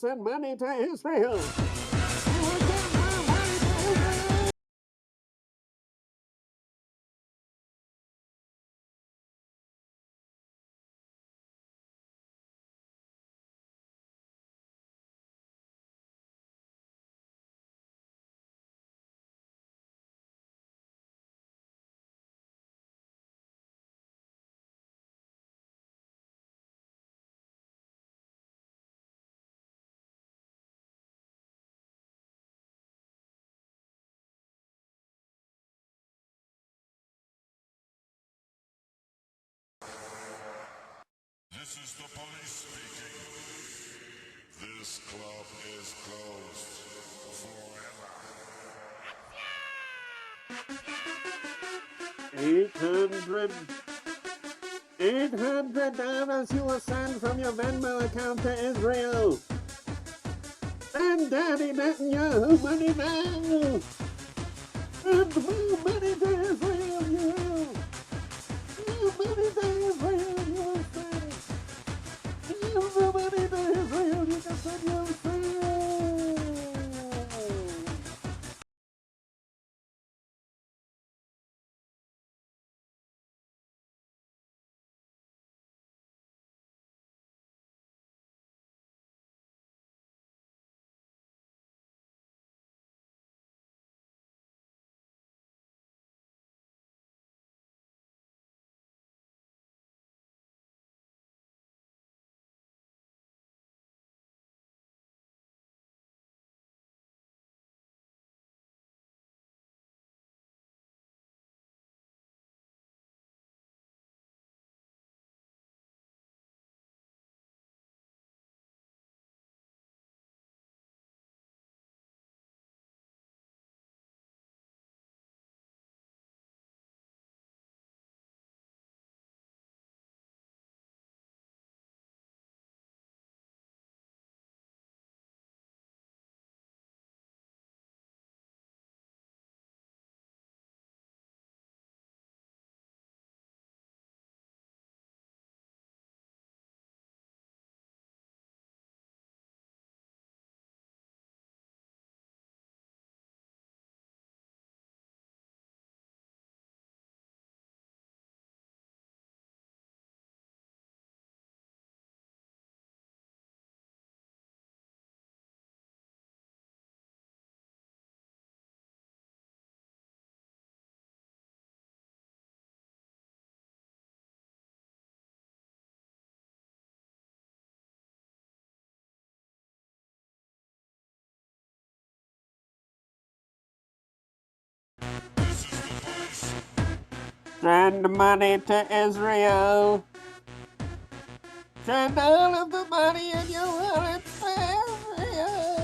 will send money to Israel. This is the police speaking. This club is closed forever. 800 you will send from your Venmo account to Israel. Send Daddy Netanyahu money now. Send more money to Israel, you. More money to Israel, you will send. More money to Israel, you can send, you will send. Send money to Israel. Send all of the money in your wallet to Israel.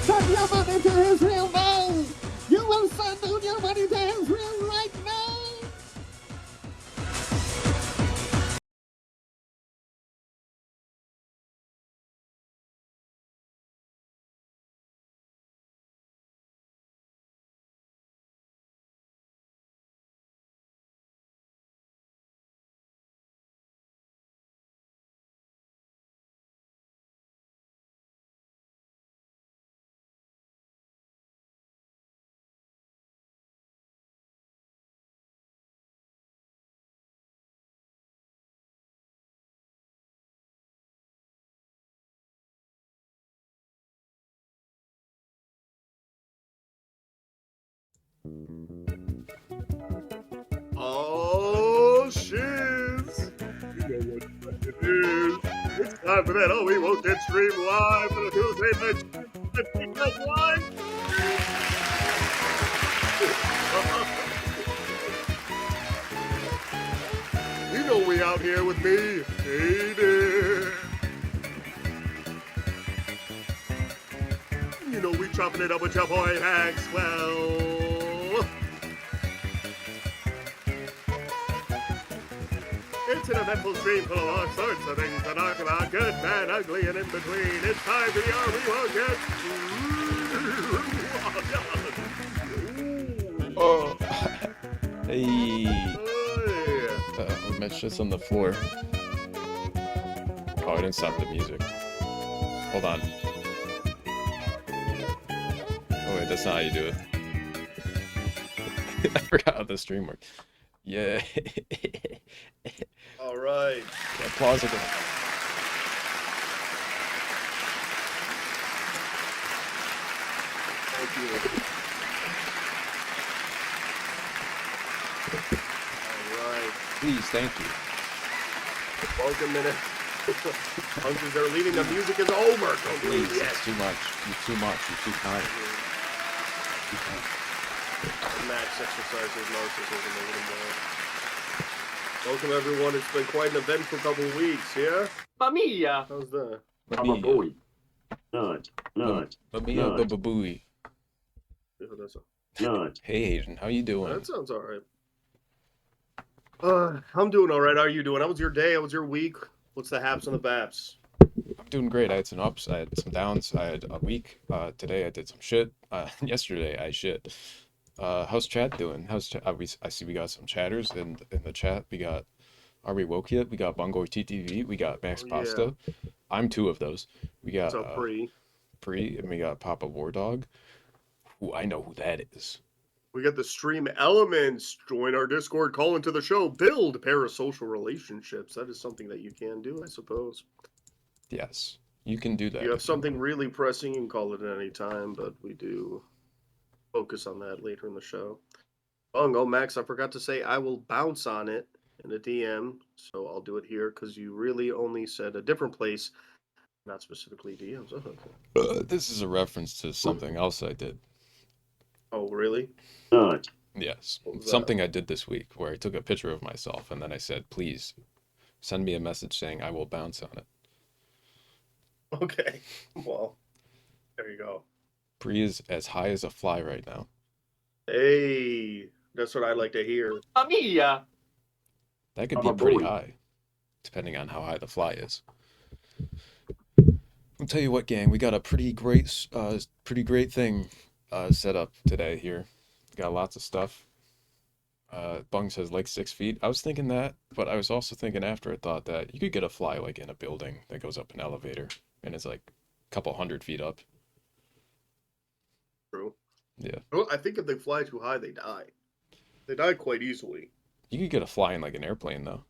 Send your money to Israel now! You will send all your money to Israel right now! Oh, shiz! You know what time it is. It's time for that Oh We Won't Get Stream Live for the Tuesday night live. You know we out here with me, Aiden. know we chopping it up with your boy Maxwell. It's an eventful stream full of all sorts of things to talk about, good, bad, ugly, and in between. It's time for the We Won't Get. Oh. Hey. Hey. Mitch just on the floor. Oh, I didn't stop the music. Hold on. Oh wait, that's not how you do it. I forgot how the stream works. Yeah. All right. Yeah, applause again. Thank you. All right. Please, thank you. Welcome minute. Punches are leaving. The music is over. Don't Please, leave yet. it's too much. You're too much. You're too kind. Too kind. Max exercises narcissism a little more. Welcome everyone. It's been quite an eventful couple of weeks. Yeah. Familia. How's that? Mamia. Nut, nut, Mamia Nut. bababooey. Yeah, that's nut. Hey Hayden, how you doing? that sounds all right. I'm doing all right. How are you doing? How was your day? How was your week? What's the haps and the baps? I'm doing great. I had some ups, I had some downs. I had a week. Today I did some shit. Yesterday I shit. How's chat doing? How's chat? I see we got some chatters in the chat. We got Are We Woke Yet? We got Bungo TTV. We got Max Oh, yeah. Pasta. I'm two of those. We got What's up, Bree? Pre, and we got Papa War Dog. Who I know who that is. We got the stream elements. Join our Discord. Call into the show. Build parasocial relationships. That is something that you can do, I suppose. Yes, you can do If that. you have something really pressing, you can call it at any time, but we do focus on that later in the show. Oh, Max, I forgot to say I will bounce on it in a DM, so I'll do it here because you really only said a different place, not specifically DMs. Oh, okay. This is a reference to something else I did. Oh, really? Nut. Yes, What was that? something I did this week where I took a picture of myself and then I said, please send me a message saying I will bounce on it. Okay. Well, there you go. Bree is as high as a fly right now. Hey, that's what I like to hear. Familia. That could I'm be a pretty bully. high, depending on how high the fly is. I'll tell you what, gang, we got a pretty great thing set up today here. Got lots of stuff. Bung says like 6 feet. I was thinking that, but I was also thinking after I thought that you could get a fly like in a building that goes up an elevator and it's like a couple 100 feet up. True. Yeah. Well, I think if they fly too high, they die. They die quite easily. You could get a fly in like an airplane though.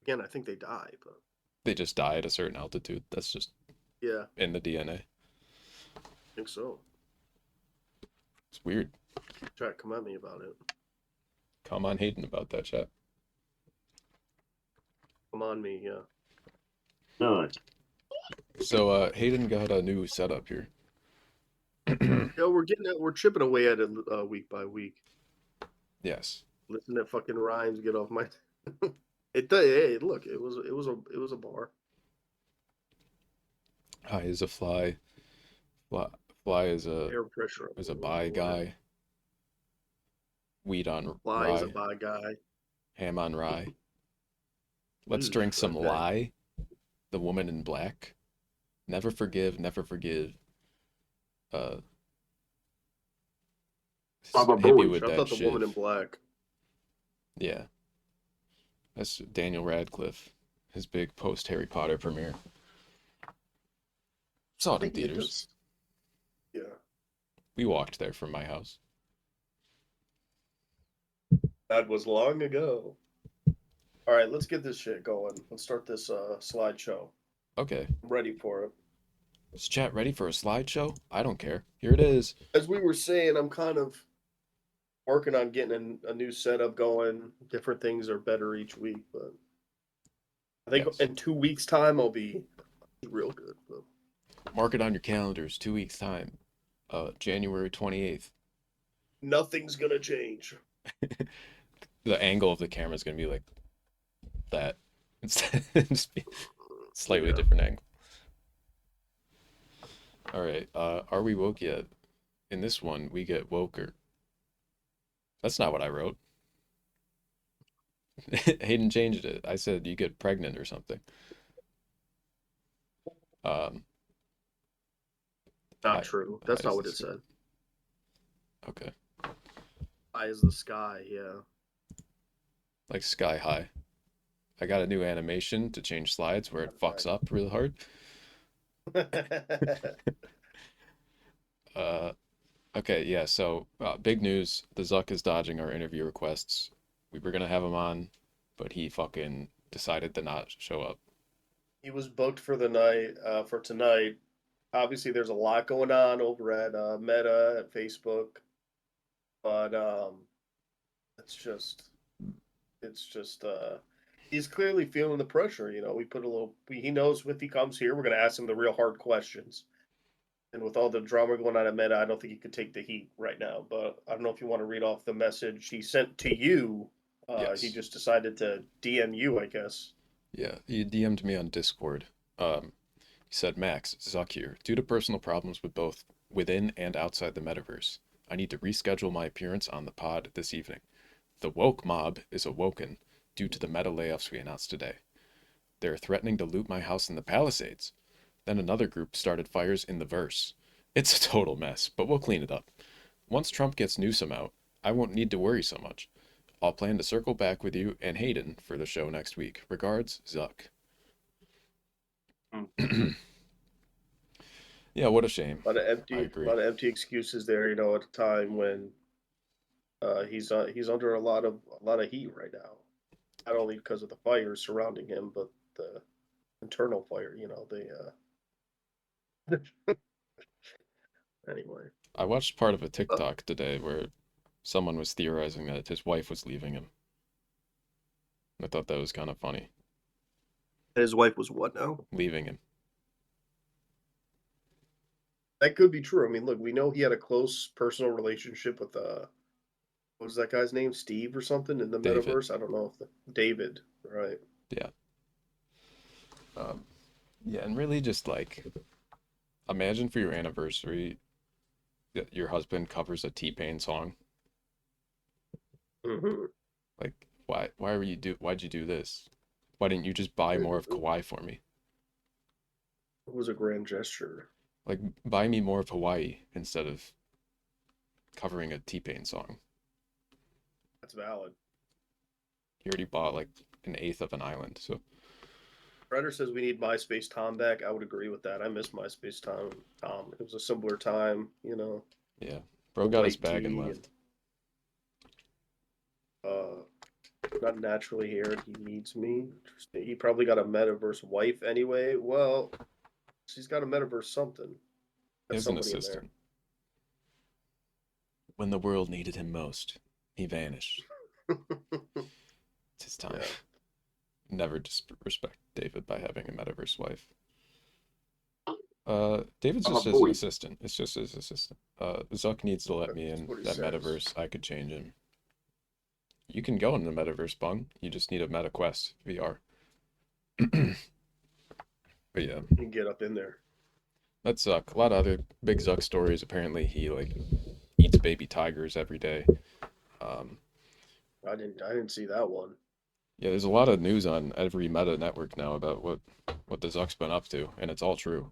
Again, I think they die, but They just die at a certain altitude. That's just yeah, in the DNA. I think so. It's weird. Chat, come at me about it. Come on, Hayden, about that chat. Come on me, yeah. Nut. So Hayden got a new setup here. Yeah, we're chipping away at it week by week. Yes. Listen to fucking rhymes get off my. Hey, look, it was a bar. High is a fly. Fly is Air pressure. a buy guy. Weed on Fly is a rye. bye guy. Ham on rye. Let's Ooh, drink some okay. lie. The woman in black. Never forgive, never forgive. Baba Hippie Booey. with I that thought the shit. woman in black. Yeah. That's Daniel Radcliffe. His big post Harry Potter premiere. Saw it in think it theaters. just- Yeah, We walked there from my house. that was long ago. All right, let's get this shit going. Let's start this slideshow. Okay. I'm ready for it. Is chat ready for a slideshow? I don't care. Here it is. As we were saying, I'm kind of working on getting a new setup going. Different things are better each week, but I think Yes. in 2 weeks' time I'll be real good. But Mark it on your calendars. 2 weeks time. January 28th. nothing's gonna change. The angle of the camera is gonna be like that. Just be slightly Yeah. different angle. All right. Are we woke yet? In this one, we get woker. That's not what I wrote. Hayden changed it. I said you get pregnant or something. Um, Not high, true. high That's as not the what it sky. said. Okay. High as the sky, yeah. Like sky high. I got a new animation to change slides where it fucks up real hard. Uh, okay, yeah, so big news. The Zuck is dodging our interview requests. We were gonna have him on, but he fucking decided to not show up. He was booked for the night, for tonight. Obviously, there's a lot going on over at Meta, at Facebook, but it's just, it's just, he's clearly feeling the pressure. You know, we put a little. He knows if he comes here, we're gonna ask him the real hard questions. And with all the drama going on at Meta, I don't think he could take the heat right now. But I don't know if you want to read off the message he sent to you. He Yes. just decided to DM you, I guess. Yeah, he DM'd me on Discord. He said, Max, Zuck here. Due to personal problems with both within and outside the metaverse, I need to reschedule my appearance on the pod this evening. The woke mob is awoken due to the meta layoffs we announced today. They're threatening to loot my house in the Palisades. Then another group started fires in the verse. It's a total mess, but we'll clean it up. Once Trump gets Newsom out, I won't need to worry so much. I'll plan to circle back with you and Hayden for the show next week. Regards, Zuck. Yeah, what a shame. A lot of I empty, agree. lot of empty excuses there. You know, at a time when he's under a lot of heat right now. Not only because of the fires surrounding him, but the internal fire. You know, anyway. I watched part of a TikTok today where someone was theorizing that his wife was leaving him. I thought that was kind of funny. His wife was what now? Leaving him. That could be true. I mean, look, we know he had a close personal relationship with what was that guy's name? Steve or something in the David. metaverse? I don't know if David, right? Yeah. Yeah, and really just like imagine for your anniversary that your husband covers a T-Pain song. Mm-hmm. Like, why'd you do this? Why didn't you just buy more of Kauai for me? It was a grand gesture. Like, buy me more of Hawaii instead of covering a T-Pain song. That's valid. He already bought like an eighth of an island, so Redder says we need MySpace Tom back. I would agree with that. I miss MySpace Tom. It was a simpler time, you know. yeah. Bro got his White bag and tea left. Not naturally here. He needs me. He probably got a metaverse wife anyway. Well, she's got a metaverse something. He Got has an somebody in there. assistant. When the world needed him most, he vanished. It's his time. Yeah. Never disrespect David by having a metaverse wife. David's I'm just a his boy. assistant. It's just his assistant. Zuck needs to let me That's in what he that says. metaverse. I could change him. You can go in the metaverse, Bung. You just need a MetaQuest VR. But yeah, You can get up in there. that's Zuck. A lot of other big Zuck stories. Apparently, he like eats baby tigers every day. I didn't see that one. Yeah, there's a lot of news on every Meta network now about what the Zuck's been up to, and it's all true.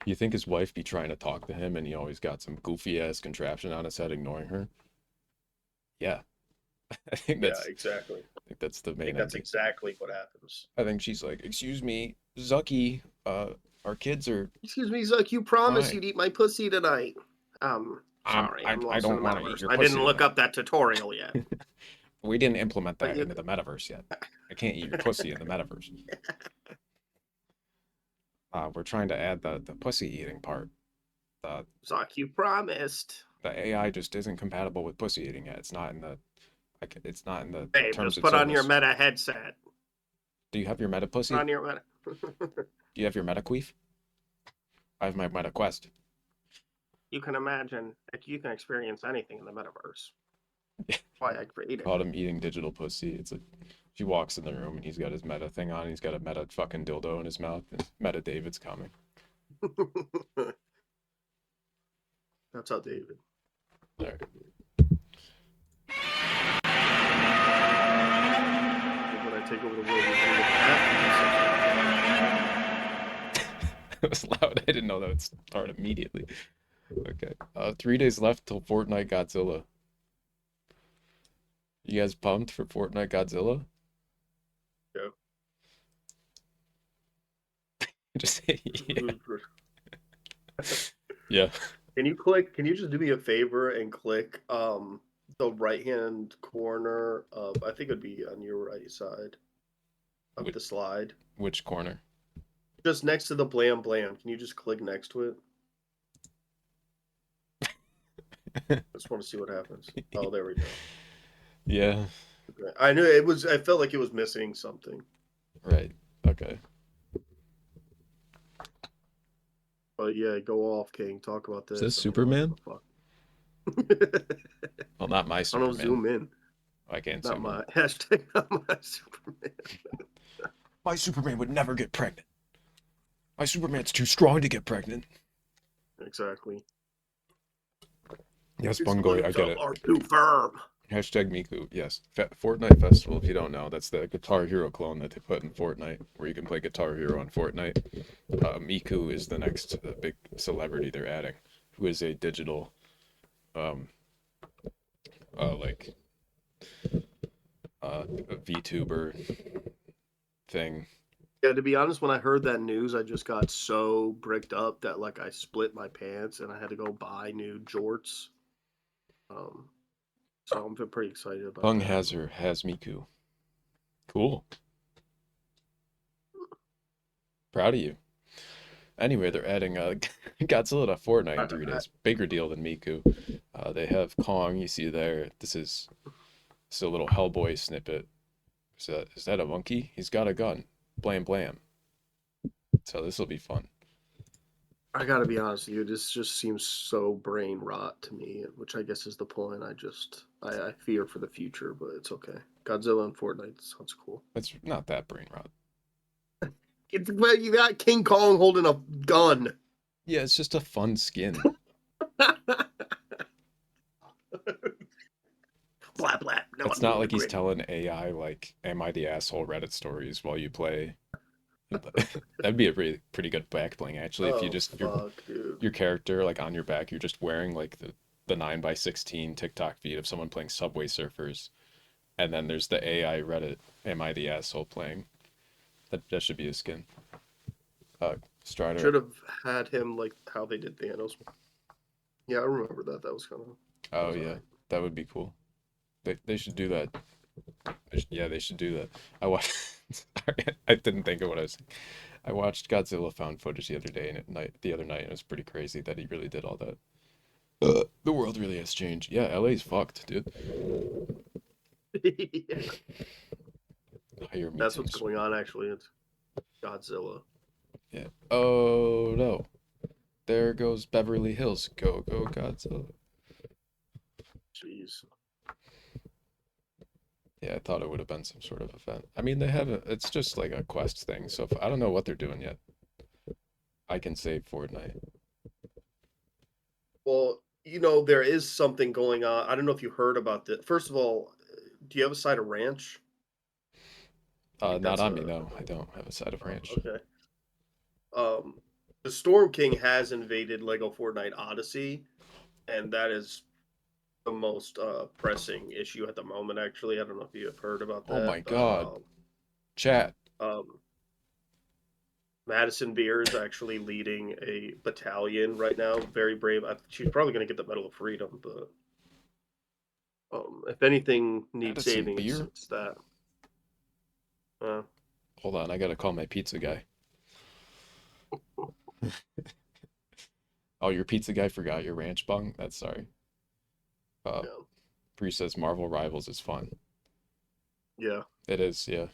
You think his wife be trying to talk to him and he always got some goofy ass contraption on his head ignoring her? Yeah. I think Yeah, that's exactly. the I main think that's idea. exactly what happens. I think she's like, "Excuse me, Zucky, our kids are Excuse me, Zuck. You promised Fine. you'd eat my pussy tonight. Sorry, I'm lost in the wanna eat metaverse. your I didn't pussy look tonight." up that tutorial yet. We didn't implement But that you- into the metaverse yet. I can't eat your pussy in the metaverse. We're trying to add the pussy eating part. The Zuck, you promised. AI just isn't compatible with pussy eating yet. It's not in the it's not in the Babe, terms just of put on your service. meta headset. Do you have your meta pussy? Put on your meta. Do you have your meta queef? I have my meta quest. You can imagine that you can experience anything in the metaverse. That's why I created Called him eating digital pussy. It's a She walks in the room and he's got his meta thing on. He's got a meta fucking dildo in his mouth. And Meta David's coming. That's how David. All right. When I take over the world, you're gonna have It was loud. I didn't know that would start immediately. Okay. 3 days left till Fortnite Godzilla. You guys pumped for Fortnite Godzilla? Yeah. Just say yeah. to. Yeah. Can you just do me a favor and click the right hand corner of, I think it'd be on your right side of the slide. Which corner? Just next to the blam blam. Can you just click next to it? I just want to see what happens. Oh, there we go. Yeah. Okay. I knew it was, I felt like it was missing something. Right. Okay. But yeah, go off, King. Talk about this. Is this I don't know Superman? what the fuck. Well, not my I Superman. don't zoom in. I can't Not zoom my in. hashtag. Not my Superman. My Superman would never get pregnant. My Superman's too strong to get pregnant. Exactly. Yes, His Bungoy, I lips get it. are too firm. Hashtag Miku, yes. Fortnite Festival, if you don't know, that's the Guitar Hero clone that they put in Fortnite, where you can play Guitar Hero on Fortnite. Miku is the next big celebrity they're adding, who is a digital, VTuber thing. Yeah, to be honest, when I heard that news, I just got so bricked up that like I split my pants and I had to go buy new jorts. So I'm pretty excited about Bung that. has Miku. Cool. Proud of you. Anyway, they're adding Godzilla to Fortnite in 3 days. Bigger deal than Miku. They have Kong, you see there. This is a little Hellboy snippet. Is that a monkey? He's got a gun. Blam blam. So this will be fun. I gotta be honest with you, this just seems so brain rot to me, which I guess is the point. I fear for the future, but it's okay. Godzilla and Fortnite sounds cool. It's not that brain rot. Well, you got King Kong holding a gun. Yeah, it's just a fun skin. Blah blah. No, It's not like he's telling AI like, "Am I the asshole?" Reddit stories while you play. That'd be a pretty good back bling actually. If you just your character like on your back, you're just wearing like the 9x16 TikTok feed of someone playing Subway Surfers, and then there's the AI Reddit, "Am I the asshole?" playing. That should be a skin. Strider should have had him like how they did Thanos. Yeah, I remember that. That was kind of. Oh yeah, that would be cool. They should do that. Yeah, they should do that. I watched. Sorry, I didn't think of what I was saying. I watched Godzilla found footage the other day and the other night, and it was pretty crazy that he really did all that. The world really has changed. Yeah, LA's fucked, dude. Yeah. Hire me That's some what's going on. Actually, it's Godzilla. Yeah. Oh no. There goes Beverly Hills. Go Godzilla. Jeez. Yeah, I thought it would have been some sort of event. I mean, they haven't. It's just like a quest thing. So I don't know what they're doing yet. I can save Fortnite. Well, there is something going on. I don't know if you heard about this. First of all, do you have a side of ranch? Not on me, no. I don't have a side of ranch. Okay. The Storm King has invaded Lego Fortnite Odyssey, and that is the most pressing issue at the moment. Actually, I don't know if you have heard about that. Oh my god. Chat. Madison Beer is actually leading a battalion right now. Very brave. She's probably going to get the Medal of Freedom, but if anything needs Madison saving, Beer? it's that. Hold on, I gotta call my pizza guy. Oh, your pizza guy forgot your ranch bung? That's sorry. Yeah. Bree says Marvel Rivals is fun. Yeah. It is, yeah.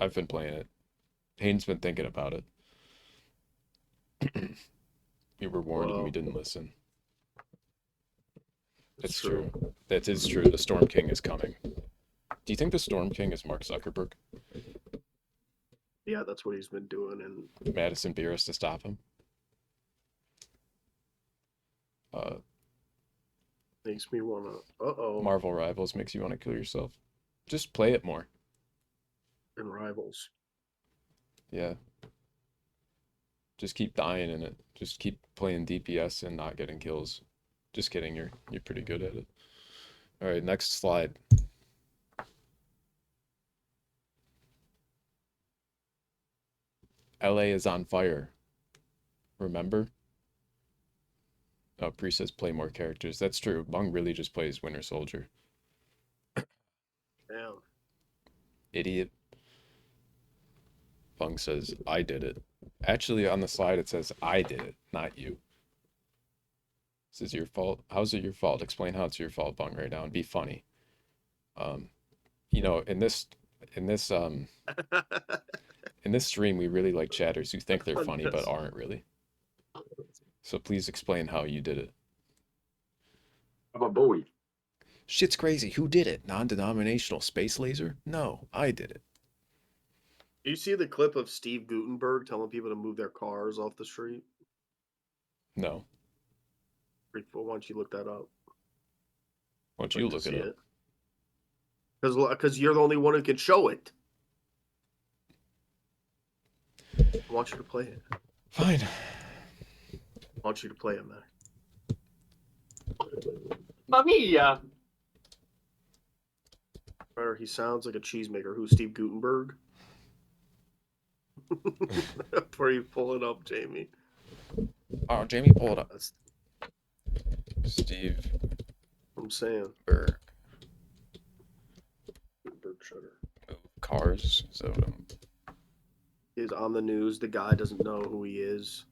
I've been playing it. Hayden's been thinking about it. We were warned and we didn't listen. It's true. That is true. The Storm King is coming. Do you think the Storm King is Mark Zuckerberg? Yeah, that's what he's been doing, and Madison Beer has to stop him. makes me wanna. Uh-oh. Marvel Rivals makes you want to kill yourself. Just play it more. And Rivals. Yeah. Just keep dying in it. Just keep playing DPS and not getting kills. Just kidding, you're pretty good at it. All right, next slide. LA is on fire. Remember? Oh, Priest says play more characters. That's true. Bung really just plays Winter Soldier. Damn. Idiot. Bung says, I did it. Actually, on the slide it says, I did it, not you. This is your fault. How's it your fault? Explain how it's your fault, Bung, right now, and be funny. You know, in this stream, we really like chatters who think they're funny but aren't really. So please explain how you did it. I'm a Bowie. Shit's crazy. Who did it? Non-denominational space laser? No, I did it. Do you see the clip of Steve Gutenberg telling people to move their cars off the street? No. Pretty cool. Why don't you look that up? Why don't you look it up? Because you're the only one who can show it. I want you to play it. Fine. I want you to play it, man. Mamma mia! Or he sounds like a cheesemaker. Who's Steve Gutenberg? Before you pull it up, Jamie. Oh, Jamie, pull it up. That's Steve what I'm saying. Berg. Gutenberg Shutter. Cars. So He's on the news. The guy doesn't know who he is,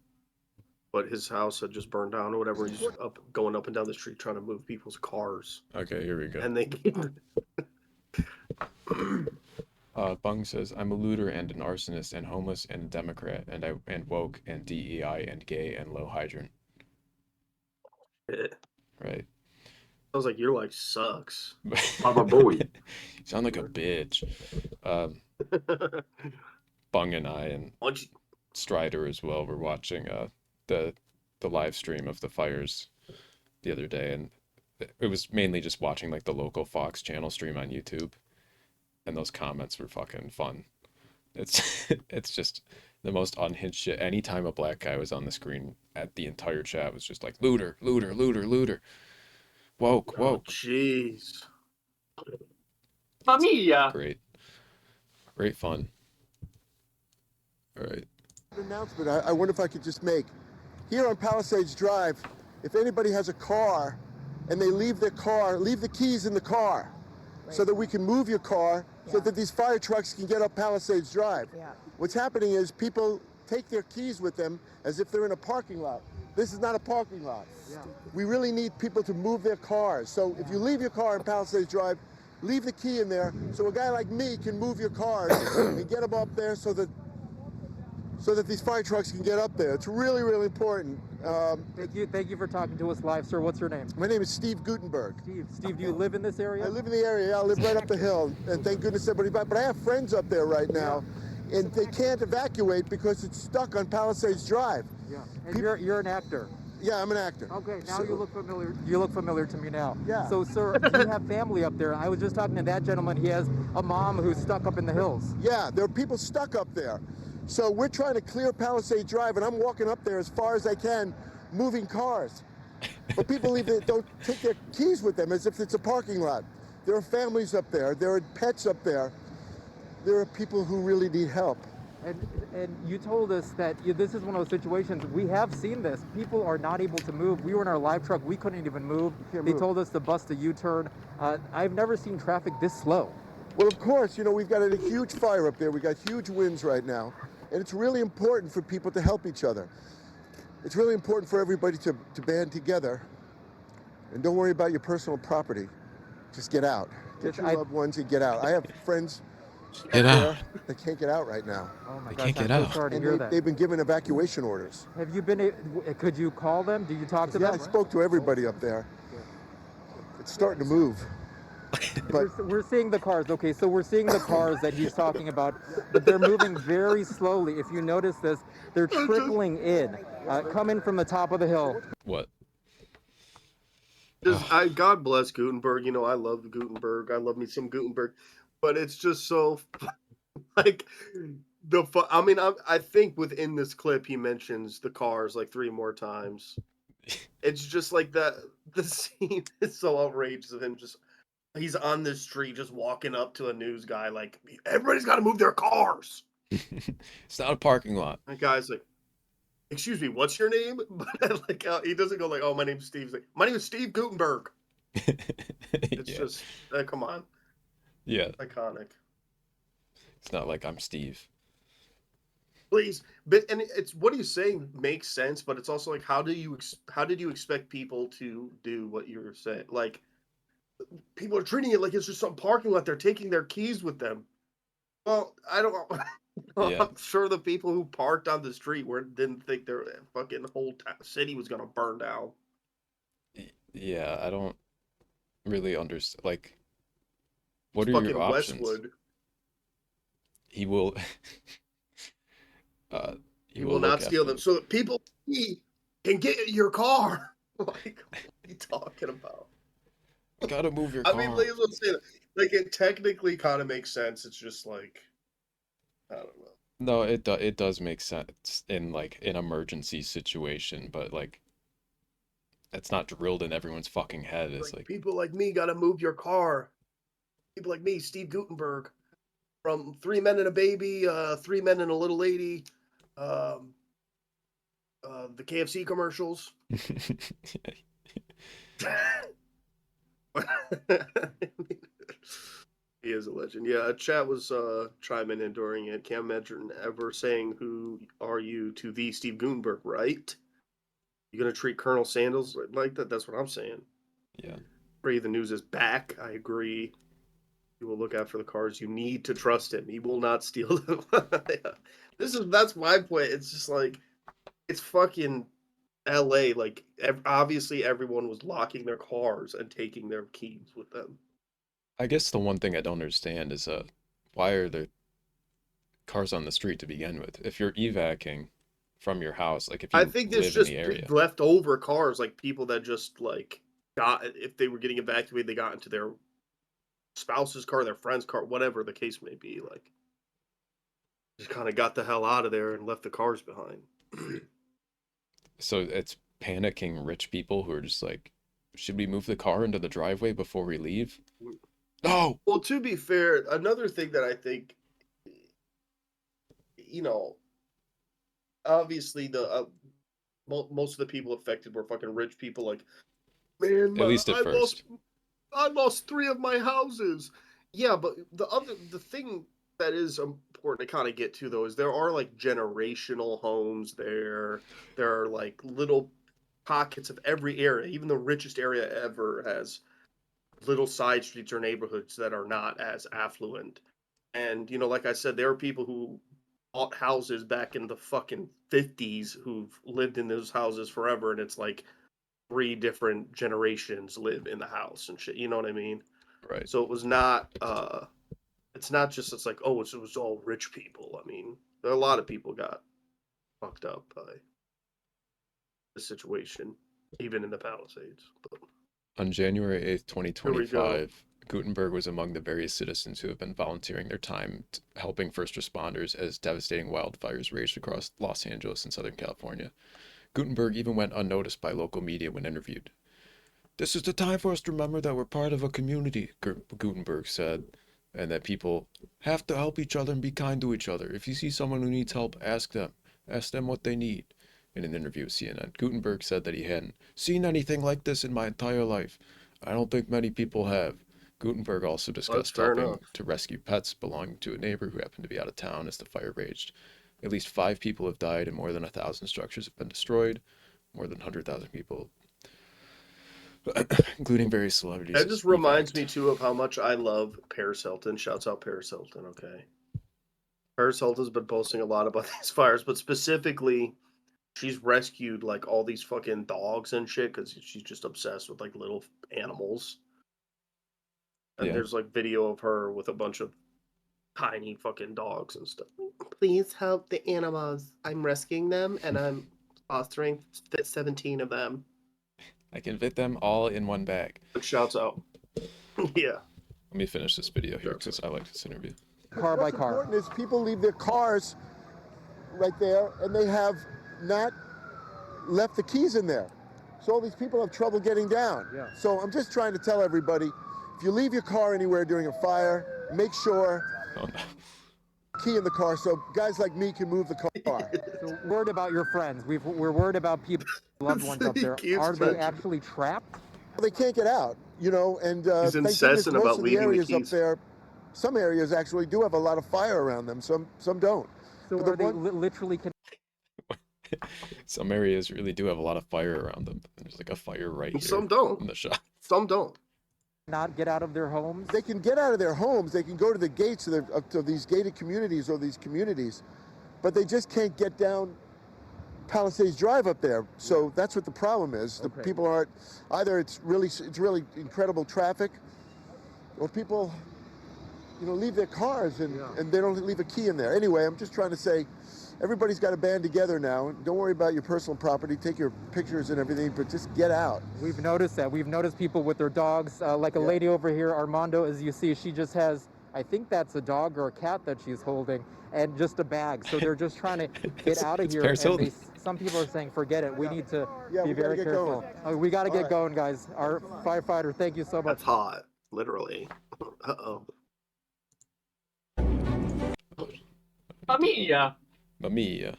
but his house had just burned down or whatever. He's going up and down the street trying to move people's cars, okay, here we go. and they Bung says, I'm a looter and an arsonist and homeless and a Democrat and woke and DEI and gay and low hydrant. Right. Sounds like your life sucks. I'm a Bowie. You sound like a bitch. Bung and I and Why'd you- Strider as well were watching the live stream of the fires the other day, and it was mainly just watching like the local Fox channel stream on YouTube, and those comments were fucking fun. It's just the most unhinged shit. Anytime a black guy was on the screen, at the entire chat was just like looter, looter, looter, looter, woke, Oh, woke. jeez. Mamma mia! Great fun. All right. Announcement I wonder if I could just make. Here on Palisades Drive, if anybody has a car and they leave their car, leave the keys in the car so that we can move your car so that these fire trucks can get up Palisades Drive. Yeah. What's happening is people take their keys with them as if they're in a parking lot. This is not a parking lot. Yeah. We really need people to move their cars. So if you leave your car in Palisades Drive, leave the key in there so a guy like me can move your cars and get them up there so that these fire trucks can get up there. It's really, really important. Thank you for talking to us live, sir. What's your name? My name is Steve Gutenberg. Steve, do you live in this area? I live in the area. Yeah, I live right up the hill, and thank goodness everybody back. But I have friends up there right now, and they can't evacuate because it's stuck on Palisades Drive. Yeah. And you're an actor. Yeah, I'm an actor. Okay, now So- you look familiar. You look familiar to me now. Yeah. So, sir, you have family up there. I was just talking to that gentleman. He has a mom who's stuck up in the hills. Yeah, there are people stuck up there. So we're trying to clear Palisade Drive, and I'm walking up there as far as I can, moving cars. But people don't take their keys with them as if it's a parking lot. There are families up there. There are pets up there. There are people who really need help. And you told us that this is one of those situations. We have seen this. People are not able to move. We were in our live truck. We couldn't even move. Can't They move. told us to bust a U-turn. I've never seen traffic this slow. Well, of course, we've got a huge fire up there. We've got huge winds right now. And it's really important for people to help each other. It's really important for everybody to band together. And don't worry about your personal property. Just get out. Get your loved ones and get out. I have friends Get out. that can't get out right now. Oh my They gosh, can't get I'm so out. sorry to And hear that. they've been given evacuation orders. Have you been? Could you call them? Do you talk to Yeah, them? I spoke to everybody up there. It's starting to move. But We're seeing the cars. Okay, so we're seeing the cars that he's talking about, but they're moving very slowly. If you notice this, they're trickling in, coming from the top of the hill. What? God bless Gutenberg. You know, I love Gutenberg. I love me some Gutenberg, but it's just so like I mean, I think within this clip he mentions the cars like 3 more times. It's just like that. The scene is so outrageous of him just. He's on the street just walking up to a news guy like, everybody's got to move their cars. It's not a parking lot. And guy's like, excuse me, what's your name? But like, he doesn't go like, oh, my name's Steve. He's like, my name is Steve Gutenberg. It's Yeah. just, come on, Yeah. iconic. It's not like I'm Steve. Please, but and it's what he's saying makes sense, but it's also like, how did you expect people to do what you're saying? Like, people are treating it like it's just some parking lot. They're taking their keys with them. Well, I don't. Yeah. I'm sure the people who parked on the street didn't think their fucking whole city was gonna burn down. Yeah, I don't really understand. Like, what are Fucking your options? Westwood. He will. He will not steal them, so that people can get your car. Like, what are you talking about? Gotta move your I car. mean, please don't say that. Like, it technically kind of makes sense. It's just like, I don't know. No, it does make sense in like an emergency situation, but like it's not drilled in everyone's fucking head. It's like people like me gotta move your car. People like me, Steve Gutenberg, from 3 Men and a Baby, 3 Men and a Little Lady, the KFC commercials. He is a legend. Yeah, chat was chiming in during it. Can't imagine ever saying, "Who are you?" to the Steve Gutenberg, right? You gonna treat Colonel Sandals like that? That's what I'm saying. Yeah. Agree, the news is back. I agree. You will look out for the cars. You need to trust him. He will not steal them. Yeah. That's my point. It's just like, it's fucking LA. Like, obviously everyone was locking their cars and taking their keys with them. I guess the one thing I don't understand is why are there cars on the street to begin with? If you're evacing from your house, like if you I think there's live just in the area. leftover cars, like people that just like got, if they were getting evacuated, they got into their spouse's car, their friend's car, whatever the case may be. Like, just kind of got the hell out of there and left the cars behind. So it's panicking rich people who are just like, should we move the car into the driveway before we leave? No. Well, to be fair, another thing that I think, you know, obviously the most of the people affected were fucking rich people. Like, man, At least at first. I lost 3 of my houses. Yeah, but the thing that is important to kind of get to though is there are like generational homes there. There are like little pockets of every area. Even the richest area ever has little side streets or neighborhoods that are not as affluent. And, you know, like I said, there are people who bought houses back in the fucking 50s who've lived in those houses forever, and it's like 3 different generations live in the house and shit. You know what I mean? Right. So it was not, it's not just, it's like, oh, it was all rich people. I mean, there are a lot of people got fucked up by the situation, even in the Palisades. But On January 8th, 2025, Gutenberg was among the various citizens who have been volunteering their time helping first responders as devastating wildfires raged across Los Angeles and Southern California. Gutenberg even went unnoticed by local media when interviewed. "This is the time for us to remember that we're part of a community," Gutenberg said, and that people have to help each other and be kind to each other. If you see someone who needs help, ask them. Ask them what they need. In an interview with CNN, Gutenberg said that he hadn't seen anything like this in my entire life. I don't think many people have. Gutenberg also discussed helping to rescue pets belonging to a neighbor who happened to be out of town as the fire raged. At least 5 people have died and more than 1,000 structures have been destroyed. More than 100,000 people, including various celebrities. That just reminds me too of how much I love Paris Hilton. Shouts out Paris Hilton, okay? Paris Hilton's been posting a lot about these fires, but specifically, she's rescued like all these fucking dogs and shit because she's just obsessed with like little animals. And Yeah. there's like video of her with a bunch of tiny fucking dogs and stuff. Please help the animals. I'm rescuing them and I'm fostering 17 of them. I can fit them all in one bag. Like, shouts out. Yeah. Let me finish this video here Sure. because I like this interview. Car by What's car. important is people leave their cars right there, and they have not left the keys in there. So all these people have trouble getting down. Yeah. So I'm just trying to tell everybody, if you leave your car anywhere during a fire, make sure Oh no. key in the car so guys like me can move the car. So worried about your friends. We're worried about people, loved ones up He there. keeps Are they mentioning- actually trapped? They can't get out, you know, and He's thank goodness incessant most about of the leaving the areas up keys. there, some areas actually do have a lot of fire around them, some don't. So But the are they one- literally Some areas really do have a lot of fire around them. There's like a fire right here Some in don't. the shot. Some don't. not get out of their homes? They can get out of their homes, they can go to the gates of these gated communities or these communities, but they just can't get down Palisades Drive up there. So that's what the problem is. The Okay. people aren't, either it's really incredible traffic, or people, you know, leave their cars and they don't leave a key in there. Anyway, I'm just trying to say, everybody's got to band together now. Don't worry about your personal property, take your pictures and everything, but just get out. We've noticed that. We've noticed people with their dogs, like a lady over here, Armando, as you see, she just has, I think that's a dog or a cat that she's holding, and just a bag. So they're just trying to get out of it's here. Paris And Hilton. some people are saying, forget it. We need to Yeah, be we gotta very get careful. going. We got to All get right. going, guys. Our firefighter, thank you so much. That's hot. Literally. Uh-oh. Familia. Mamiya.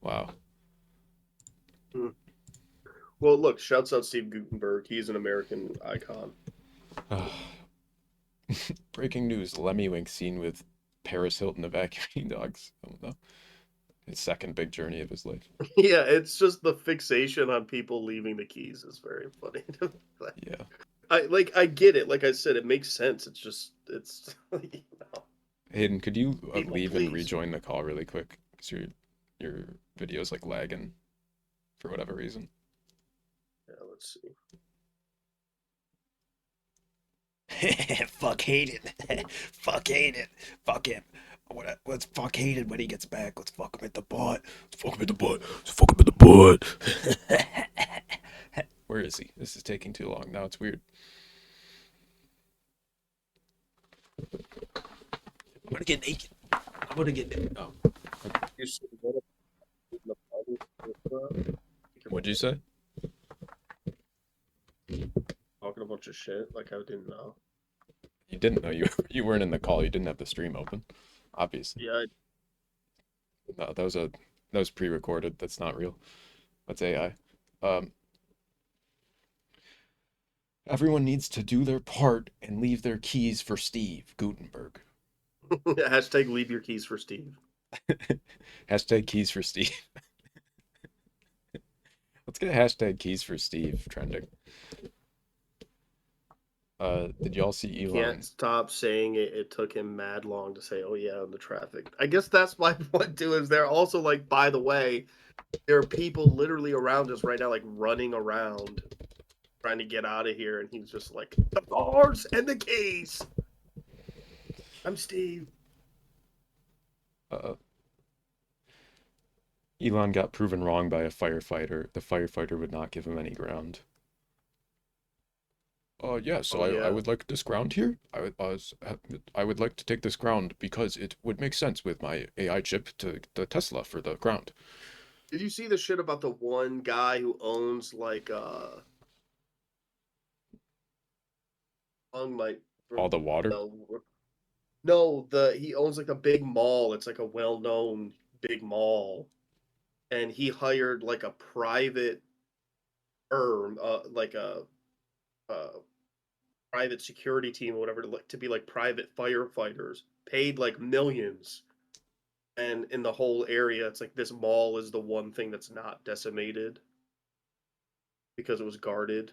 Wow. Well, look, shouts out Steve Gutenberg. He's an American icon. Breaking news: Lemmy Wink seen with Paris Hilton evacuating dogs. Oh no. His second big journey of his life. Yeah, it's just the fixation on people leaving the keys is very funny. Yeah. I get it. Like I said, it makes sense. It's just it's you know. Hayden, could you People, leave and please. rejoin the call really quick? Because your video's like lagging for whatever reason. Yeah, let's see. Fuck Hayden. Fuck Hayden. Fuck him. Let's fuck Hayden when he gets back. Let's fuck him at the butt. Let's fuck him at the butt. Let's fuck him at the butt. Where is he? This is taking too long. Now it's weird. I'm gonna get naked. I'm gonna get naked. Oh. You see what in the party? What'd you say? Talking a bunch of shit like I didn't know. You didn't know you weren't in the call. You didn't have the stream open. Obviously. Yeah, No, that was pre-recorded. That's not real. That's AI. Everyone needs to do their part and leave their keys for Steve Gutenberg. Hashtag leave your keys for Steve. Hashtag keys for Steve. Let's get a hashtag keys for Steve trending. Did y'all see Elon? Can't stop saying it. It took him mad long to say, "Oh yeah, the traffic." I guess that's my point too. Is they're also like, by the way, there are people literally around us right now, like running around, trying to get out of here, and he's just like, "The cars and the keys." I'm Steve. Elon got proven wrong by a firefighter. The firefighter would not give him any ground. Yeah, so Oh, I yeah. would like this ground here. I would like to take this ground because it would make sense with my AI chip to the Tesla for the ground. Did you see the shit about the one guy who owns like on like All the water. No, he owns like a big mall. It's like a well-known big mall, and he hired like a private firm, like a private security team or whatever, to be like private firefighters, paid like millions. And in the whole area, it's like this mall is the one thing that's not decimated because it was guarded.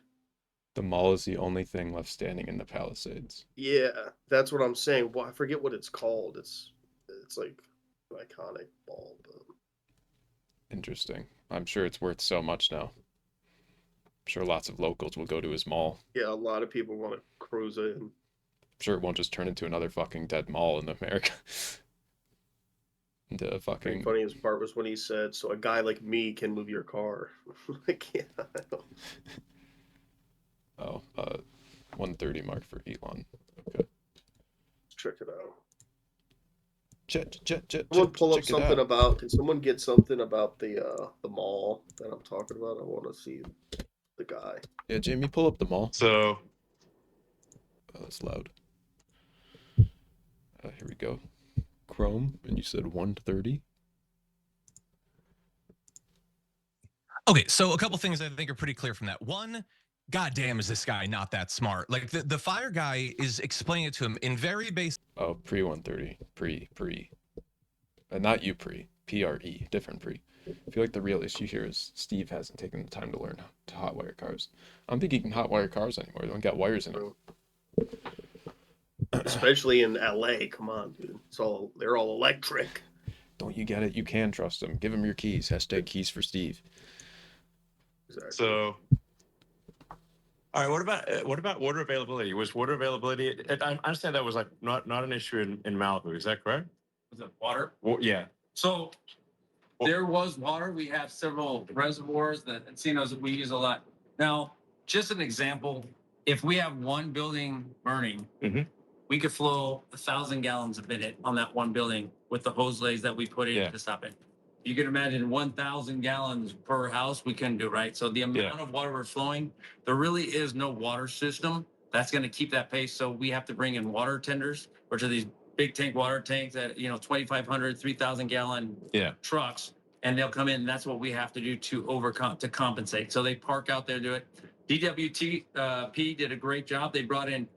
The mall is the only thing left standing in the Palisades. Yeah, that's what I'm saying. Well, I forget what it's called. It's like an iconic mall, but Interesting. I'm sure it's worth so much now. sure lots of locals will go to his mall. Yeah, a lot of people want to cruise in. I'm sure it won't just turn into another fucking dead mall in America. Into a The fucking funniest part was when he said, "So a guy like me can move your car." Like, yeah, I know. 130 mark for Elon. Okay. Let's check it out. Check Someone pull up it something out. about. Can someone get something about the mall that I'm talking about? I want to see the guy. Yeah, Jamie, pull up the mall. So Oh, that's loud. Here we go. Chrome, and you said 130. Okay, so a couple things I think are pretty clear from that. One, goddamn, is this guy not that smart? Like the fire guy is explaining it to him in very basic. Oh, pre 130. Pre. Not you PRE, different pre. I feel like the real issue here is Steve hasn't taken the time to learn to hotwire cars. I don't think he can hotwire cars anymore. They don't got wires in them. Especially in LA. Come on, dude. They're all electric. Don't you get it? You can trust him. Give him your keys. Hashtag keys for Steve. Exactly. So, all right. What about water availability? Was water availability? I understand that was like not an issue in Malibu. Is that correct? Was it water? Well, yeah. So there was water. We have several reservoirs that Encinos that we use a lot. Now, just an example, if we have one building burning, Mhm. we could flow 1,000 gallons a minute on that one building with the hose lays that we put in Yeah. to stop it. You can imagine 1,000 gallons per house we couldn't do, right? So the amount of water we're flowing, there really is no water system that's going to keep that pace. So we have to bring in water tenders, which are these big tank water tanks that, 2,500, 3,000 gallon Yeah. trucks, and they'll come in. And that's what we have to do to compensate. So they park out there, do it. DWP did a great job. They brought in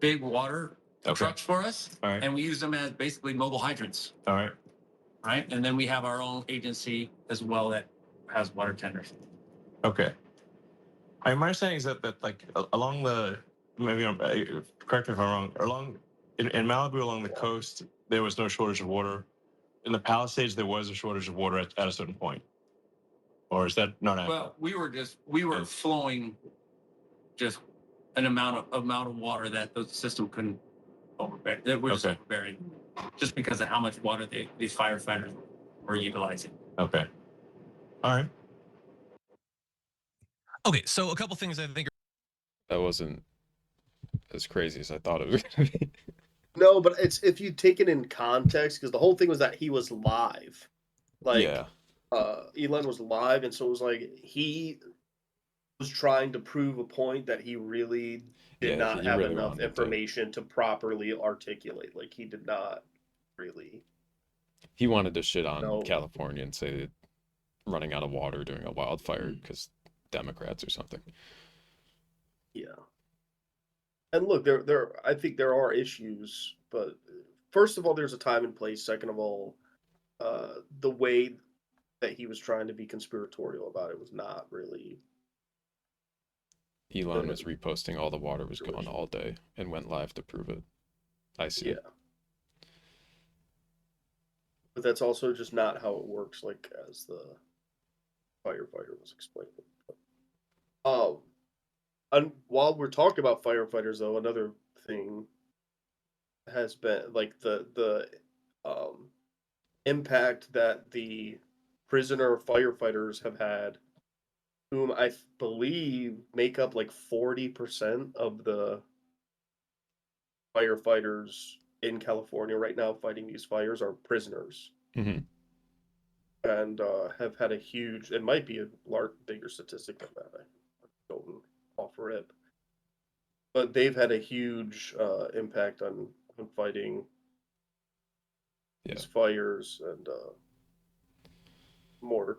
big water trucks for us, All right. and we use them as basically mobile hydrants. All right. Right. And then we have our own agency as well that has water tenders. Okay. My understanding is that like along the correct me if I'm wrong. In Malibu along the coast, there was no shortage of water. In the Palisades, there was a shortage of water at a certain point. Or is that not accurate? Well, we were flowing just an amount of water that the system couldn't overbear. That we're just Okay. overbearing, just because of how much water these firefighters were utilizing. Okay. All right. Okay, so a couple things I think That wasn't as crazy as I thought it was going to be. No, but it's if you take it in context, because the whole thing was that he was live. Like, Yeah. Elon was live, and so it was like he was trying to prove a point that he really did Yeah, not he have really enough wanted to. information to properly articulate. Like, he did not really. He wanted to shit on No. California and say that running out of water during a wildfire because Democrats or something. Yeah. And look, I think there are issues, but first of all, there's a time and place. Second of all, the way that he was trying to be conspiratorial about it was not really. Elon was reposting all the water was gone all day and went live to prove it. I see. Yeah. But that's also just not how it works, like as the firefighter was explaining. And while we're talking about firefighters, though, another thing has been like the impact that the prisoner firefighters have had, whom I believe make up like 40% of the firefighters in California right now fighting these fires are prisoners. Mhm. And have had a huge, it might be a bigger statistic than that. I don't offer it. But they've had a huge impact on fighting these fires and more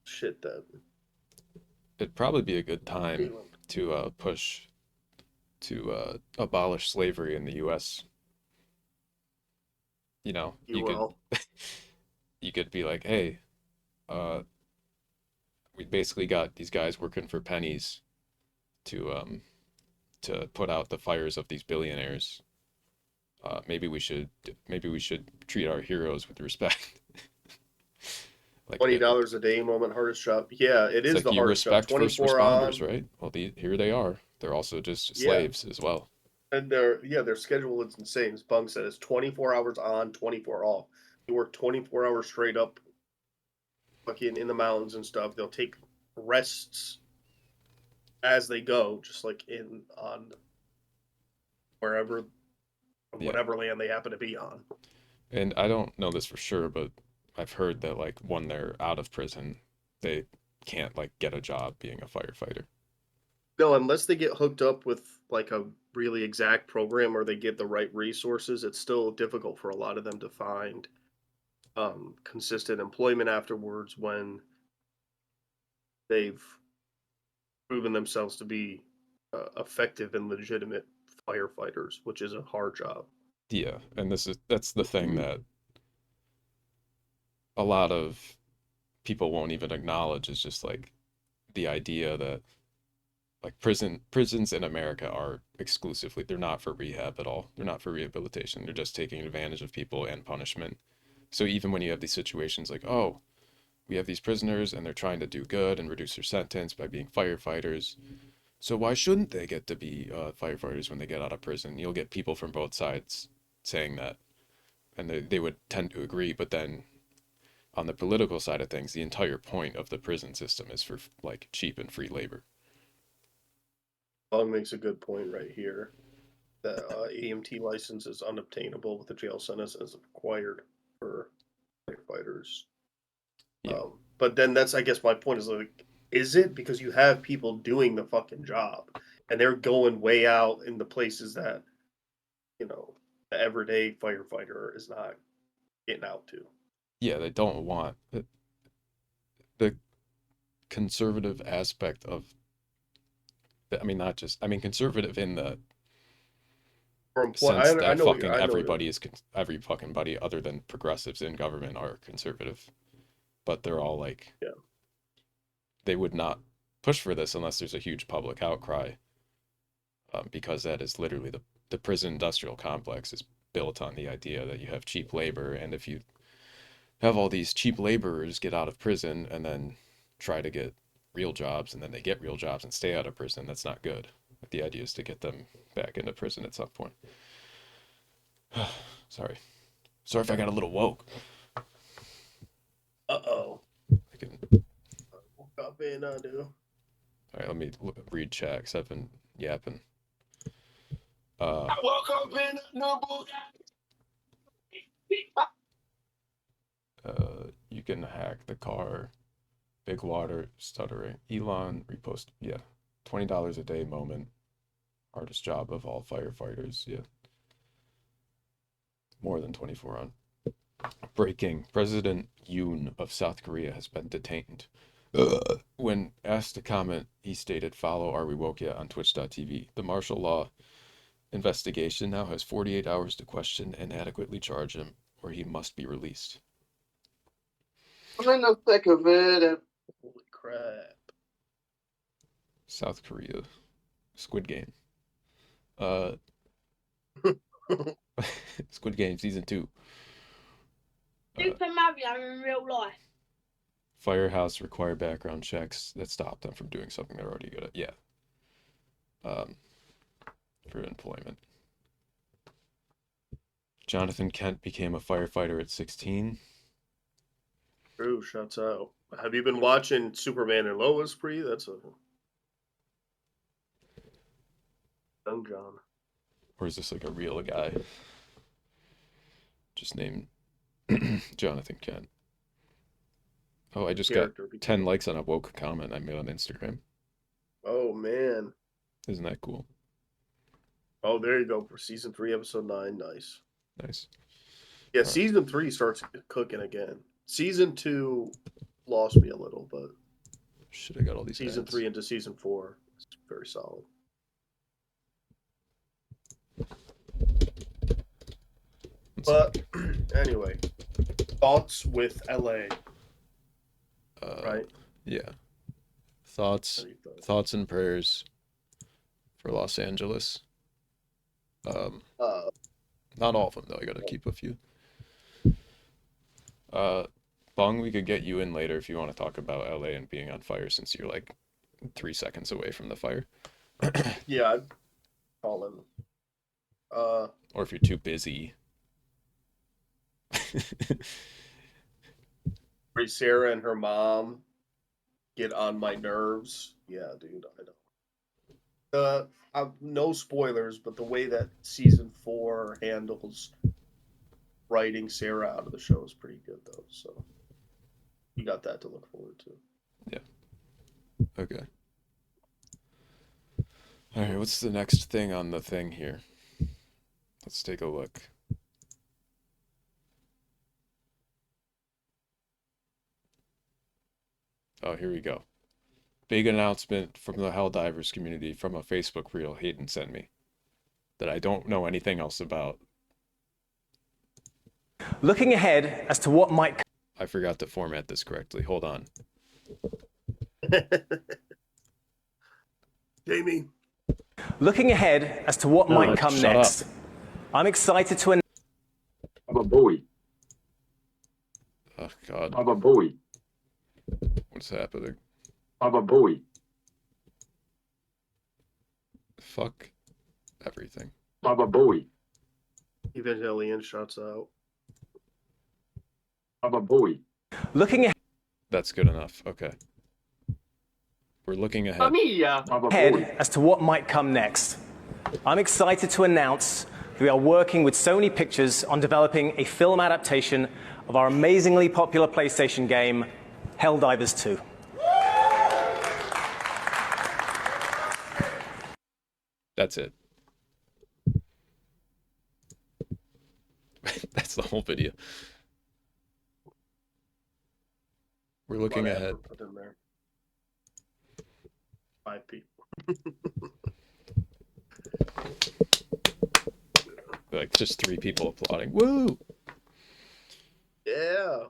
shit that. It'd probably be a good time Elon. to push to abolish slavery in the U.S. You know, You will. you could be like, hey, we basically got these guys working for pennies to put out the fires of these billionaires. Maybe we should treat our heroes with respect. Like $20 a day moment, hardest job. Yeah, it it's is like the you hardest job. respect first 24 responders, on. right? Well, here they are. They're also just Yeah. slaves as well. And their schedule is insane. As Bung said, it's 24 hours on, 24 off. You work 24 hours straight up, fucking in the mountains and stuff. They'll take rests as they go, just like on wherever, Yeah. whatever land they happen to be on. And I don't know this for sure, but I've heard that like when they're out of prison, they can't like get a job being a firefighter. No, unless they get hooked up with like a really exact program or they get the right resources, it's still difficult for a lot of them to find consistent employment afterwards when they've proven themselves to be effective and legitimate firefighters, which is a hard job. Yeah, and that's the thing that a lot of people won't even acknowledge is just like the idea that like prisons in America are exclusively, they're not for rehab at all. They're not for rehabilitation. They're just taking advantage of people and punishment. So even when you have these situations like, oh, we have these prisoners and they're trying to do good and reduce their sentence by being firefighters. So why shouldn't they get to be firefighters when they get out of prison? You'll get people from both sides saying that, and they would tend to agree. But then on the political side of things, the entire point of the prison system is for like cheap and free labor. Long makes a good point right here. The AMT license is unobtainable with the jail sentence as required for firefighters. Yeah. But then that's, I guess, my point is like, is it because you have people doing the fucking job and they're going way out in the places that, you know, the everyday firefighter is not getting out to? Yeah, they don't want the conservative aspect of I mean, not just, I mean, conservative in the sense that fucking everybody is, every fucking body other than progressives in government are conservative. But they're all like, yeah, they would not push for this unless there's a huge public outcry. Because that is literally the prison industrial complex is built on the idea that you have cheap labor. And if you have all these cheap laborers get out of prison and then try to get real jobs and then they get real jobs and stay out of prison, that's not good. The idea is to get them back into prison at some point. Sorry if I got a little woke. Uh-oh. I can woke up in do. All right, let me read chat because I've been yapping. I woke up in a new You can hack the car. Big water stuttering. Elon repost. Yeah, $20 a day moment. Hardest job of all firefighters. Yeah, more than 24 on. Breaking. President Yoon of South Korea has been detained. When asked to comment, he stated, "Follow Are We Woke Yet on Twitch.tv. The martial law investigation now has 48 hours to question and adequately charge him, or he must be released." I'm in the thick of it. And holy crap. South Korea. Squid Game. Squid Game Season 2. Super Mario in real life. Firehouse require background checks that stop them from doing something they're already good at. Yeah. For employment. Jonathan Kent became a firefighter at 16. True, shuts out. Have you been watching Superman and Lois, Pre? That's a young John. Or is this like a real guy? Just named Jonathan Kent. Oh, I just got 10 likes on a woke comment I made on Instagram. Oh, man. Isn't that cool? Oh, there you go. For season 3, episode 9. Nice. Nice. Yeah, season 3 starts cooking again. Season 2 lost me a little, but should have got all these season ads. 3 into season 4 is very solid. But anyway, thoughts with LA. Right? Yeah. Thoughts and prayers for Los Angeles. Not all of them though. I gotta keep a few. Bong, we could get you in later if you want to talk about LA and being on fire since you're like 3 seconds away from the fire. Yeah, I'd call him. Or if you're too busy. Where Sarah and her mom get on my nerves. Yeah, dude, I know. No spoilers, but the way that season 4 handles writing Sarah out of the show is pretty good, though. So you got that to look forward to. Yeah. Okay. All right, what's the next thing on the thing here? Let's take a look. Oh, here we go. Big announcement from the Helldivers community from a Facebook reel Hayden sent me that I don't know anything else about. Looking ahead as to what might... I forgot to format this correctly. Hold on. Jamie. Looking ahead as to what might come shut next. up. I'm excited to... Baba Booey. Oh, God. Baba Booey. What's happening? Baba Booey. Fuck everything. Baba Booey. Evangelion shuts out. Baba Booey. Looking That's good enough. Okay. We're looking ahead. ahead as to what might come next. I'm excited to announce that we are working with Sony Pictures on developing a film adaptation of our amazingly popular PlayStation game, Helldivers 2. That's it. That's the whole video. We're looking ahead. Put in there. 5 people. Like just 3 people applauding. Woo! Yeah.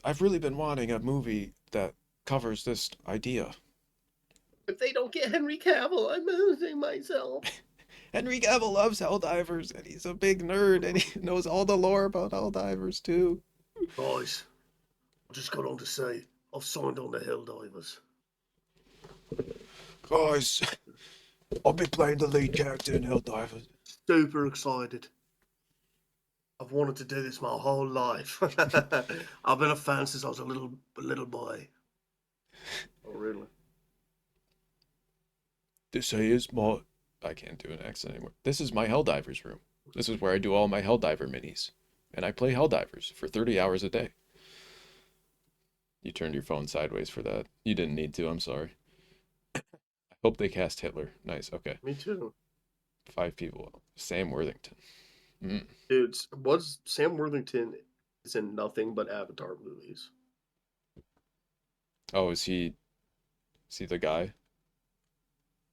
I've really been wanting a movie that covers this idea. If they don't get Henry Cavill, I'm losing myself. Henry Cavill loves Helldivers, and he's a big nerd, and he knows all the lore about Helldivers too. Guys, I just got on to say, I've signed on to Helldivers. Guys, I'll be playing the lead character in Helldivers. Super excited. I've wanted to do this my whole life. I've been a fan since I was a little boy. Oh, really? This is my... I can't do an accent anymore. This is my Helldivers room. This is where I do all my Helldiver minis. And I play Helldivers for 30 hours a day. You turned your phone sideways for that. You didn't need to, I'm sorry. I hope they cast Hitler. Nice, okay. Me too. 5 people. Sam Worthington. Dude, Sam Worthington is in nothing but Avatar movies. Oh, is he the guy?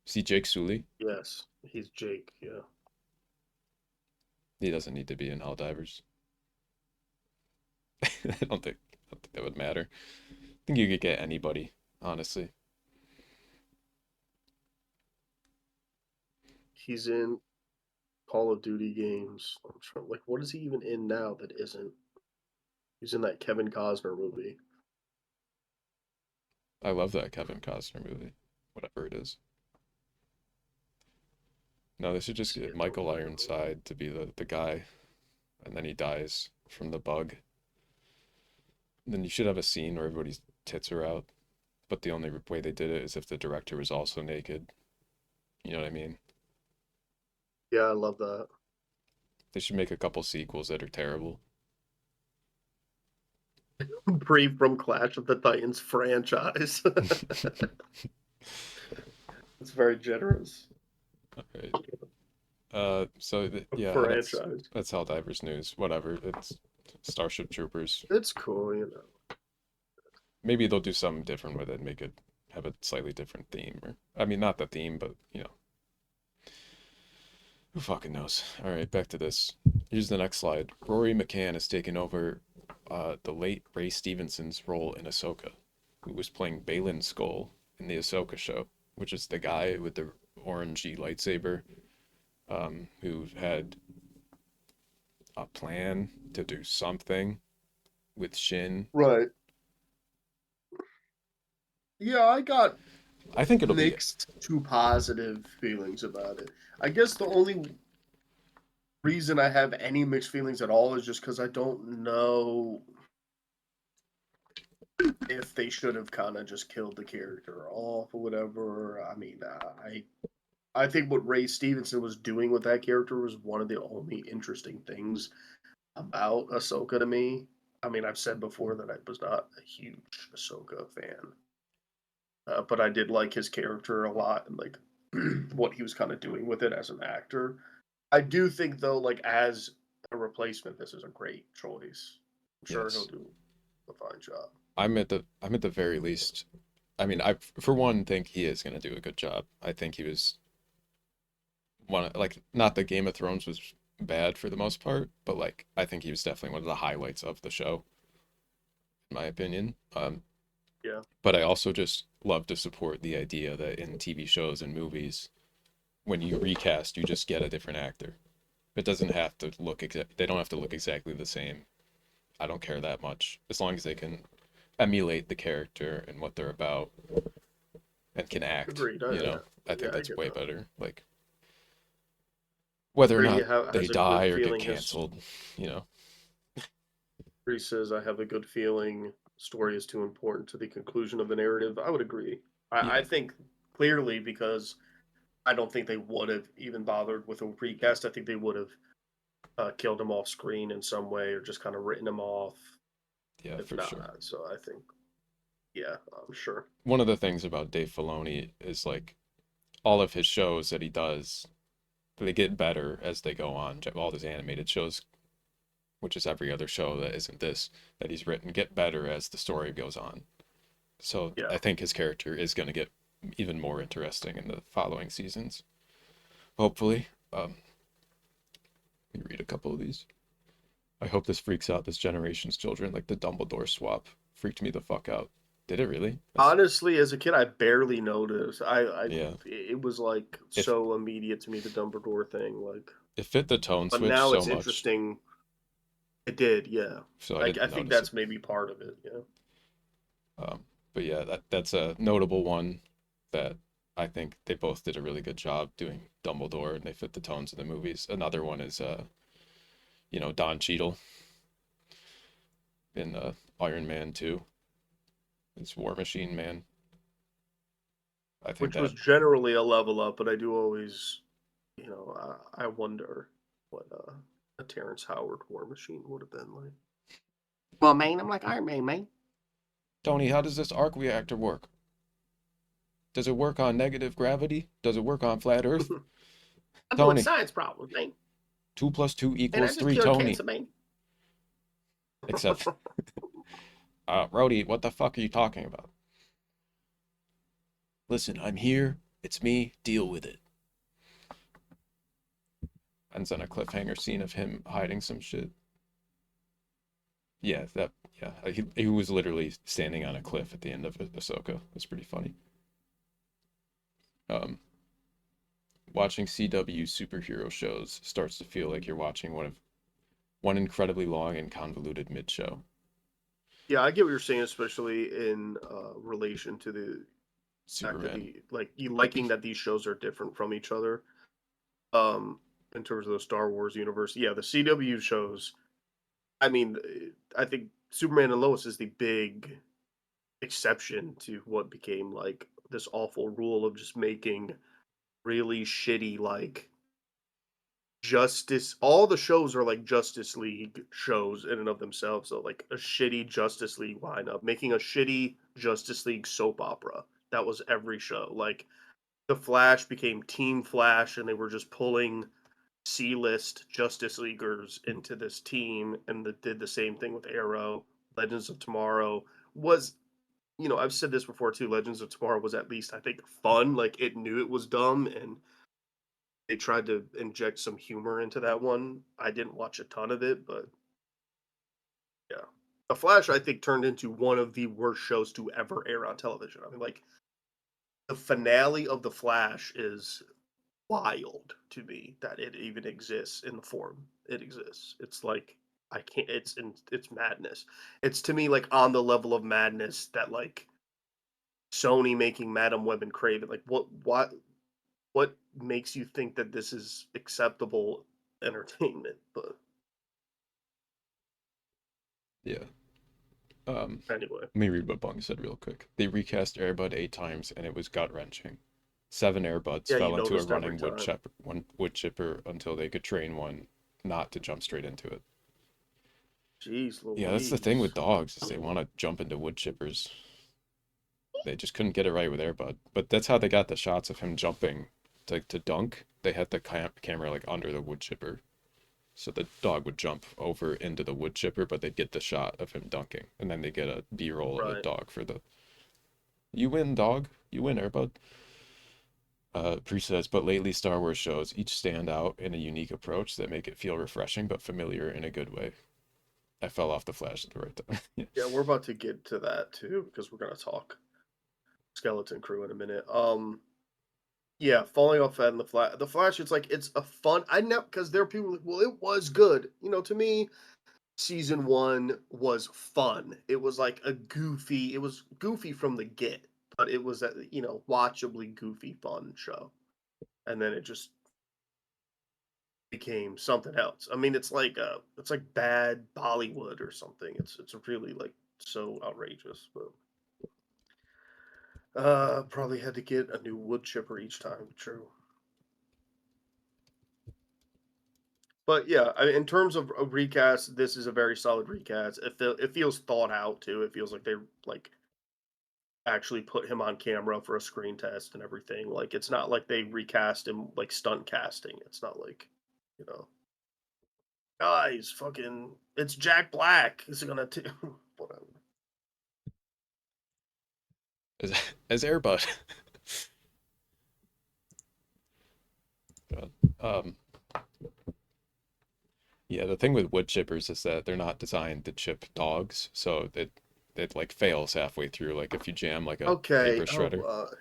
Is he Jake Sully? Yes, he's Jake, yeah. He doesn't need to be in Helldivers. I don't think that would matter. I think you could get anybody, honestly. He's in Call of Duty games. I'm trying, like, what is he even in now that isn't? He's in that Kevin Costner movie. I love that Kevin Costner movie, whatever it is. No, they should just get Michael Ironside to be the guy, and then he dies from the bug. And then you should have a scene where everybody's tits are out, but the only way they did it is if the director was also naked. You know what I mean? Yeah, I love that. They should make a couple sequels that are terrible. Bree from Clash of the Titans franchise. It's very generous. Alright. Yeah, Franchise. that's Helldivers news. Whatever. It's Starship Troopers. It's cool, you know. Maybe they'll do something different with it, make it have a slightly different theme, or I mean, not the theme, but you know, who fucking knows? All right, back to this. Here's the next slide. Rory McCann has taken over the late Ray Stevenson's role in Ahsoka, who was playing Baylan Skoll in the Ahsoka show, which is the guy with the orangey lightsaber, who had a plan to do something with Shin. Right. Yeah, I got I think it'll be mixed to positive feelings about it. I guess the only reason I have any mixed feelings at all is just because I don't know if they should have kind of just killed the character off or whatever. I mean, I think what Ray Stevenson was doing with that character was one of the only interesting things about Ahsoka to me. I mean, I've said before that I was not a huge Ahsoka fan, but I did like his character a lot and like what he was kind of doing with it as an actor. I do think though, like as a replacement, this is a great choice. I'm sure he'll yes. do a fine job. I'm at the very least. I mean, I for one think he is going to do a good job. I think he was like not that Game of Thrones was bad for the most part, but like I think he was definitely one of the highlights of the show, in my opinion. Yeah. But I also just love to support the idea that in TV shows and movies, when you recast, you just get a different actor. It doesn't have to look they don't have to look exactly the same. I don't care that much as long as they can emulate the character and what they're about and can act. Agreed. You know, I Yeah, think I that's get way that. better. Like whether or Brady not they has a die good or get feeling his canceled, you know. Bree says, I have a good feeling story is too important to the conclusion of the narrative. I would agree. I Yeah. think clearly because I don't think they would have even bothered with a recast. I think they would have killed him off screen in some way or just kind of written him off. Yeah, If for not, sure. so I think, yeah, I'm sure. One of the things about Dave Filoni is like all of his shows that he does, they get better as they go on. All his animated shows, which is every other show that isn't this, that he's written, get better as the story goes on. So Yeah. I think his character is going to get even more interesting in the following seasons. Hopefully. Let me read a couple of these. I hope this freaks out this generation's children, like the Dumbledore swap. Freaked me the fuck out. Did it really? Honestly, as a kid, I barely noticed. Yeah. It was like If so immediate to me, the Dumbledore thing. Like, it fit the tone but switch now so it's much, interesting. It did, yeah. so I I didn't think notice it. that's maybe part of it, yeah. But yeah, that's a notable one that I think they both did a really good job doing Dumbledore, and they fit the tones of the movies. Another one is Don Cheadle in Iron Man 2. It's War Machine Man. I think Which was that generally a level up, but I do always, I wonder what a Terrence Howard War Machine would have been like. Well, man, I'm like Iron Man, man. Tony, how does this arc reactor work? Does it work on negative gravity? Does it work on flat Earth? I'm doing Tony, science problems, man. 2 + 2 And I equals just 3, cured Tony. cancer, man. Except, Rhodey, what the fuck are you talking about? Listen, I'm here. It's me. Deal with it. Ends on a cliffhanger scene of him hiding some shit. Yeah, he was literally standing on a cliff at the end of Ahsoka. It's pretty funny. Watching CW superhero shows starts to feel like you're watching one incredibly long and convoluted mid-show. Yeah, I get what you're saying, especially in relation to the fact that Superman. you liking that these shows are different from each other. In terms of the Star Wars universe, yeah, the CW shows. I mean, I think Superman and Lois is the big exception to what became like this awful rule of just making really shitty like Justice. All the shows are like Justice League shows in and of themselves. So like a shitty Justice League lineup, making a shitty Justice League soap opera. That was every show. Like the Flash became Team Flash, and they were just pulling C-list Justice Leaguers into this team, and did the same thing with Arrow. Legends of Tomorrow was, I've said this before too. Legends of Tomorrow was at least I think fun. Like it knew it was dumb, and they tried to inject some humor into that one. I didn't watch a ton of it, but yeah, The Flash I think turned into one of the worst shows to ever air on television. I mean, like the finale of The Flash is wild to me that it even exists in the form it exists. It's like I can't. It's madness. It's to me like on the level of madness that like Sony making Madam Web and Craven. Like what makes you think that this is acceptable entertainment? But Yeah. anyway, Let me read what Bung said real quick. They recast Airbud 8 times and it was gut wrenching. 7 Airbuds yeah, you fell into a noticed every running time. wood chipper until they could train one not to jump straight into it. Jeez Yeah, that's the thing Louise. with dogs is they want to jump into wood chippers. They just couldn't get it right with Airbud. But that's how they got the shots of him jumping to dunk. They had the camera like under the wood chipper. So the dog would jump over into the wood chipper, but they'd get the shot of him dunking. And then they get a B-roll of the Right. dog for the... You win, dog. You win, Airbud. Pre says, but lately Star Wars shows each stand out in a unique approach that make it feel refreshing but familiar in a good way. I fell off the flash at the right time. Yeah, we're about to get to that too because we're gonna talk Skeleton Crew in a minute. Yeah, falling off that in the Flash. The Flash, it's like it's a fun. I know because there are people like, well, it was good. You know, to me, season 1 was fun. It was like a goofy. It was goofy from the get, but it was a watchably goofy fun show, and then it just became something else. I mean, it's like bad Bollywood or something. It's really like so outrageous, but. Probably had to get a new wood chipper each time. True. But yeah, in terms of a recast, this is a very solid recast. It feels thought out too. It feels like they like actually put him on camera for a screen test and everything. Like it's not like they recast him like stunt casting. It's not like, you know, guys, fucking, it's Jack Black. Is it gonna whatever? As Airbud. But, yeah, the thing with wood chippers is that they're not designed to chip dogs, so it like fails halfway through. Like if you jam like a Okay. paper shredder.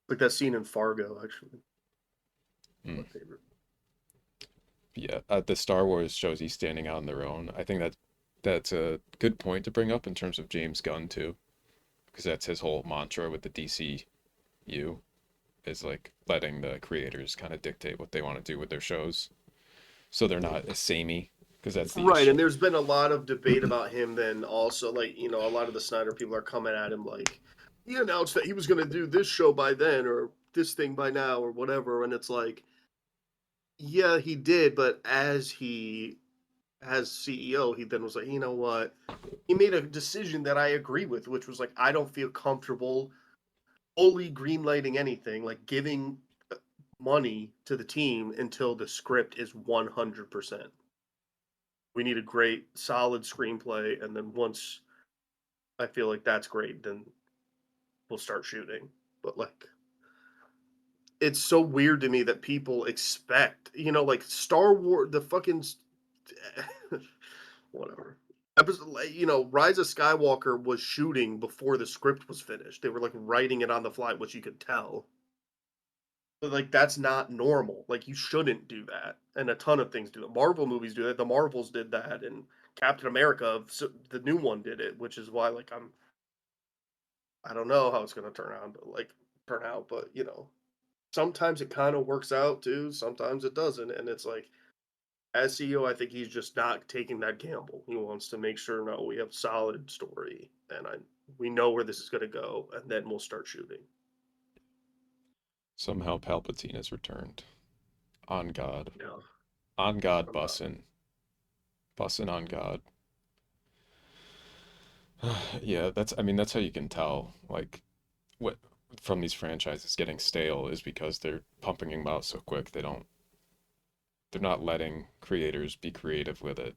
Like that scene in Fargo, actually. My Mm. favorite. Yeah, the Star Wars shows he's standing out on their own. I think that's a good point to bring up in terms of James Gunn too, because that's his whole mantra with the DCU is like letting the creators kind of dictate what they want to do with their shows, so they're not as samey. Because that's the Right, issue. and there's been a lot of debate about him then also, like, a lot of the Snyder people are coming at him like, he announced that he was going to do this show by then or this thing by now or whatever, and it's like, yeah, he did, but as CEO, he then was like, you know what? He made a decision that I agree with, which was like, I don't feel comfortable fully greenlighting anything, like giving money to the team until the script is 100%. We need a great, solid screenplay, and then once I feel like that's great, then we'll start shooting. But like, it's so weird to me that people expect, like Star Wars, the fucking whatever. Rise of Skywalker was shooting before the script was finished. They were like writing it on the fly, which you could tell. But like that's not normal. Like you shouldn't do that. And a ton of things do that. Marvel movies do that. The Marvels did that, and Captain America, the new one, did it, which is why like I don't know how it's gonna turn out, but sometimes it kind of works out too. Sometimes it doesn't, and it's like as CEO, I think he's just not taking that gamble. He wants to make sure no, we have solid story, and we know where this is gonna go, and then we'll start shooting. Somehow Palpatine has returned. On God. Yeah. On God, bussin'. Bussin' on God. Yeah, that's how you can tell, like, what from these franchises getting stale is because they're pumping them out so quick. They're not letting creators be creative with it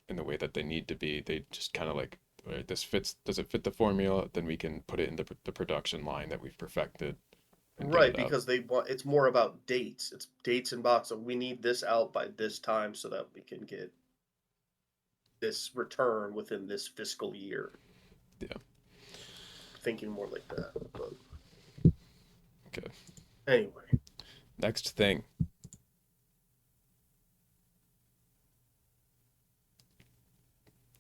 in the way that they need to be. They just kind of like, all right, does it fit the formula? Then we can put it in the production line that we've perfected. Right, because it's more about dates. It's dates and box. So we need this out by this time so that we can get this return within this fiscal year. Yeah. Thinking more like that. But okay. Anyway. Next thing.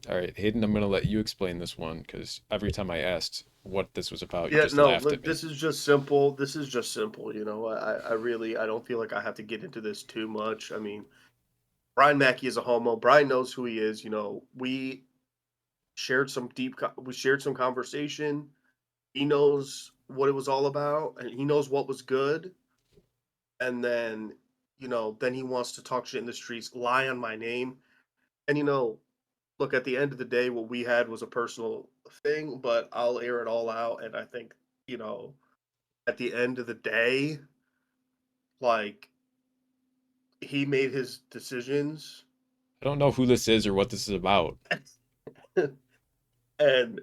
All right, Hayden, I'm gonna let you explain this one because every time I asked what this was about, you Yeah, just no, laughed look, at me. this is just simple. This is just simple. You know, I really, I don't feel like I have to get into this too much. I mean, Brian Mackey is a homo. Brian knows who he is. You know, we we shared some conversation. He knows what it was all about, and he knows what was good. And then, then he wants to talk shit in the streets, lie on my name. And look, at the end of the day, what we had was a personal thing, but I'll air it all out. And I think, you know, at the end of the day, like, he made his decisions. I don't know who this is or what this is about. And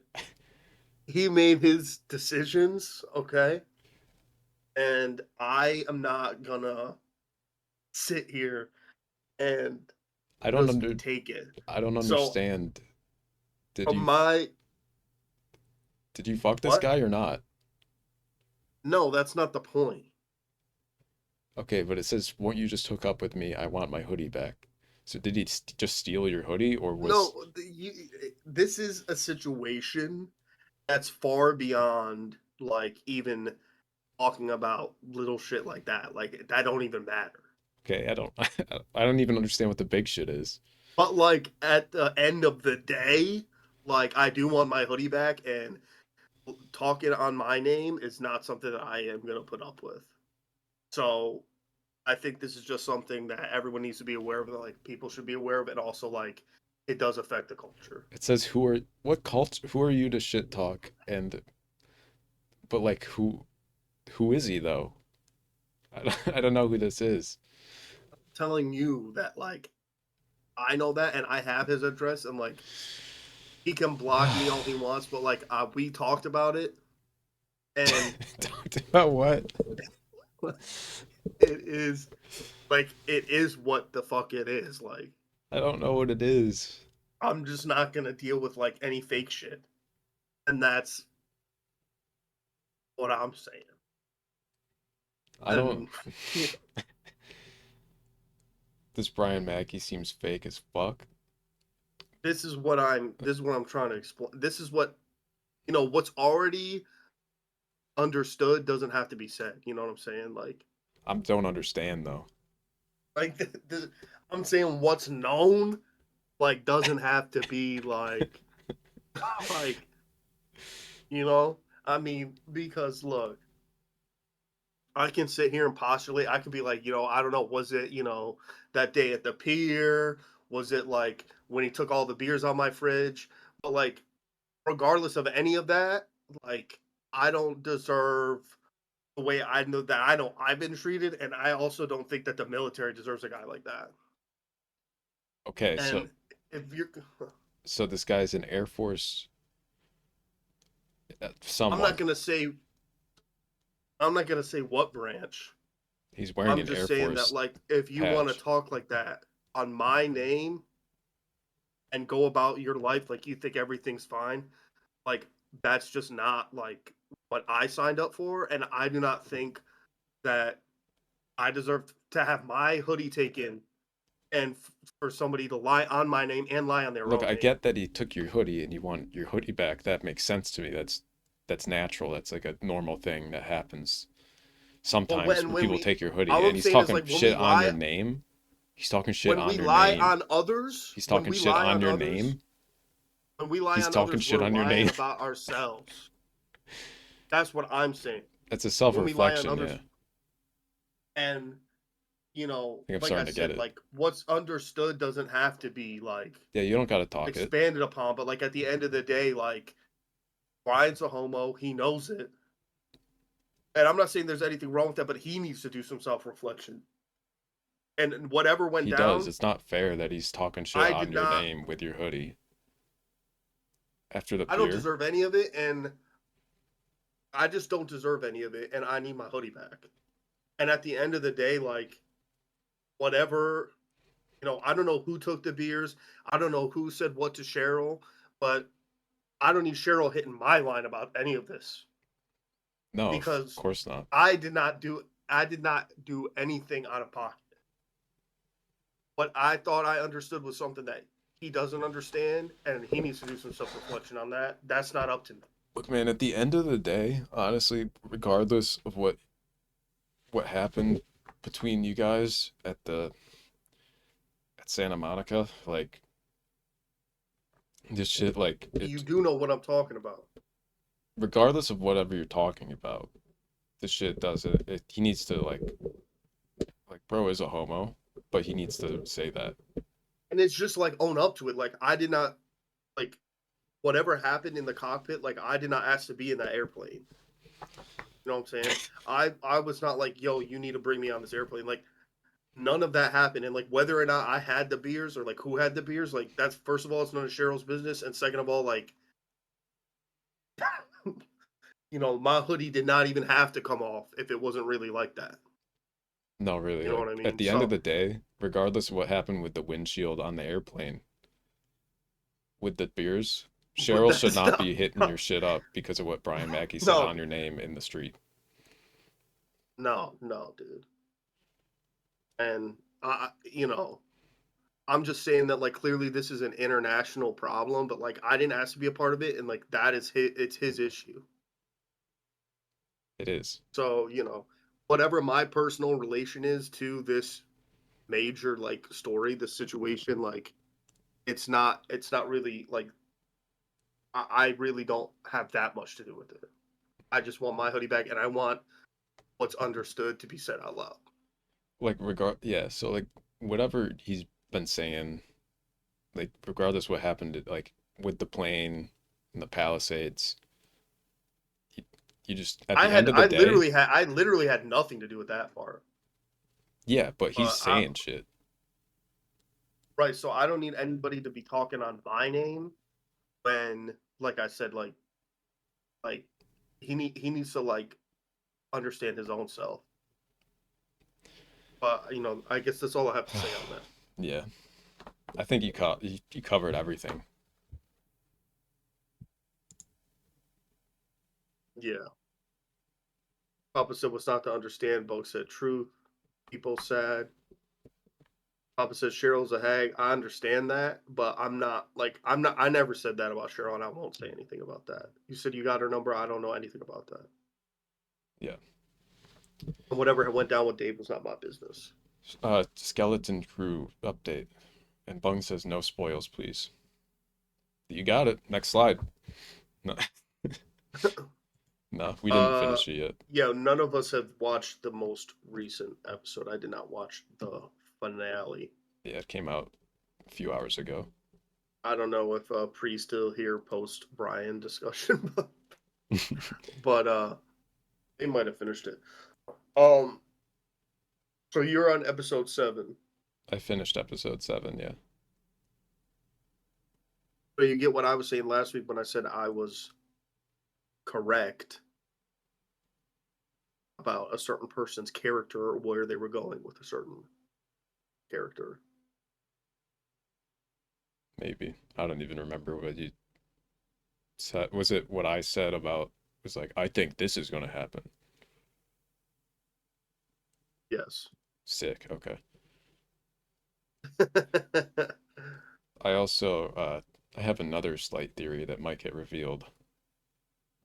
he made his decisions, okay? And I am not gonna sit here and I don't just take it. I don't So, understand. Did from you my did you fuck this what? guy or not? No, that's not the point. Okay, but it says, "Won't you just hook up with me? I want my hoodie back." So did he just steal your hoodie, or was No, this is a situation that's far beyond like even talking about little shit like that. Like that don't even matter. okay? I don't I don't even understand what the big shit is. But like at the end of the day, like I do want my hoodie back, and talking on my name is not something that I am gonna put up with. So I think this is just something that everyone needs to be aware of. That like people should be aware of, and also like it does affect the culture. It says, who are you to shit talk?" But like who is he though? I don't know who this is. Telling you that like I know that, and I have his address, and like he can block me all he wants, but like we talked about it, and Talked about what? it is what the fuck it is. Like I don't know what it is. I'm just not gonna deal with like any fake shit, and that's what I'm saying. I don't. And This Brian Mackey seems fake as fuck. this is what I'm trying to explain. This is what what's already understood doesn't have to be said. You know what I'm saying? I don't understand though. Like I'm saying what's known like doesn't have to be like like I mean, because look, I can sit here and postulate. I could be like, I don't know, was it, that day at the pier? Was it like when he took all the beers on my fridge? But like, regardless of any of that, like, I don't deserve the way I know that I've been treated, and I also don't think that the military deserves a guy like that. Okay, And if you're, so this guy's an Air Force I'm someone. not gonna say what branch. He's wearing I'm an just Air saying Force that, like, if you want to patch. talk like that on my name and go about your life like you think everything's fine, like, that's just not, like, what I signed up for. And I do not think that I deserve to have my hoodie taken and for somebody to lie on my name and lie on their Look, own I name. get that he took your hoodie and you want your hoodie back. That makes sense to me. That's natural. That's like a normal thing that happens sometimes when people take your hoodie. all And I'm he's saying is, talking like, when we shit on your lie, name. He's talking shit when on we your lie name. on others, He's when talking we shit lie on on your others, name. when we lie He's on talking others, shit we're on your lying name. about ourselves. That's what I'm saying. That's a When we lie on self-reflection, others, yeah. and I think I'm like I starting to get said, it. like what's understood doesn't have to be like Yeah, you don't gotta talk it. expanded upon. But like at the end of the day, like Brian's a homo, he knows it, and I'm not saying there's anything wrong with that, but he needs to do some self-reflection. And whatever went He does. down, It's not fair that he's talking shit I on did your not. name with your hoodie after the I don't pier. deserve any of it, and I just don't deserve any of it, and I need my hoodie back. And at the end of the day, like whatever, I don't know who took the beers. I don't know who said what to Cheryl, but I don't need Cheryl hitting my line about any of this No, of because course not. I did not do anything out of pocket. What I thought I understood was something that he doesn't understand, and he needs to do some self-reflection on that. That's not up to me. Look, man, at the end of the day, honestly, regardless of what happened between you guys at Santa Monica, like this shit, like You do know what I'm talking about. regardless of whatever you're talking about, this shit does it. He needs to like bro is a homo, but he needs to say that. And it's just like own up to it. Like I did not like whatever happened in the cockpit, like I did not ask to be in that airplane. You know what I'm saying? I was not like, yo, you need to bring me on this airplane. Like none of that happened. And like whether or not I had the beers or like who had the beers, like that's first of all, it's none of Cheryl's business. And second of all, like you know, my hoodie did not even have to come off if it wasn't really like that. No, really. You know Like, what I mean? at the end of the day, regardless of what happened with the windshield on the airplane, with the beers, Cheryl should not be hitting your shit up because of what Brian Mackey said No. on your name in the street. No, dude. And you know, I'm just saying that like clearly this is an international problem, but like I didn't ask to be a part of it, and like that is it's his issue. It is. So, you know, whatever my personal relation is to this major like story, this situation, like it's not really like I really don't have that much to do with it. I just want my hoodie back and I want what's understood to be said out loud. Like yeah, so like whatever he's been saying, like regardless what happened like with the plane and the Palisades, you just at the end of the day, I literally had nothing to do with that part. yeah, but he's saying shit. Right, so I don't need anybody to be talking on my name when, like I said, like he needs to like understand his own self. But you know, I guess that's all I have to say on that. Yeah, I think you covered everything. Yeah. Papa said what's not to understand. Bug said truth. People sad. Papa said Cheryl's a hag. I understand that, but I'm not. I never said that about Cheryl, and I won't say anything about that. You said you got her number. I don't know anything about that. Yeah. And whatever went down with Dave was not my business. Skeleton Crew update. And Bung says no spoils, please. You got it. Next slide. No. No, we didn't finish it yet. Yeah, none of us have watched the most recent episode. I did not watch the finale. Yeah, it came out a few hours ago. I don't know if Pre still here post Brian discussion, but they might have finished it. So you're on episode 7. I finished episode 7, yeah. So you get what I was saying last week when I said I was correct about a certain person's character or where they were going with a certain character. Maybe. I don't even remember what you said. Was it what I said about, it was like, I think this is going to happen? Yes. Sick, okay. I also, I have another slight theory that might get revealed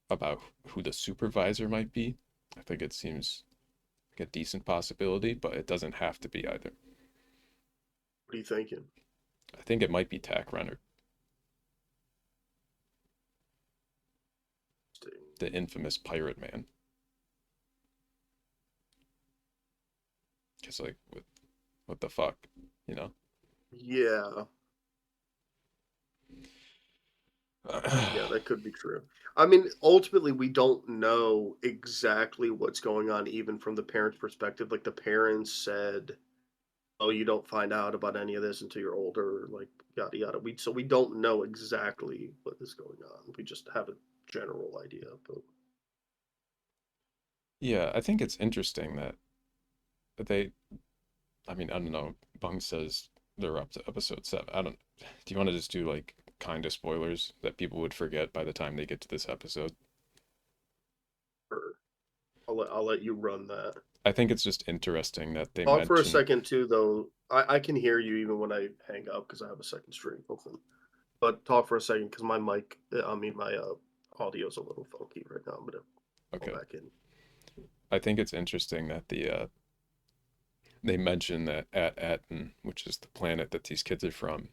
about who the supervisor might be. I think it seems like a decent possibility, but it doesn't have to be either. What are you thinking? I think it might be Tack Renner. The infamous pirate man. Because, like, what the fuck, you know? Yeah. Yeah, that could be true. I mean, ultimately, we don't know exactly what's going on, even from the parents' perspective. Like, the parents said, oh, you don't find out about any of this until you're older, like, yada, yada. So we don't know exactly what is going on. We just have a general idea. But Yeah, I think it's interesting that I mean, I don't know, Bung says they're up to episode 7. Do you want to just do, like, kind of spoilers that people would forget by the time they get to this episode? Sure. I'll let you run that. I think it's just interesting that they Talk for a mention second too, though. I can hear you even when I hang up because I have a second stream open. But talk for a second because my mic, my audio's a little funky right now. I'm gonna Okay. go back in. I think it's interesting that they mention that Aten, which is the planet that these kids are from,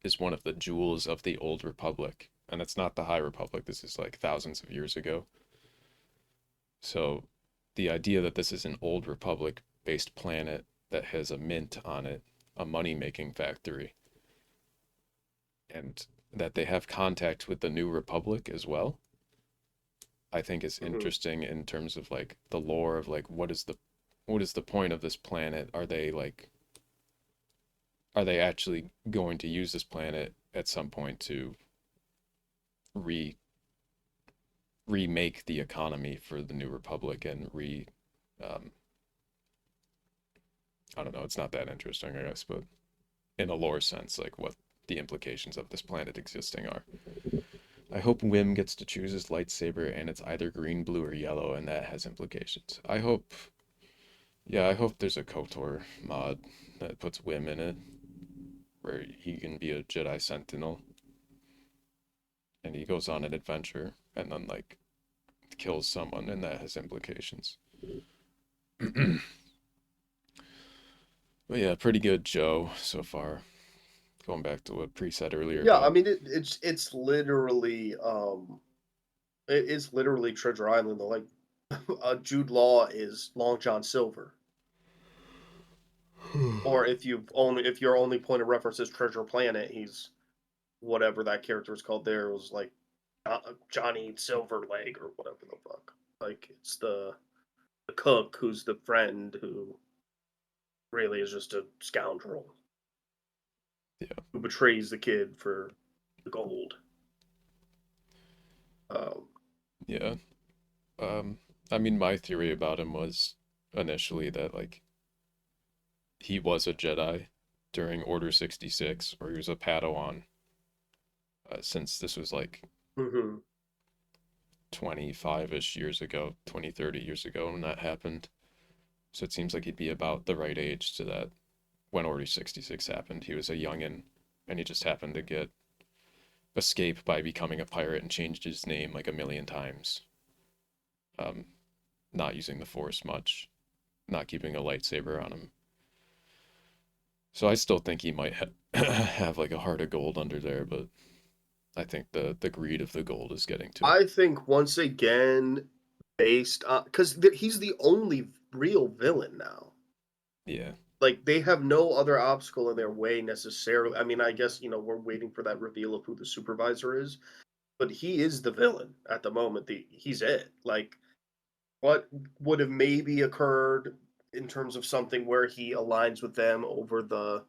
is one of the jewels of the Old Republic, and it's not the High Republic. This is like thousands of years ago. So, the idea that this is an Old Republic-based planet that has a mint on it, a money-making factory, and that they have contact with the New Republic as well, I think is interesting in terms of like the lore of like what is the point of this planet? Are they actually going to use this planet at some point to remake the economy for the New Republic and I don't know, it's not that interesting, I guess, but in a lore sense, like what the implications of this planet existing are. I hope Wim gets to choose his lightsaber and it's either green, blue, or yellow, and that has implications. I hope there's a KOTOR mod that puts Wim in it, where he can be a Jedi Sentinel, and he goes on an adventure, and then, like, kills someone, and that has implications. But yeah, pretty good Joe so far. Going back to what Pre said earlier. Yeah, about, I mean it's literally it is literally Treasure Island. Like Jude Law is Long John Silver. Or if your only point of reference is Treasure Planet, he's whatever that character is called there was like Johnny Silverleg or whatever the fuck. Like it's the cook who's the friend who really is just a scoundrel. Yeah. Who betrays the kid for the gold. Yeah. I mean, my theory about him was initially that, like, he was a Jedi during Order 66, or he was a Padawan, since this was, like, 25-ish years ago, 20, 30 years ago when that happened. So it seems like he'd be about the right age to that when Order 66 happened. He was a youngin', and he just happened to escape by becoming a pirate and changed his name like a million times. Not using the Force much, not keeping a lightsaber on him. So I still think he might have like a heart of gold under there, but I think the greed of the gold is getting to him. I think once again, based on because he's the only real villain now. Yeah. Like they have no other obstacle in their way necessarily. I mean, I guess we're waiting for that reveal of who the supervisor is, but he is the villain at the moment. He's it. Like, what would have maybe occurred in terms of something where he aligns with them over the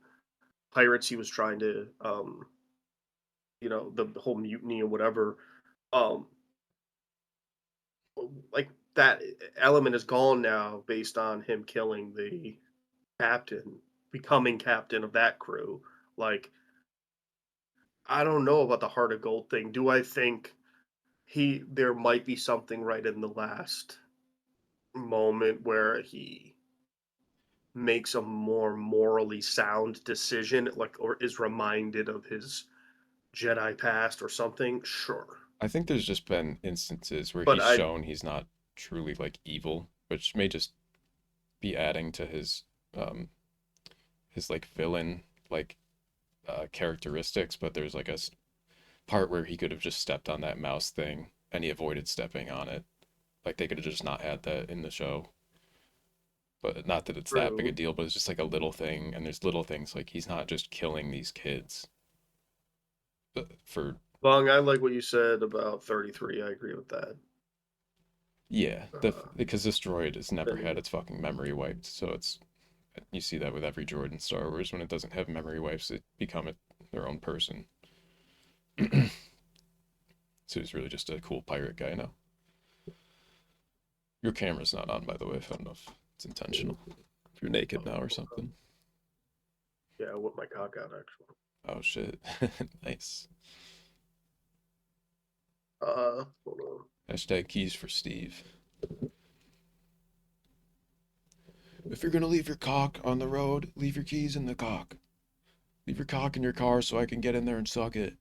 pirates he was trying to, the whole mutiny or whatever. Like that element is gone now based on him killing the captain, becoming captain of that crew. Like, I don't know about the heart of gold thing. Do I think there might be something right in the last moment where he makes a more morally sound decision, like, or is reminded of his Jedi past or something? Sure. I think there's just been instances where But he's shown he's not truly like evil, which may just be adding to his like villain like characteristics, but there's like a part where he could have just stepped on that mouse thing and he avoided stepping on it. Like they could have just not had that in the show. But not that it's that big a deal, but it's just like a little thing, and there's little things like he's not just killing these kids. But Bong, I like what you said about 33. I agree with that. Yeah, because this droid has never had its fucking memory wiped, so you see that with every droid in Star Wars. When it doesn't have memory wipes, it become their own person. So he's really just a cool pirate guy now. Your camera's not on, by the way. I don't know if it's intentional. If you're naked now or something. Yeah, I whipped my cock out actually. Oh shit. Nice. Hold on. Hashtag keys for Steve. If you're gonna leave your cock on the road, leave your keys in the cock. Leave your cock in your car so I can get in there and suck it.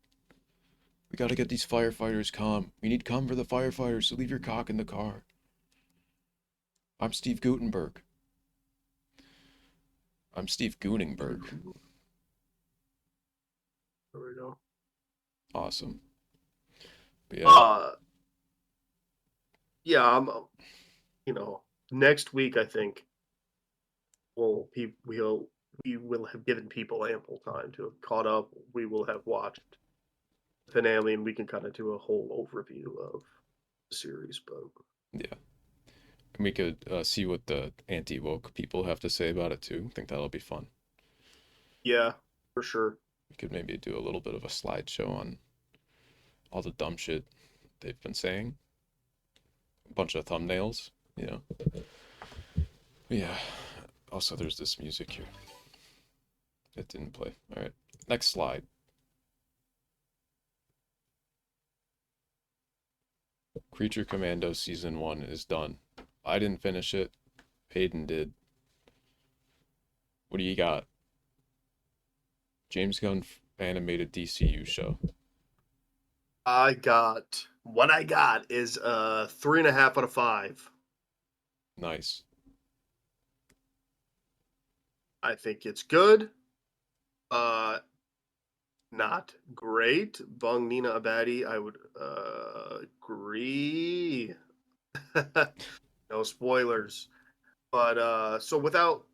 We gotta get these firefighters cum. We need cum for the firefighters, so leave your cock in the car. I'm Steve Gutenberg. I'm Steve Gutenberg. There we go. Awesome. But yeah. Yeah, I'm. Next week I think we will have given people ample time to have caught up. We will have watched the finale, and we can kind of do a whole overview of the series. But yeah, and we could see what the anti-woke people have to say about it too. I think that'll be fun. Yeah, for sure. We could maybe do a little bit of a slideshow on all the dumb shit they've been saying. A bunch of thumbnails, Yeah. Also, there's this music here. It didn't play. All right. Next slide. Creature Commando Season 1 is done. I didn't finish it. Hayden did. What do you got? James Gunn animated DCU show. What I got is 3.5 out of 5. Nice. I think it's good. Not great. Bung Nina Abadi, I would agree. No spoilers. But so without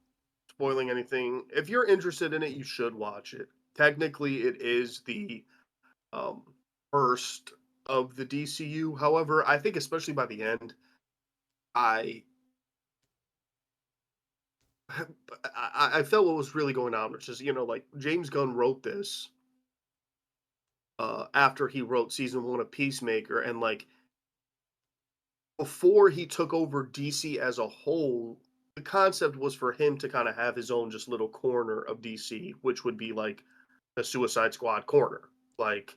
spoiling anything, if you're interested in it, you should watch it. Technically, it is the first of the DCU. However, I think especially by the end, I felt what was really going on, which is, like James Gunn wrote this after he wrote season 1 of Peacemaker, and like before he took over DC as a whole, the concept was for him to kind of have his own just little corner of DC, which would be like the Suicide Squad corner. Like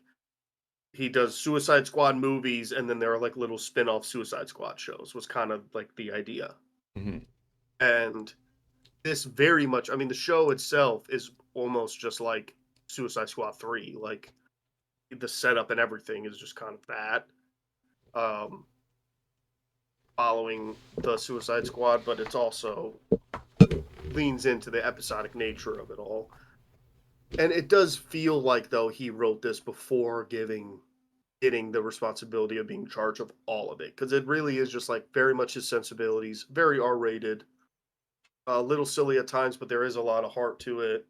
he does Suicide Squad movies, and then there are like little spin-off Suicide Squad shows, was kind of like the idea. Mm-hmm. And this very much, I mean, the show itself is almost just like Suicide Squad 3. Like the setup and everything is just kind of that. Following the Suicide Squad, but it's also leans into the episodic nature of it all. And it does feel like, though, he wrote this before getting the responsibility of being in charge of all of it, because it really is just like very much his sensibilities, very R-rated, a little silly at times, but there is a lot of heart to it.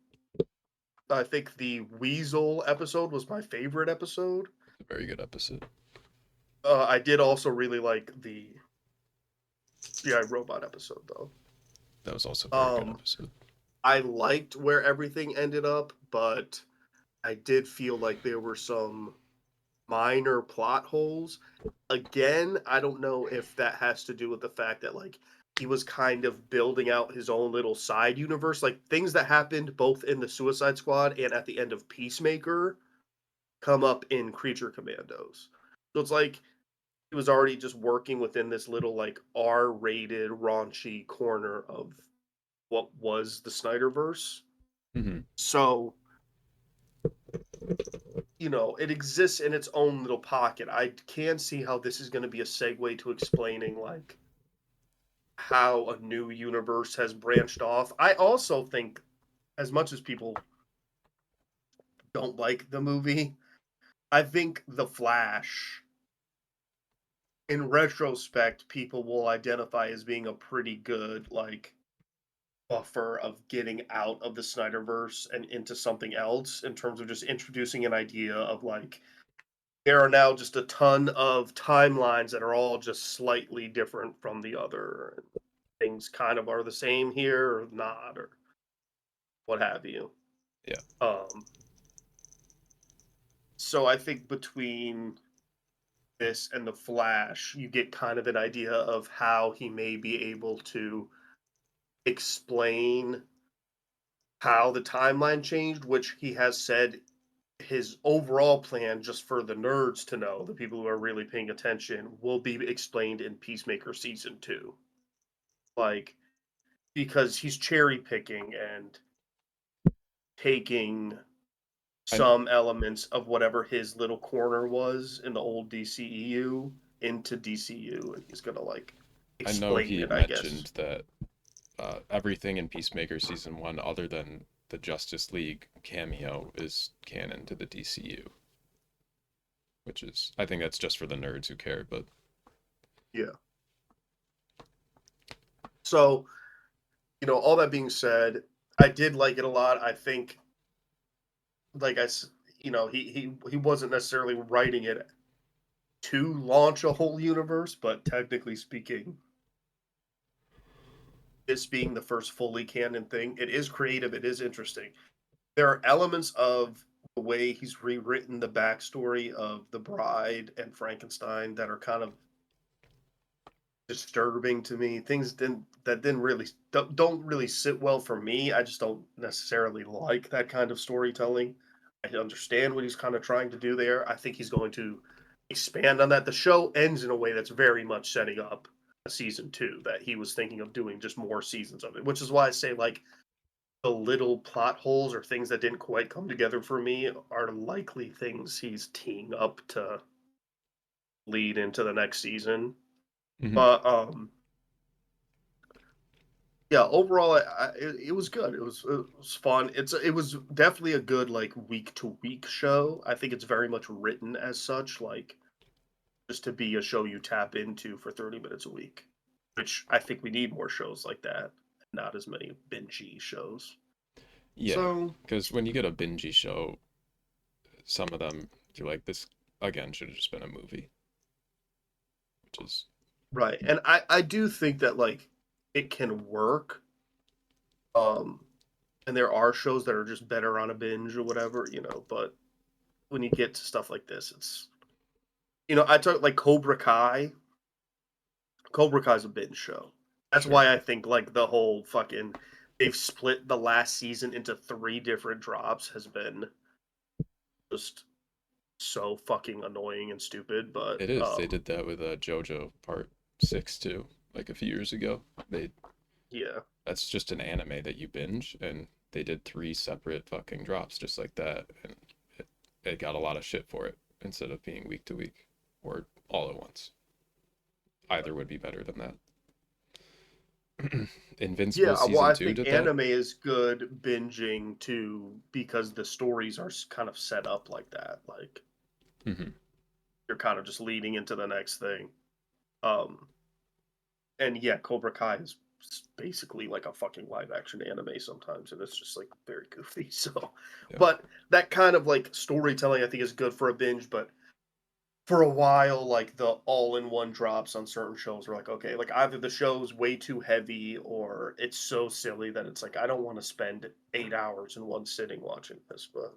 I think the Weasel episode was my favorite episode. A very good episode. I did also really like the GI Robot episode, though. That was also a very good episode. I liked where everything ended up, but I did feel like there were some minor plot holes. Again, I don't know if that has to do with the fact that like he was kind of building out his own little side universe, like things that happened both in the Suicide Squad and at the end of Peacemaker come up in Creature Commandos. So it's like he was already just working within this little like R-rated raunchy corner of what was the Snyderverse. Mm-hmm. So, it exists in its own little pocket. I can see how this is going to be a segue to explaining like how a new universe has branched off. I also think, as much as people don't like the movie, I think The Flash, in retrospect, people will identify as being a pretty good like buffer of getting out of the Snyderverse and into something else, in terms of just introducing an idea of like there are now just a ton of timelines that are all just slightly different from the other, and things kind of are the same here or not, or what have you. Yeah. So I think between this and The Flash, you get kind of an idea of how he may be able to explain how the timeline changed, which he has said his overall plan, just for the nerds to know, the people who are really paying attention, will be explained in Peacemaker Season 2. Like, because he's cherry picking and taking I- some elements of whatever his little corner was in the old DCEU into DCU, and he's gonna like I know explain he it, I guess. mentioned that everything in Peacemaker season 1, other than the Justice League cameo, is canon to the DCU. Which is, I think that's just for the nerds who care, but Yeah. So, all that being said, I did like it a lot. I think, like he wasn't necessarily writing it to launch a whole universe, but technically speaking, this being the first fully canon thing, it is creative, it is interesting. There are elements of the way he's rewritten the backstory of the Bride and Frankenstein that are kind of disturbing to me. Things that didn't really don't really sit well for me. I just don't necessarily like that kind of storytelling. I understand what he's kind of trying to do there. I think he's going to expand on that. The show ends in a way that's very much setting up a season 2 that he was thinking of doing just more seasons of it, which is why I say like the little plot holes or things that didn't quite come together for me are likely things he's teeing up to lead into the next season. But yeah, overall, it was good. It was fun. It was definitely a good like week to week show. I think it's very much written as such, like just to be a show you tap into for 30 minutes a week, which I think we need more shows like that, not as many bingey shows. yeah, So because when you get a bingey show, some of them you're like, this again should have just been a movie, which is right, and I do think that like it can work. And there are shows that are just better on a binge or whatever, but when you get to stuff like this, it's I talk like Cobra Kai. Cobra Kai's a binge show. That's Sure. why I think like the whole fucking they've split the last season into 3 different drops has been just so fucking annoying and stupid. But it is. They did that with JoJo Part 6 too, like a few years ago. yeah, That's just an anime that you binge, and they did 3 separate fucking drops just like that, and it got a lot of shit for it instead of being week to week or all at once. Either would be better than that. Invincible yeah. season Well, I 2 think did anime is good binging too because the stories are kind of set up like that. Like that. you're kind of just leading into the next thing. And yeah, Cobra Kai is basically like a fucking live action anime sometimes, and it's just like very goofy. So, Yeah. but that kind of like storytelling I think is good for a binge. But for a while, like the all-in-one drops on certain shows are like, okay, like either the show's way too heavy or it's so silly that it's like I don't want to spend 8 hours in one sitting watching this. But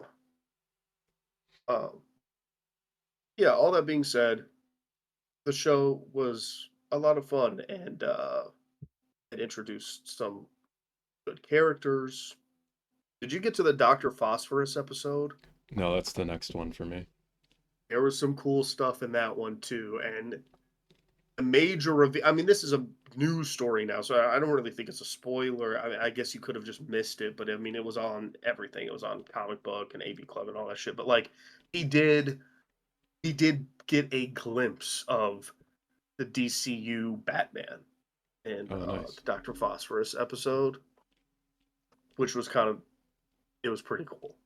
yeah, all that being said, the show was a lot of fun, and it introduced some good characters. Did you get to the Dr. Phosphorus episode? No, that's the next one for me. There was some cool stuff in that one too, and the major reveal. I mean, this is a news story now, so I don't really think it's a spoiler. I guess you could have just missed it, but I mean, it was on everything. It was on Comic Book and AV Club and all that shit. But like, he did get a glimpse of the DCU Batman in nice. the Dr. Phosphorus episode, which was it was pretty cool.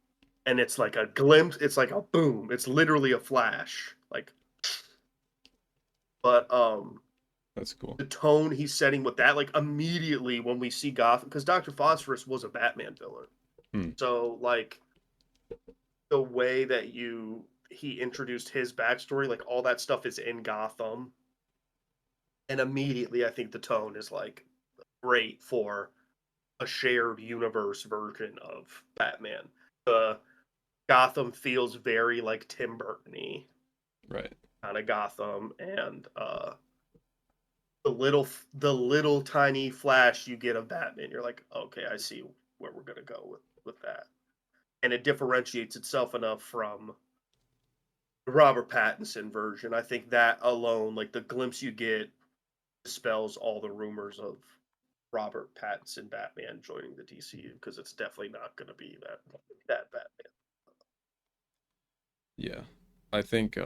And it's like a glimpse, it's like a boom, it's literally a flash. Like, but That's cool. the tone he's setting with that, like immediately when we see Gotham, because Dr. Phosphorus was a Batman villain. So like the way that he introduced his backstory, like all that stuff is in Gotham. And immediately I think the tone is like great for a shared universe version of Batman. The Gotham feels very like Tim Burton-y. Right. Kind of Gotham, and the little tiny flash you get of Batman, you're like, okay, I see where we're gonna go with that. And it differentiates itself enough from the Robert Pattinson version. I think that alone, like the glimpse you get, dispels all the rumors of Robert Pattinson Batman joining the DCU, because it's definitely not going to be that Batman. Yeah, I think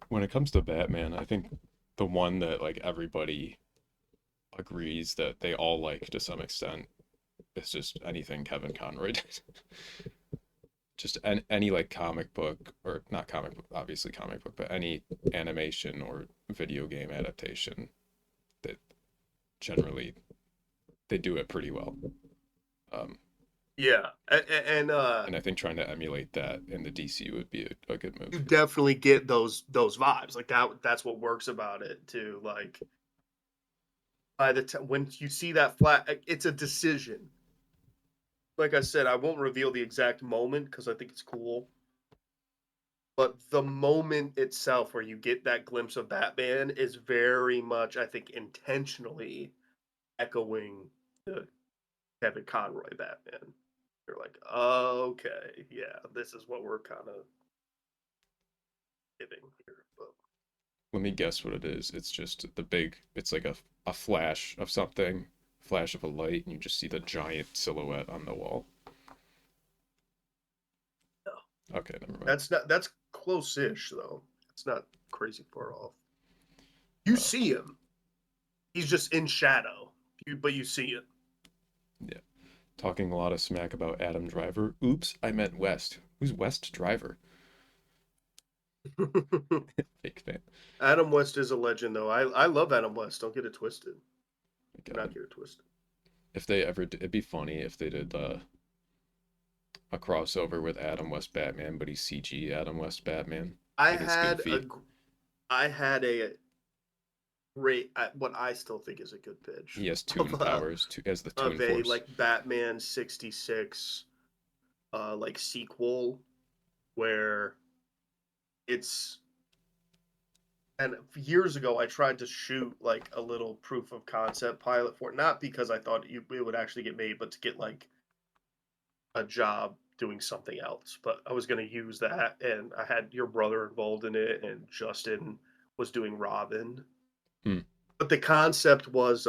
when it comes to Batman, I think the one that like everybody agrees that they all like to some extent is just anything Kevin Conroy did. Just any like comic book, or not comic book, obviously comic book, but any animation or video game adaptation, that generally they do it pretty well. Yeah, and I think trying to emulate that in the DC would be a good move. you definitely get those vibes. Like that's what works about it too. Like by the time when you see that flat, it's a decision. Like I said, I won't reveal the exact moment because I think it's cool. But the moment itself where you get that glimpse of Batman is very much, I think, intentionally echoing the Kevin Conroy Batman. You're like, okay, yeah, this is what we're kind of giving here. But Let me guess what it is. It's just it's like a flash of something, flash of a light, and you just see the giant silhouette on the wall. No. Okay, never mind. That's close-ish though. It's not crazy far off. You see him. He's just in shadow. But you see it. Yeah. Talking a lot of smack about Adam Driver. Oops, I meant West. Who's West Driver? Fake fan. Adam West is a legend, though. I love Adam West. Don't get it twisted. Do not get it twisted. If they ever, it'd be funny if they did a crossover with Adam West Batman, but he's CG Adam West Batman. I Like it's had goofy. a great, what I still think is a good pitch. He has toon powers as the Toon Of a Force. like Batman 66 like sequel where it's, and years ago I tried to shoot like a little proof of concept pilot for it, not because I thought it would actually get made, but to get like a job doing something else. But I was going to use that, and I had your brother involved in it, and Justin was doing Robin. But the concept was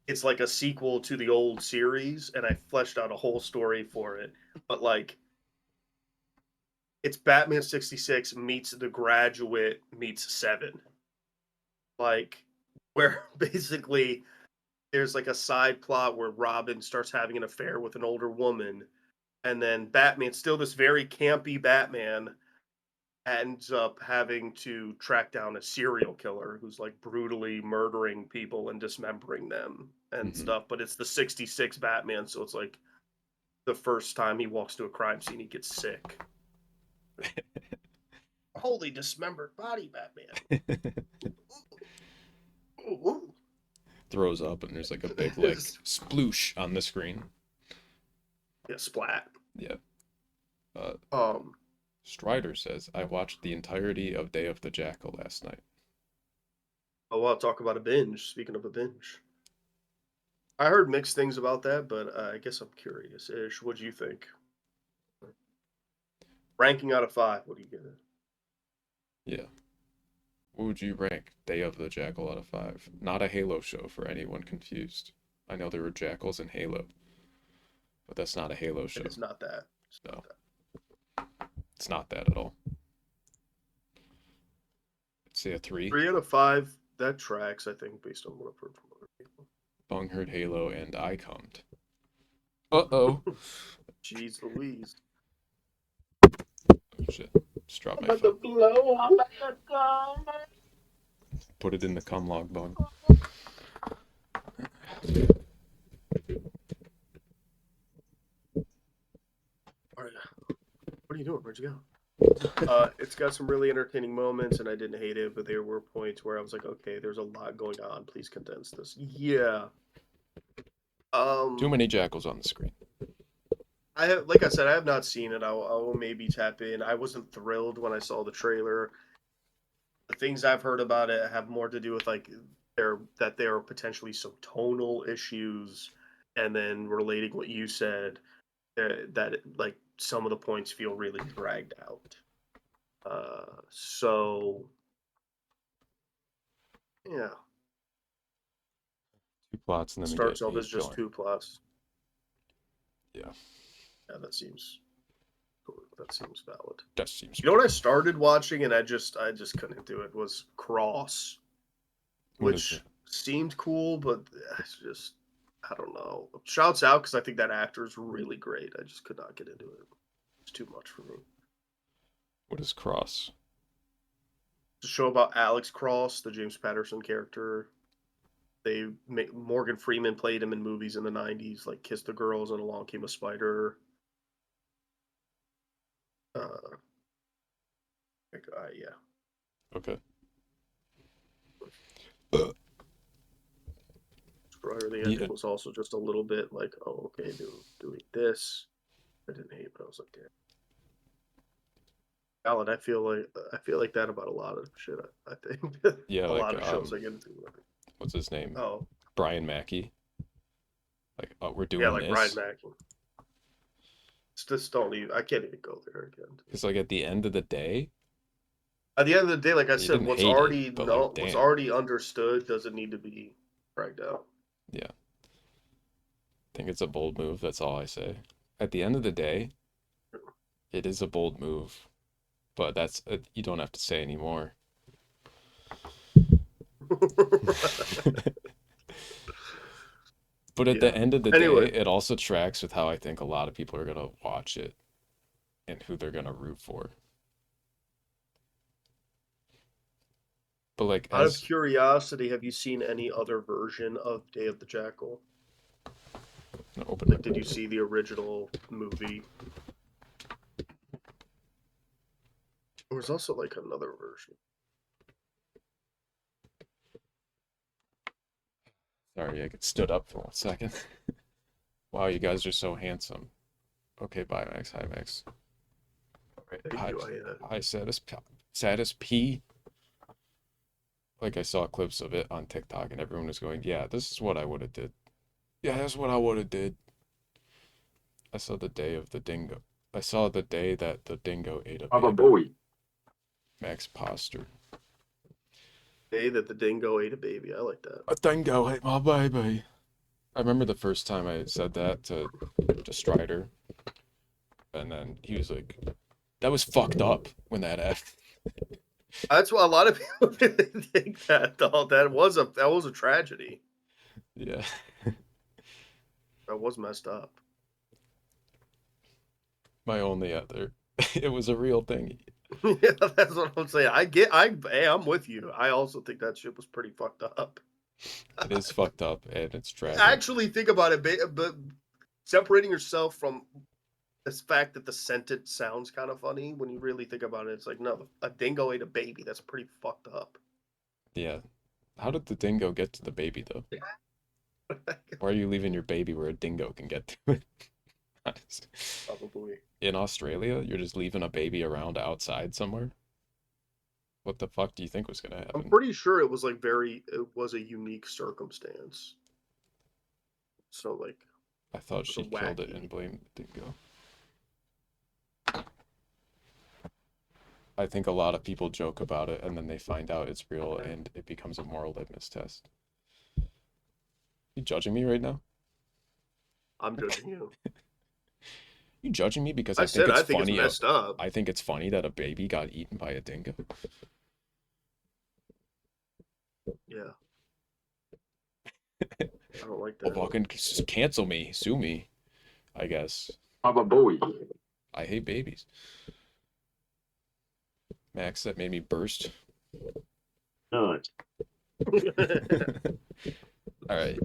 it's like a sequel to the old series, and I fleshed out a whole story for it. But like it's Batman 66 meets The Graduate meets Seven. Like where basically there's like a side plot where Robin starts having an affair with an older woman, and then Batman, still this very campy Batman, ends up having to track down a serial killer who's like brutally murdering people and dismembering them and stuff. But it's the 66 Batman, so it's like the first time he walks to a crime scene, he gets sick. Holy dismembered body, Batman. Ooh. Throws up, and there's like a big like sploosh on the screen. Yeah, splat. Yeah. Strider says, I watched the entirety of Day of the Jackal last night. Oh, I'll talk about a binge. Speaking of a binge, I heard mixed things about that, but I guess I'm curious. Ish, what do you think? Ranking out of 5, what do you give it? Yeah. What would you rank Day of the Jackal out of 5? Not a Halo show for anyone confused. I know there were jackals in Halo, but that's not a Halo show. It's not that. It's not that at all. Let's say a 3. 3 out of 5. That tracks, I think, based on what I've heard from other people. Bung heard Halo and I cummed. Uh-oh. Jeez Louise. Oh, shit. Just dropped I'm my about to phone. blow. I'm about to come. Put it in the cum log, Bung. Alright. What are you doing? Where'd you go? It's got some really entertaining moments, and I didn't hate it, but there were points where I was like, okay, there's a lot going on. Please condense this. Yeah. Too many jackals on the screen. I have, like I said, I have not seen it. I will maybe tap in. I wasn't thrilled when I saw the trailer. The things I've heard about it have more to do with like there are potentially some tonal issues, and then relating what you said, that like some of the points feel really dragged out. So yeah, 2 plots and then we Starts get off as 8 just going. 2 plots. Yeah, Yeah, that seems valid. that seems. You know what I started watching and I just couldn't do it was Cross, What is which seemed cool, but it's just I don't know. Shouts out because I think that actor is really great. I just could not get into it. It's too much for me. What is Cross? It's a show about Alex Cross, the James Patterson character. Morgan Freeman played him in movies in the 90s, like Kiss the Girls and Along Came a Spider. Yeah. Okay. Destroyer, the ending was also just a little bit like, oh, okay, doing this. I didn't hate, but I was like, damn. Alan, I feel like that about a lot of shit. I think. Yeah, a like, lot of shows I get into. What's his name? Oh, Brian Mackey. Like, oh, we're doing yeah, like this. Brian Mackey. Just don't even. I can't even go there again. Because like at the end of the day, At the end of the day, like I You said, didn't what's hate it, already but, like, what's damn. already understood doesn't need to be dragged out. yeah. I think it's a bold move, that's all I say. At the end of the day, it is a bold move. But that's you don't have to say anymore. But at the end of the Anyway. day, it also tracks with how I think a lot of people are gonna watch it and who they're gonna root for. But like Out of as curiosity, have you seen any other version of Day of the Jackal? open Like, did you see the original movie? There was also like another version. Sorry, I stood up for 1 second. Wow, you guys are so handsome. Okay, bye, Max. Hi, Max. Thank Hi, you, hi, Saddest P. Like I saw clips of it on TikTok, and everyone was going, "Yeah, this is what I would have did. Yeah, that's what I would have did." I saw the day of the dingo. I saw the day that the dingo ate a Baba baby. Booey. Max Poster. Day that the dingo ate a baby. I like that. A dingo ate my baby. I remember the first time I said that to Strider, and then he was like, "That was fucked up when that happened." That's why a lot of people think that though. That was a tragedy. Yeah. That was messed up. My only other. It was a real thing. Yeah, that's what I'm saying. Hey, I'm with you. I also think that shit was pretty fucked up. It is fucked up and it's tragic. Actually, think about it, but separating yourself from this fact that the sentence sounds kind of funny when you really think about it. It's like, no, a dingo ate a baby. That's pretty fucked up. Yeah. How did the dingo get to the baby though? Why are you leaving your baby where a dingo can get to it? Probably. In Australia, you're just leaving a baby around outside somewhere? What the fuck do you think was gonna happen? I'm pretty sure it was like it was a unique circumstance. So like, I thought she killed it wacky. and blamed the dingo. I think a lot of people joke about it and then they find out it's real and it becomes a moral litmus test. You judging me right now? I'm judging you. You judging me because I I think said it's I think funny. it's messed up. I think it's funny that a baby got eaten by a dingo. Yeah. I don't like that. Well, fucking cancel me, sue me, I guess. Baba Booey. I hate babies. Max, that made me burst. Nut. All right.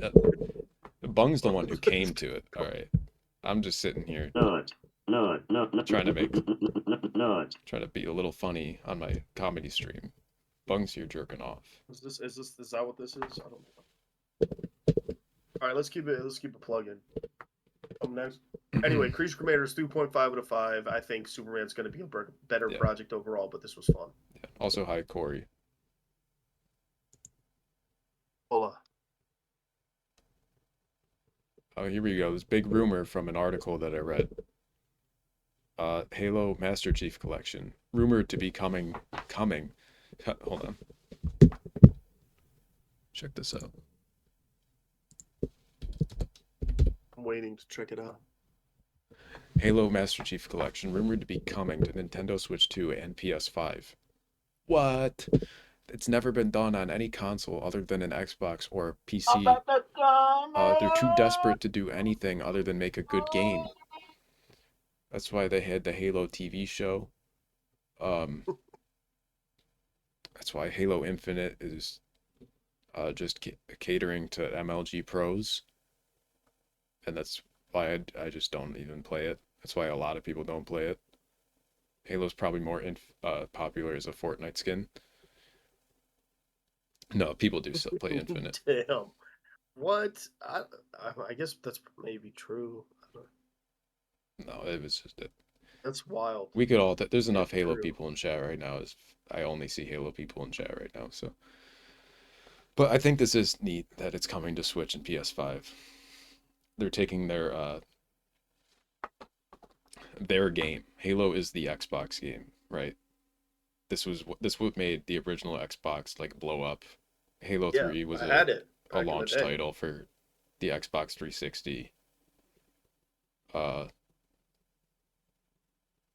Bung's the one who came to it. All right. I'm just sitting here Nut. Nut. Nut. trying to make Nut. trying to be a little funny on my comedy stream. Bung's here jerking off. Is that what this is? I don't know. All right, let's keep it plugging. Next. Anyway, Creature Commander's 3.5 out of 5. I think Superman's going to be a better project overall, but this was fun. Yeah. Also, hi Corey. Hola. Oh, here we go. This big rumor from an article that I read. Halo Master Chief Collection. Rumored to be coming. Hold on. Check this out. I'm waiting to check it out. Halo Master Chief Collection rumored to be coming to Nintendo Switch 2 and PS5. What? It's never been done on any console other than an Xbox or PC. They're too desperate to do anything other than make a good game. That's why they had the Halo TV show. That's why Halo Infinite is just catering to MLG pros. And that's why I just don't even play it. That's why a lot of people don't play it. Halo's probably more popular as a Fortnite skin. No, people do still play Infinite. Damn. What? I guess that's maybe true. No, it was just it. That's wild. We could all. There's enough Halo people in chat right now. I only see Halo people in chat right now. So, but I think this is neat that it's coming to Switch and PS5. They're taking their game. Halo is the Xbox game, right? This what made the original Xbox like blow up. Halo 3 was a launch title for the Xbox 360.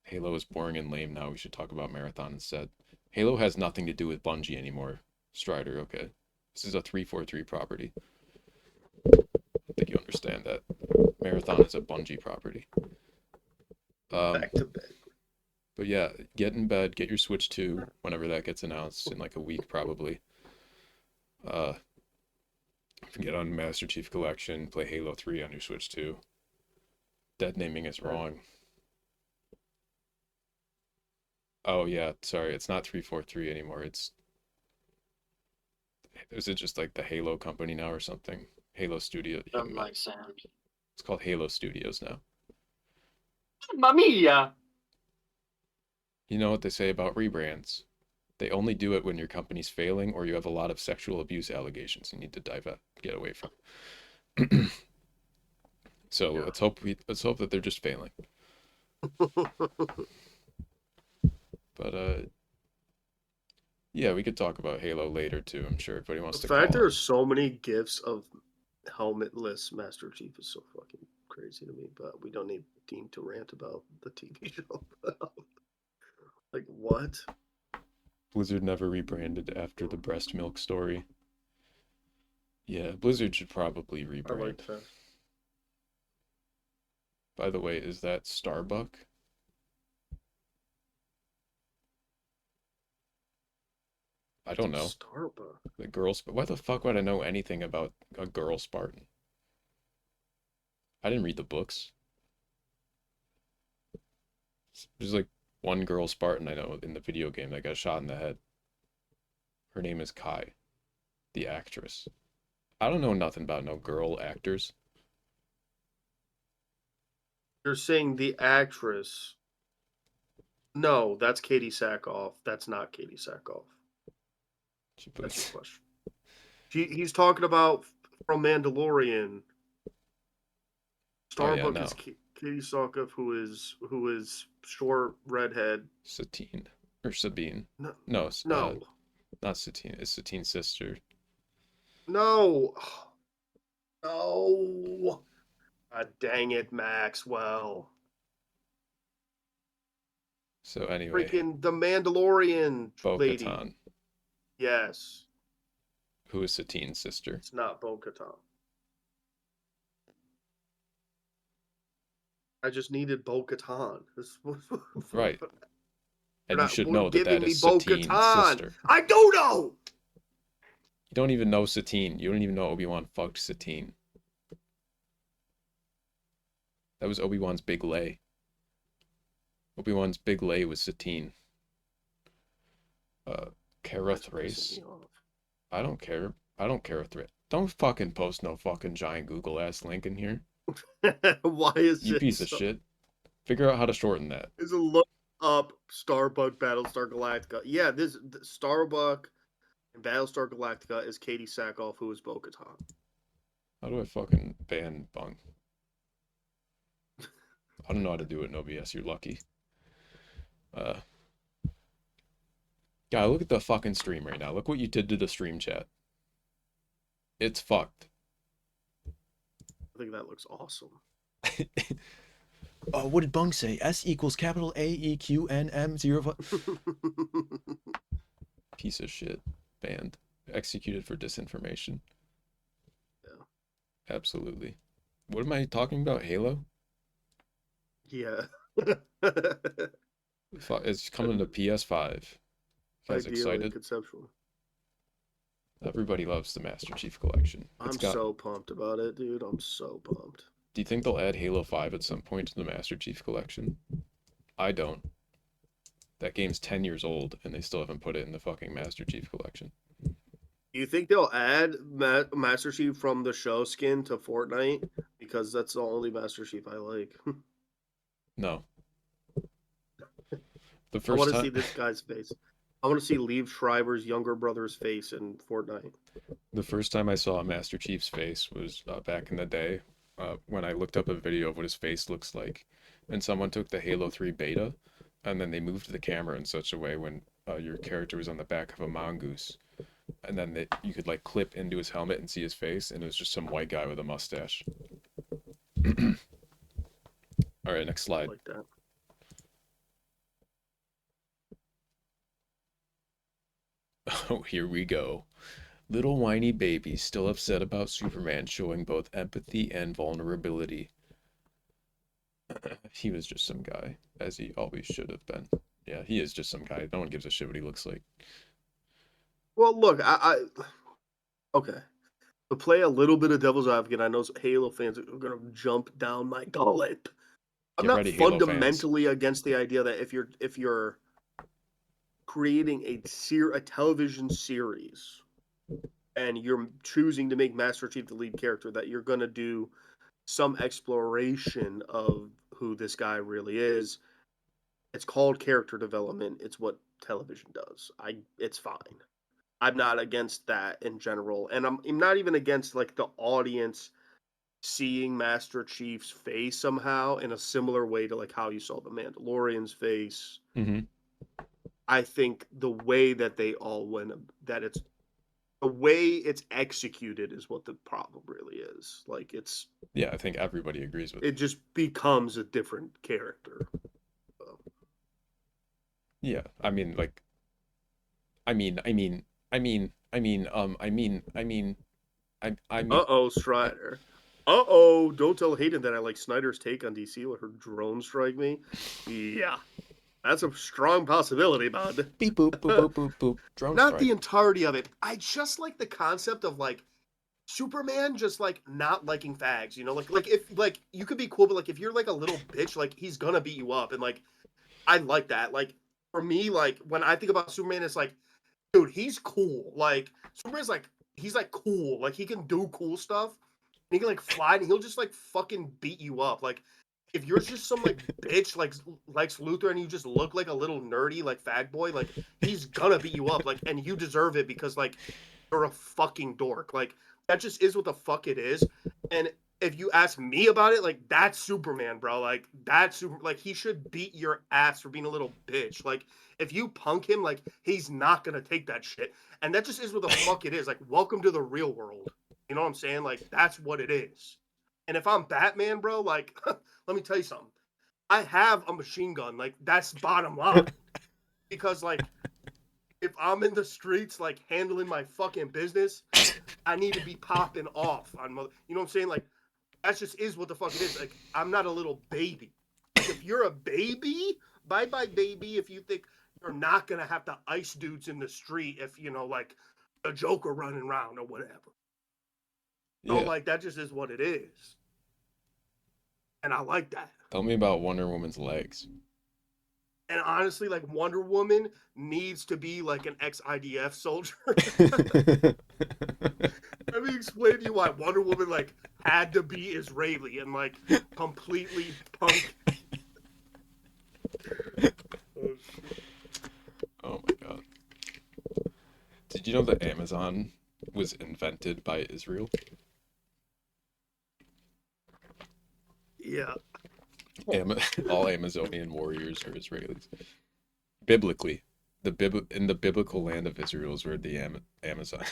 Halo is boring and lame now. We should talk about Marathon instead. Halo has nothing to do with Bungie anymore. Strider, okay. This is a 343 property. I think you understand that. Marathon is a Bungie property. Back to bed. But yeah, get in bed, get your Switch 2 whenever that gets announced in like a week probably. Get on Master Chief Collection, play Halo 3 on your Switch 2. Dead naming is wrong. Oh yeah, sorry, it's not 343 anymore. Is it just like the Halo company now or something? Halo Studio. Doesn't make sense. It's called Halo Studios now. Mamma mia! You know what they say about rebrands? They only do it when your company's failing or you have a lot of sexual abuse allegations you need to get away from. So yeah. let's hope that they're just failing. But yeah, we could talk about Halo later too. I'm sure everybody wants to. The fact there are so many gifs of helmetless Master Chief is so fucking crazy to me. But we don't need Dean to rant about the TV show. Like what? Blizzard never rebranded after the breast milk story. Yeah, Blizzard should probably rebrand. I like that. By the way, is that Starbuck? I don't know. Starbuck. The girls. Why the fuck would I know anything about a girl Spartan? I didn't read the books. There's like one girl Spartan I know in the video game that got shot in the head. Her name is Kai, the actress. I don't know nothing about no girl actors. You're saying the actress. No, that's Katie Sackhoff. That's not Katie Sackhoff. That's the question. He's talking about from Mandalorian. Starbuck is Katie Sackhoff, who is short, redhead. Satine or Sabine? No, not Satine. It's Satine's sister. No. Dang it, Maxwell. So anyway, freaking the Mandalorian lady. Bo-Katan. Yes. Who is Satine's sister? It's not Bo-Katan. I just needed Bo-Katan. Right. And you should know that is Satine's sister. I don't know! You don't even know Satine. You don't even know Obi-Wan fucked Satine. That was Obi-Wan's big lay. Obi-Wan's big lay was Satine. Kara Thrace. I don't care. I don't care a threat. Don't fucking post no fucking giant Google ass link in here. Why is you piece of shit? Figure out how to shorten that. Is a look up Starbuck Battlestar Galactica. Yeah, this Starbuck and Battlestar Galactica is Katie Sackhoff, who is Bo-Katan. How do I fucking ban Bung? I don't know how to do it in OBS. You're lucky. Guy, look at the fucking stream right now. Look what you did to the stream chat. It's fucked. I think that looks awesome. What did Bung say? S equals capital AEQNM 0. Piece of shit. Banned. Executed for disinformation. Yeah. Absolutely. What am I talking about? Halo? Yeah. It's coming to PS5. You guys Ideally, excited? conceptual. Everybody loves the Master Chief Collection. I'm so pumped about it, dude. I'm so pumped. Do you think they'll add Halo 5 at some point to the Master Chief Collection? I don't. That game's 10 years old, and they still haven't put it in the fucking Master Chief Collection. Do you think they'll add Master Chief from the show skin to Fortnite? Because that's the only Master Chief I like. No. The I first want to time... see this guy's face. I want to see Liev Schreiber's younger brother's face in Fortnite. The first time I saw Master Chief's face was back in the day when I looked up a video of what his face looks like. And someone took the Halo 3 beta, and then they moved the camera in such a way when your character was on the back of a mongoose. And then you could like clip into his helmet and see his face, and it was just some white guy with a mustache. All right, next slide. I like that. Oh, here we go. Little whiny baby still upset about Superman showing both empathy and vulnerability. He was just some guy, as he always should have been. Yeah, he is just some guy. No one gives a shit what he looks like. Well, look, okay. To play a little bit of devil's advocate, I know Halo fans are gonna jump down my gullet. I'm Get not ready, Halo fans. fundamentally against the idea that if you're creating a television series and you're choosing to make Master Chief the lead character, that you're gonna do some exploration of who this guy really is. It's called character development. It's what television does. It's fine. I'm not against that in general, and I'm not even against like the audience seeing Master Chief's face somehow in a similar way to like how you saw the Mandalorian's face. Mm-hmm. I think the way that they all went, that it's the way it's executed is what the problem really is. Like it's Yeah, I think everybody agrees with it just becomes a different character. Yeah, I mean, like, I mean. Uh-oh, Strider. Uh-oh, don't tell Hayden that I like Snyder's take on DC. Let her drone strike me. Yeah. That's a strong possibility, bud. Beep boop boop boop boop boop. Drone Not strike. the entirety of it. I just like the concept of like Superman just like not liking fags, you know? Like if like you could be cool, but like if you're like a little bitch, like he's gonna beat you up. And like I like that. Like for me, like when I think about Superman, it's like, dude, he's cool. Like Superman's like he's like cool. Like he can do cool stuff. He can like fly and he'll just like fucking beat you up. Like if you're just some like bitch like likes Luthor and you just look like a little nerdy like fag boy, like he's gonna beat you up. Like and you deserve it because like you're a fucking dork. Like that just is what the fuck it is. And if you ask me about it, like that's Superman, bro. Like that's super. Like he should beat your ass for being a little bitch. Like if you punk him, like he's not gonna take that shit. And that just is what the fuck it is. Like welcome to the real world. You know what I'm saying? Like that's what it is. And if I'm Batman, bro, like let me tell you something. I have a machine gun. Like that's bottom line. Because like if I'm in the streets like handling my fucking business, I need to be popping off on you know what I'm saying? Like that just is what the fuck it is. Like I'm not a little baby. Like, if you're a baby, bye baby. If you think you're not gonna have to ice dudes in the street, if you know like a Joker running around or whatever. So like that just is what it is. And I like that. Tell me about Wonder Woman's legs. And honestly, like Wonder Woman needs to be like an ex-IDF soldier. Let me explain to you why Wonder Woman like had to be Israeli and like completely punk. Oh my god. Did you know that Amazon was invented by Israel? Yeah. All Amazonian warriors are Israelis. Biblically, in the biblical land of Israel is where the Amazon.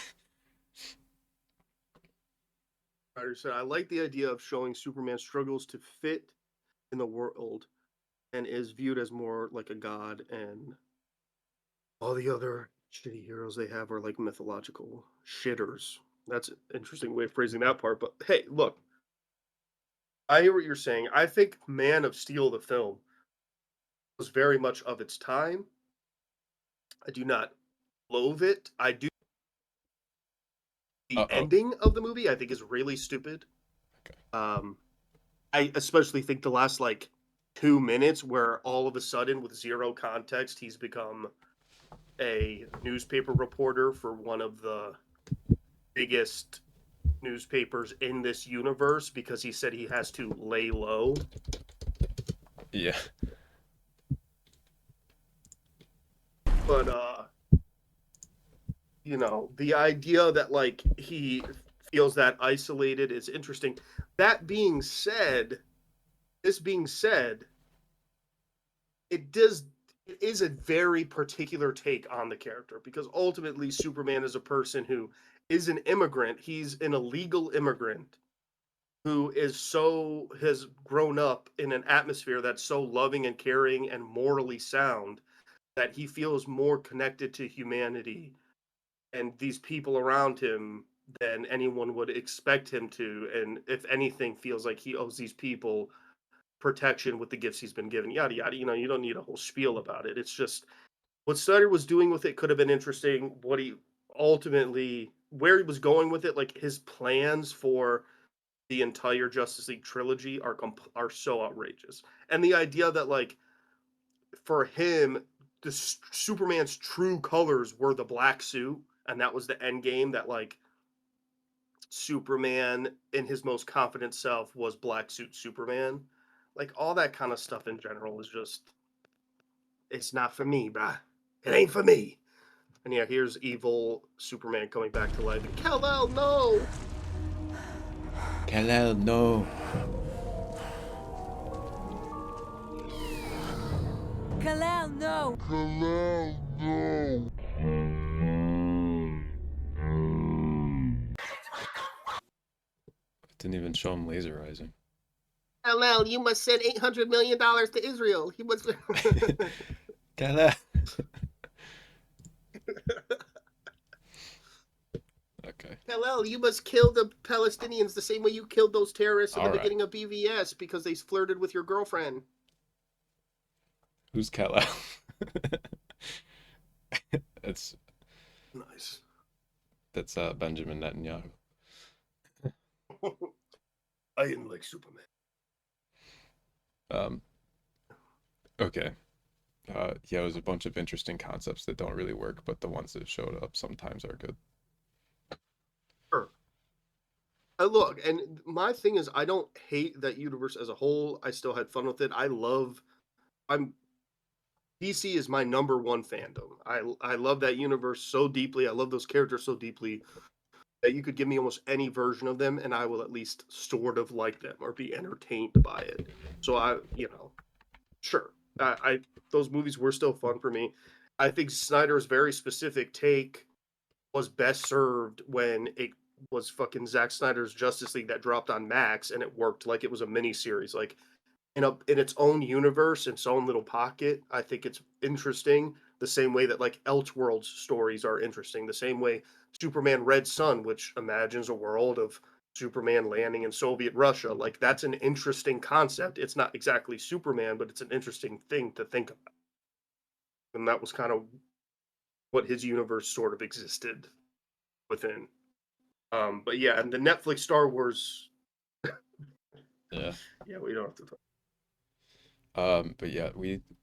Ryder said, I like the idea of showing Superman struggles to fit in the world and is viewed as more like a god, and all the other shitty heroes they have are like mythological shitters. That's an interesting way of phrasing that part. But hey, look, I hear what you're saying. I think Man of Steel, the film, was very much of its time. I do not loathe it. I do. The ending of the movie, I think, is really stupid. I especially think the last like 2 minutes, where all of a sudden, with zero context, he's become a newspaper reporter for one of the biggest newspapers in this universe because he said he has to lay low. Yeah. But you know, the idea that like he feels that isolated is interesting. That being said, it is a very particular take on the character, because ultimately Superman is a person who is an immigrant. He's an illegal immigrant who has grown up in an atmosphere that's so loving and caring and morally sound that he feels more connected to humanity and these people around him than anyone would expect him to, and if anything feels like he owes these people protection with the gifts he's been given, yada yada. You know, you don't need a whole spiel about it. It's just what Snyder was doing with it could have been interesting. What he ultimately, where he was going with it, like his plans for the entire Justice League trilogy are so outrageous. And the idea that like for him, the Superman's true colors were the black suit, and that was the end game, that like Superman in his most confident self was black suit Superman. Like all that kind of stuff in general is just, it's not for me, bruh. It ain't for me. And yeah, here's evil Superman coming back to life. And Kal-El, no! Kal-El, no. Kal-El, no. Kal-El, no. Didn't even show him laserizing. Kal-El, you must send $800 million to Israel. He must. Kal-El. Okay. Kal-El, you must kill the Palestinians the same way you killed those terrorists in the All right. beginning of BVS because they flirted with your girlfriend. Who's Kal-El? It's nice. That's Benjamin Netanyahu. I didn't like Superman. Okay. Yeah, it was a bunch of interesting concepts that don't really work, but the ones that showed up sometimes are good. Sure. Look, and my thing is, I don't hate that universe as a whole. I still had fun with it. DC is my number one fandom. I love that universe so deeply. I love those characters so deeply that you could give me almost any version of them, and I will at least sort of like them or be entertained by it. So sure. Those movies were still fun for me. I think Snyder's very specific take was best served when it was fucking Zack Snyder's Justice League that dropped on Max, and it worked like it was a mini series, like in its own universe, its own little pocket. I think it's interesting the same way that like Elseworlds stories are interesting, the same way Superman Red Sun, which imagines a world of Superman landing in Soviet Russia. Like that's an interesting concept. It's not exactly Superman, but it's an interesting thing to think about. And that was kind of what his universe sort of existed within. But yeah, and the Netflix Star Wars. Yeah. Yeah, we don't have to talk. But yeah,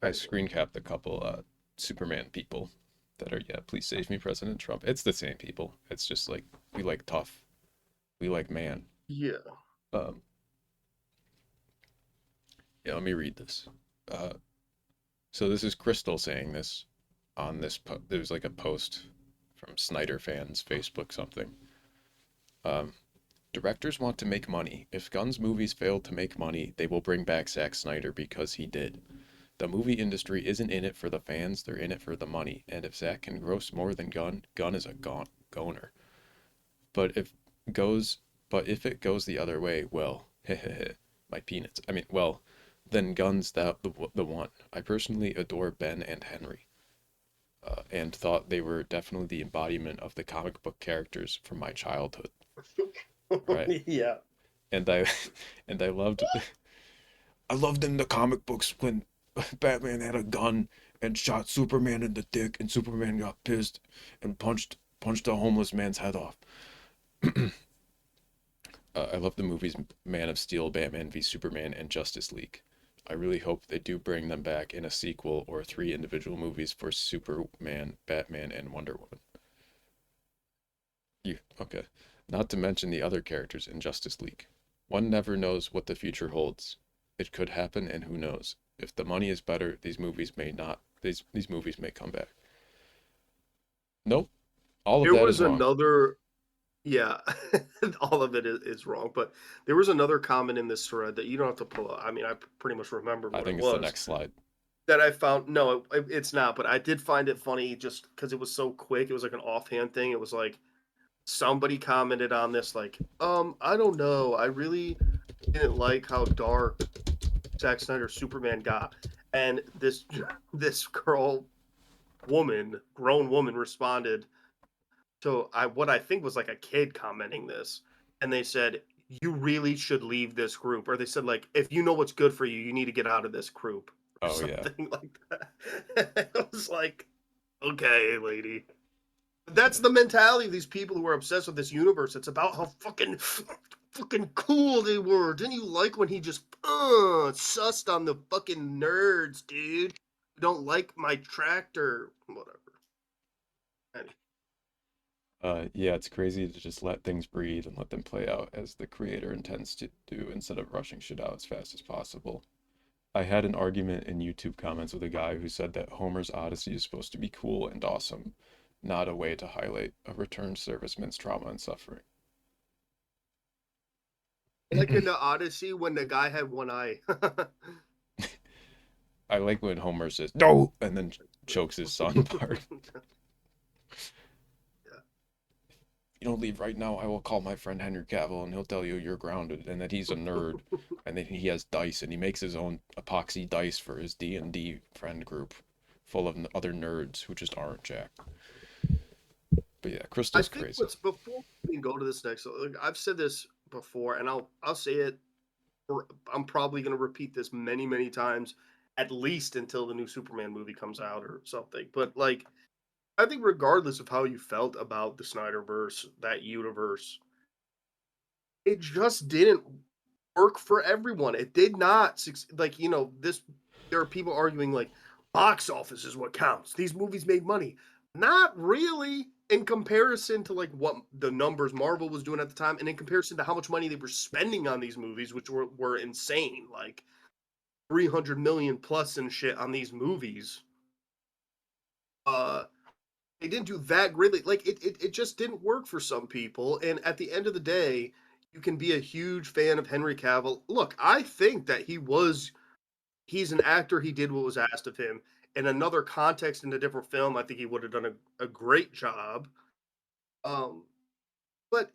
I screen capped a couple Superman people that are, please save me, President Trump. It's the same people. It's just like we like tough. We like man. Yeah. Yeah, let me read this. So this is Crystal saying this on this there was like a post from Snyder fans, Facebook something. Directors want to make money. If Gunn's movies fail to make money, they will bring back Zack Snyder because he did. The movie industry isn't in it for the fans, they're in it for the money. And if Zack can gross more than Gunn, Gunn is a goner. But if goes But if it goes the other way, well, my peanuts. I mean, well, then Gunn's the one. I personally adore Ben and Henry, and thought they were definitely the embodiment of the comic book characters from my childhood. Right. Yeah. And I and I loved in the comic books when Batman had a gun and shot Superman in the dick, and Superman got pissed and punched a homeless man's head off. I love the movies Man of Steel, Batman v Superman, and Justice League. I really hope they do bring them back in a sequel or 3 individual movies for Superman, Batman, and Wonder Woman. Okay. Not to mention the other characters in Justice League. One never knows what the future holds. It could happen, and who knows? If the money is better, these movies may not. These movies may come back. Nope. All of There that was is wrong. another, yeah, all of it is wrong. But there was another comment in this thread that you don't have to pull up. I mean, I pretty much remember what I think it it's was. the next slide. That I found. No, it's not. But I did find it funny just because it was so quick. It was like an offhand thing. It was like somebody commented on this, like, I don't know. I really didn't like how dark Zack Snyder's Superman got, and this grown woman responded to what I think was like a kid commenting this, and they said, "You really should leave this group," or they said, like, "If you know what's good for you, you need to get out of this group," or Oh, yeah. something like that. I was like, okay, lady. That's the mentality of these people who are obsessed with this universe. It's about how fucking cool they were. Didn't you like when he just sussed on the fucking nerds, dude? You don't like my tractor, whatever. Anyway. Yeah, it's crazy to just let things breathe and let them play out as the creator intends to do instead of rushing shit out as fast as possible. I had an argument in YouTube comments with a guy who said that Homer's Odyssey is supposed to be cool and awesome, not a way to highlight a returned serviceman's trauma and suffering. Like in the Odyssey when the guy had one eye. I like when Homer says, "No!" and then chokes his son apart. You don't leave right now, I will call my friend Henry Cavill and he'll tell you you're grounded and that he's a nerd and then he has dice and he makes his own epoxy dice for his D&D friend group full of other nerds who just aren't jack. But yeah, Crystal's crazy. Before we go to this next, I've said this before and I'll say it, I'm probably going to repeat this many, many times, at least until the new Superman movie comes out or something. But like, I think regardless of how you felt about the Snyderverse, that universe, it just didn't work for everyone. It did not, like, you know, there are people arguing like box office is what counts. These movies made money. Not really in comparison to like what the numbers Marvel was doing at the time and in comparison to how much money they were spending on these movies, which were insane, like 300 million plus and shit on these movies. They didn't do that greatly. Like it just didn't work for some people. And at the end of the day, you can be a huge fan of Henry Cavill. Look, I think that he's an actor. He did what was asked of him. In another context, in a different film, I think he would have done a great job. But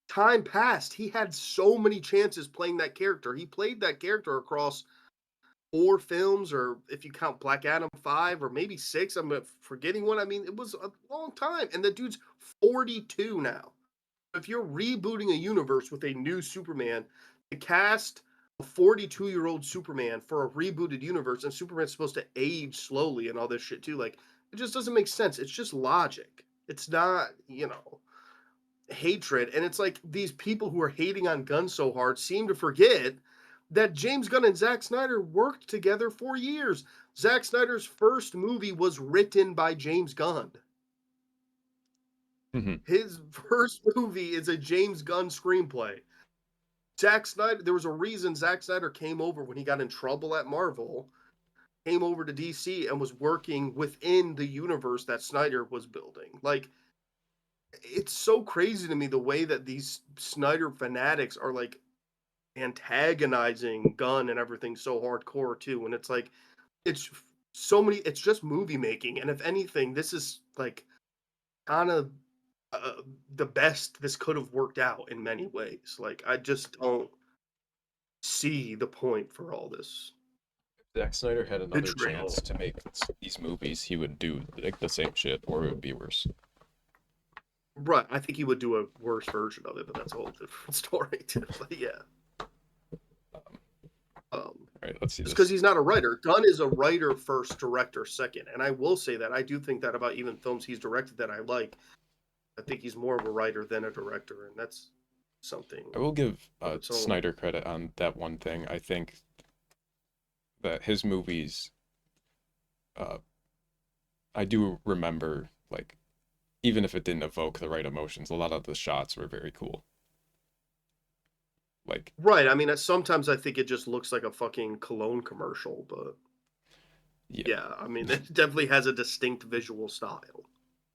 time passed. He had so many chances playing that character. He played that character across 4 films, or if you count Black Adam, 5 or maybe 6. I'm forgetting one. I mean, it was a long time. And the dude's 42 now. If you're rebooting a universe with a new Superman, to cast a 42-year-old Superman for a rebooted universe, and Superman's supposed to age slowly and all this shit too, like, it just doesn't make sense. It's just logic. It's not, hatred. And it's like these people who are hating on Gunn so hard seem to forget that James Gunn and Zack Snyder worked together for years. Zack Snyder's first movie was written by James Gunn. Mm-hmm. His first movie is a James Gunn screenplay. Zack Snyder, there was a reason Zack Snyder came over when he got in trouble at Marvel, came over to DC and was working within the universe that Snyder was building. Like, it's so crazy to me the way that these Snyder fanatics are like antagonizing Gunn and everything so hardcore too. And it's like, it's just movie making. And if anything, this is like kind of the best this could have worked out in many ways. Like, I just don't see the point for all this. Zack Snyder had another Betrayal. chance to make these movies, he would do like the same shit, or it would be worse. Right, I think he would do a worse version of it, but that's a whole different story too. But yeah. All right, let's see It's this. because he's not a writer. Gunn is a writer first, director second, and I will say that I do think that about even films he's directed that I like. I think he's more of a writer than a director, and that's something. I will give its own. Snyder credit on that one thing. I think that his movies, I do remember, like, even if it didn't evoke the right emotions, a lot of the shots were very cool. Like, Right, I mean, sometimes I think it just looks like a fucking cologne commercial, but yeah, I mean, it definitely has a distinct visual style.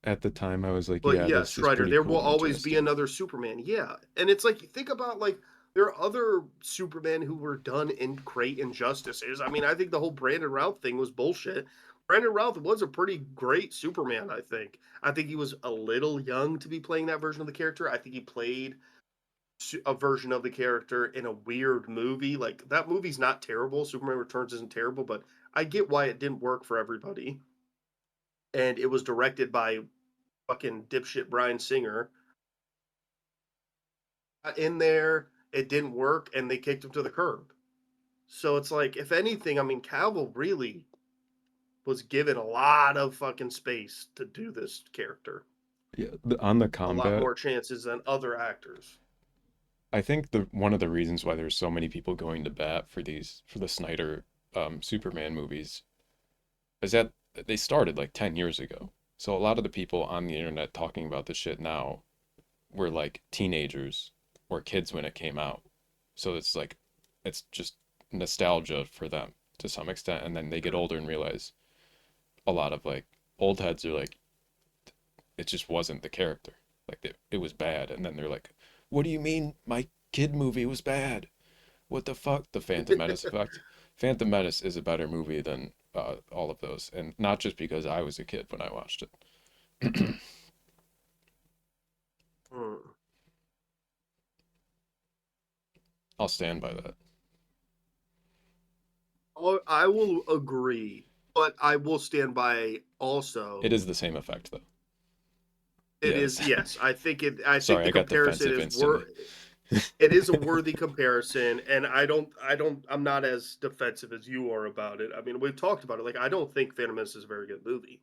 at the time, I was like, But yeah, yeah, this is Strider, pretty there cool will and always interesting. be another Superman. Yeah, and it's like, think about, like, there are other Superman who were done in great injustices. I mean, I think the whole Brandon Routh thing was bullshit. Brandon Routh was a pretty great Superman, I think. I think he was a little young to be playing that version of the character. I think he played a version of the character in a weird movie. Like, that movie's not terrible. Superman Returns isn't terrible, but I get why it didn't work for everybody. And it was directed by fucking dipshit Bryan Singer. In there, it didn't work, and they kicked him to the curb. So it's like, if anything, I mean, Cavill really was given a lot of fucking space to do this character. Yeah, on the A lot combat, more chances than other actors. I think one of the reasons why there's so many people going to bat for the Snyder Superman movies is that they started like 10 years ago. So a lot of the people on the internet talking about this shit now were like teenagers or kids when it came out. So it's like, it's just nostalgia for them to some extent. And then they get older and realize a lot of like old heads are like, it just wasn't the character. Like it was bad. And then they're like, what do you mean my kid movie was bad? What the fuck? The Phantom Menace effect. Phantom Menace is a better movie than all of those. And not just because I was a kid when I watched it. I'll stand by that. Oh, I will agree, but I will stand by also. It is the same effect, though. It is, yes. I think it. I Sorry, think the I got comparison defensive is instantly. it is a worthy comparison, and I'm not as defensive as you are about it. I mean, we've talked about it. Like, I don't think Phantom Menace is a very good movie.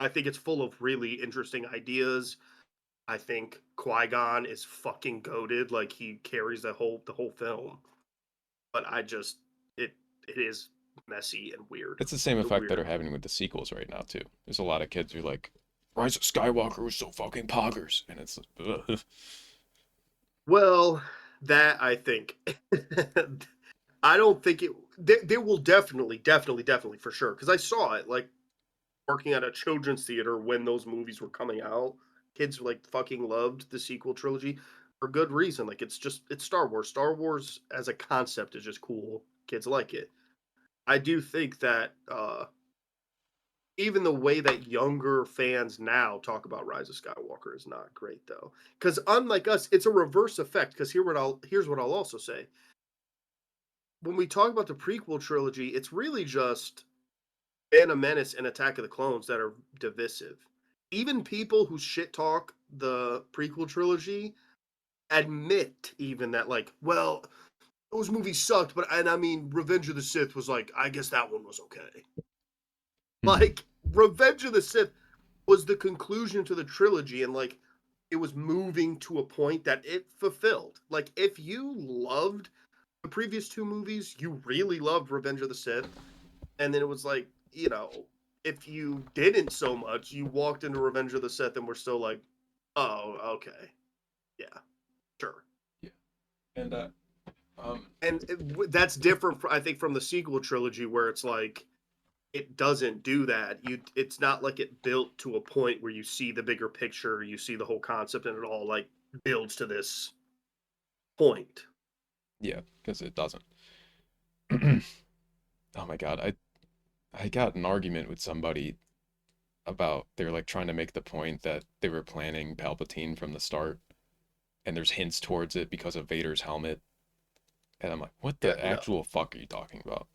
I think it's full of really interesting ideas. I think Qui-Gon is fucking goated. Like, he carries the whole film. But it is messy and weird. It's the same effect that are happening with the sequels right now too. There's a lot of kids who are like, Rise of Skywalker was so fucking poggers, and it's ugh. Well, that I think I don't think it. They will definitely for sure, because I saw it like working at a children's theater when those movies were coming out. Kids like fucking loved the sequel trilogy for good reason. Like, it's Star Wars. Star Wars as a concept is just cool. Kids like it. I do think that even the way that younger fans now talk about Rise of Skywalker is not great, though. Because unlike us, it's a reverse effect. Because here's what I'll also say. When we talk about the prequel trilogy, it's really just Phantom Menace and Attack of the Clones that are divisive. Even people who shit talk the prequel trilogy admit even that, like, well, those movies sucked, and I mean, Revenge of the Sith was like, I guess that one was okay. Like, Revenge of the Sith was the conclusion to the trilogy, and like, it was moving to a point that it fulfilled. Like, if you loved the previous two movies, you really loved Revenge of the Sith, and then it was like, you know, if you didn't so much, you walked into Revenge of the Sith and were still like, oh, okay, yeah, sure. Yeah, and that's different, I think, from the sequel trilogy where it's like, it doesn't do that. It's not like it built to a point where you see the bigger picture, you see the whole concept, and it all like builds to this point. Yeah, because it doesn't. Oh my god, I got an argument with somebody about they're like trying to make the point that they were planning Palpatine from the start, and there's hints towards it because of Vader's helmet. And I'm like, what the Yeah, no. actual fuck are you talking about?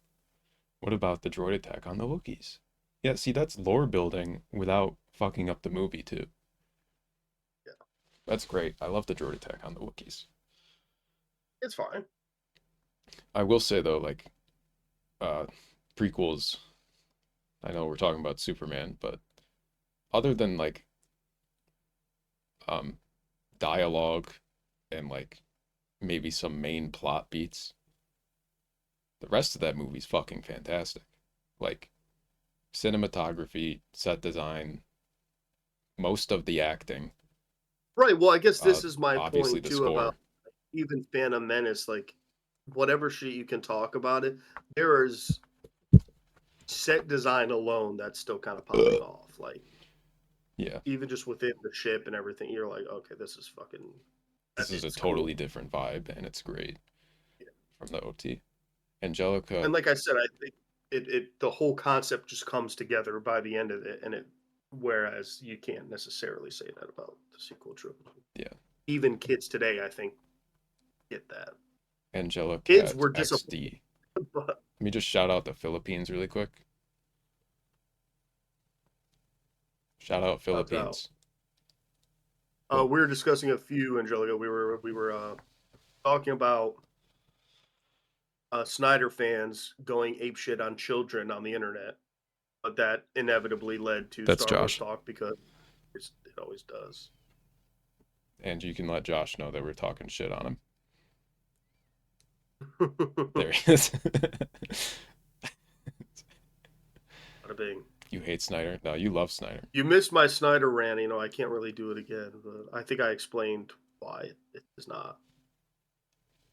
What about the droid attack on the Wookiees? Yeah, see, that's lore building without fucking up the movie too. Yeah. That's great. I love the droid attack on the Wookiees. It's fine. I will say though, like, prequels, I know we're talking about Superman, but other than like dialogue and like maybe some main plot beats, the rest of that movie's fucking fantastic. Like cinematography, set design, most of the acting. Right. Well, I guess this is my obviously point the too score. about even Phantom Menace. Like, whatever shit you can talk about it, there is set design alone that's still kind of popping off. Like, Yeah, even just within the ship and everything, you're like, okay, this is fucking. this is a it's totally different vibe, and it's great from the OT. And Angelica, like I said, I think it the whole concept just comes together by the end of it, and whereas you can't necessarily say that about the sequel trilogy. Yeah. Even kids today, I think, get that. Angelica Kids were disappointed. XD. Let me just shout out the Philippines really quick. Shout out Philippines. We were discussing a few, Angelica. We were talking about Snyder fans going apeshit on children on the internet, but that inevitably led to That's Star Wars Josh. talk because it always does. And you can let Josh know that we're talking shit on him. There he is. Bada bing. You hate Snyder? No, you love Snyder. You missed my Snyder rant. You know, I can't really do it again, but I think I explained why it does not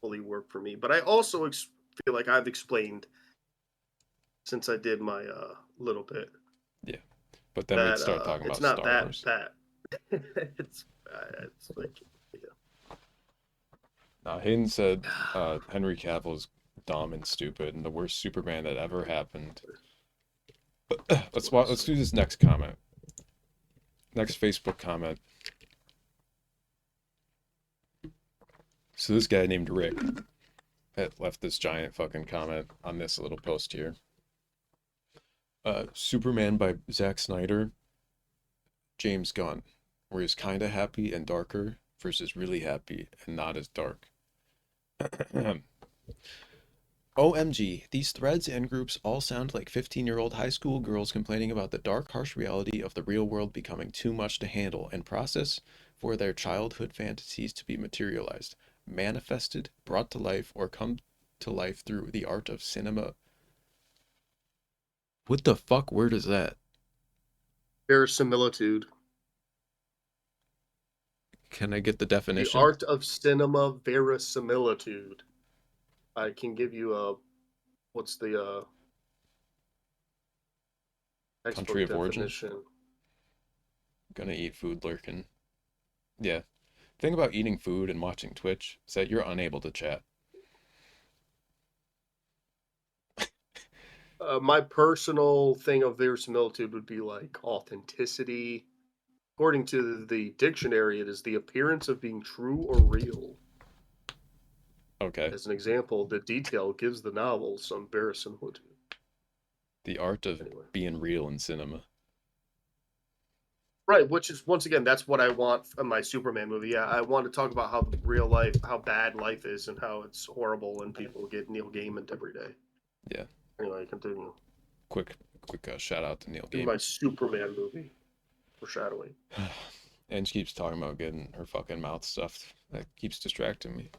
fully work for me. But I also feel like I've explained since I did my little bit. Yeah, but then we'd start talking about it's not Star Wars. it's like, yeah. Now Hayden said Henry Cavill's dumb and stupid and the worst Superman that ever happened. Let's do this next comment. Next Facebook comment. So this guy named Rick had left this giant fucking comment on this little post here. Superman by Zack Snyder, James Gunn, where he's kinda happy and darker versus really happy and not as dark. OMG, these threads and groups all sound like 15-year-old high school girls complaining about the dark, harsh reality of the real world becoming too much to handle and process for their childhood fantasies to be materialized, manifested, brought to life, or come to life through the art of cinema. What the fuck word is that? Verisimilitude. Can I get the definition? The art of cinema verisimilitude. I can give you what's the country of origin? definition? Gonna eat food lurking. Yeah. Thing about eating food and watching Twitch is that you're unable to chat. My personal thing of verisimilitude would be like authenticity. According to the dictionary, it is the appearance of being true or real. Okay. As an example, the detail gives the novel some verisimilitude. The art of being real in cinema. Right, which is, once again, that's what I want from my Superman movie. Yeah, I want to talk about how real life, how bad life is, and how it's horrible, and people get Neil Gaiman every day. Yeah. Anyway, continue. Quick shout out to Neil In Gaiman. my Superman movie. Foreshadowing. And she keeps talking about getting her fucking mouth stuffed. That keeps distracting me.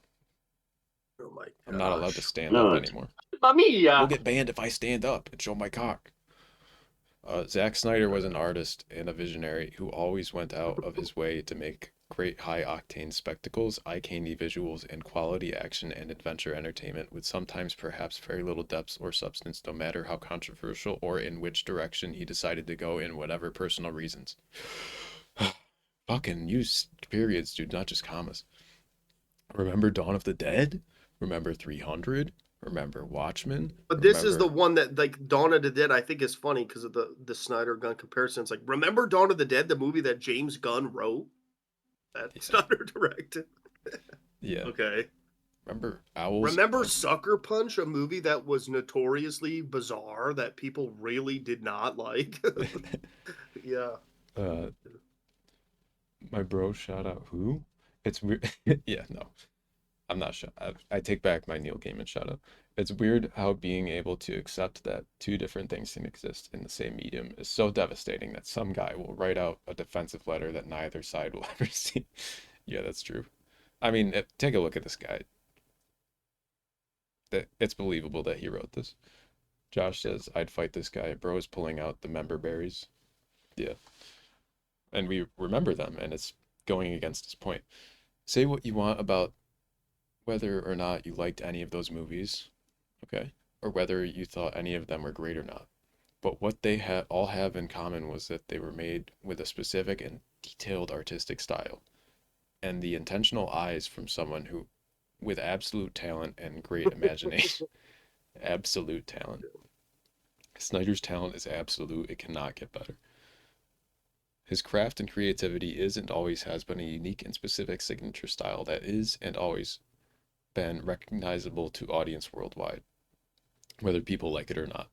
Oh my gosh. I'm not allowed to stand up anymore. We'll get banned if I stand up and show my cock. Zack Snyder was an artist and a visionary who always went out of his way to make great high-octane spectacles, eye-candy visuals, and quality action and adventure entertainment with sometimes perhaps very little depth or substance, no matter how controversial or in which direction he decided to go in whatever personal reasons. Fucking use periods, dude, not just commas. Remember Dawn of the Dead? Remember 300? remember Watchmen. But this is the remember- one that, like, Dawn of the Dead, I think is funny because of the Snyder Gunn comparison. It's like, remember Dawn of the Dead, the movie that James Gunn wrote? That Snyder directed. Yeah. Okay. Remember Owls? Remember Sucker Punch, a movie that was notoriously bizarre that people really did not like? Yeah. My bro shout out who? It's weird. Yeah, no. I'm not sure. I take back my Neil Gaiman shout out. It's weird how being able to accept that two different things can exist in the same medium is so devastating that some guy will write out a defensive letter that neither side will ever see. Yeah, that's true. I mean, take a look at this guy. It's believable that he wrote this. Josh says, I'd fight this guy. Bro is pulling out the member berries. Yeah. And we remember them, and it's going against his point. Say what you want about whether or not you liked any of those movies, okay? Or whether you thought any of them were great or not. But what they all have in common was that they were made with a specific and detailed artistic style. And the intentional eyes from someone who, with absolute talent and great imagination, absolute talent. Snyder's talent is absolute. It cannot get better. His craft and creativity is and always has been a unique and specific signature style that is and always been recognizable to audience worldwide, whether people like it or not.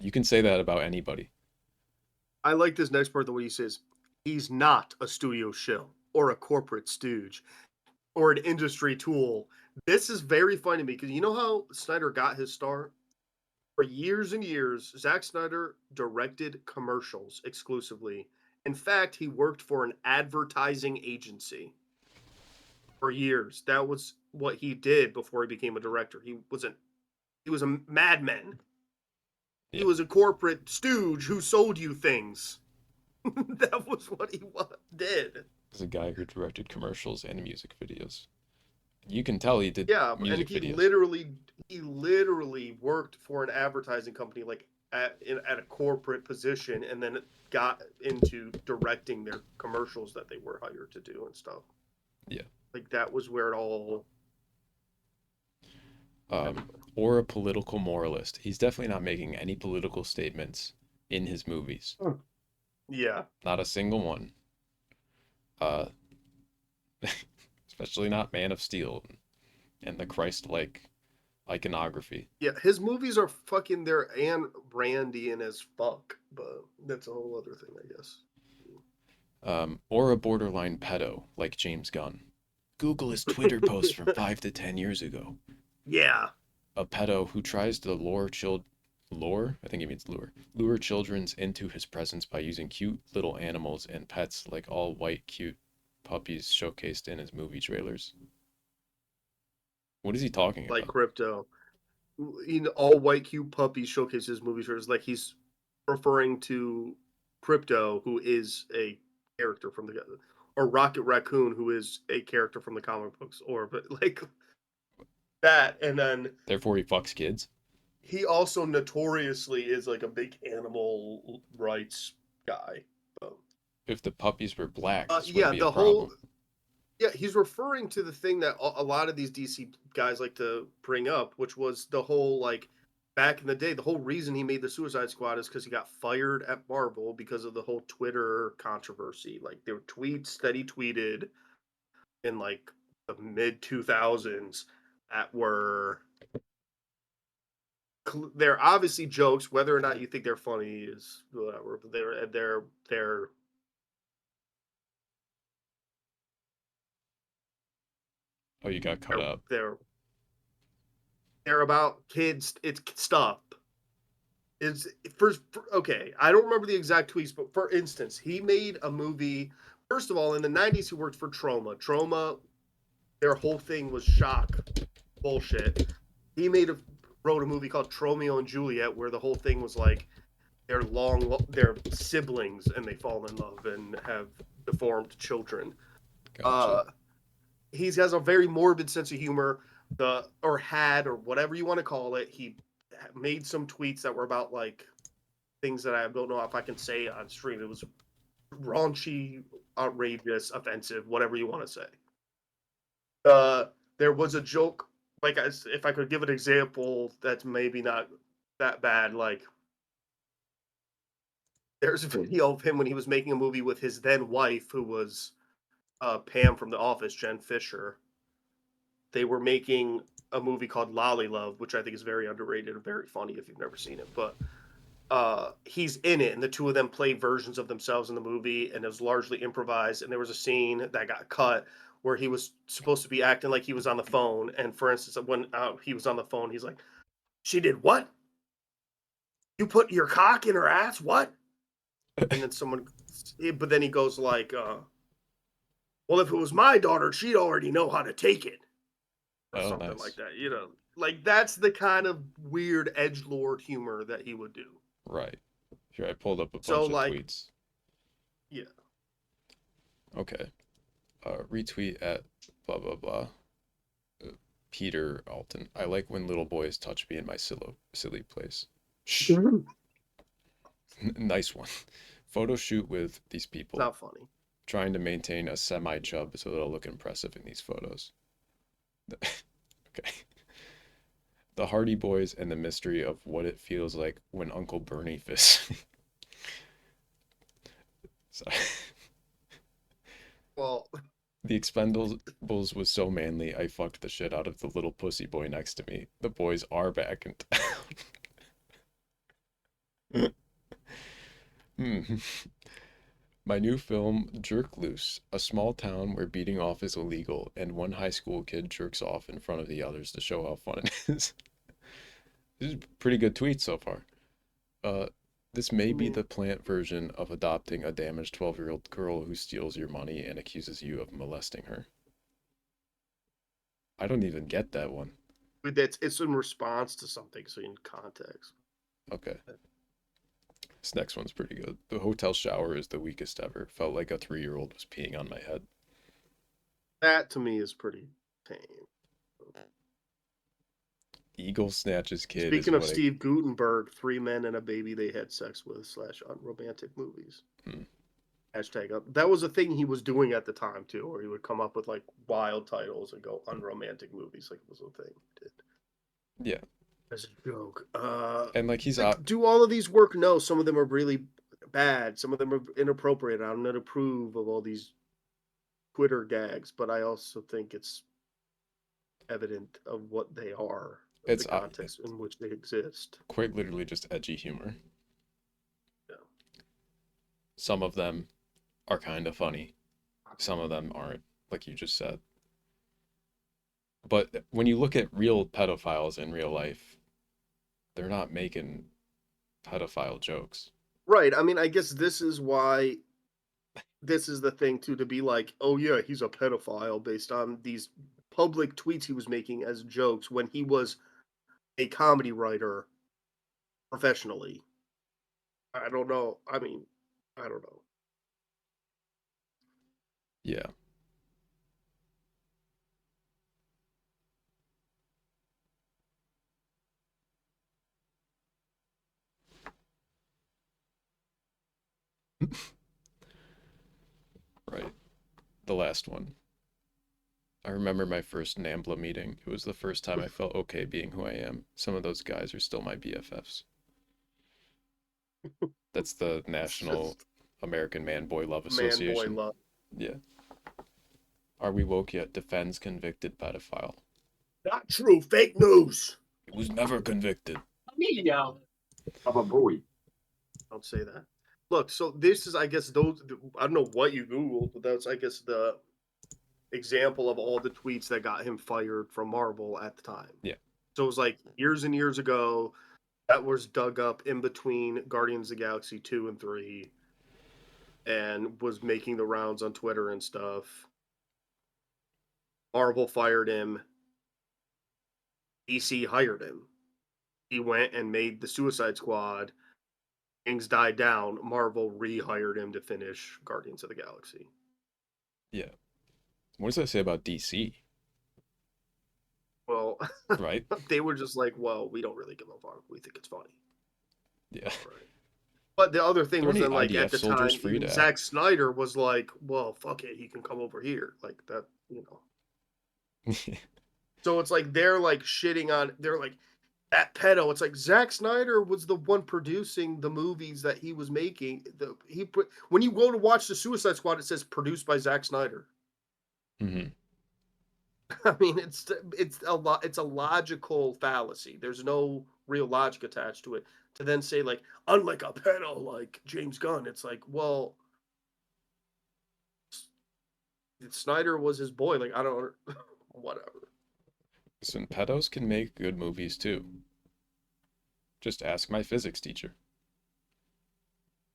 You can say that about anybody. I like this next part, the way he says, he's not a studio shill or a corporate stooge or an industry tool. This is very funny to me because you know how Snyder got his start? For years and years, Zack Snyder directed commercials exclusively. In fact, he worked for an advertising agency for years. That was what he did before he became a director. He was a madman. He was a corporate stooge who sold you things. That was what he did. As a guy who directed commercials and music videos. You can tell he did music and videos. he literally worked for an advertising company, like at a corporate position, and then got into directing their commercials that they were hired to do and stuff. Yeah. Like that was where it all. Or a political moralist. He's definitely not making any political statements in his movies. Yeah. Not a single one. Especially not Man of Steel and the Christ-like iconography. Yeah, his movies are fucking there and Randian as fuck, but that's a whole other thing, I guess. Or a borderline pedo like James Gunn. Google his Twitter posts from 5 to 10 years ago. Yeah. A pedo who tries to lure children into his presence by using cute little animals and pets like all white cute puppies showcased in his movie trailers. What is he talking Like about? Crypto. All white cute puppies showcase his movie trailers. Like he's referring to Crypto, who is a character from or Rocket Raccoon, who is a character from the comic books, but like that, and then Therefore he fucks kids. he also notoriously is like a big animal rights guy. If the puppies were black, this Yeah, wouldn't be the a problem. Yeah, he's referring to the thing that a lot of these DC guys like to bring up, which was the whole, like, back in the day, the whole reason he made the Suicide Squad is because he got fired at Marvel because of the whole Twitter controversy. Like, there were tweets that he tweeted in, like, the mid-2000s that were... They're obviously jokes. Whether or not you think they're funny is whatever. But they're Oh, you got cut up. They're about kids. It's stuff. It's okay. I don't remember the exact tweets, but for instance, he made a movie. First of all, in the 90s, he worked for Troma. Troma, their whole thing was shock bullshit. He wrote a movie called Tromeo and Juliet, where the whole thing was like they're siblings and they fall in love and have deformed children. Gotcha. He has a very morbid sense of humor, or whatever you want to call it. He made some tweets that were about like things that I don't know if I can say on stream. It was raunchy, outrageous, offensive, whatever you want to say. There was a joke like if I could give an example that's maybe not that bad, like there's a video of him when he was making a movie with his then wife, who was Pam from The Office, Jen Fisher. They were making a movie called Lolly Love, which I think is very underrated and very funny if you've never seen it. But he's in it, and the two of them play versions of themselves in the movie, and it was largely improvised. And there was a scene that got cut where he was supposed to be acting like he was on the phone. And for instance, when he was on the phone, he's like, "She did what? You put your cock in her ass? What?" And then but then he goes like, "Well, if it was my daughter, she'd already know how to take it." Or something nice. like that, like that's the kind of weird edgelord humor that he would do. Right. Here, I pulled up a bunch So, of like, tweets. yeah. Okay. Retweet at blah blah blah. Peter Alton. I like when little boys touch me in my silly place. Shh. Nice one. Photo shoot with these people. Not funny. Trying to maintain a semi-chub so it'll look impressive in these photos. Okay. The Hardy Boys and the mystery of what it feels like when Uncle Bernie fists. Sorry. Well, The Expendables was so manly, I fucked the shit out of the little pussy boy next to me. The boys are back in town. My new film, Jerk Loose, a small town where beating off is illegal, and one high school kid jerks off in front of the others to show how fun it is. This is a pretty good tweet so far. This may be the plant version of adopting a damaged 12-year-old girl who steals your money and accuses you of molesting her. I don't even get that one. It's in response to something, so in context. Okay. This next one's pretty good. The hotel shower is the weakest ever. Felt like a 3-year-old was peeing on my head. That to me is pretty tame. Eagle snatches kid. Speaking of Steve Guttenberg, 3 men and a baby they had sex with / unromantic movies. Hashtag up. That was a thing he was doing at the time too, where he would come up with like wild titles and go unromantic movies, like it was a thing he did. Yeah. As a joke. And like he's do all of these work? No, some of them are really bad. Some of them are inappropriate. I don't approve of all these Twitter gags, but I also think it's evident of what they are. It's the context in which they exist. Quite literally just edgy humor. Yeah. Some of them are kind of funny. Some of them aren't, like you just said. But when you look at real pedophiles in real life, they're not making pedophile jokes. Right. I mean, I guess this is why this is the thing too, to be like, oh yeah, he's a pedophile based on these public tweets he was making as jokes when he was a comedy writer professionally. I don't know. I mean, I don't know. Yeah. Right. The last one. I remember my first NAMBLA meeting. It was the first time I felt okay being who I am. Some of those guys are still my BFFs. That's the National American Man Boy Love Association. Man Boy Love. Yeah. Are we woke yet? Defends convicted pedophile. Not true. Fake news. He was never convicted. I'm a boy. Don't say that. Look, so this is, I guess, those. I don't know what you Googled, but that's, I guess, the example of all the tweets that got him fired from Marvel at the time. Yeah. So it was like years and years ago. That was dug up in between Guardians of the Galaxy 2 and 3, and was making the rounds on Twitter and stuff. Marvel fired him. DC hired him. He went and made the Suicide Squad. Things died down. Marvel rehired him to finish Guardians of the Galaxy. Yeah. What does that say about DC? Well, right. They were just like, well, we don't really give a fuck. We think it's funny. Yeah. Right. But the other thing There was any that, like, at IDF the soldiers time, free to Zack Snyder was like, well, fuck it. He can come over here. Like that, So it's like they're like shitting on. They're like that pedo. It's like Zack Snyder was the one producing the movies that he was making. When you go to watch the Suicide Squad, it says produced by Zack Snyder. Mm-hmm. I mean, it's a logical fallacy. There's no real logic attached to it. To then say like, unlike a pedo like James Gunn, it's like, well, Snyder was his boy. Like, I don't, whatever. Listen, pedos can make good movies too. Just ask my physics teacher.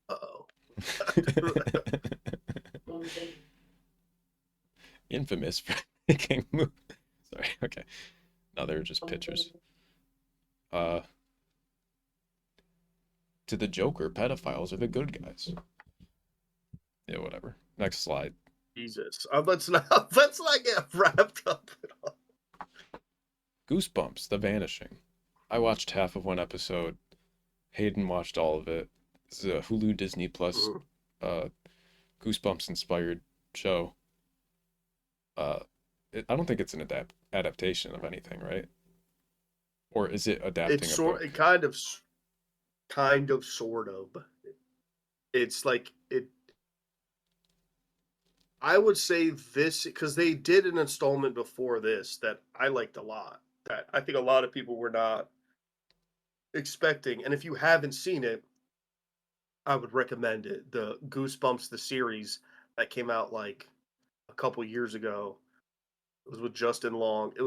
Uh-oh. Infamous for making movies. Sorry, okay. No, they were just pictures. To the Joker, pedophiles are the good guys. Yeah, whatever. Next slide. Jesus. Let's not get wrapped up at all. Goosebumps, The Vanishing. I watched half of one episode. Hayden watched all of it. This is a Hulu Disney Plus Goosebumps inspired show. I don't think it's an adaptation of anything, right? Or is it adapting It's a book? kind of, sort of. It's like it. I would say this because they did an installment before this that I liked a lot. That I think a lot of people were not expecting. And if you haven't seen it, I would recommend it. The Goosebumps, the series that came out like a couple years ago. It was with Justin Long. It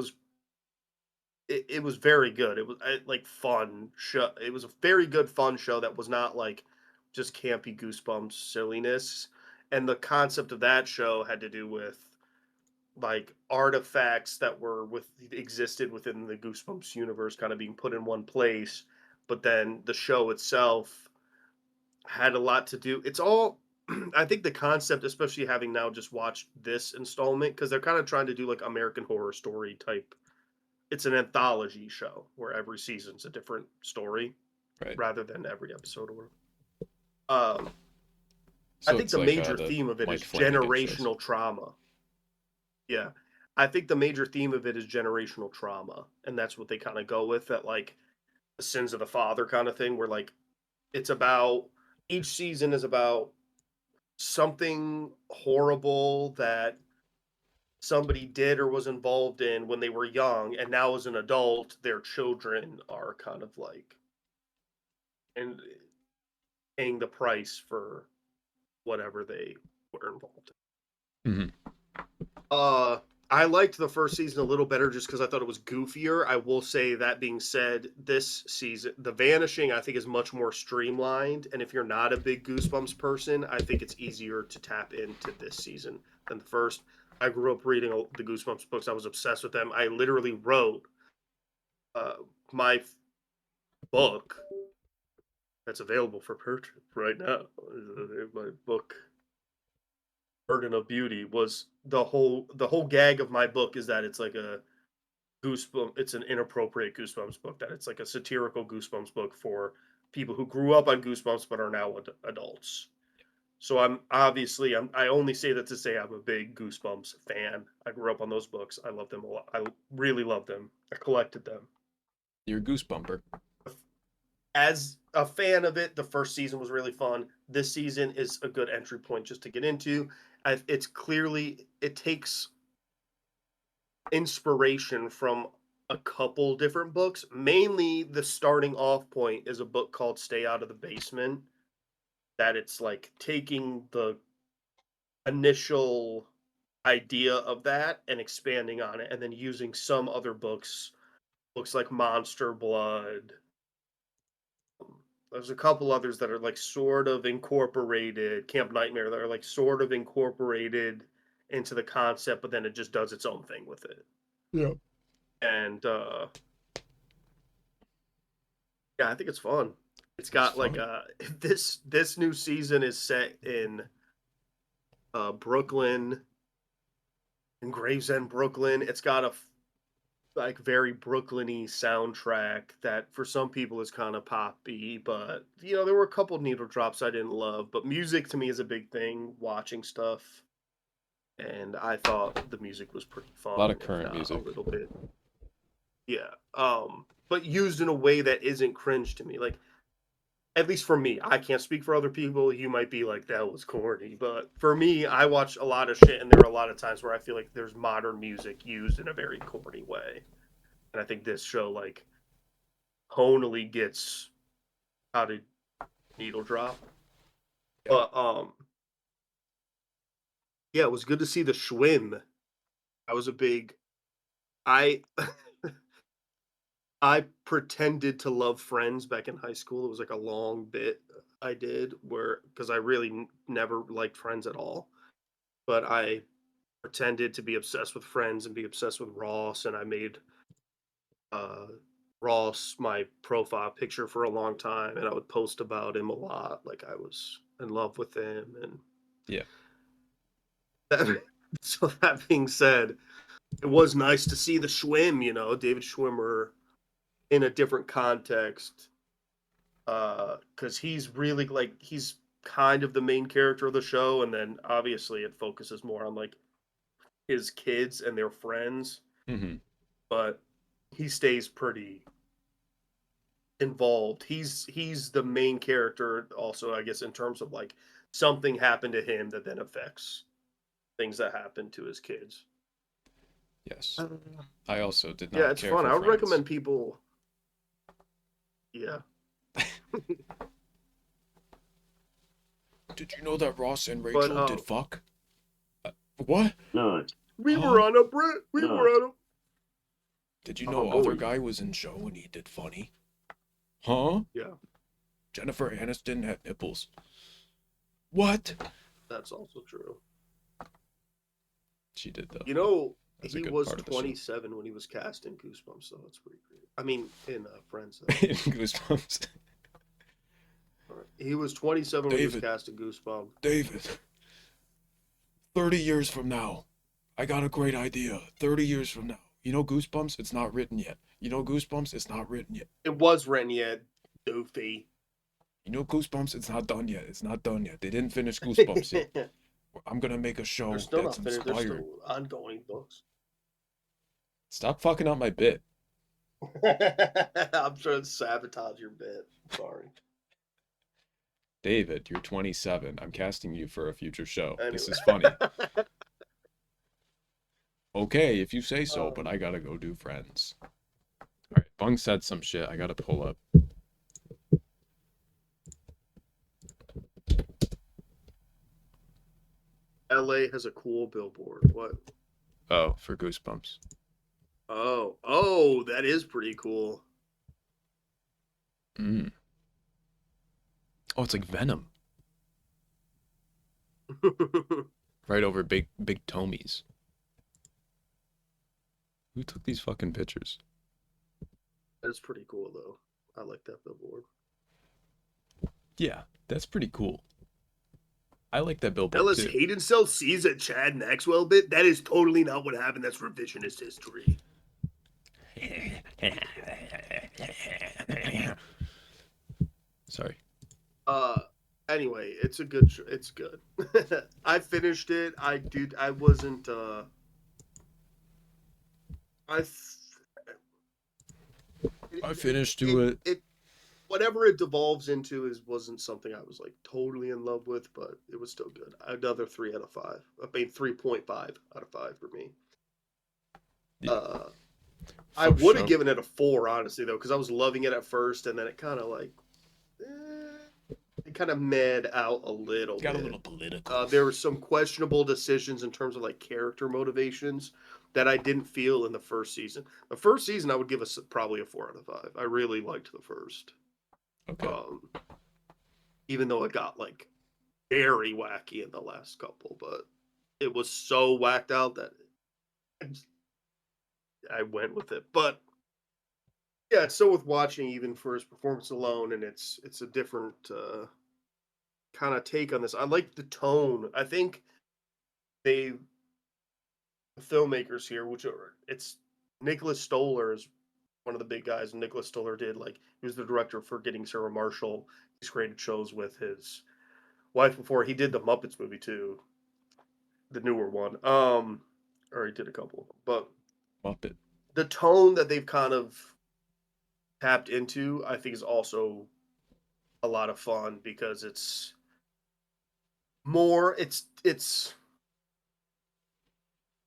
was very good. It was like fun show. It was a very good fun show that was not like just campy Goosebumps silliness. And the concept of that show had to do with like artifacts that existed within the Goosebumps universe kind of being put in one place, but then the show itself had a lot to do. It's all I think the concept, especially having now just watched this installment, because they're kind of trying to do like American Horror Story type. It's an anthology show where every season's a different story, right, rather than every episode or So I think it's the like, major the theme of it Mike is Flanagan shows. generational trauma. Yeah. I think the major theme of it is generational trauma. And that's what they kind of go with, that like the sins of the father kind of thing, where like it's about each season is about something horrible that somebody did or was involved in when they were young, and now as an adult, their children are kind of like and paying the price for whatever they were involved in. Mm-hmm. I liked the first season a little better just because I thought it was goofier. I will say, that being said, this season, The Vanishing, I think is much more streamlined. And if you're not a big Goosebumps person, I think it's easier to tap into this season than the first. I grew up reading the Goosebumps books. I was obsessed with them. I literally wrote my book that's available for purchase right now. My book, Burden of Beauty, was the whole gag of my book is that it's like a Goosebumps, it's an inappropriate Goosebumps book, that it's like a satirical Goosebumps book for people who grew up on Goosebumps but are now adults. So I only say that to say I'm a big Goosebumps fan. I grew up on those books. I love them a lot. I really love them. I collected them. You're a Goosebumper. As a fan of it, the first season was really fun. This season is a good entry point just to get into. It takes inspiration from a couple different books. Mainly the starting off point is a book called Stay Out of the Basement, that it's like taking the initial idea of that and expanding on it, and then using some other books like Monster Blood. There's a couple others that are like sort of incorporated, Camp Nightmare, that are like sort of incorporated into the concept, but then it just does its own thing with it. Yeah. And yeah, I think it's fun. It's got like this new season is set in Brooklyn, in Gravesend, Brooklyn. It's got a like very Brooklyn-y soundtrack that for some people is kind of poppy, but there were a couple needle drops I didn't love. But music to me is a big thing, watching stuff, and I thought the music was pretty fun. A lot of current music. A little bit. Yeah. But used in a way that isn't cringe to me. Like, at least for me, I can't speak for other people. You might be like, that was corny. But for me, I watch a lot of shit, and there are a lot of times where I feel like there's modern music used in a very corny way. And I think this show, like, tonally gets how to needle drop. But, yeah, it was good to see the Schwinn. I was a big. I. I pretended to love Friends back in high school. It was like a long bit I did where because I really never liked Friends at all, but I pretended to be obsessed with Friends and be obsessed with Ross, and I made uh, Ross my profile picture for a long time, and I would post about him a lot, like I was in love with him, and Yeah. so that being said, it was nice to see the Schwim, David Schwimmer in a different context because he's really like he's kind of the main character of the show, and then obviously it focuses more on like his kids and their friends, Mm-hmm. but he stays pretty involved. He's the main character also, I guess, in terms of like something happened to him that then affects things that happen to his kids. Yes. I also did not Yeah, it's care fun. for I would Friends. recommend people. Yeah. Did you know that Ross and But, Rachel did fuck? What? No. We Huh? were on a Brit. We No. were on a. Did you I'm know a other boy. guy was in show and he did funny? Huh? Yeah, Jennifer Aniston had nipples. What? that's also true. She did though. He good was part of the show. 27 when he was cast in Goosebumps, so that's pretty great. I mean, in Friends. Goosebumps. He was 27 when he was David. cast in Goosebumps. David. 30 years from now, I got a great idea. 30 years from now. You know Goosebumps? It's not written yet. You know Goosebumps? It's not written yet. It was written yet, doofy. You know Goosebumps? It's not done yet. It's not done yet. They didn't finish Goosebumps yet. I'm gonna make a show They're still that's not finished. They're inspired. still ongoing books. Stop fucking up my bit. I'm trying to sabotage your bit. Sorry. David, you're 27. I'm casting you for a future show. Anyway. This is funny. Okay, if you say so, but I gotta go do Friends. Alright, Bung said some shit. I gotta pull up. LA has a cool billboard. What? Oh, for Goosebumps. Oh, that is pretty cool. Mm. Oh, it's like Venom. Right over Big Tomies. Who took these fucking pictures? That's pretty cool, though. I like that billboard. Yeah, that's pretty cool. I like that billboard Ellis too. Hayden still sees a Chad Maxwell bit. That is totally not what happened. That's revisionist history. Sorry. Anyway, it's a good. It's good. I finished it. I wasn't. I finished to it. Whatever it devolves into wasn't something I was like totally in love with, but it was still good. Another 3 out of 5. I mean 3.5 out of 5 for me. Yeah. I would have given it a 4, honestly, though, because I was loving it at first, and then it kind of like it kind of mad out a little. Got bit. a little political. There were some questionable decisions in terms of like character motivations that I didn't feel in the first season. The first season, I would give us probably a 4 out of 5. I really liked the first. Okay. Even though it got like very wacky in the last couple, but it was so whacked out that I went with it. But yeah, so with watching, even for his performance alone, and it's a different kind of take on this. I like the tone. I think the filmmakers here, it's Nicholas Stoller is one of the big guys, and Nicholas Stoller he was the director for Getting Sarah Marshall. He's created shows with his wife before. He did the Muppets movie too, the newer one. Or he did a couple, but Muppet. the tone that they've kind of tapped into, I think, is also a lot of fun because it's more. It's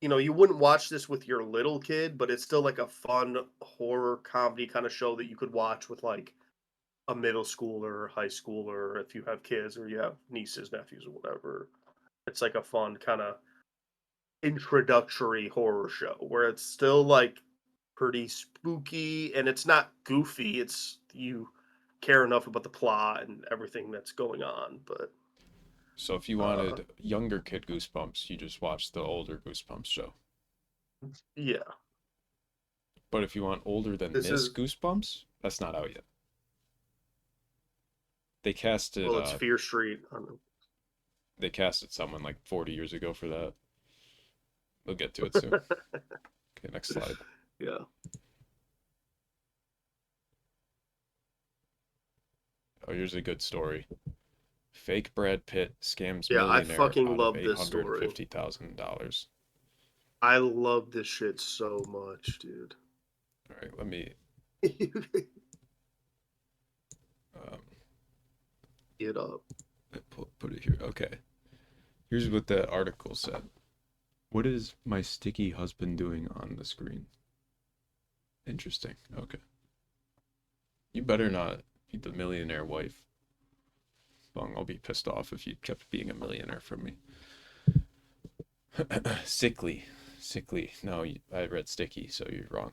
you wouldn't watch this with your little kid, but it's still like a fun horror comedy kind of show that you could watch with like a middle schooler or high schooler if you have kids or you have nieces, nephews, or whatever. It's like a fun kind of introductory horror show where it's still like pretty spooky and it's not goofy. It's you care enough about the plot and everything that's going on. But So if you wanted younger kid Goosebumps, you just watch the older Goosebumps show. yeah, But if you want older than this this is Goosebumps, that's not out yet. They casted well, it's Fear Street. I don't know. they casted someone like 40 years ago for that. We'll get to it soon. Okay, next slide. Yeah. Oh, here's a good story. Fake Brad Pitt scams Yeah, I millionaire fucking out love of this story. $850,000. I love this shit so much, dude. All right, let me Get up. put it here. Okay. Here's what the article said. What is my sticky husband doing on the screen? Interesting. Okay. You better not be the millionaire wife. Bong, I'll be pissed off if you kept being a millionaire from me. Sickly. No, I read sticky, so you're wrong.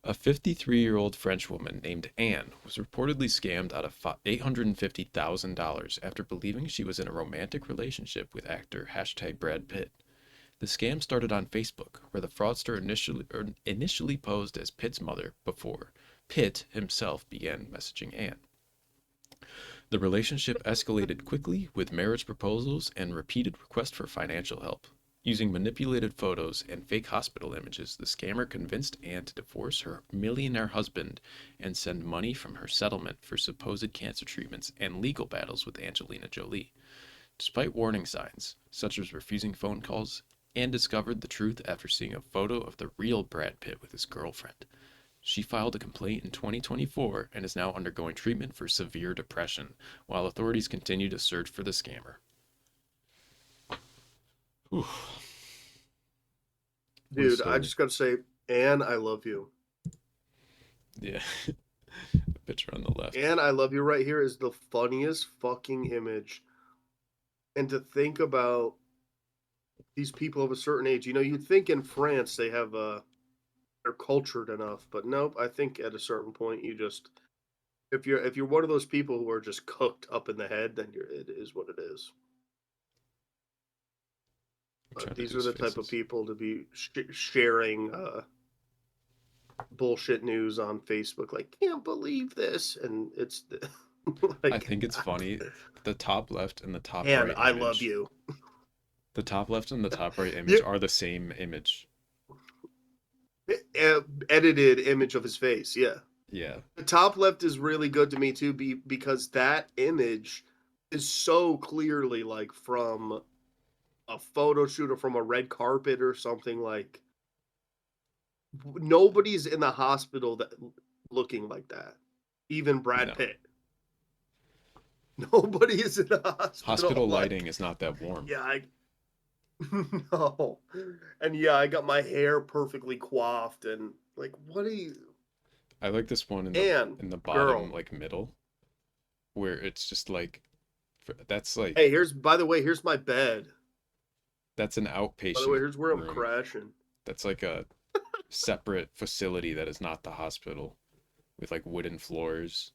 A 53-year-old French woman named Anne was reportedly scammed out of $850,000 after believing she was in a romantic relationship with actor #Brad Pitt. The scam started on Facebook, where the fraudster initially posed as Pitt's mother before Pitt himself began messaging Anne. The relationship escalated quickly with marriage proposals and repeated requests for financial help. Using manipulated photos and fake hospital images, the scammer convinced Anne to divorce her millionaire husband and send money from her settlement for supposed cancer treatments and legal battles with Angelina Jolie. Despite warning signs, such as refusing phone calls, Anne discovered the truth after seeing a photo of the real Brad Pitt with his girlfriend. She filed a complaint in 2024 and is now undergoing treatment for severe depression, while authorities continue to search for the scammer. Whew. Dude, I just gotta say, Anne, I love you. Yeah. The picture on the left. Anne, I love you right here is the funniest fucking image. And to think about these people of a certain age, you'd think in France they have they're cultured enough, but nope. I think at a certain point you just if you're one of those people who are just cooked up in the head, then it is what it is. But these are the type of people to be sharing bullshit news on Facebook. Like, can't believe this, and it's like, I think it's funny. The top left and the top and right I image, love you. The top left and the top right image are the same image. Edited image of his face, yeah. Yeah. The top left is really good to me too, because that image is so clearly like from a photo shoot or from a red carpet or something. Like nobody's in the hospital that looking like that. Even Brad Pitt. Nobody is in the hospital. Hospital lighting is not that warm. Yeah, no. And yeah, I got my hair perfectly coiffed and like, what are you? I like this one in the bottom, like middle, where it's just like, that's like. Hey, by the way, here's my bed. That's an outpatient. By the way, here's where I'm room. crashing. That's like a separate facility that is not the hospital, with like wooden floors,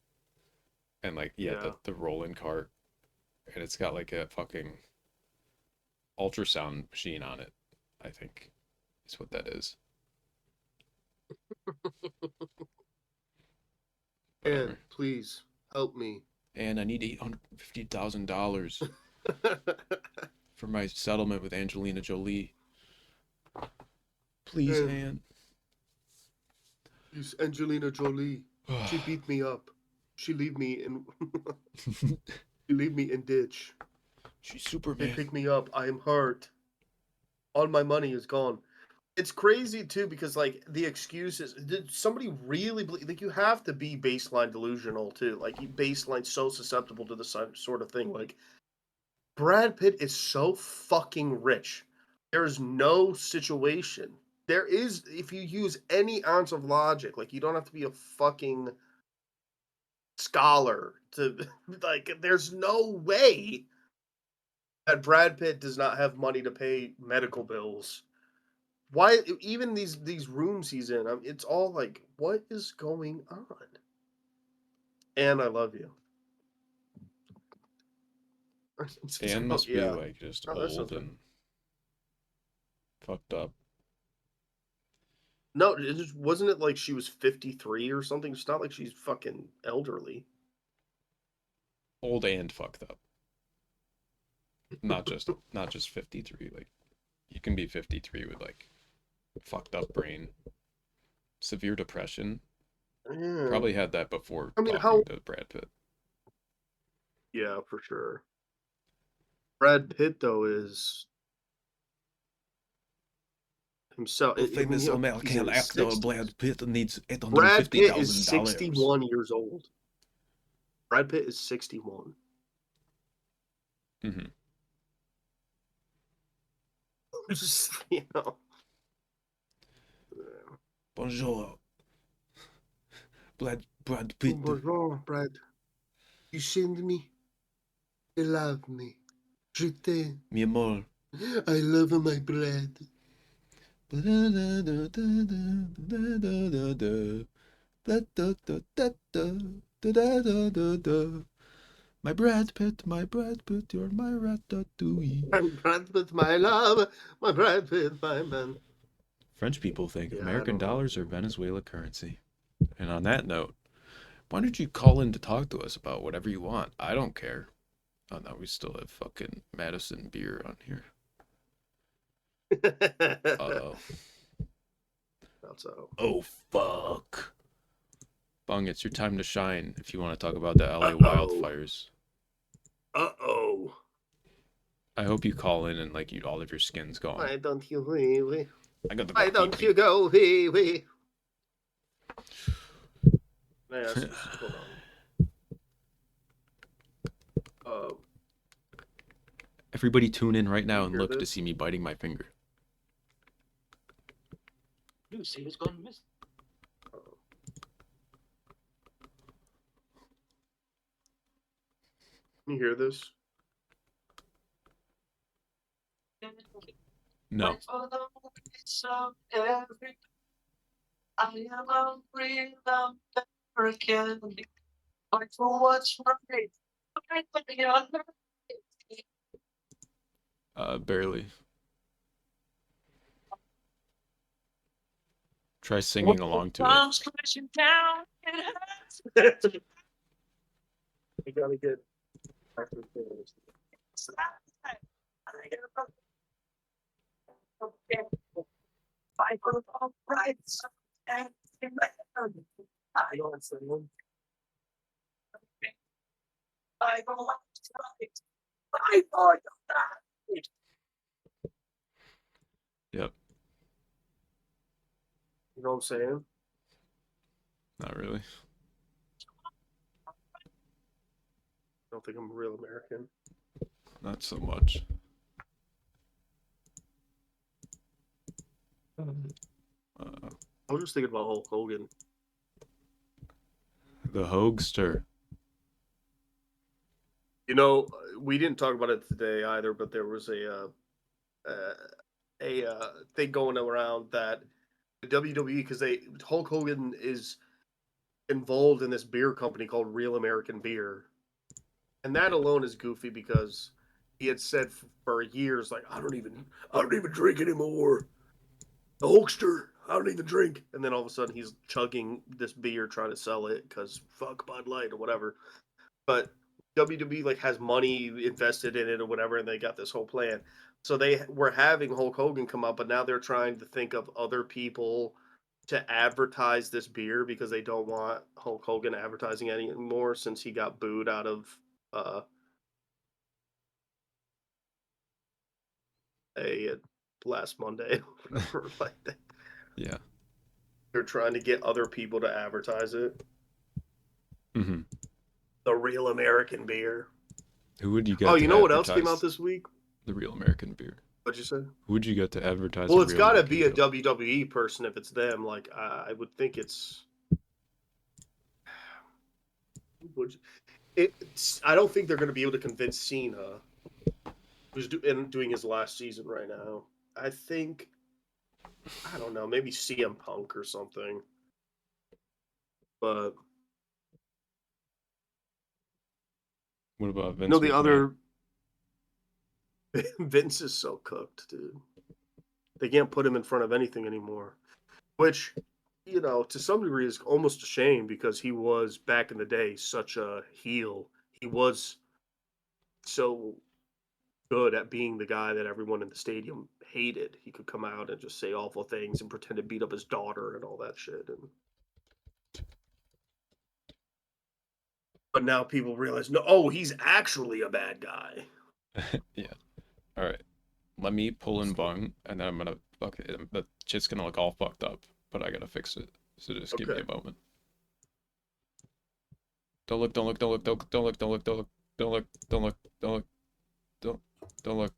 and like the rolling cart, and it's got like a fucking ultrasound machine on it, I think is what that is. And please help me. And I need $850,000 for my settlement with Angelina Jolie. Please, Anne. It's Angelina Jolie. She beat me up. She leave me in. She leave me in ditch. She's Superman. They pick me up. I am hurt. All my money is gone. It's crazy too because like the excuses. Did somebody really believe? Like you have to be baseline delusional too. Like you baseline so susceptible to the sort of thing. Like Brad Pitt is so fucking rich. There's no situation. There is if you use any ounce of logic. Like you don't have to be a fucking scholar to like. There's no way that Brad Pitt does not have money to pay medical bills. Why even these rooms he's in? It's all like, what is going on? And I love you. Anne must be Yeah. like just Oh, that sounds old good. and fucked up. No, wasn't it like she was 53 or something? It's not like she's fucking elderly. Old and fucked up. Not just 53. Like you can be 53 with like fucked up brain, severe depression. Yeah. Probably had that before I mean, talking to Brad Pitt. Yeah, for sure. Brad Pitt though is himself. The famous he's in American his actor 60s. Brad Pitt needs Brad Pitt is $850,000. 61 years old. Brad Pitt is 61. Mm-hmm. Just, you know. Bonjour. Brad Pitt. Bonjour, Brad. You send me. You love me. Je t'aime. Mi amor. I love my Brad. My Brad Pitt, you're my ratatouille. I'm Brad Pitt, my love. My Brad Pitt, my man. French people think Yeah, American dollars are Venezuela currency. And on that note, why don't you call in to talk to us about whatever you want? I don't care. Oh no, we still have fucking Madison beer on here. Uh-oh. That's so. Oh, fuck. Bung, it's your time to shine if you want to talk about the LA wildfires. Uh-oh. I hope you call in and like all of your skin's gone. Why don't you wee? I got the Why don't you go wee? Yeah, that's what's going on. Everybody tune in right now and hear look to this? see me biting my finger. Lucy has gone missing. Can you hear this? No. I am hungry, never again. Fight for what's right. Fight for the honor. Barely. Try singing along to it. Bombs crashing down. It hurts. You gotta get. Fight for the rights and I want someone. Fight for what's right. Fight for your right. Yep. You know what I'm saying? Not really. I don't think I'm a real American. Not so much. I was just thinking about Hulk Hogan. The Hogster. You know, we didn't talk about it today either, but there was a thing going around that the WWE, because Hulk Hogan is involved in this beer company called Real American Beer, and that alone is goofy because he had said for years like I don't even drink anymore. The Hulkster, I don't even drink, and then all of a sudden he's chugging this beer trying to sell it because fuck Bud Light or whatever, but WWE like has money invested in it or whatever, and they got this whole plan. So they were having Hulk Hogan come up, but now they're trying to think of other people to advertise this beer because they don't want Hulk Hogan advertising anymore since he got booed out of a last Monday. Like that. Yeah. They're trying to get other people to advertise it. Mm-hmm. The Real American Beer. Who would you get? Oh, to you know what else came advertise out this week? The Real American Beer. What'd you say? Who would you get to advertise? Well, the it's Real got to American be a Beer? WWE person if it's them. Like, I would think it's. I don't think they're going to be able to convince Cena, who's doing his last season right now. I think, I don't know, maybe CM Punk or something. But What about Vince? no, the McMahon? other Vince is so cooked, dude. They can't put him in front of anything anymore, which, you know, to some degree is almost a shame because he was back in the day such a heel. He was so good at being the guy that everyone in the stadium hated. He could come out and just say awful things and pretend to beat up his daughter and all that shit. But now people realize, no, oh, he's actually a bad guy. Yeah. All right. Let me pull in Bung, and then I'm gonna. Okay, the shit's gonna look all fucked up, but I gotta fix it. So just give me Okay. a moment. Don't look. Don't look. Don't look. Don't look. Don't look. Don't look. Don't look. Don't look. Don't look. Don't look.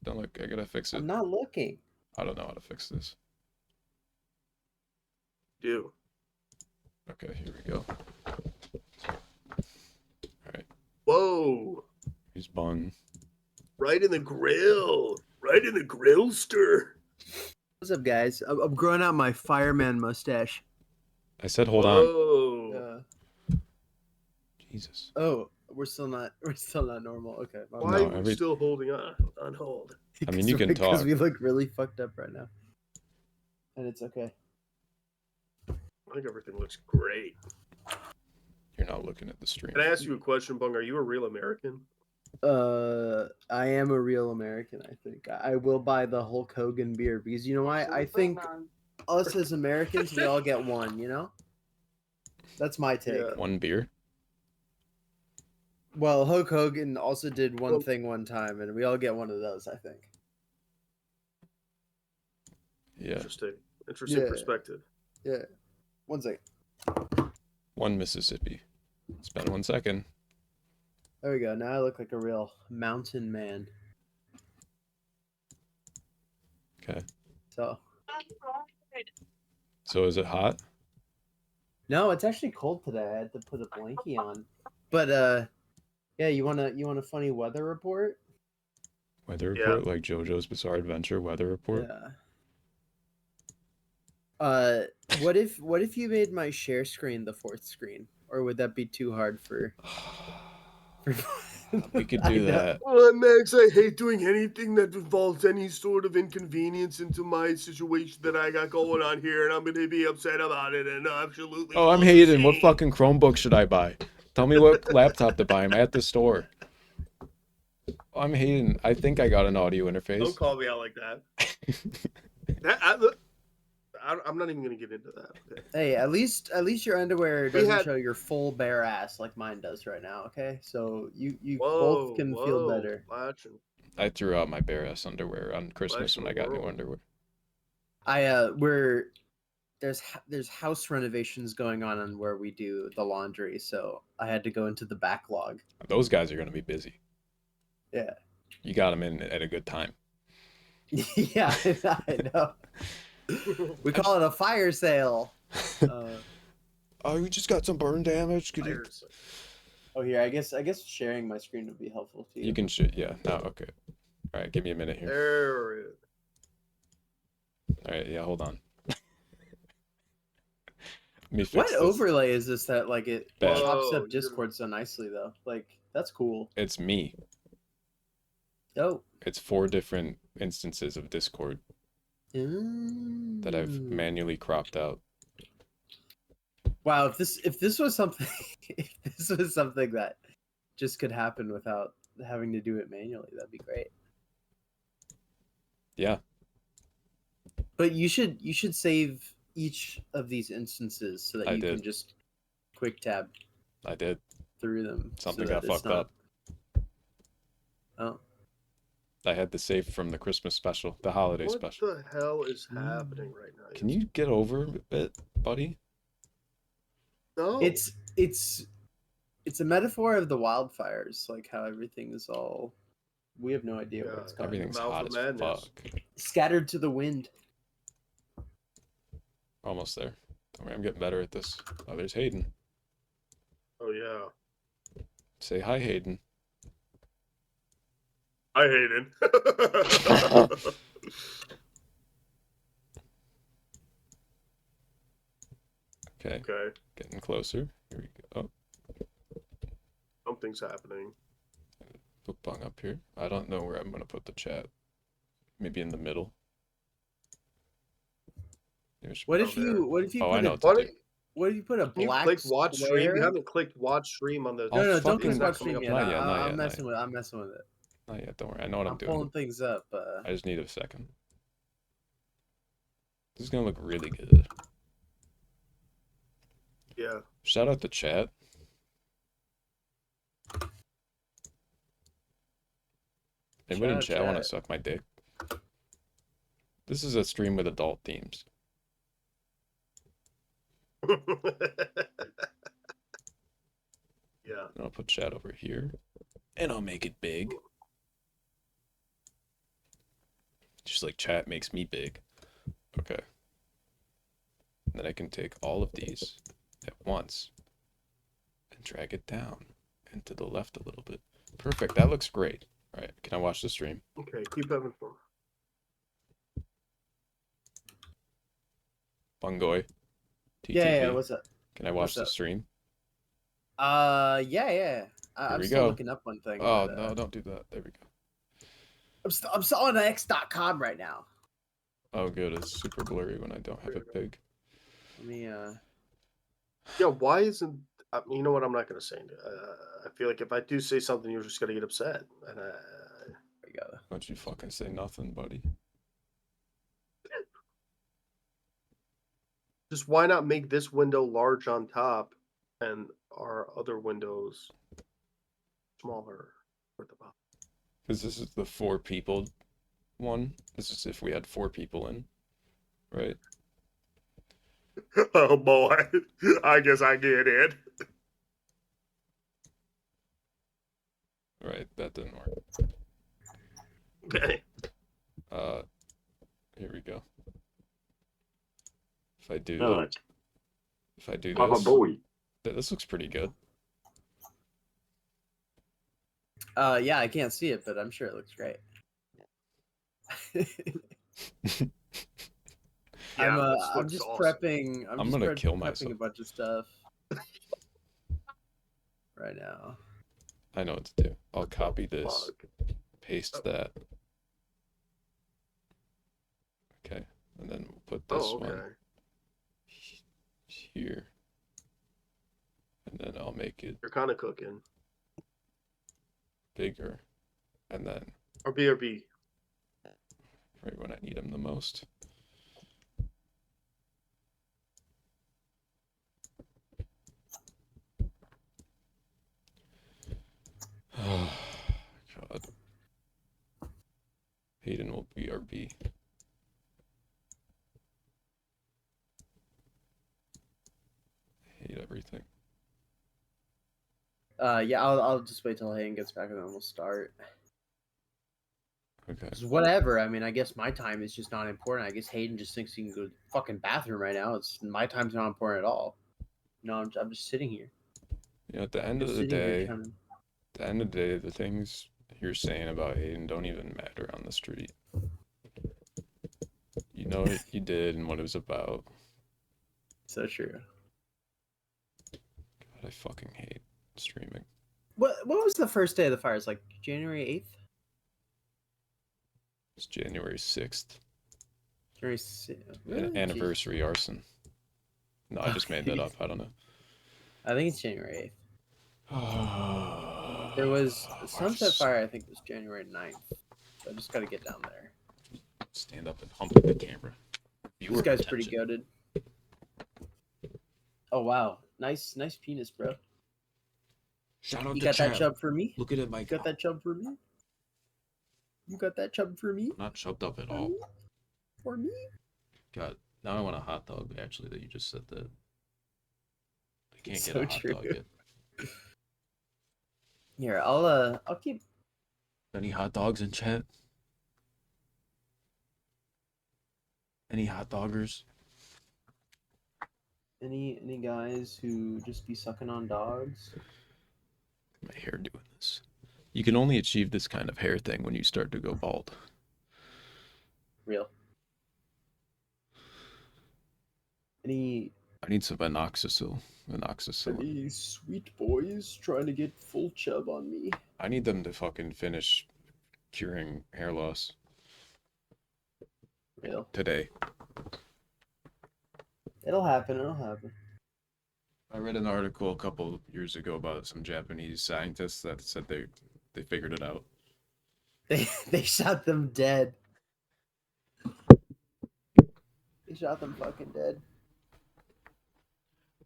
Don't look. I gotta fix it. I'm not looking. I don't know how to fix this. Do. Okay, here we go. Alright. Whoa. Here's Bung. Right in the grill. Right in the grillster. What's up, guys? I'm growing out my fireman mustache. I said hold on. Whoa. Jesus. Oh, we're still not normal. Okay. my Why bad. are we still holding on hold? I mean, you can Because talk. we look really fucked up right now, and it's okay. I think everything looks great. You're not looking at the stream. Can I ask you a question, Bung? Are you a real American? I am a real American. I think I will buy the Hulk Hogan beer because you know why? I think us as Americans, we all get one. You know, that's my take. One beer? Well, Hulk Hogan also did one thing one time, and we all get one of those. I think. Yeah. Interesting Yeah. perspective. Yeah. One second. One Mississippi. It's been 1 second. There we go. Now I look like a real mountain man. Okay. So. So is it hot? No, it's actually cold today. I had to put a blankie on. But yeah, you want a funny weather report? Weather report, like JoJo's Bizarre Adventure weather report? Yeah. What if you made my share screen the fourth screen? Or would that be too hard for We could I do know. that. Well, Max, I hate doing anything that involves any sort of inconvenience into my situation that I got going on here, and I'm going to be upset about it, and absolutely. Oh, I'm Hayden. What fucking Chromebook should I buy? Tell me what laptop to buy. I'm at the store. I'm Hayden. I think I got an audio interface. Don't call me out like that. I'm not even going to get into that. Okay. Hey, at least your underwear We doesn't had- show your full bare ass like mine does right now, okay? So you Whoa, both can feel better. Flashing. I threw out my bare ass underwear on Christmas when I got new underwear. There's house renovations going on where we do the laundry, so I had to go into the backlog. Those guys are going to be busy. Yeah. You got them in at a good time. Yeah, I know. We call it a fire sale. Oh, we just got some burn damage. Could you... Oh, here, I guess sharing my screen would be helpful to you. You can shit. Yeah. No. Okay. All right. Give me a minute here. There it is. All right. Yeah. Hold on. Let me fix What this. overlay is this that like it Bad. chops Whoa, up Discord so nicely though? Like that's cool. It's me. Oh. It's 4 different instances of Discord that I've manually cropped out. Wow, if this was something that just could happen without having to do it manually, that'd be great. Yeah. But you should save each of these instances so that I you did. can just quick tab I did. through them. Something so got that it's fucked up. Oh. I had the save from the Christmas special, the holiday What special. the hell is happening right now? Can you get over it, buddy? No. It's a metaphor of the wildfires, like how everything is all. We have no idea what's going. Everything's mouth hot of as madness. fuck. Scattered to the wind. Almost there. Don't worry, I'm getting better at this. Oh, there's Hayden. Oh yeah. Say hi, Hayden. I hate it. Okay. Okay. Getting closer. Here we go. Oh, Something's happening. put Bung up here. I don't know where I'm gonna put the chat. Maybe in the middle. What if you? What if you? Oh, put I know a, what to do. What if you put a You black click watch stream. square? You haven't clicked watch stream on the. No, don't click It's not watch coming stream up yet. Not yet, not I'm yet, messing with. I'm messing with it. Not yet. Don't worry. I know what I'm doing. Pulling things up. I just need a second. This is gonna look really good. Yeah. Shout out the chat. Anybody in Shout out chat want to chat. suck my dick? This is a stream with adult themes. Yeah. And I'll put chat over here. And I'll make it big. Just like chat makes me big. Okay. And then I can take all of these at once and drag it down and to the left a little bit. Perfect. That looks great. All right. Can I watch the stream? Okay. Keep having fun. Bungoy. Yeah, TTP. what's up? Can I watch What's the up? stream? Yeah. I'm we still go. looking up one thing. Oh, but, no, don't do that. There we go. I'm still on X.com right now. Oh, good. It's super blurry when I don't have it big. Let me. Yeah. Why isn't? You know what? I'm not gonna say. I feel like if I do say something, you're just gonna get upset. And There we go. Don't you fucking say nothing, buddy. just why not make this window large on top and our other windows smaller at the bottom? Because this is the 4 people one. This is if we had 4 people in, right? Oh boy, I guess I get it. Right, that didn't work. Okay. Here we go. If I do Nice. if I do Baba this, Booey. this looks pretty good. Yeah, I can't see it, but I'm sure it looks great. Yeah, this I'm looks just awesome. prepping. I'm just gonna kill prepping myself. a bunch of stuff right now. I know what to do. I'll copy this, Fuck. paste that. Okay, and then we'll put this Oh, okay. one here. And then I'll make it You're kind of cooking. bigger. And then Or BRB. right when I need them the most. Oh, God. Hayden will be RB. Hate everything. Yeah, I'll just wait till Hayden gets back and then we'll start. Okay. 'Cause whatever. I mean, I guess my time is just not important. I guess Hayden just thinks he can go to the fucking bathroom right now. It's my time's not important at all. No, I'm just sitting here. You know, at the end of Just the sitting here day, trying to- the end of the day, the things you're saying about Hayden don't even matter on the street. You know what you did and what it was about. So true. God, I fucking hate streaming. What was the first day of the fires? Like January 8th? It's January 6th. January 6th. Anniversary arson. No, I just made that up. I don't know. I think it's January 8th. There was Sunset Fire, I think was January 9th. So I just gotta get down there. Stand up and hump the camera. This guy's pretty goated. Oh wow. Nice penis, bro. Shout out You to got that Chad. chub for me? Look at it, Mike. You got that chub for me? You got that chub for me? Not chubbed up at all. For me? God, now I want a hot dog. Actually, that you just said that. I can't get So a hot true. dog yet. Here, I'll keep. Any hot dogs in chat? Any hot doggers? Any guys who just be sucking on dogs? My hair doing this. You can only achieve this kind of hair thing when you start to go bald. Real. Any I need some Anoxacil. any sweet boys trying to get full chub on me? I need them to fucking finish curing hair loss Real. today. It'll happen. It'll happen. I read an article a couple of years ago about some Japanese scientists that said they figured it out. They shot them dead. They shot them fucking dead.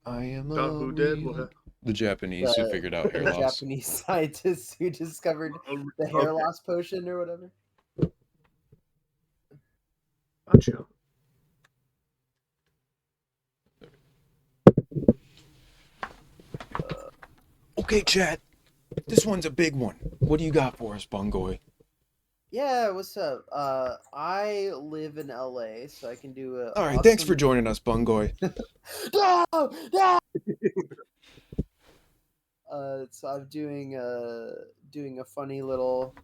I am Got who did? real- The Japanese who figured out hair the loss. Japanese scientists who discovered the hair Okay. loss potion or whatever. Gotcha. Okay, chat. This one's a big one. What do you got for us, Bungoy? Yeah, what's up? I live in LA, so I can do a. All right, thanks for joining us, Bungoy. No, no. So I'm doing a funny little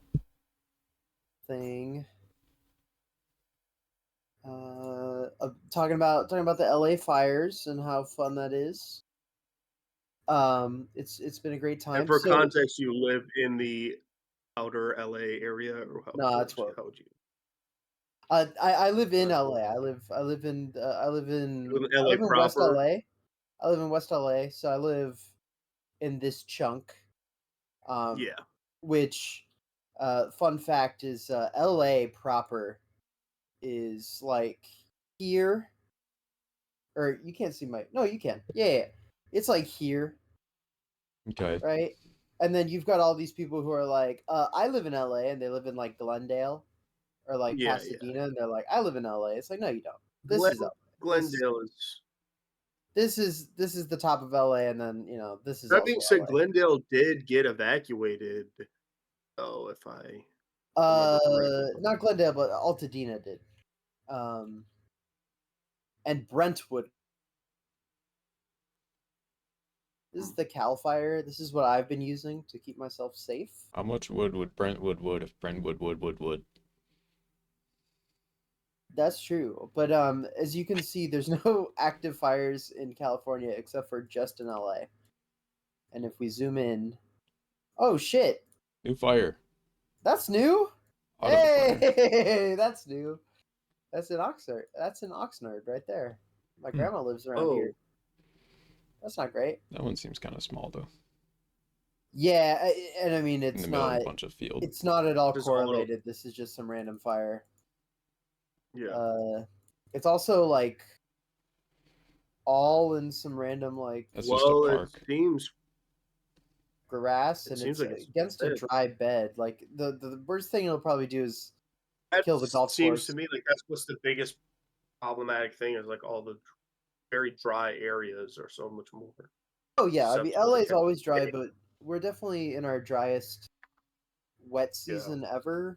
thing. Talking about the LA fires and how fun that is. It's been a great time. And for So- context, you live in the outer LA area, or how? No, that's what? How would you? I live in LA. I live in You live in LA I live in West proper? LA. I live in West LA, so I live in this chunk. Yeah. Which, fun fact is, LA proper is like here, or you can't see my. No, you can. Yeah. It's like here, Okay. right? And then you've got all these people who are like, I live in LA, and they live in like Glendale or like Yeah, Pasadena, and they're like, I live in LA. It's like, no, you don't. This Glen- is LA. Glendale is. This is the top of LA, and then this is. That also being said, LA. Glendale did get evacuated. Oh, if I. remember correctly. Not Glendale, but Altadena did. And Brentwood. This is the Cal Fire. This is what I've been using to keep myself safe. How much wood would Brentwood wood if Brentwood would? That's true. But as you can see, there's no active fires in California except for just in LA. And if we zoom in, oh shit, New fire. that's new. Auto fire. Hey, that's new. That's an Oxnard. That's an Oxnard right there. My grandma lives around Oh. here. That's not great. That one seems kind of small though. Yeah, and I mean In it's the middle of not. a bunch of field. It's not at all Just auto- correlated. This is just some random fire. Yeah. It's also like all in some random like That's just a Well, it park. seems. grass, It and seems it's like it's against a dead. dry bed. Like the worst thing it'll probably do is That kill the golf seems course. to me like that's what's the biggest problematic thing is like all the very dry areas are so much more. Oh yeah, I mean susceptible to LA is chemical always dry, damage. but we're definitely in our driest wet season ever.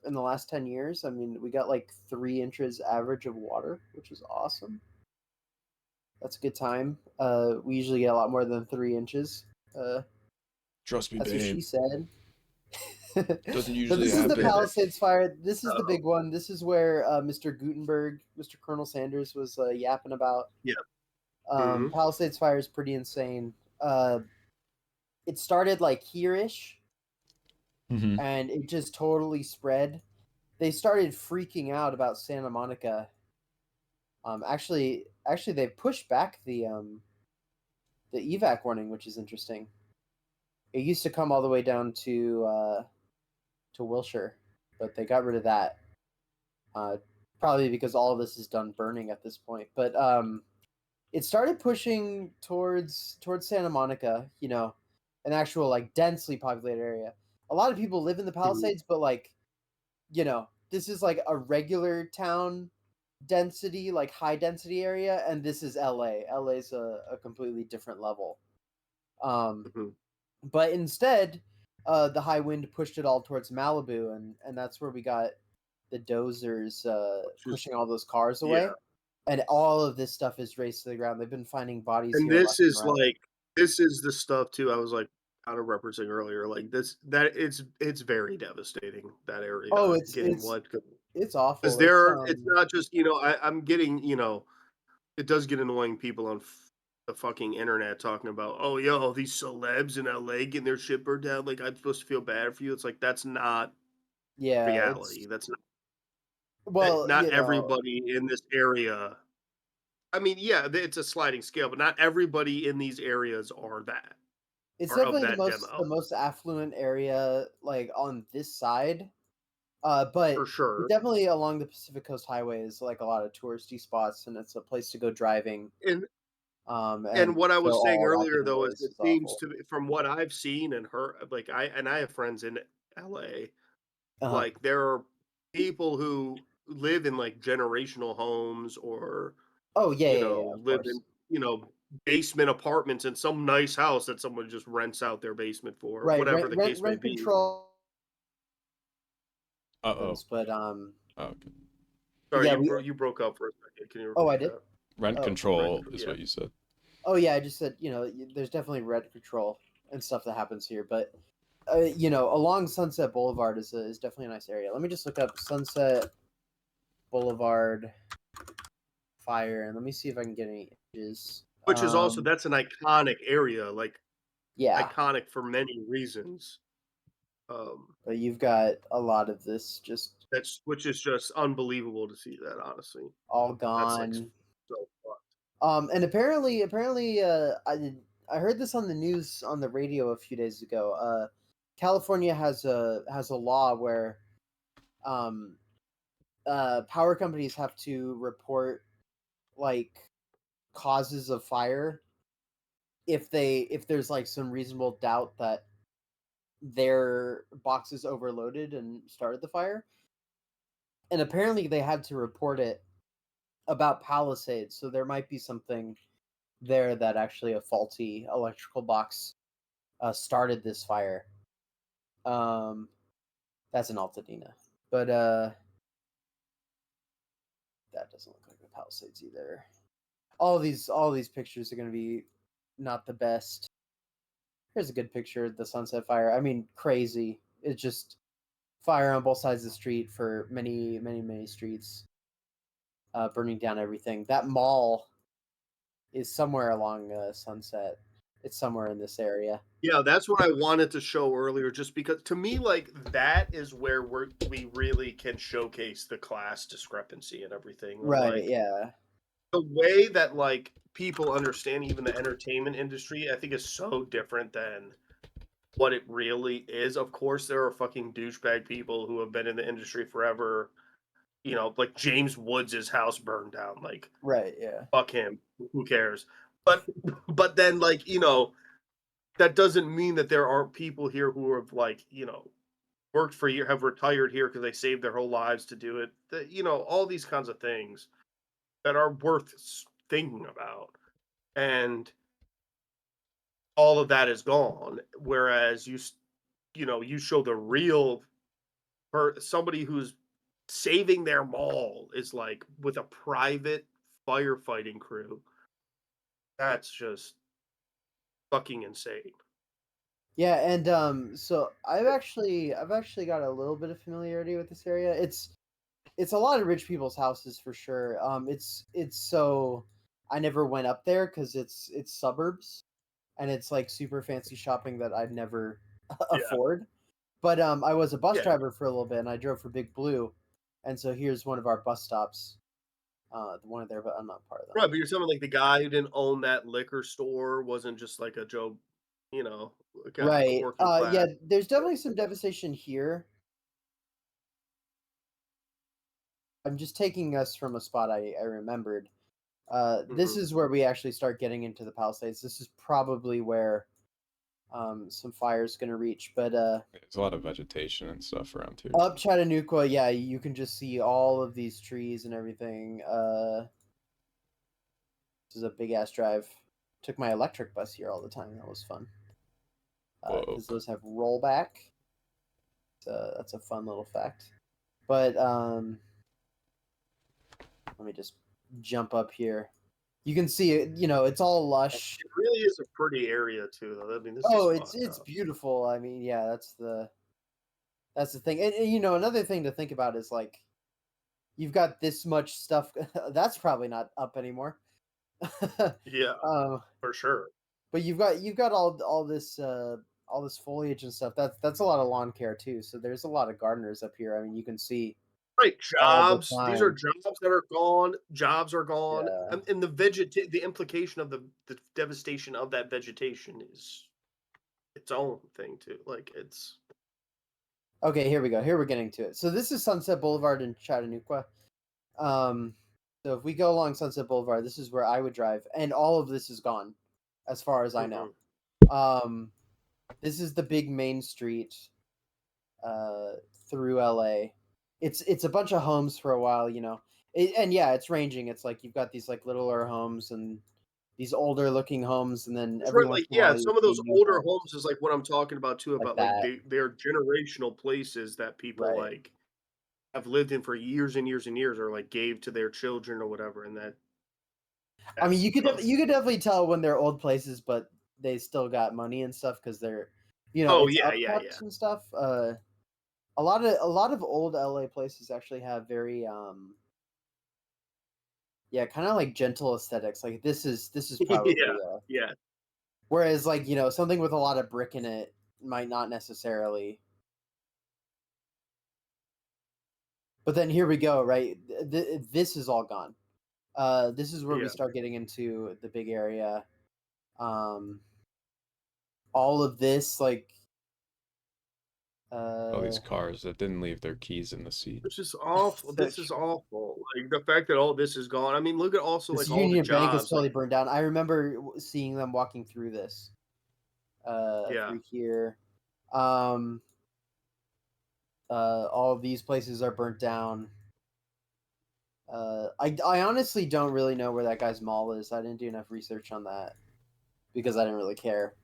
In the last 10 years, I mean, we got like 3 inches average of water, which is awesome. That's a good time. We usually get a lot more than 3 inches. Trust me, That's what she babe. said. Doesn't But usually this is the happen. Palisades fire. This is the big one. This is where Mr. Gutenberg, Mr. Colonel Sanders was yapping about. Yeah. Palisades fire is pretty insane. It started like here-ish, Mhm. and it just totally spread. They started freaking out about Santa Monica. Actually, they pushed back the evac warning, which is interesting. It used to come all the way down to Wilshire, but they got rid of that. Probably because all of this is done burning at this point. But it started pushing towards Santa Monica, an actual like densely populated area. A lot of people live in the Palisades, but like you know, this is like a regular town density, like high density area, and this is LA. LA's a completely different level. But instead, the high wind pushed it all towards Malibu, and that's where we got the dozers pushing all those cars away. Yeah. And all of this stuff is raced to the ground. They've been finding bodies And here. this left and is right. like this is the stuff too. I was like kind of referencing earlier, like it's very devastating, that area. Oh, it's awful. Because it's not just, you know, I'm getting, you know, it does get annoying people on the fucking internet talking about, oh, yo, these celebs in LA getting their shit burned down. Like, I'm supposed to feel bad for you. It's like, that's not reality. That's not. Well, not you know, everybody in this area. I mean, yeah, it's a sliding scale, but not everybody in these areas are that. it's Are of definitely that demo. the most affluent area, like on this side. But For sure. definitely along the Pacific Coast Highway is like a lot of touristy spots, and it's a place to go driving. And what I was so saying all that earlier, though, is noise it is seems awful. to be, from what I've seen and heard, like I have friends in LA, like there are people who live in like generational homes or Oh yeah, you yeah, know, yeah, of live course. in, you know, basement apartments in some nice house that someone just rents out their basement for, Right, whatever the case may rent be. control. Uh-oh. But Oh, okay. Sorry, yeah, you broke up for a second. Can you Oh, I repeat did? that? Rent Oh. control is yeah. what you said. Oh yeah, I just said, you know, there's definitely rent control and stuff that happens here, but you know, along Sunset Boulevard is definitely a nice area. Let me just look up Sunset Boulevard fire, and let me see if I can get any images. Which is also, that's an iconic area, like Yeah. iconic for many reasons. But you've got a lot of this just Which is just unbelievable to see that, honestly. all That's like gone. so fun. And apparently, I heard this on the news on the radio a few days ago. California has a law where, power companies have to report like causes of fire if there's like some reasonable doubt that their box is overloaded and started the fire. And apparently, they had to report it about Palisades, so there might be something there that actually a faulty electrical box started this fire. That's in Altadena, but that doesn't look like the Palisades either. All these pictures are going to be not the best. Here's a good picture of the Sunset Fire. I mean, crazy. It's just fire on both sides of the street for many streets, burning down everything. That mall is somewhere along Sunset. It's somewhere in this area. Yeah, that's what I wanted to show earlier, just because to me, like, that is where we really can showcase the class discrepancy and everything. Right, Like, yeah. the way that like people understand even the entertainment industry, I think is so different than what it really is. Of course, there are fucking douchebag people who have been in the industry forever. You know, like James Woods' house burned down. Like, Right, yeah. fuck him. Who cares? But then, like, you know, that doesn't mean that there aren't people here who have, like, you know, worked for years, have retired here because they saved their whole lives to do it. That, you know, all these kinds of things that are worth thinking about. And all of that is gone. Whereas you know, you show the real somebody who's saving their mall is like with a private firefighting crew. That's just fucking insane. Yeah, and so I've actually got a little bit of familiarity with this area. It's a lot of rich people's houses for sure. It's so I never went up there because it's suburbs, and it's like super fancy shopping that I'd never afford. But I was a bus driver for a little bit, and I drove for Big Blue, and so here's one of our bus stops. The one there, but I'm not part of that. Right, but you're telling me like the guy who didn't own that liquor store wasn't just like a Joe, you know, Right. working class. Yeah, there's definitely some devastation here. I'm just taking us from a spot I remembered. This is where we actually start getting into the Palisades. This is probably where some fire's gonna reach. But There's a lot of vegetation and stuff around here. up Chattanooga, yeah, you can just see all of these trees and everything. This is a big ass drive. Took my electric bus here all the time. That was fun. Because those have rollback. So that's a fun little fact. But let me just jump up here. You can see it. You know, it's all lush. It really is a pretty area too, though. I mean, this is It's beautiful. I mean, yeah, that's the thing. And you know, another thing to think about is like, you've got this much stuff. That's probably not up anymore. Yeah, for sure. But you've got all this foliage and stuff. That's a lot of lawn care too. So there's a lot of gardeners up here. I mean, you can see. Right, all the jobs. These are time. jobs that are gone. Jobs are gone, Yeah. and the implication of the devastation of that vegetation is its own thing too. Like it's Okay, here we go. Here we're getting to it. So this is Sunset Boulevard in Chattanooga. So if we go along Sunset Boulevard, this is where I would drive, and all of this is gone, as far as I know. This is the big main street through LA. It's a bunch of homes for a while, you know. And yeah, it's ranging. It's like you've got these like littler homes and these older looking homes, and then every once in a while, some you of those see new older homes. homes is like what I'm talking about too. Like About that. like they're generational places that people like have lived in for years and years and years, or like gave to their children or whatever. And that I mean, you could definitely tell when they're old places, but they still got money and stuff because they're, you know, Oh, it's yeah, upcuts and stuff. A lot of old LA places actually have very kind of like gentle aesthetics. Like this is probably yeah. Whereas like, you know, something with a lot of brick in it might not necessarily. But then here we go, right? This is all gone. This is where we start getting into the big area. All of this, like, All these cars that didn't leave their keys in the seat. Which is awful. This is awful. Like the fact that all this is gone. I mean, look at also this like all the Union Bank is jobs. totally burned down. I remember seeing them walking through this. Through here. All of these places are burnt down. I honestly don't really know where that guy's mall is. I didn't do enough research on that because I didn't really care.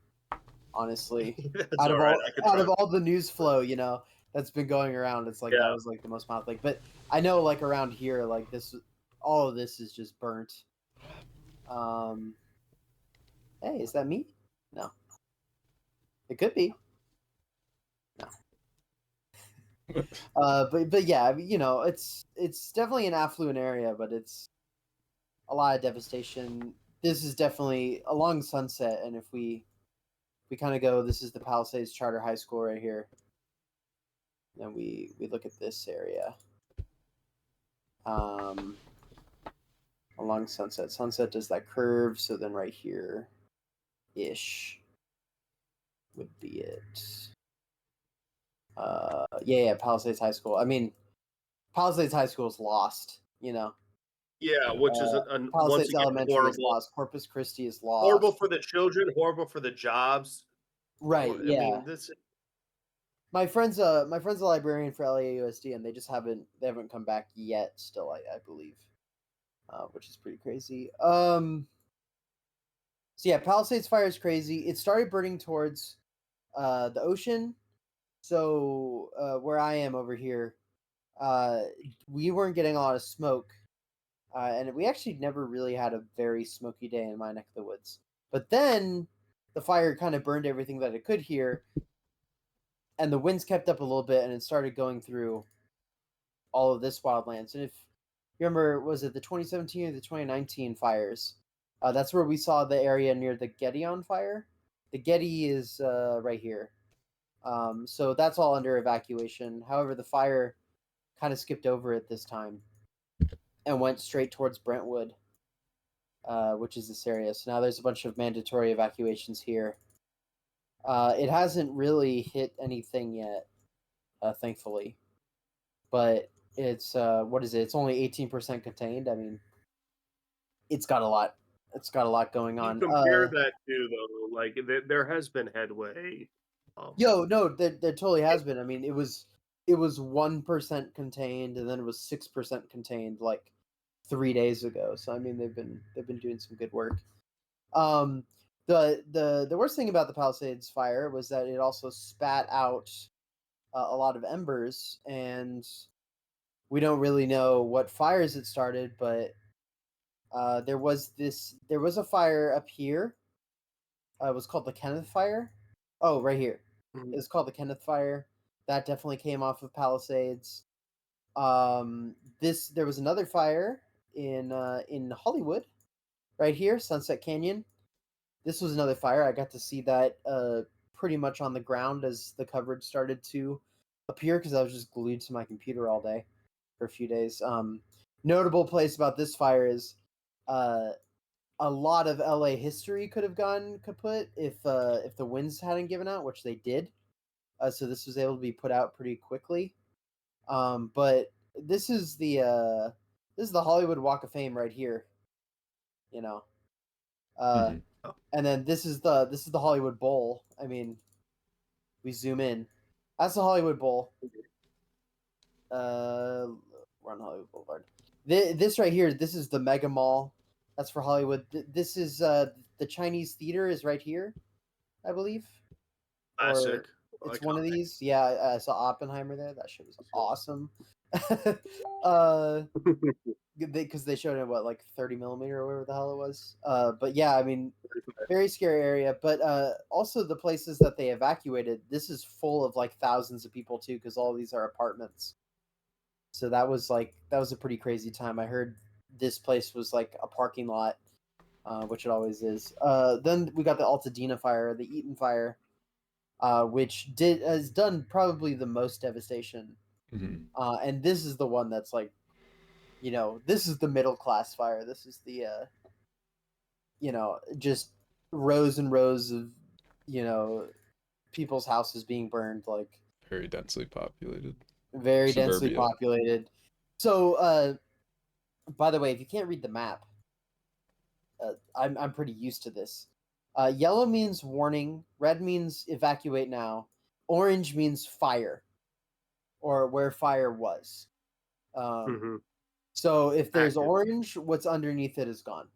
Honestly, out of all the news flow, you know, that's been going around, it's like that was like the most mild thing. But I know like around here, like this, all of this is just burnt. Hey, is that me? No. It could be. No. But yeah, you know, it's definitely an affluent area, but it's a lot of devastation. This is definitely along Sunset, and if we kind of go, this is the Palisades Charter High School right here. Then we look at this area. Along Sunset. Sunset does that curve, so then right here ish would be it. Palisades High School. I mean, Palisades High School is lost, you know. Yeah, which is Palisades Elementary is lost. Corpus Christi is lost. Horrible for the children, horrible for the jobs. Right. I Yeah. mean, this. My friend's a librarian for LAUSD, and they haven't come back yet. Still, I believe, which is pretty crazy. So yeah, Palisades fire is crazy. It started burning towards the ocean. So where I am over here, we weren't getting a lot of smoke, and we actually never really had a very smoky day in my neck of the woods. But then the fire kind of burned everything that it could here, and the winds kept up a little bit, and it started going through all of this wildlands. And if you remember, was it the 2017 or the 2019 fires? That's where we saw the area near the Getty on fire. The Getty is right here. So that's all under evacuation. However, the fire kind of skipped over it this time and went straight towards Brentwood, which is this area. So now there's a bunch of mandatory evacuations here. It hasn't really hit anything yet, thankfully. But it's, what is it? It's only 18% contained. I mean, it's got a lot it's got a lot going You on. compare that to though, like there has been headway. Yo, no, there totally has been. I mean, it was 1% contained, and then it was 6% contained like 3 days ago. So I mean, they've been doing some good work. The worst thing about the Palisades fire was that it also spat out a lot of embers, and we don't really know what fires it started, but there was a fire up here. It was called the Kenneth Fire. Oh, right here. Mhm. It's called the Kenneth Fire. That definitely came off of Palisades. There was another fire in Hollywood, right here, Sunset Canyon. This was another fire. I got to see that pretty much on the ground as the coverage started to appear because I was just glued to my computer all day for a few days. Notable place about this fire is a lot of LA history could have gone kaput if the winds hadn't given out, which they did. So this was able to be put out pretty quickly. But this is the Hollywood Walk of Fame right here. You know. And then this is the Hollywood Bowl. I mean, we zoom in. That's the Hollywood Bowl. We're on Hollywood Boulevard. This right here, this is the Mega Mall. That's for Hollywood. This is the Chinese Theater is right here, I believe. Classic. Or it's one of these. Yeah, I saw Oppenheimer there. That shit was awesome. Because they showed it like 30mm or whatever the hell it was. But yeah, I mean, very scary area. But also the places that they evacuated, this is full of like thousands of people too, because all of these are apartments. So that was a pretty crazy time. I heard this place was like a parking lot, which it always is. Then we got the Altadena fire, the Eaton fire, which has done probably the most devastation. And this is the one that's like, this is the middle class fire. This is the, just rows and rows of, people's houses being burned, like Very densely populated. very densely Suburbia. populated. So, by the way, if you can't read the map, I'm pretty used to this. Yellow means warning. Red means evacuate now. Orange means fire, or where fire was. So if there's orange, what's underneath it is gone.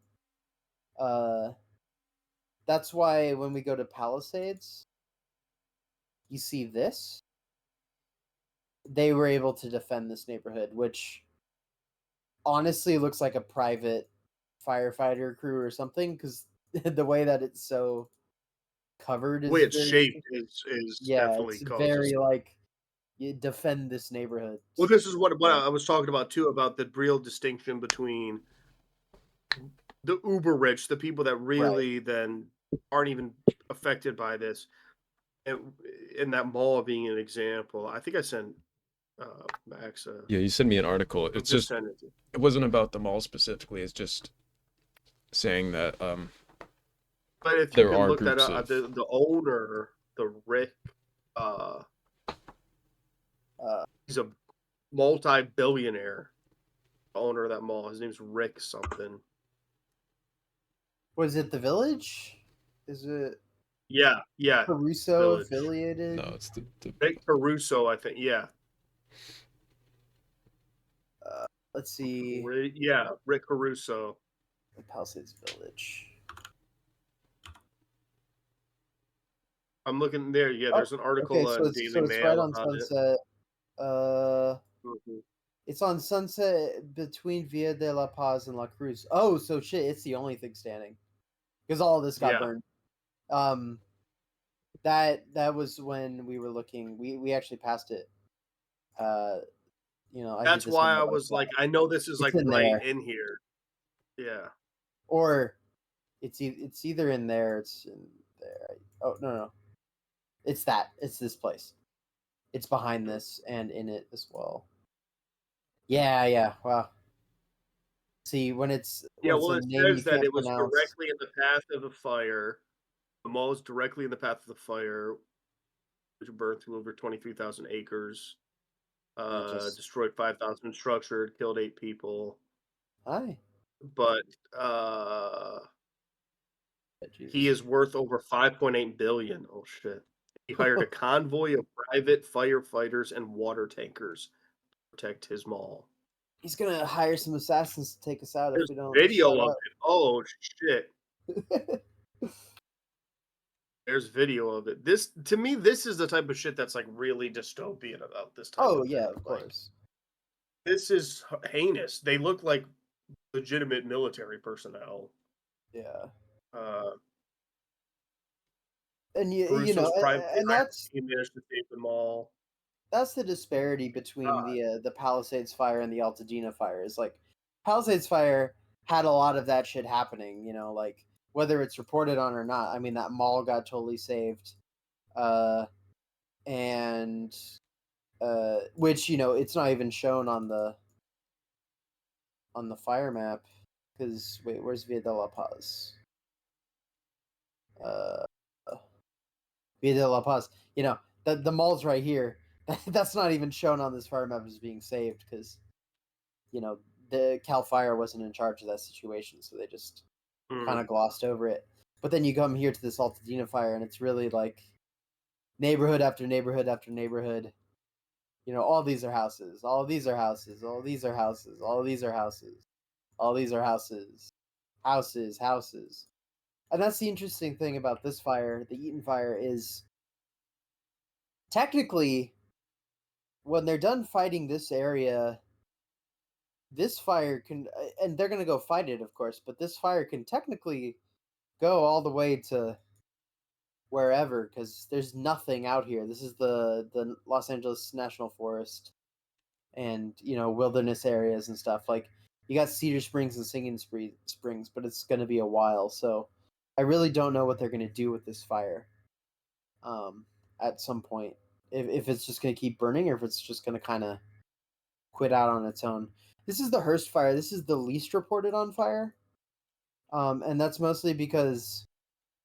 That's why when we go to Palisades, you see this. They were able to defend this neighborhood, which honestly looks like a private firefighter crew or something, because the way that it's so covered is the way it's very, shaped is definitely it's causes. very like you defend this neighborhood. Well, this is what I was talking about too, about the real distinction between the uber rich, the people that really then aren't even affected by this, and that mall being an example. I think I sent Max. Yeah, you sent me an article. It's just just send it to you. it wasn't about the mall specifically. It's just saying that But if you there can are look that groups up, of the owner, the Rick, he's a multi-billionaire owner of that mall. His name's Rick something. Was it the Village? Is it? Yeah. Caruso Village. affiliated? No, it's the Rick Caruso, I think. Yeah. Let's see. Rick Caruso. The Palisades Village. I'm looking there. Yeah, there's an article Okay, so on it's, Daily so it's Mail right on about it. Sunset. It's on Sunset between Villa de la Paz and La Cruz. Oh, so shit, it's the only thing standing. Because all of this got burned. That was when we were looking. We actually passed it. That's why I was like, I know this is It's like in right there. in here. Yeah. Or it's either in there. It's in there. Oh no, it's that. It's this place. It's behind this and in it as well. Yeah. Wow. See, when it's Yeah, when well, it's it a name you says that can't it was pronounce. directly in the path of the fire. The mall is directly in the path of the fire, which burned through over 23,000 acres, destroyed 5,000 structure, killed 8 people. Hi. But He is worth over 5.8 billion. Oh shit. He hired a convoy of private firefighters and water tankers to protect his mall. He's gonna hire some assassins to take us out if There's we don't video shut of up. it. Oh shit. There's video of it. This, to me, this is the type of shit that's like really dystopian about this type Oh of yeah, thing. of Like, course. this is heinous. They look like legitimate military personnel. Yeah. Bruce And you was know, privately and hired. that's He managed to save them all. that's the disparity between the Palisades fire and the Altadena fire. Is like Palisades fire had a lot of that shit happening. You know, like whether it's reported on or not. I mean, that mall got totally saved, and which you know it's not even shown on the fire map because wait, where's Villa de la Paz? Villa de la Paz. You know, the mall's right here. That's not even shown on this fire map as being saved because, you know, the Cal Fire wasn't in charge of that situation, so they just kind of glossed over it. But then you come here to this Altadena fire, and it's really like neighborhood after neighborhood after neighborhood. You know, all these are houses. All these are houses. All these are houses. All these are houses. All these are houses. Houses, houses. And that's the interesting thing about this fire, the Eaton fire, is technically when they're done fighting this area, this fire can, and they're going to go fight it, of course, but this fire can technically go all the way to wherever because there's nothing out here. This is the Los Angeles National Forest and, you know, wilderness areas and stuff. Like, you got Cedar Springs and Singing Springs, but it's going to be a while. So I really don't know what they're going to do with this fire at some point. If it's just going to keep burning or if it's just going to kind of quit out on its own. This is the Hearst fire. This is the least reported on fire. And that's mostly because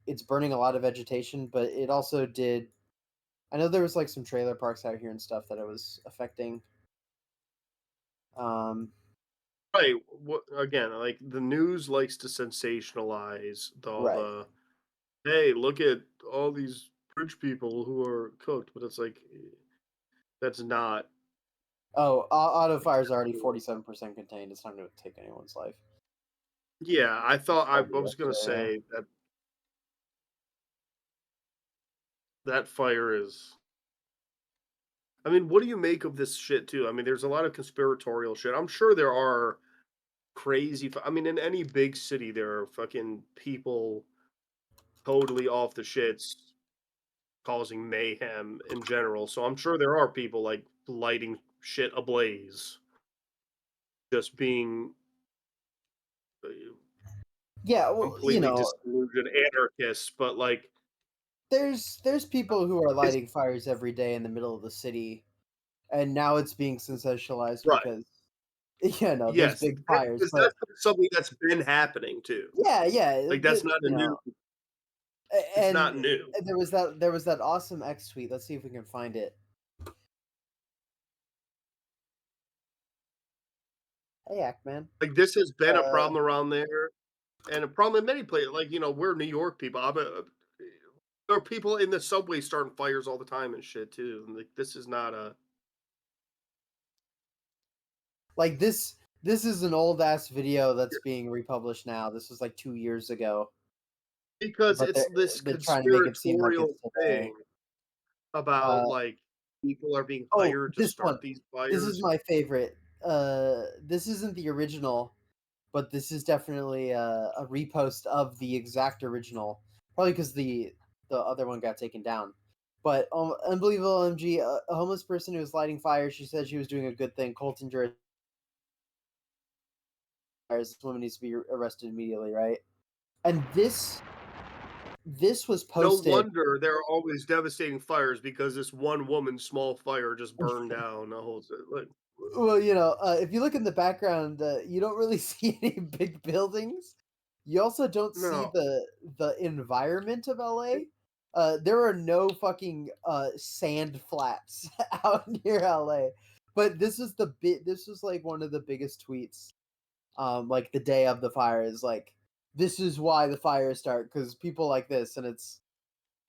it's burning a lot of vegetation, but it also did... I know there was like some trailer parks out here and stuff that it was affecting. Right. Again, like the news likes to sensationalize the hey, look at all these rich people who are cooked, but it's like that's not. Oh, auto fire is already 47% contained. It's not going to take anyone's life. Yeah, I thought I was going to say that fire is. I mean, what do you make of this shit too? I mean, there's a lot of conspiratorial shit. I'm sure there are crazy. I mean, in any big city, there are fucking people totally off the shits causing mayhem in general. So I'm sure there are people like lighting shit ablaze, just being yeah, well, completely you know, disillusioned anarchists. But like, there's people who are lighting fires every day in the middle of the city, and now it's being sensationalized because there's yes, big fires. But that's something that's been happening too. yeah, Like that's not a new. It's not new. And there was that awesome X tweet. Let's see if we can find it. Hey, Ackman. Like this has been a problem around there, and a problem in many places. Like we're New York people. There are people in the subway starting fires all the time and shit too. And like this is not a. Like this is an old ass video that's being republished now. This was like 2 years ago. Because But it's this they're trying to make it seem like conspiratorial it's today. thing about like people are being hired to start these fires. This is my favorite. This isn't the original, but this is definitely a repost of the exact original. Probably because the other one got taken down. But unbelievable MG, a homeless person who was lighting fires. She said she was doing a good thing. Colton Juris. This woman needs to be arrested immediately, right? And this was posted. No wonder there are always devastating fires because this one woman's small fire just burned down the whole. Like, well, if you look in the background, you don't really see any big buildings. You also don't see the environment of LA. There are no fucking sand flats out near LA. But this was like one of the biggest tweets. Like the day of the fire is like, this is why the fires start, because people like this, and it's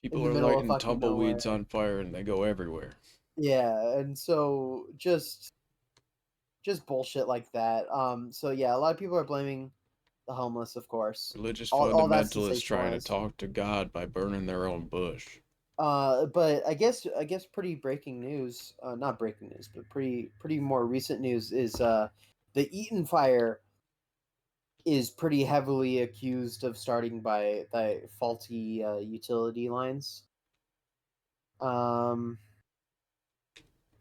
People in the are middle of lighting fucking tumbleweeds nowhere. on fire and they go everywhere. Yeah, and so just bullshit like that. So yeah, a lot of people are blaming the homeless, of course. Religious All that fundamentalists trying to sensationalized. talk to God by burning their own bush. But I guess pretty breaking news. Not breaking news, but pretty more recent news is the Eaton fire is pretty heavily accused of starting by faulty utility lines. And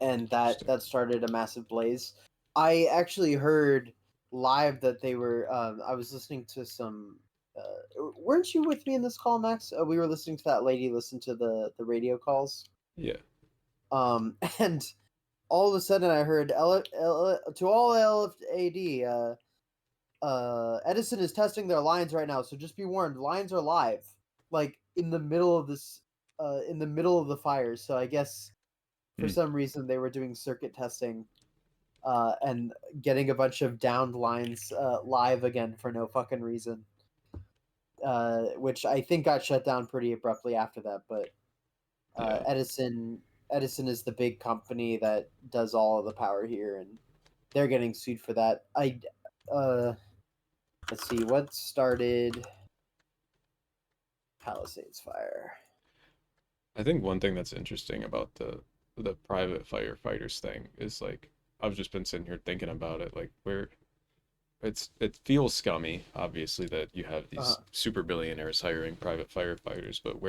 that started a massive blaze. I actually heard live that they were. I was listening to some. Weren't you with me in this call, Max? We were listening to that lady listen to the radio calls. Yeah. And all of a sudden I heard to all LFAD. Edison is testing their lines right now, so just be warned. Lines are live, like in the middle of this, in the middle of the fires. So I guess for some reason they were doing circuit testing, and getting a bunch of downed lines live again for no fucking reason. Which I think got shut down pretty abruptly after that. But Edison is the big company that does all of the power here, and they're getting sued for that. Let's see what started Palisades fire. I think one thing that's interesting about the private firefighters thing is, like, I've just been sitting here thinking about it, like, where it feels scummy, obviously, that you have these super billionaires hiring private firefighters, but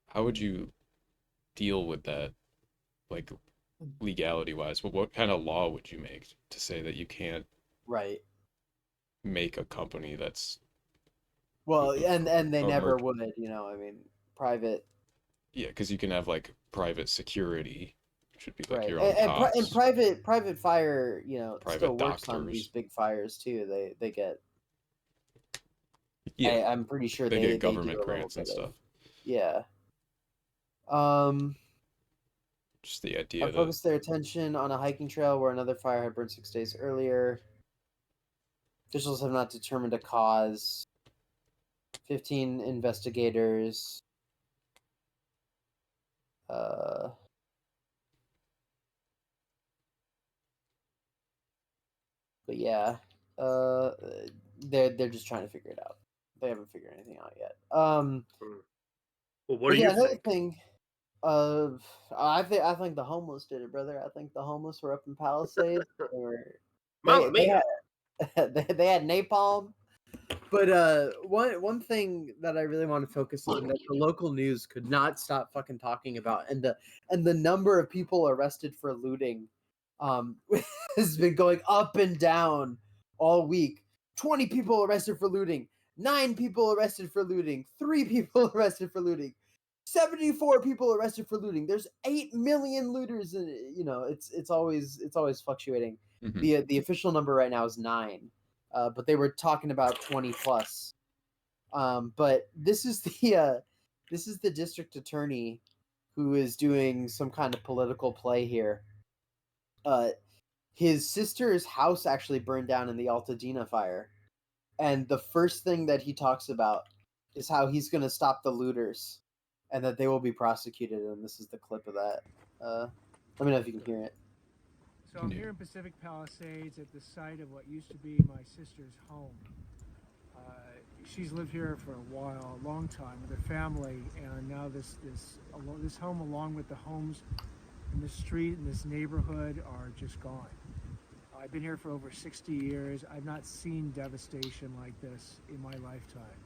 how would you deal with that, like, legality wise? What kind of law would you make to say that you can't make a company that's and they never merge- would, I mean, private. Yeah, because you can have like private security, should be like Right, your own cops. and private fire, Private still works on doctors. these big fires too. They get. Yeah, I'm pretty sure they get government do a little grants and bit of- stuff. Yeah. Just the idea that Focused their attention on a hiking trail where another fire had burned 6 days earlier. Officials have not determined a cause. 15 investigators. But yeah, they're just trying to figure it out. They haven't figured anything out yet. Well, what do you another think? thing, I think the homeless did it, brother. I think the homeless were up in Palisades. They had napalm. But one thing that I really want to focus on that the local news could not stop fucking talking about, and the number of people arrested for looting, has been going up and down all week. 20 people arrested for looting, 9 people arrested for looting, 3 people arrested for looting, 74 people arrested for looting. There's 8 million looters, and it's always fluctuating. Mhm. The official number right now is 9. But they were talking about 20 plus. But this is the district attorney who is doing some kind of political play here. His sister's house actually burned down in the Altadena fire, and the first thing that he talks about is how he's going to stop the looters, and that they will be prosecuted. And this is the clip of that. Let me know if you can hear it. So I'm here in Pacific Palisades at the site of what used to be my sister's home. She's lived here for a while, a long time, with her family, and now this home, along with the homes in this street and this neighborhood, are just gone. I've been here for over 60 years. I've not seen devastation like this in my lifetime.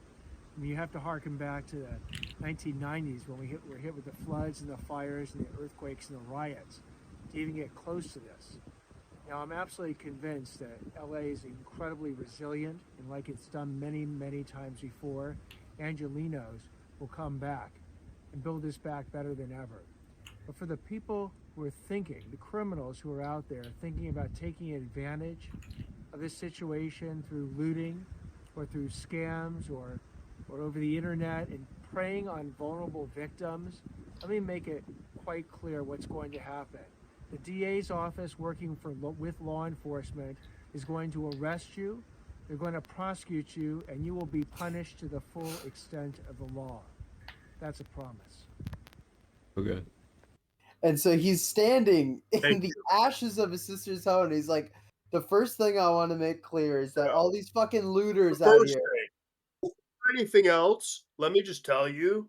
I mean, you have to harken back to the 1990s when we were hit with the floods and the fires and the earthquakes and the riots to even get close to this. Now, I'm absolutely convinced that LA is incredibly resilient, and like it's done many, many times before, Angelenos will come back and build this back better than ever. But for the people who are thinking, the criminals who are out there thinking about taking advantage of this situation through looting or through scams or over the internet and preying on vulnerable victims, let me make it quite clear what's going to happen. The DA's office, working with law enforcement, is going to arrest you They're going to prosecute you, and you will be punished to the full extent of the law. That's a promise. Okay. And so he's standing in Thank the you. ashes of his sister's home, and he's like, the first thing I want to make clear is that all these fucking looters out First here. thing, before anything else, let me just tell you,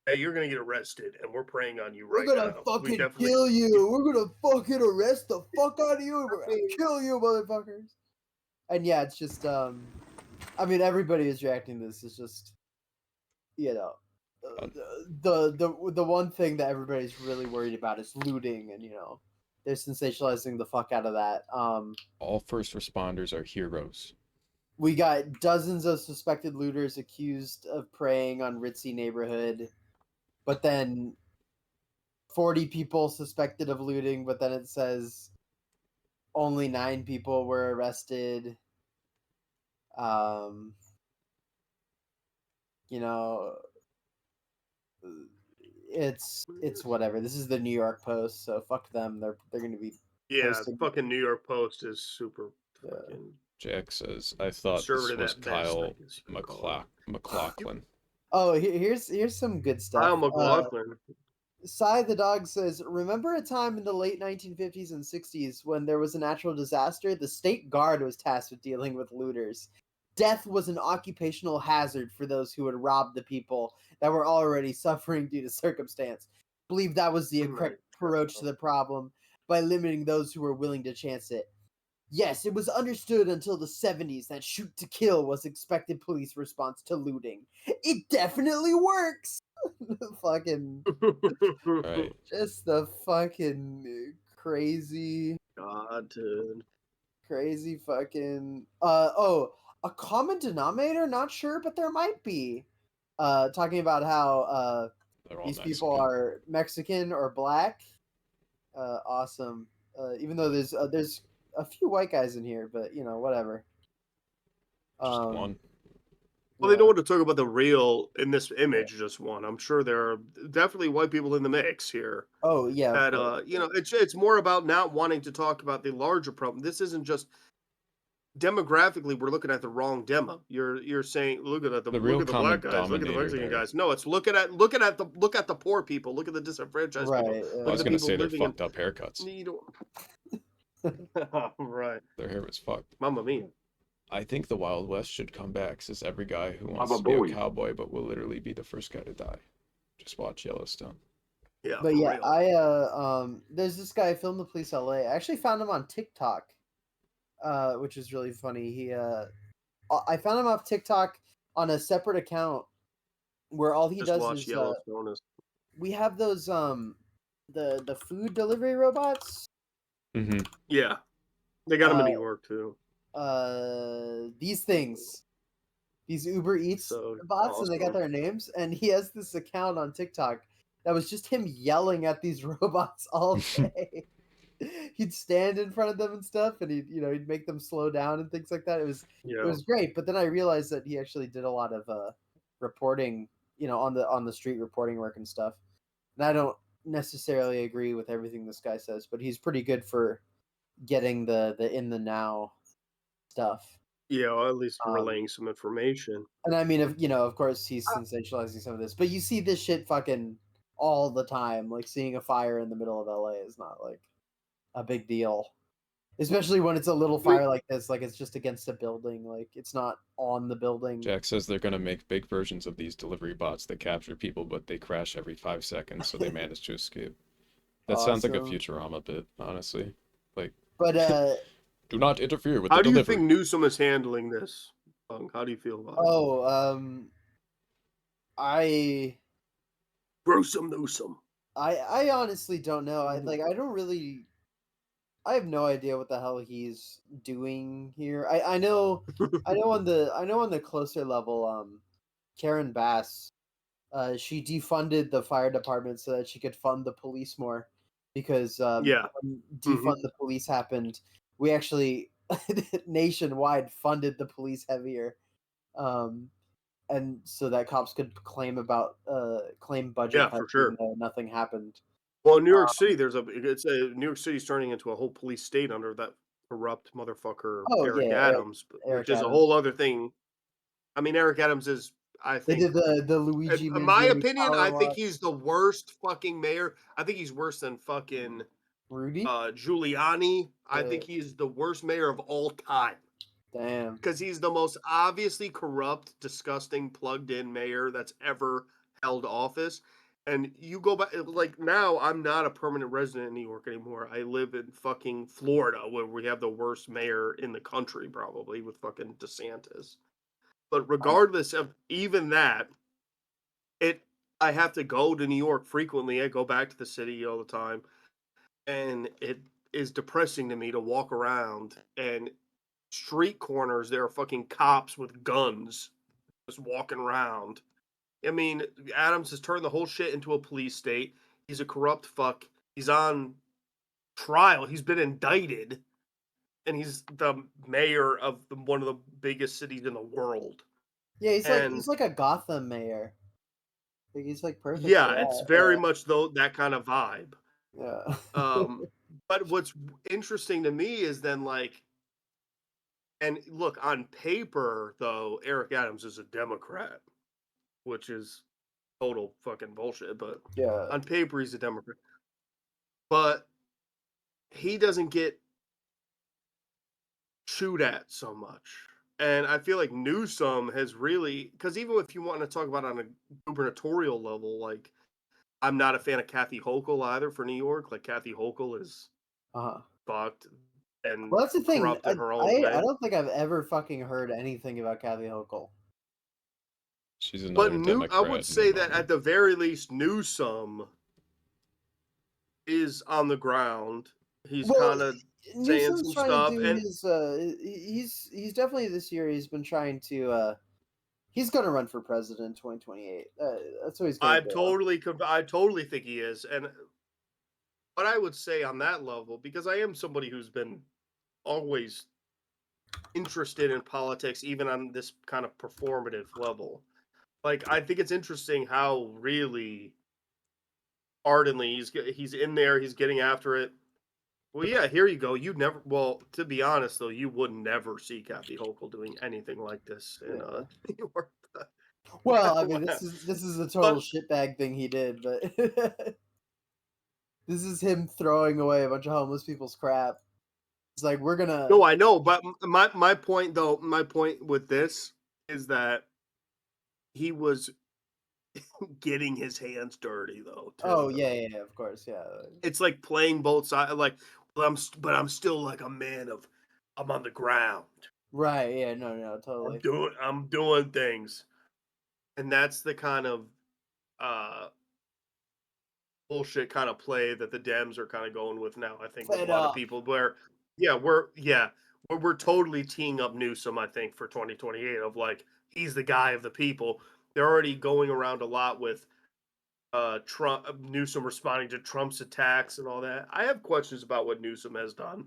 hey, you're gonna get arrested, and we're preying on you We're right gonna now. We fucking definitely. kill you. We're gonna fucking arrest the fuck out of you. And we're gonna kill you, motherfuckers. And yeah, it's just I mean, everybody is reacting to this. Is just, you know, the one thing that everybody's really worried about is looting, and you know, they're sensationalizing the fuck out of that. All first responders are heroes. We got dozens of suspected looters accused of preying on ritzy neighborhood, but then 40 people suspected of looting, but then it says only 9 people were arrested. You know, it's whatever. This is the New York Post, so fuck them. They're going to be Yeah, posting. fucking New York Post is super fucking. Jack says, I thought this conservative was at best, Kyle I guess you could call McLaughlin. Oh, here's some good stuff. Kyle McLaughlin. Cy the dog says, remember a time in the late 1950s and 60s when there was a natural disaster? The state guard was tasked with dealing with looters. Death was an occupational hazard for those who would rob the people that were already suffering due to circumstance. Believe that was the correct approach to the problem by limiting those who were willing to chance it. Yes, it was understood until the 70s that shoot to kill was expected police response to looting. It definitely works! Fucking Right. just the fucking crazy God, dude. crazy fucking a common denominator, not sure, but there might be. Talking about how these people are Mexican or black. Awesome. Even though there's a few white guys in here, but you know, whatever. Just one. Well, they don't want to talk about the real in this image, just one. I'm sure there are definitely white people in the mix here. Oh yeah. That you know, it's more about not wanting to talk about the larger problem. This isn't just demographically. We're looking at the wrong demo. You're saying look at the real look at the black common guys, look at the dominator Mexican there. guys. No, it's look at the poor people. Look at the disenfranchised Right, people. I was going to say they're fucked up haircuts. Right. Their hair was fucked. Mamma mia. I think the Wild West should come back, says every guy who wants Baba to be Booey. a cowboy but will literally be the first guy to die. Just watch Yellowstone. Yeah. But yeah, there's this guy, Film the Police LA. I actually found him on TikTok, which is really funny. I found him off TikTok on a separate account where all he Just does watch is Yellowstone. we have those the food delivery robots. Mm-hmm. Yeah, they got them in New York too. These things, these Uber Eats bots, and they got their names. And he has this account on TikTok that was just him yelling at these robots all day. He'd stand in front of them and stuff, and he'd make them slow down and things like that. It was great. But then I realized that he actually did a lot of reporting, on the street reporting work and stuff. And I don't necessarily agree with everything this guy says, but he's pretty good for getting the in the now stuff. Yeah, or at least relaying some information. And I mean, of course, he's sensationalizing some of this, but you see this shit fucking all the time. Like seeing a fire in the middle of LA is not like a big deal, especially when it's a little fire like this. Like it's just against a building. Like it's not on the building. Jack says they're going to make big versions of these delivery bots that capture people, but they crash every 5 seconds, so they manage to escape. That sounds like a Awesome. Futurama bit, honestly. Like, But do not interfere with How the do you delivery. think Newsom is handling this? How do you feel about it? I Newsom. I honestly don't know. I have no idea what the hell he's doing here. I know on the closer level, Karen Bass, she defunded the fire department so that she could fund the police more, because when defund the police happened, we actually nationwide funded the police heavier, and so that cops could claim budget Yeah, cuts for sure. even though nothing happened. Well, in New York City, New York City's turning into a whole police state under that corrupt motherfucker Oh Eric yeah, Eric, Adams, Eric which is a Adams. whole other thing. I mean, Eric Adams is, I They think, did the Luigi in my Mangione opinion, power I think walk. he's the worst fucking mayor. I think he's worse than fucking Rudy. Giuliani. I Yeah. think he's the worst mayor of all time. Damn. Because he's the most obviously corrupt, disgusting, plugged-in mayor that's ever held office. And you go back, like, now I'm not a permanent resident in New York anymore. I live in fucking Florida, where we have the worst mayor in the country, probably, with fucking DeSantis. But regardless of even that, I have to go to New York frequently. I go back to the city all the time. And it is depressing to me to walk around and street corners, there are fucking cops with guns just walking around. I mean, Adams has turned the whole shit into a police state. He's a corrupt fuck. He's on trial. He's been indicted. And he's the mayor of one of the biggest cities in the world. Yeah, he's like a Gotham mayor. Like, he's like perfect. Yeah, for it's that. very much though that kind of vibe. Yeah. But what's interesting to me is then, like, and look, on paper, though, Eric Adams is a Democrat, which is total fucking bullshit. But yeah, on paper, he's a Democrat. But he doesn't get chewed at so much. And I feel like Newsom has really, because even if you want to talk about on a gubernatorial level, like, I'm not a fan of Kathy Hochul either for New York. Like, Kathy Hochul is fucked. And well, that's the thing. corrupt in her own way. I don't think I've ever fucking heard anything about Kathy Hochul. She's another But Democrat. I would say that at the very least, Newsom is on the ground. He's kind of saying some stuff, to do and his, he's definitely this year. He's been trying to. He's going to run for president in 2028. That's what he's going to do. I totally think he is. And what I would say on that level, because I am somebody who's been always interested in politics, even on this kind of performative level. Like, I think it's interesting how really ardently he's in there, he's getting after it. Well, yeah, here you go. To be honest, though, you would never see Kathy Hochul doing anything like this in New York. Well, I mean, this is a total shitbag thing he did, but this is him throwing away a bunch of homeless people's crap. It's like, we're gonna. No, I know, but my point with this is that he was getting his hands dirty, though. Too. Oh yeah, of course, yeah. It's like playing both sides. Like, but I'm still like a man of, I'm on the ground. Right? Yeah. No, totally. I'm doing things, and that's the kind of bullshit kind of play that the Dems are kind of going with now. I think with a lot of people where, we're totally teeing up Newsom. I think for 2028 of like he's the guy of the people. They're already going around a lot with Newsom responding to Trump's attacks and all that. I have questions about what Newsom has done.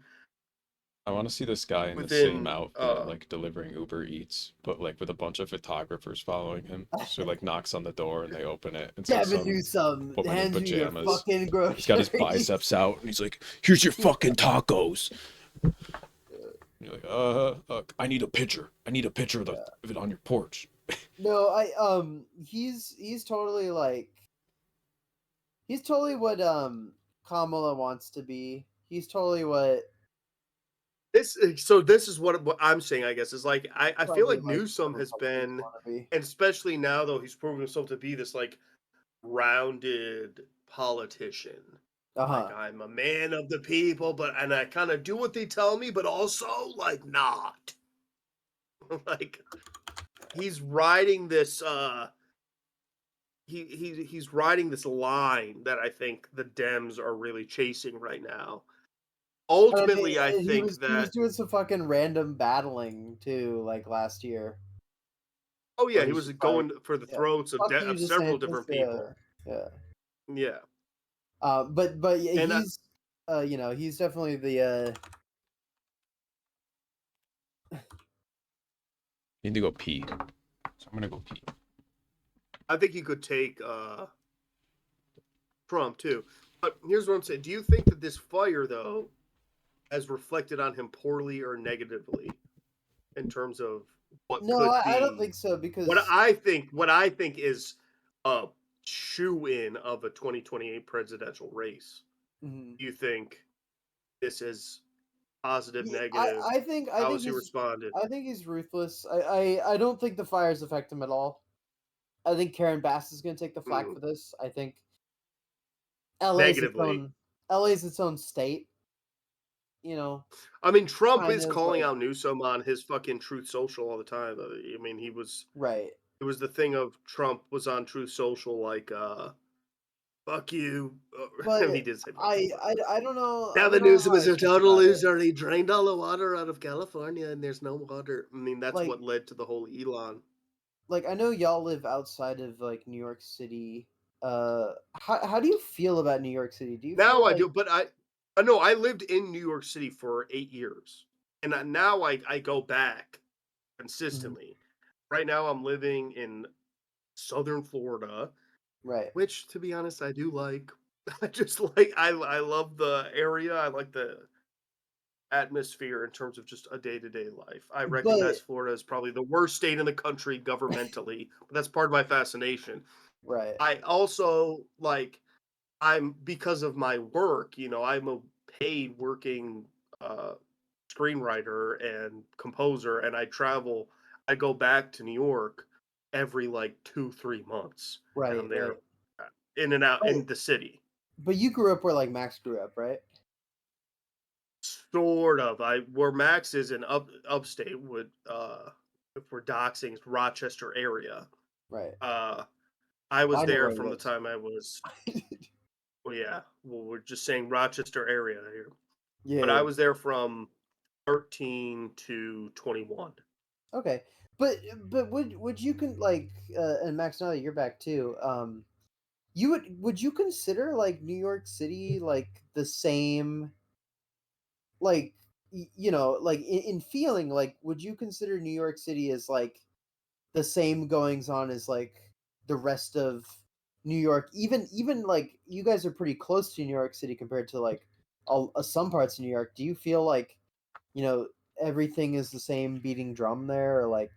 I want to see this guy in the same outfit, like delivering Uber Eats, but like with a bunch of photographers following him. So he like knocks on the door and they open it. And Gavin Newsom hands me your fucking groceries. He's got his biceps out and he's like, "Here's your fucking tacos." And you're like, I need a picture. I need a picture of it on your porch. No, he's totally like, he's totally what Kamala wants to be. He's totally what. This is what I'm saying, I guess, is like I feel like Newsom has been, and especially now though he's proven himself to be this like rounded politician. Like, I'm a man of the people, and I kind of do what they tell me, but also like not. Like he's riding this he's riding this line that I think the Dems are really chasing right now. Ultimately, I think he was doing some fucking random battling too, like last year. Oh yeah, he was going for the throats of several different people. Yeah. But he's he's definitely the. You need to go pee. So I'm gonna go pee. I think he could take Trump too. But here's what I'm saying. Do you think that this fire though has reflected on him poorly or negatively in terms of what No, could be. I don't think so because What I think is a shoe-in of a 2028 presidential race. Mhm. You think this is positive, Yeah, negative? I think How has he he's responded? I think he's ruthless. I don't think the fires affect him at all. I think Karen Bass is going to take the flak for this. I think Negatively. LA's its own state. You know, I mean, Trump kind is of calling like out Newsom on his fucking Truth Social all the time. I mean, he was right. it was the thing of Trump was on Truth Social like, fuck you. But He did say fuck you. I don't know. I Now the don't know Newsom how I is a feel total about it. loser. He drained all the water out of California, and there's no water. I mean, that's Like- what led to the whole Elon. Like, I know y'all live outside of like New York City. How do you feel about New York City? Do you Now feel I like, do, but I know I lived in New York City for 8 years, and now I go back consistently. Right now, I'm living in Southern Florida, right? which, to be honest, I do like. I just I love the area. I like the atmosphere in terms of just a day-to-day life. I recognize But Florida as probably the worst state in the country governmentally, but that's part of my fascination. right. I also I'm because of my work, I'm a paid working screenwriter and composer, and I travel. I go back to New York every 2-3 months, and Right, I'm there right. in and out But- in the city. But you grew up where like Max grew up, right? Sort of. Where Max is in upstate would if we're doxing, it's Rochester area. Right. I was I know there where he from the lives. time I was. Well, yeah. Well, we're just saying Rochester area here. Yeah. But I was there from 13 to 21. Okay. But would you and Max, now that you're back too, would you consider like New York City like the same, like like in feeling, like would you consider New York City as like the same goings on as like the rest of New York? Even like you guys are pretty close to New York City compared to like some parts of New York. Do you feel like everything is the same beating drum there, or like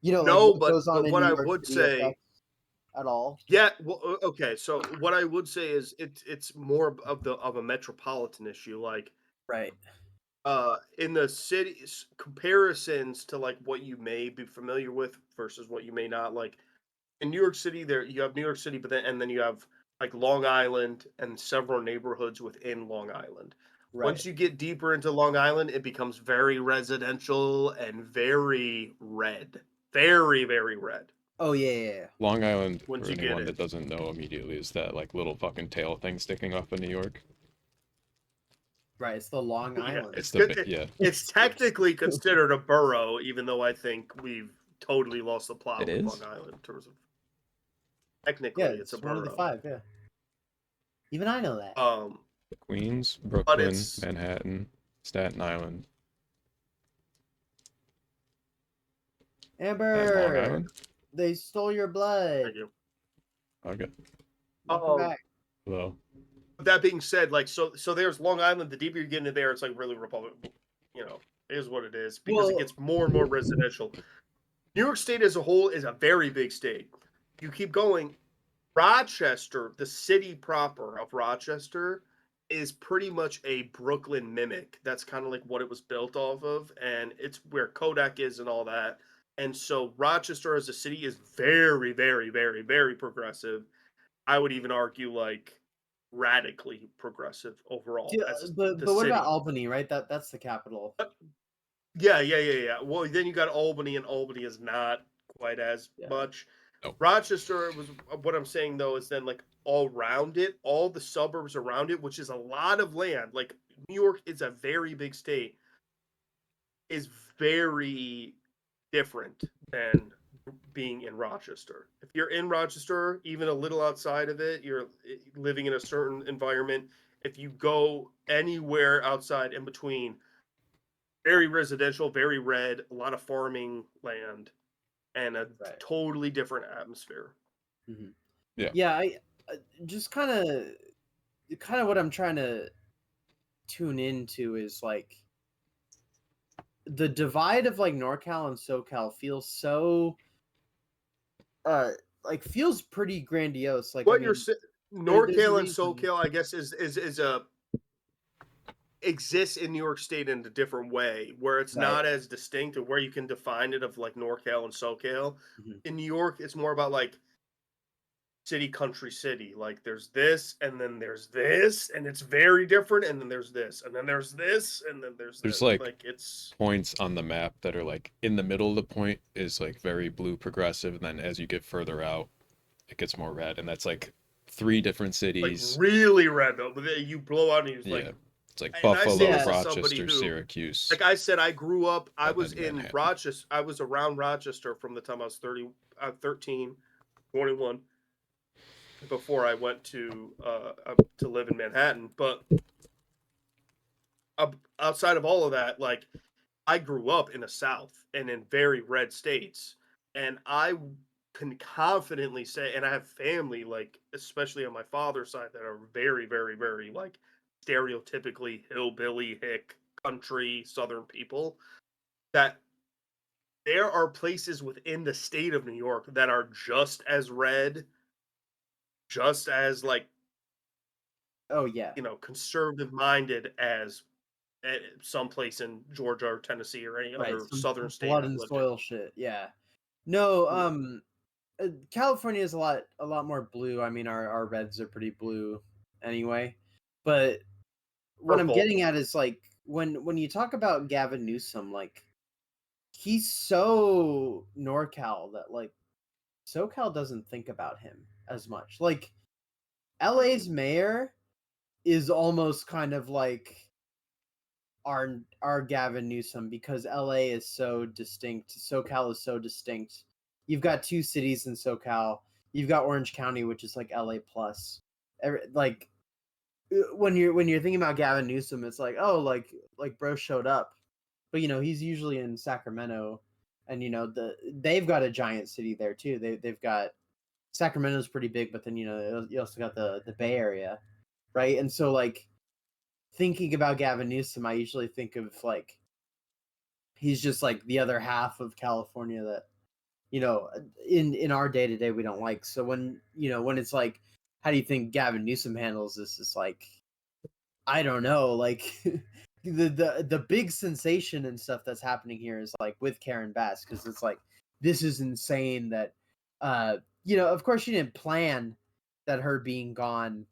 like No, what goes on but in what New I York would City say, affects at all? yeah, well, okay. So what I would say is it's more of a metropolitan issue, like Right. in the cities, comparisons to like what you may be familiar with versus what you may not. Like in New York City, there you have New York City, but then you have like Long Island and several neighborhoods within Long Island. Right. Once you get deeper into Long Island, it becomes very residential and very red, very very red. Oh yeah. Long Island, Once for you get anyone it. that doesn't know immediately, is that like little fucking tail thing sticking up in New York. Right. It's the Long Yeah, Island. It's it's technically considered a borough, even though I think we've totally lost the plot It with is? Long Island in terms of technically Yeah, it's a one of the borough. 5. Yeah. Even I know that. Queens, Brooklyn, it's- Manhattan, Staten Island. Amber, Long Island? they stole your blood. Thank you. Okay. Welcome back. Hello. That being said, so there's Long Island. The deeper you get into there, it's like really Republic. It is what it is because it gets more and more residential. New York State as a whole is a very big state. You keep going. Rochester, the city proper of Rochester, is pretty much a Brooklyn mimic. That's kind of like what it was built off of, and it's where Kodak is and all that. And so Rochester as a city is very, very, very, very progressive. I would even argue like radically progressive overall. But the what city. about Albany? Right, that's the capital. Yeah. Well, then you got Albany, and Albany is not quite as much. Rochester was what I'm saying though is then like all around it, all the suburbs around it, which is a lot of land. Like New York is a very big state, is very different than being in Rochester. If you're in Rochester, even a little outside of it, you're living in a certain environment. If you go anywhere outside in between, very residential, very red, a lot of farming land, and a totally different atmosphere. Yeah. Yeah, I just kind of what I'm trying to tune into is like the divide of like NorCal and SoCal feels so like feels pretty grandiose. Like What I you're mean, saying, there's a NorCal and reason. SoCal, I guess, is a exists in New York State in a different way, where it's Right. not as distinct, or where you can define it of like NorCal and SoCal. In New York, it's more about like city, country, city. Like there's this, and then there's this, and it's very different, and then there's this, and then there's this, and then there's There's this. like it's points on the map that are like in the middle of the point is like very blue progressive, and then as you get further out, it gets more red, and that's like 3 different like cities. really red though. But then you blow out, and you're Yeah, like, it's like and I say Buffalo, this as somebody Rochester, who, Syracuse. like I said, I grew up. I and was then in Manhattan. Rochester. I was around Rochester from the time I was 13, 21, before I went to live in Manhattan. But outside of all of that, like I grew up in the South and in very red states, and I can confidently say, and I have family, like especially on my father's side, that are very, very, very like stereotypically hillbilly, hick, country, Southern people, that there are places within the state of New York that are just as red, just as like, Oh yeah. conservative minded as someplace in Georgia or Tennessee or any Right. other Some southern state blood I've and lived in. soil shit. Yeah. No, California is a lot more blue. I mean, our reds are pretty blue anyway. But what I'm Purple. getting at is like when you talk about Gavin Newsom, like he's so NorCal that like SoCal doesn't think about him as much. Like LA's mayor is almost kind of like our Gavin Newsom, because LA is so distinct, SoCal is so distinct. You've got 2 cities in SoCal. You've got Orange County, which is like LA plus. Like when you're thinking about Gavin Newsom, it's like, oh, like bro showed up, but he's usually in Sacramento, and they've got a giant city there too. They've got Sacramento's pretty big, but then you also got the Bay Area, right? And so like thinking about Gavin Newsom, I usually think of like he's just like the other half of California that in our day to day we don't like. So when it's like, how do you think Gavin Newsom handles this? It's like, I don't know. Like the big sensation and stuff that's happening here is like with Karen Bass, because it's like, this is insane that of course she didn't plan that her being gone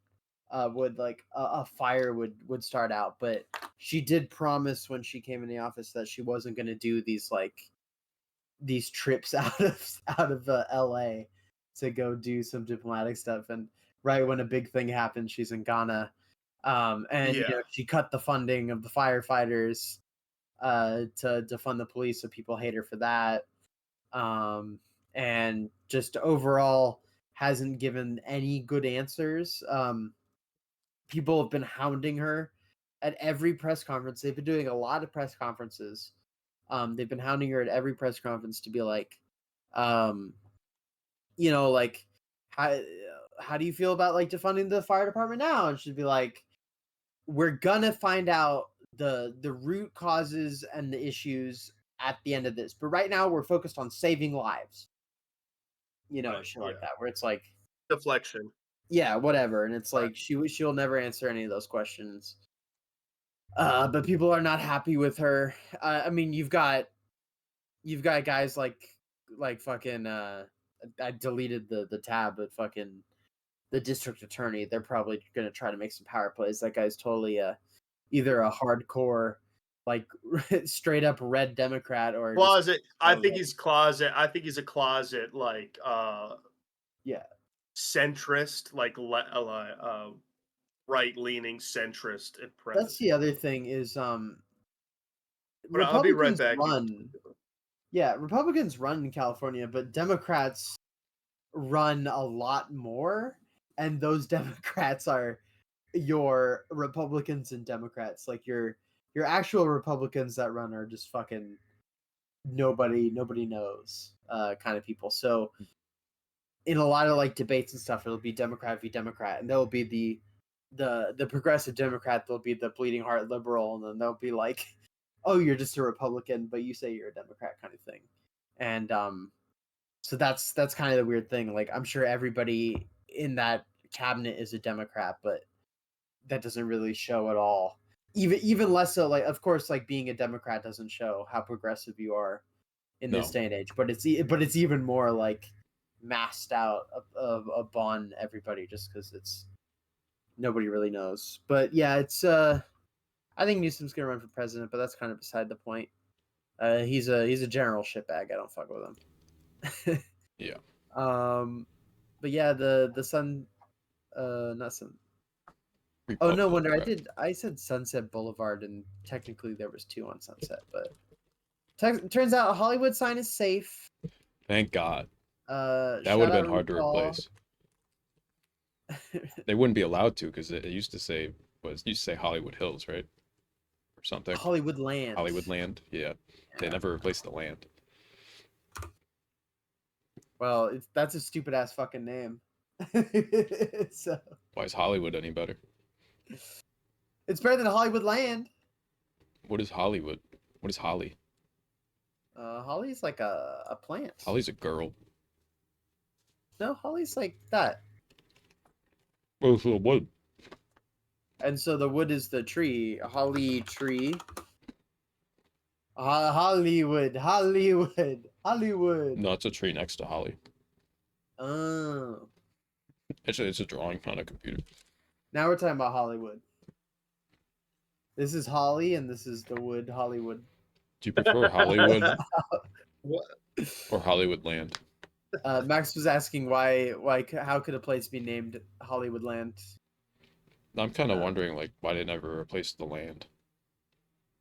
would like a fire would start out, but she did promise when she came in the office that she wasn't going to do these trips out of LA to go do some diplomatic stuff. And right when a big thing happened, she's in Ghana, and Yeah. she cut the funding of the firefighters to fund the police, so people hate her for that, and just overall hasn't given any good answers. People have been hounding her at every press conference. They've been doing a lot of press conferences. They've been hounding her at every press conference to be like, like, how do you feel about like defunding the fire department now? And she'd be like, we're gonna find out the root causes and the issues at the end of this, but right now we're focused on saving lives. Right, Shit like yeah. that, where it's like, Deflection. yeah, whatever. And it's like she'll never answer any of those questions. But people are not happy with her. I mean, you've got guys like fucking I deleted the tab, but fucking the district attorney. They're probably gonna try to make some power plays. That guy's totally either a hardcore, like straight up red Democrat, or Closet. I think red. he's closet. I think he's a closet like Yeah. centrist, like right leaning centrist at present. That's the other thing is But I'll be right Republicans back. run. Yeah, Republicans run in California, but Democrats run a lot more, and those Democrats are your Republicans and Democrats. Like your actual Republicans that run are just fucking nobody knows kind of people. So in a lot of like debates and stuff, it'll be Democrat v. Democrat, and there'll be the progressive Democrat, they'll be the bleeding heart liberal, and then they'll be like, "Oh, you're just a Republican, but you say you're a Democrat," kind of thing. And so that's kind of the weird thing. Like, I'm sure everybody in that cabinet is a Democrat, but that doesn't really show at all. Even less so. Like, of course, like being a Democrat doesn't show how progressive you are in this day and age. But it's even more like masked out upon everybody just because it's nobody really knows. But yeah, it's I think Newsom's gonna run for president, but that's kind of beside the point. He's a general shitbag. I don't fuck with him. Yeah. But yeah, the sun, not sun. Oh, no wonder I said Sunset Boulevard, and technically there was 2 on Sunset, but turns out a Hollywood sign is safe. Thank God. That shout would have been out hard to RuPaul. replace. They wouldn't be allowed to because it used to say Hollywood Hills, right? Or something. Hollywood Land. Hollywood Land. Yeah. They never replaced the land. Well, that's a stupid ass fucking name. So Why is Hollywood any better? it's better than Hollywood Land. What is Hollywood? What is Holly? Holly's like a plant. Holly's a girl. No, Holly's like that. Well, so what? And so the wood is the tree. Holly tree. Hollywood. No, it's a tree next to Holly. Oh. It's a drawing on a computer. Now we're talking about Hollywood. This is Holly, and this is the wood, Hollywood. Do you prefer Hollywood What? or Hollywood Land? Max was asking how could a place be named Hollywood Land? I'm kind of wondering, like, why they never replaced the land.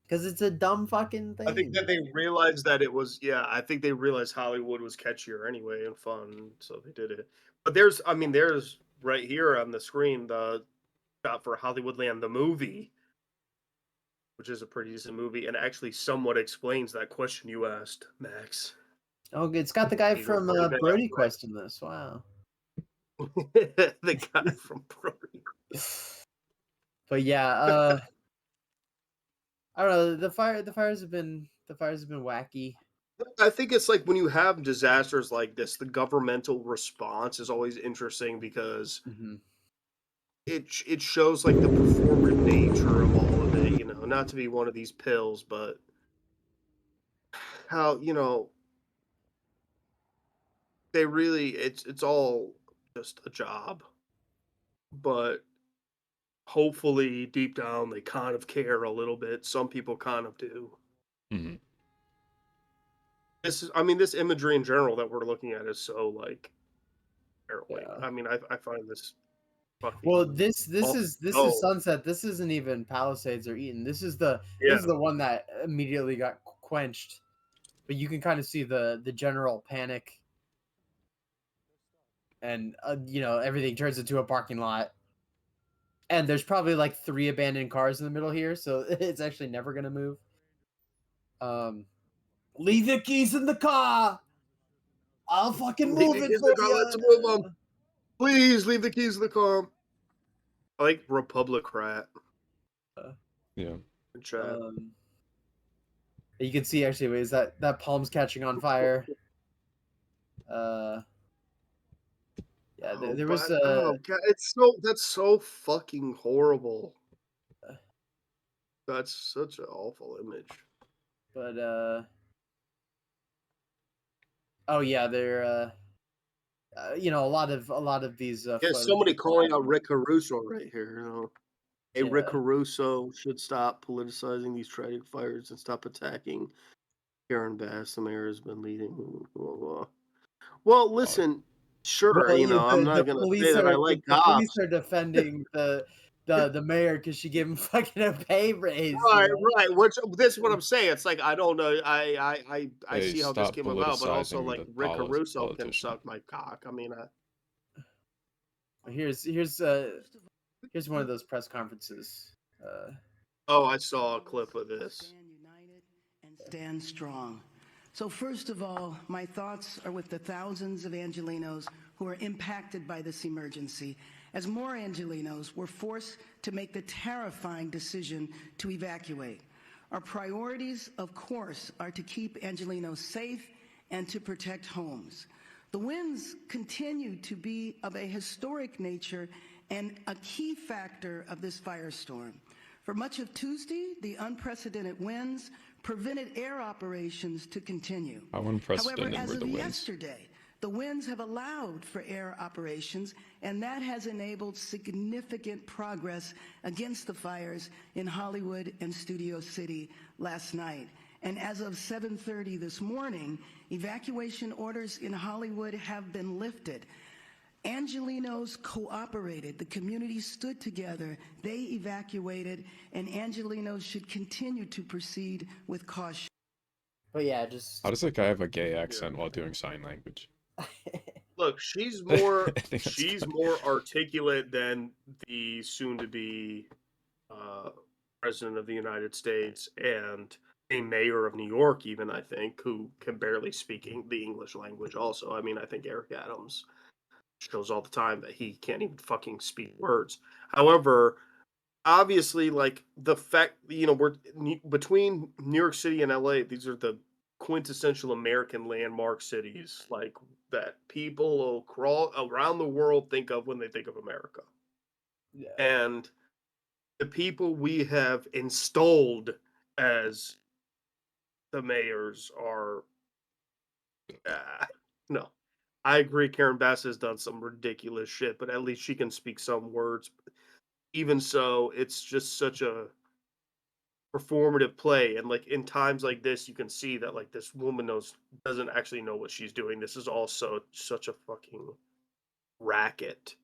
Because it's a dumb fucking thing. I think that they realized that it was, I think they realized Hollywood was catchier anyway and fun, so they did it. But there's right here on the screen the shot for Hollywoodland, the movie, which is a pretty decent movie, and actually somewhat explains that question you asked, Max. Oh, it's got the guy from Brody Quest in this. Wow. The guy from Brody. But yeah, I don't know. The fires have been wacky. I think it's like when you have disasters like this, the governmental response is always interesting because it shows like the performative nature of all of it. You know, not to be one of these pills, but how they really it's all just a job, but hopefully deep down they kind of care a little bit. Some people kind of do. Mm-hmm. This imagery in general that we're looking at is so like harrowing. I mean, I find this fucking Well, this awful. is Sunset. This isn't even Palisades or Eaton. This is the one that immediately got quenched. But you can kind of see the general panic, and everything turns into a parking lot. And there's probably like 3 abandoned cars in the middle here, so it's actually never gonna move. Leave the keys in the car. I'll fucking move it for you. Let's move them. Please leave the keys in the car. I like Republicrat. Yeah. You can see actually, is that palm's catching on fire? Yeah, there was God, that's so fucking horrible. That's such an awful image. But oh yeah, they're a lot of these. Somebody calling out Rick Caruso right here. Hey, Rick Caruso should stop politicizing these tragic fires and stop attacking Karen Bass. The mayor has been leading. Blah, blah. Well, listen. Sure, I'm not gonna say that I like the cops. police are defending the mayor because she gave him fucking a pay raise. Right. This is what I'm saying. It's like I don't know. I see how this came about, but also like Rick Caruso can suck my cock. I mean, here's one of those press conferences. I saw a clip of this. Stand strong. So first of all, my thoughts are with the thousands of Angelenos who are impacted by this emergency as more Angelenos were forced to make the terrifying decision to evacuate. Our priorities, of course, are to keep Angelenos safe and to protect homes. The winds continue to be of a historic nature and a key factor of this firestorm. For much of Tuesday, the unprecedented winds prevented air operations to continue. How However, unprecedented as were of the winds? yesterday, the winds have allowed for air operations, and that has enabled significant progress against the fires in Hollywood and Studio City last night. And as of 7:30 this morning, evacuation orders in Hollywood have been lifted. Angelenos cooperated. The community stood together. They evacuated, and Angelenos should continue to proceed with caution. But yeah, just How does that guy have a gay accent while doing sign language? Look, she's more I think that's she's funny. more articulate than the soon-to-be president of the United States and a mayor of New York, even, I think, who can barely speak the English language. Also, I mean, I think Eric Adams shows all the time that he can't even fucking speak words. However, obviously, like the fact, we're between New York City and LA. These are the quintessential American landmark cities, like that people will crawl around the world think of when they think of America. Yeah. And the people we have installed as the mayors are no. I agree Karen Bass has done some ridiculous shit, but at least she can speak some words. Even so, it's just such a performative play, and like in times like this you can see that like this woman doesn't actually know what she's doing. This is also such a fucking racket.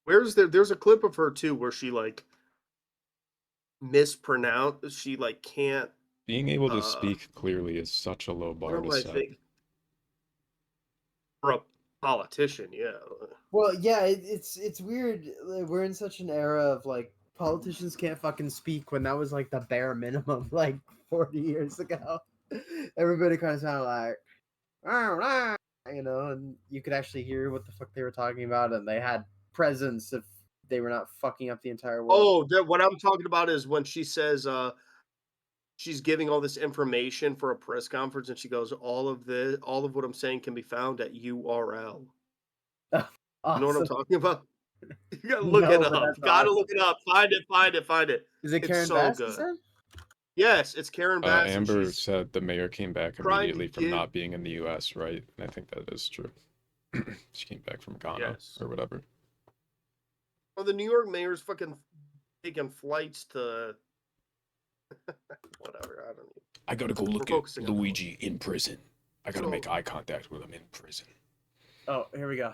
There's a clip of her too where she like she like can't Being able to speak clearly is such a low bar what to do I set. think for a politician, yeah. Well, yeah, it's weird. We're in such an era of like politicians can't fucking speak when that was like the bare minimum like 40 years ago. Everybody kind of sounded like, and you could actually hear what the fuck they were talking about, and they had presence if they were not fucking up the entire world. Oh, what I'm talking about is when she says she's giving all this information for a press conference, and she goes, all of what I'm saying can be found at URL. Awesome. You know what I'm talking about? You gotta look it up. Gotta look it up. Find it. Is it It's Karen so Bass, you good. said? Yes, it's Karen Bass. and Amber she's said the mayor came back trying to immediately from give- not being in the U.S., right? And I think that is true. She came back from Ghana Yes. or whatever. Well, the New York mayor's fucking taking flights to whatever. I don't know. I gotta go look We're at focusing on Luigi in prison. I gotta So- make eye contact with him in prison. Oh, here we go.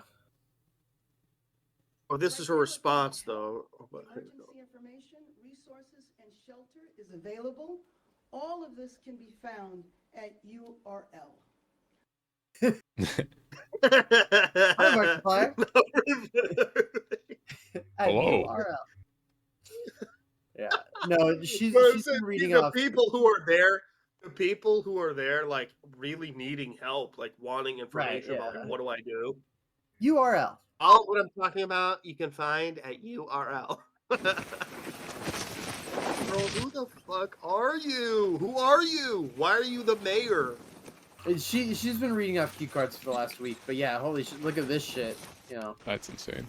Oh, this is her response though. Oh, but here we go. Emergency information, resources, and shelter is available. All of this can be found at URL. Hi, Markiplier. At Hello. URL. Yeah. No, she's But I'm been saying, reading the off. people who are there, like really needing help, like wanting information about yeah. like, what do I do? URL. All what I'm talking about, you can find at URL. Bro, who the fuck are you? Who are you? Why are you the mayor? She's been reading off cue cards for the last week, but yeah, holy shit! Look at this shit. You know, That's insane.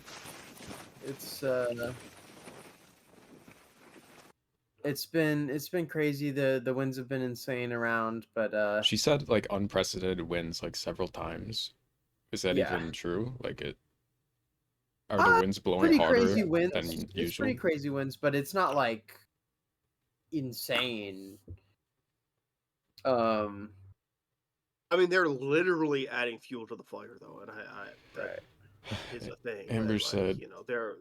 it's been crazy. The winds have been insane around, but She said like unprecedented winds like several times. Is that Yeah. even true? Like are the winds blowing pretty harder crazy winds. than It's usual? pretty crazy winds, but it's not like insane. I mean, they're literally adding fuel to the fire, though, and that is a thing. that, Amber like, said there are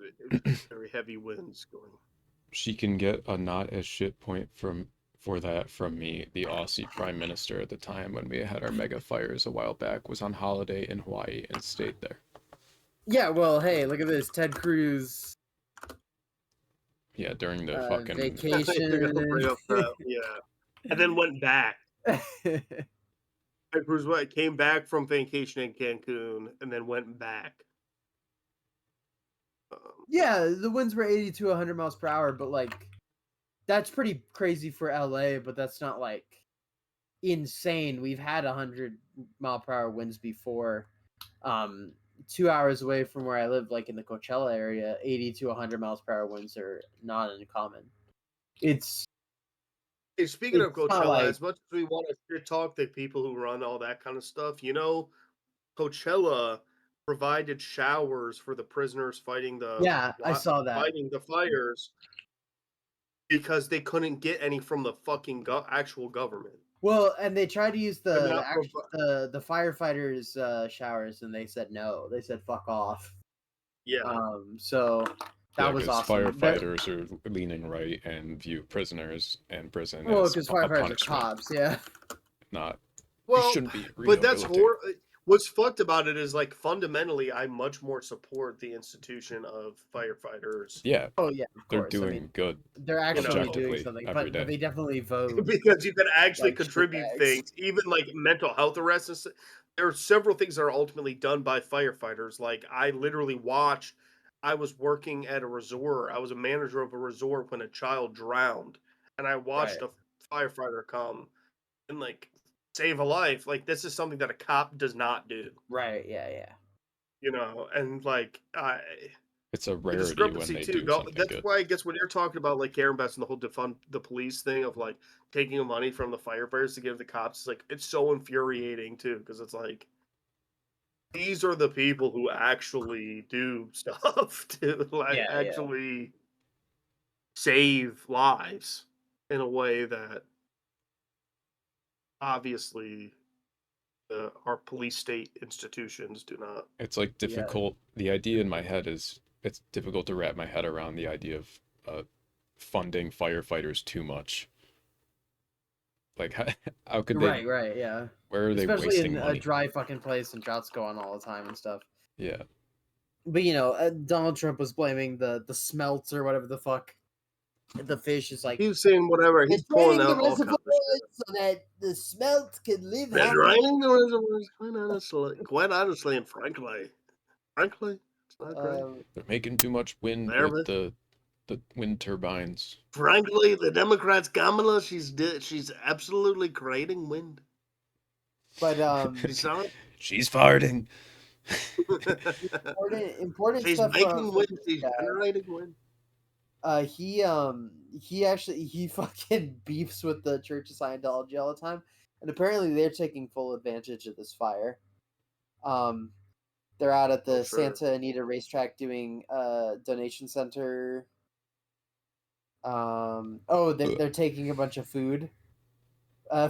very heavy winds going. she can get a not as shit point for that from me. The Aussie Prime Minister at the time when we had our mega fires a while back was on holiday in Hawaii and stayed there. Yeah, well, hey, look at this, Ted Cruz. Yeah, during the fucking Vacation. They're gonna bring up that, yeah, and then went back. Ted Cruz came back from vacation in Cancun and then went back. Yeah, the winds were 80 to 100 miles per hour, but like that's pretty crazy for LA, but that's not like insane. We've had 100-mile-per-hour winds before. 2 hours away from where I live, like in the Coachella area, 80 to 100 miles per hour winds are not uncommon. It's Hey, speaking of it's not Coachella, like as much as we want to shit talk the people who run all that kind of stuff, you know, Coachella provided showers for the prisoners fighting yeah, I saw that. fighting the fires because they couldn't get any from the fucking actual government. Well, and they tried to use They're the not the firefighters showers, and they said no. They said fuck off. Yeah. So that Yeah, was 'cause awesome. firefighters are leaning right and view prisoners and prison Well, as because a firefighters are punishment. cops, yeah. Not. Well, you shouldn't be but that's rehabilitated. what's fucked about it is like fundamentally, I much more support the institution of firefighters. Yeah. Oh yeah, of They're course. I doing mean, good. they're actually doing objectively something, every but day. they definitely vote Because you can actually like contribute shitbags. things, even like mental health arrests. And there are several things that are ultimately done by firefighters. Like I literally watched. I was working at a resort. I was a manager of a resort when a child drowned, and I watched Right. a firefighter come and like save a life. Like this is something that a cop does not do. Right. Yeah. Yeah. You know, and like It's a the rarity when discrepancy they too. do something That's good. why I guess when you're talking about like Karen Bass and the whole defund the police thing of like taking the money from the firefighters to give the cops, it's like it's so infuriating too because it's like these are the people who actually do stuff to like Yeah, yeah. actually save lives in a way that obviously our police state institutions do not. It's like difficult. The idea in my head is it's difficult to wrap my head around the idea of funding firefighters too much. Like how could they? Right. Yeah. Where are they Especially wasting in money? a dry fucking place and droughts go on all the time and stuff. Yeah. But you know, Donald Trump was blaming the smelts or whatever the fuck. The fish is like He's saying whatever. He's pulling out all kinds of shit. so that the smelt can live They're happily. draining the reservoirs, quite honestly and frankly, it's not great. They're making too much wind There, with the wind turbines. Frankly, the Democrats, Kamala, she's absolutely creating wind. But She's farting. important She's stuff making from wind. this She's guy. generating wind. He fucking beefs with the Church of Scientology all the time, and apparently they're taking full advantage of this fire. They're out at the sure. Santa Anita racetrack doing donation center. They're taking a bunch of food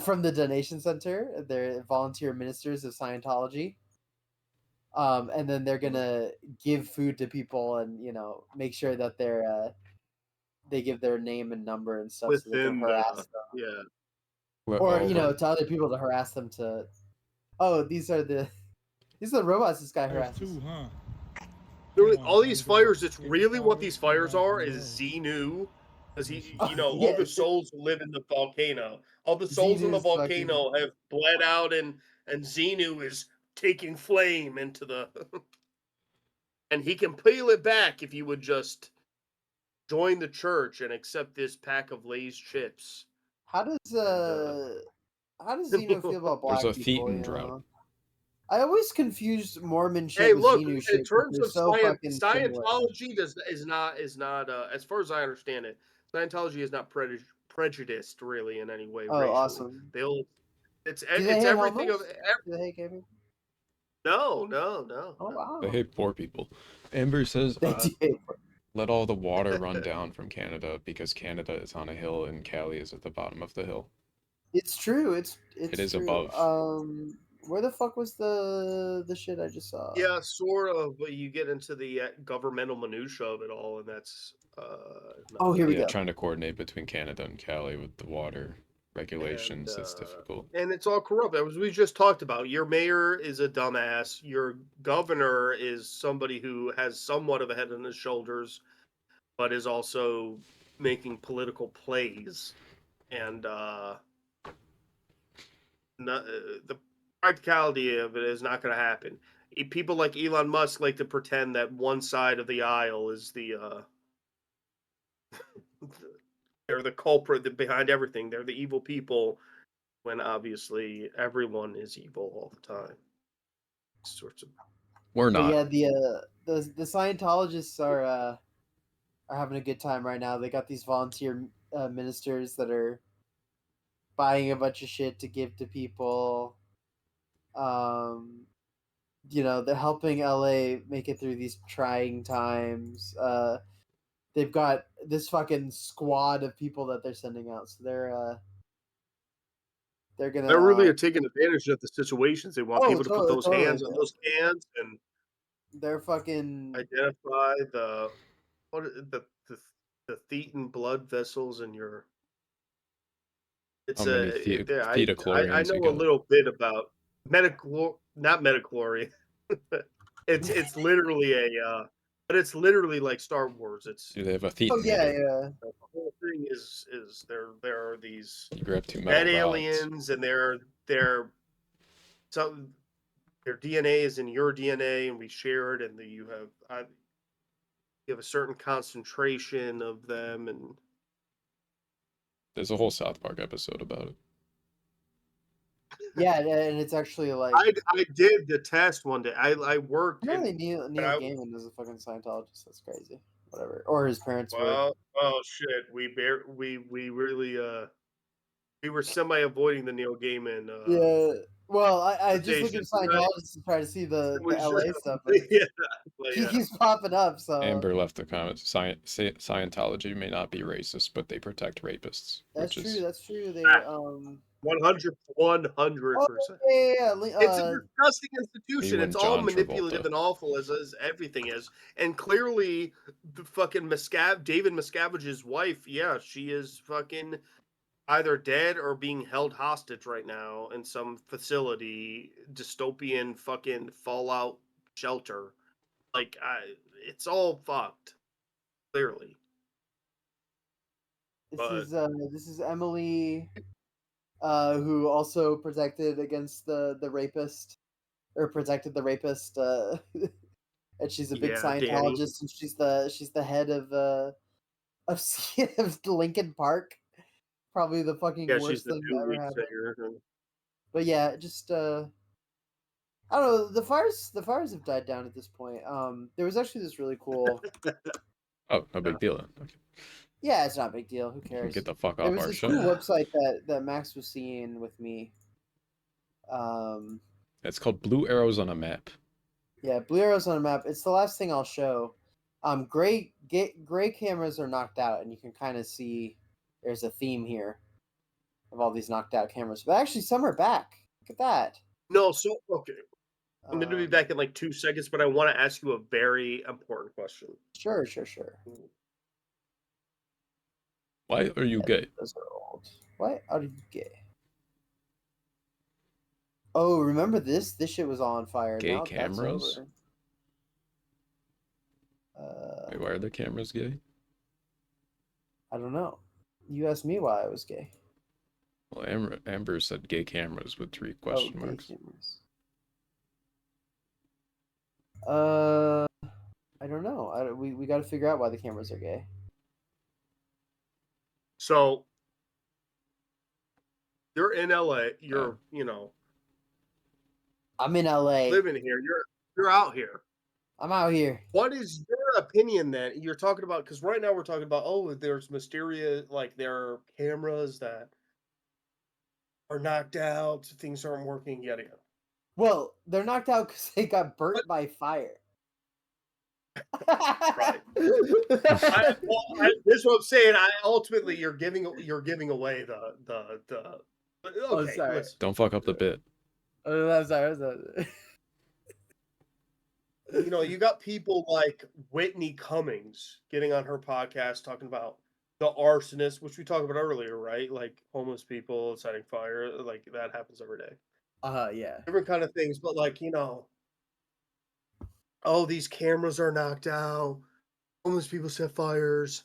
from the donation center. They're volunteer ministers of Scientology. And then they're gonna give food to people and make sure that they give their name and number and stuff so they can Within harass them. yeah. Or to other people to harass them to. Oh, these are the robots this guy harasses. All these fires, it's really what these fires are is Xenu. Because all the souls who live in the volcano. All the souls in the Xenu's volcano have bled out and Xenu is taking flame into the and he can peel it back if you would just join the church and accept this pack of Lay's chips. How does Xenu feel about black There's a people? Thetan drought. I always confused Mormon shit Hey, with look! Xenu In shit. terms They're of so fucking similar. Scientology, is not as far as I understand it. Scientology is not prejudiced really in any way. Oh, racially. awesome. It's Do they hate everything homos? of. Do they hate gay people? No. Oh wow. They hate poor people. Amber says, They do hate let all the water run down from Canada because Canada is on a hill and Cali is at the bottom of the hill. It's true. It is true. Above. Where the fuck was the shit I just saw? Yeah, sort of, but you get into the governmental minutia of it all, and that's. Oh, here we go. Trying to coordinate between Canada and Cali with the water regulations is difficult. And it's all corrupt. As we just talked about, your mayor is a dumbass. Your governor is somebody who has somewhat of a head on his shoulders, but is also making political plays. And the practicality of it is not going to happen. people like Elon Musk like to pretend that one side of the aisle is the they're the culprit behind everything. They're the evil people, when obviously everyone is evil all the time. Sorts of. We're But not. yeah, the Scientologists are having a good time right now. They got these volunteer ministers that are buying a bunch of shit to give to people. You know, they're helping LA make it through these trying times. They've got this fucking squad of people that they're sending out, so they're gonna. They really are taking advantage of the situations. They want people to put those hands on those cans and they're fucking identify the thetan blood vessels in your. It's How many I chlorians know you a got? little bit about not metachlorine. it's literally but it's literally like Star Wars. It's Do they have a Oh thetan yeah, meter? yeah. the whole thing is there are these You grab 2 dead metal rods. aliens, and they're some their DNA is in your DNA, and we share it, and you have a certain concentration of them, and There's a whole South Park episode about it. Yeah, and it's actually like I did the test one day. I worked. apparently Neil Gaiman is a fucking Scientologist. That's crazy. Whatever, or his parents were. Well, shit. We really we were semi avoiding the Neil Gaiman. Yeah. Well, I just look at quotations, right? Scientologists to try to see the We LA should- stuff. yeah, but He yeah. keeps popping up. So Amber left a comment. Scientology may not be racist, but they protect rapists. that's which true. is That's true. They 100%. yeah. It's a disgusting institution. You and It's all John manipulative Travolta. and awful as everything is. And clearly, the fucking David Miscavige's wife, yeah, she is fucking either dead or being held hostage right now in some facility, dystopian fucking fallout shelter. Like, it's all fucked. Clearly. This is Emily, who also protected against the rapist, or protected the rapist. And she's a big Yeah, Scientologist, and she's the head of of Lincoln Park. Probably the fucking Yeah, worst she's the thing that ever 2 week happened. singer. But yeah, just I don't know. The fires have died down at this point. There was actually this really cool. Oh, no big deal then. Okay. Yeah, it's not a big deal. Who cares? Get the fuck There off was our this show. cool website that Max was seeing with me. It's called Blue Arrows on a Map. Yeah, Blue Arrows on a Map. It's the last thing I'll show. Gray cameras are knocked out, and you can kind of see there's a theme here of all these knocked out cameras. But actually, some are back. Look at that. No, so okay. I'm going to be back in like 2 seconds, but I want to ask you a very important question. Sure. Why are you gay? Those are old. Why are you gay? Oh, remember this? This shit was on fire. Gay Now that's cameras? over. Wait, why are the cameras gay? I don't know. You asked me why I was gay. Well, Amber said gay cameras with 3 Gay question marks. cameras. I don't know. We got to figure out why the cameras are gay. So you're in LA. You're, I'm in LA. living here. You're out here. I'm out here. What is your opinion then? You're talking about, because right now we're talking about, there's mysterious, like there are cameras that are knocked out, things aren't working, yada yada. Well, they're knocked out because they got burnt by fire. Right. This is what I'm saying. Ultimately you're giving away the. Okay, sorry. listen. Don't fuck up the bit. I'm sorry. You got people like Whitney Cummings getting on her podcast talking about the arsonist, which we talked about earlier, right? Like homeless people setting fire, like that happens every day. Yeah. Different kind of things, but like, oh, these cameras are knocked out. Homeless people set fires,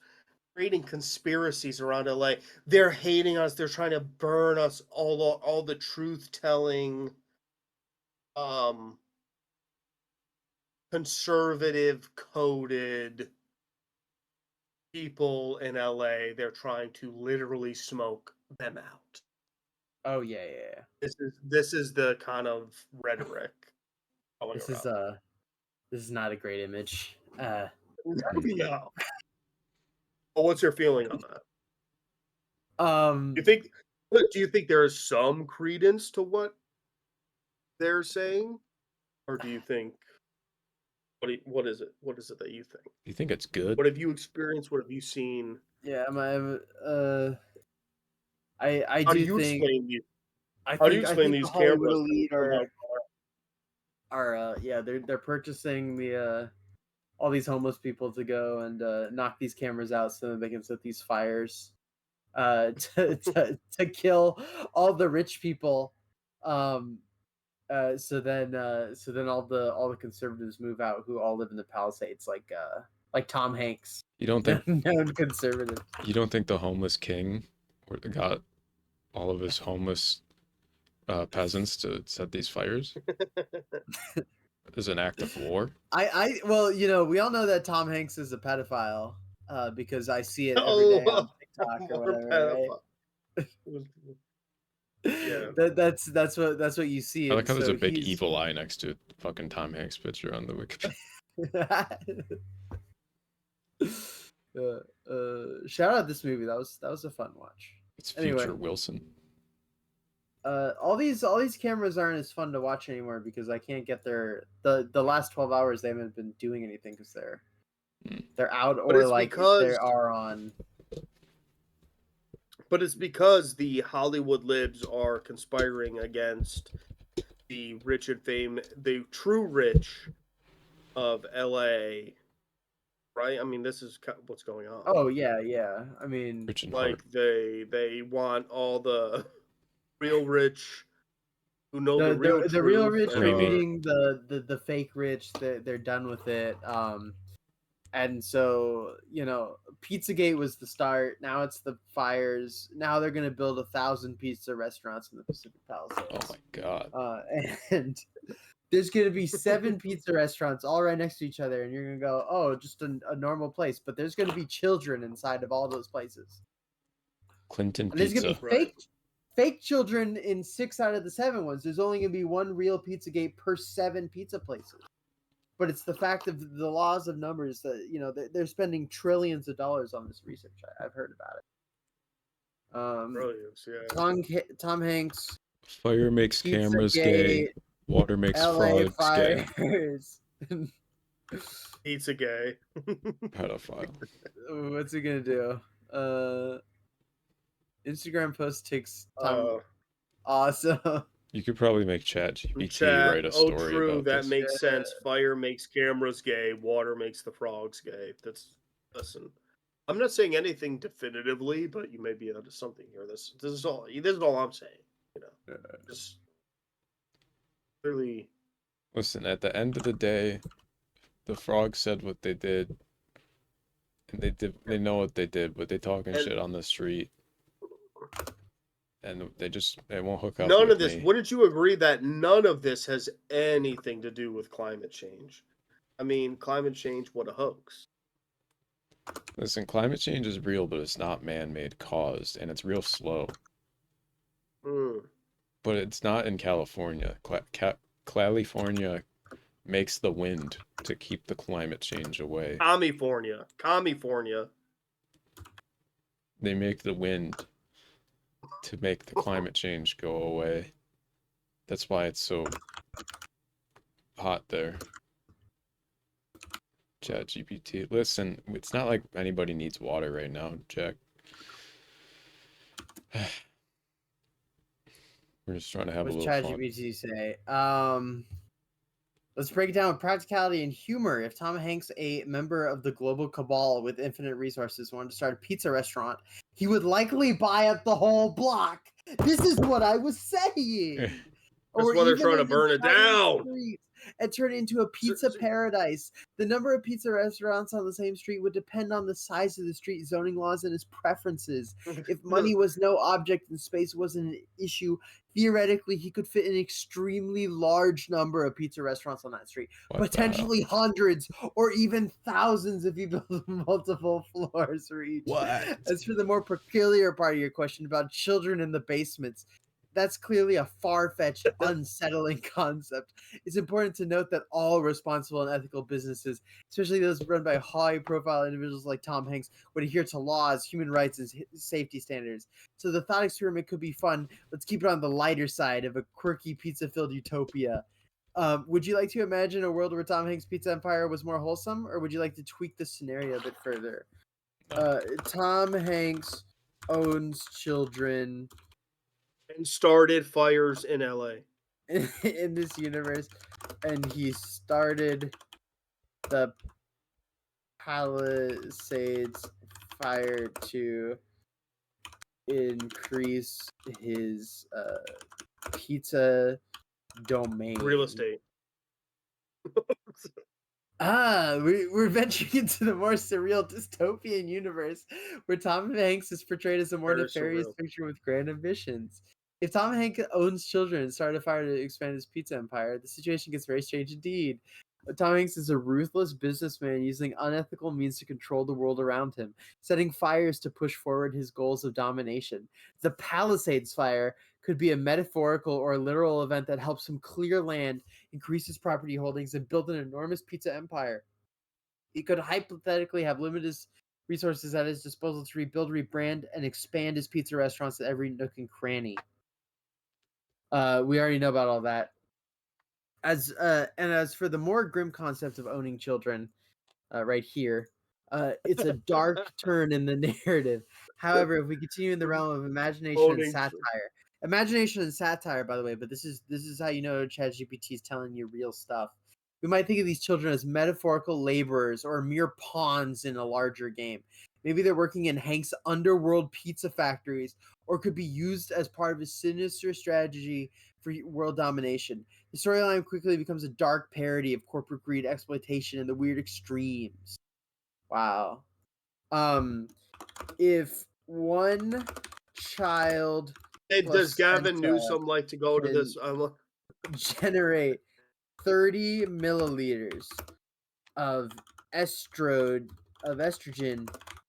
creating conspiracies around LA. They're hating us. They're trying to burn us all the truth telling. conservative coded people in LA. They're trying to literally smoke them out. Oh yeah. This is the kind of rhetoric going This around. is not a great image. No. Well, what's your feeling on that? Do you think there is some credence to what they're saying, or do you think what is it? What is it that you think? Do you think it's good? What have you experienced? What have you seen? Yeah, I How do do you think. explain these? I How do you think explain the these Hollywood cameras? elite are yeah, they're purchasing the all these homeless people to go and knock these cameras out so that they can set these fires to kill all the rich people. So then all the conservatives move out who all live in the Palisades, like Tom Hanks. You don't think known conservative. You don't think the homeless king got all of his homeless peasants to set these fires as an act of war? Well, we all know that Tom Hanks is a pedophile because I see it every day on TikTok or whatever, right? Yeah. That's what you see. I like how there's so a big he's- evil eye next to fucking Tom Hanks picture on the Wikipedia. Shout out this movie. That was a fun watch. It's Future Anyway. Wilson. All these cameras aren't as fun to watch anymore because I can't get the last 12 hours they haven't been doing anything because they're out But or it's like because- they are on. But it's because the Hollywood libs are conspiring against the rich and the true rich of LA, right? I mean, this is what's going on. Oh yeah. I mean, Rich and Like they want all the real rich who know the real the real truth rich and are are- eating the fake rich. They're done with it. And so Pizzagate was the start. Now it's the fires. Now they're gonna build 1,000 pizza restaurants in the Pacific Palisades. Oh my god. And there's gonna be 7 pizza restaurants all right next to each other, and you're gonna go, oh, just a normal place. But there's gonna be children inside of all those places. Clinton And there's Pizza. gonna be fake children in 6 out of the 7 ones. There's only gonna be 1 real Pizzagate per 7 pizza places. But it's the fact of the laws of numbers that they're spending trillions of dollars on this research. I've heard about it. Brilliance, yeah. Tom Hanks. Fire makes cameras gay. Pizzagate, Water makes LA frogs gay. fires. Pizza gay. Pedophile. What's he gonna do? Instagram post takes time. Awesome. You could probably make ChatGPT Chat, write a story true, about that this. makes sense. Fire makes cameras gay. Water makes the frogs gay. Listen. I'm not saying anything definitively, but you may be onto something here. This is all I'm saying. Just clearly. Listen, at the end of the day, the frogs said what they did, and they know what they did, but they talking shit on the street, and they won't hook up. None with of this. me. Wouldn't you agree that none of this has anything to do with climate change? I mean, climate change, what a hoax. Listen, climate change is real, but it's not man-made caused, and it's real slow. But it's not in California. California makes the wind to keep the climate change away. California. They make the wind to make the climate change go away. That's why it's so hot there. ChatGPT. Listen, it's not like anybody needs water right now, Jack. We're just trying to have What's a little fun. ChatGPT say? Let's break it down with practicality and humor. If Tom Hanks, a member of the global cabal with infinite resources, wanted to start a pizza restaurant, he would likely buy up the whole block. This is what I was saying. That's why they're trying to burn it down. and turn it into a pizza paradise. The number of pizza restaurants on the same street would depend on the size of the street, zoning laws, and his preferences. If money was no object and space wasn't an issue, theoretically, he could fit an extremely large number of pizza restaurants on that street, potentially hundreds or even thousands if you build multiple floors for each. As for the more peculiar part of your question about children in the basements, that's clearly a far-fetched, unsettling concept. It's important to note that all responsible and ethical businesses, especially those run by high-profile individuals like Tom Hanks, would adhere to laws, human rights, and safety standards. So the thought experiment could be fun. Let's keep it on the lighter side of a quirky pizza-filled utopia. Would you like to imagine a world where Tom Hanks' Pizza Empire was more wholesome, or would you like to tweak the scenario a bit further? Tom Hanks owns children and started fires in LA. In this universe, and he started the Palisades fire to increase his pizza domain. Real estate. We're venturing into the more surreal dystopian universe where Tom Hanks is portrayed as a more Very nefarious surreal. figure with grand ambitions. If Tom Hanks owns children and started a fire to expand his pizza empire, the situation gets very strange indeed. Tom Hanks is a ruthless businessman using unethical means to control the world around him, setting fires to push forward his goals of domination. The Palisades fire could be a metaphorical or literal event that helps him clear land, increase his property holdings, and build an enormous pizza empire. He could hypothetically have limited resources at his disposal to rebuild, rebrand, and expand his pizza restaurants to every nook and cranny. We already know about all that. As for the more grim concept of owning children, right here, it's a dark turn in the narrative. However, if we continue in the realm of imagination and satire, by the way, but this is how you know ChatGPT is telling you real stuff. We might think of these children as metaphorical laborers or mere pawns in a larger game. Maybe they're working in Hank's underworld pizza factories, or could be used as part of his sinister strategy for world domination. The storyline quickly becomes a dark parody of corporate greed, exploitation, and the weird extremes. Wow. If one child... Hey, does Gavin Newsom like to go to this? Generate 30 milliliters of estrogen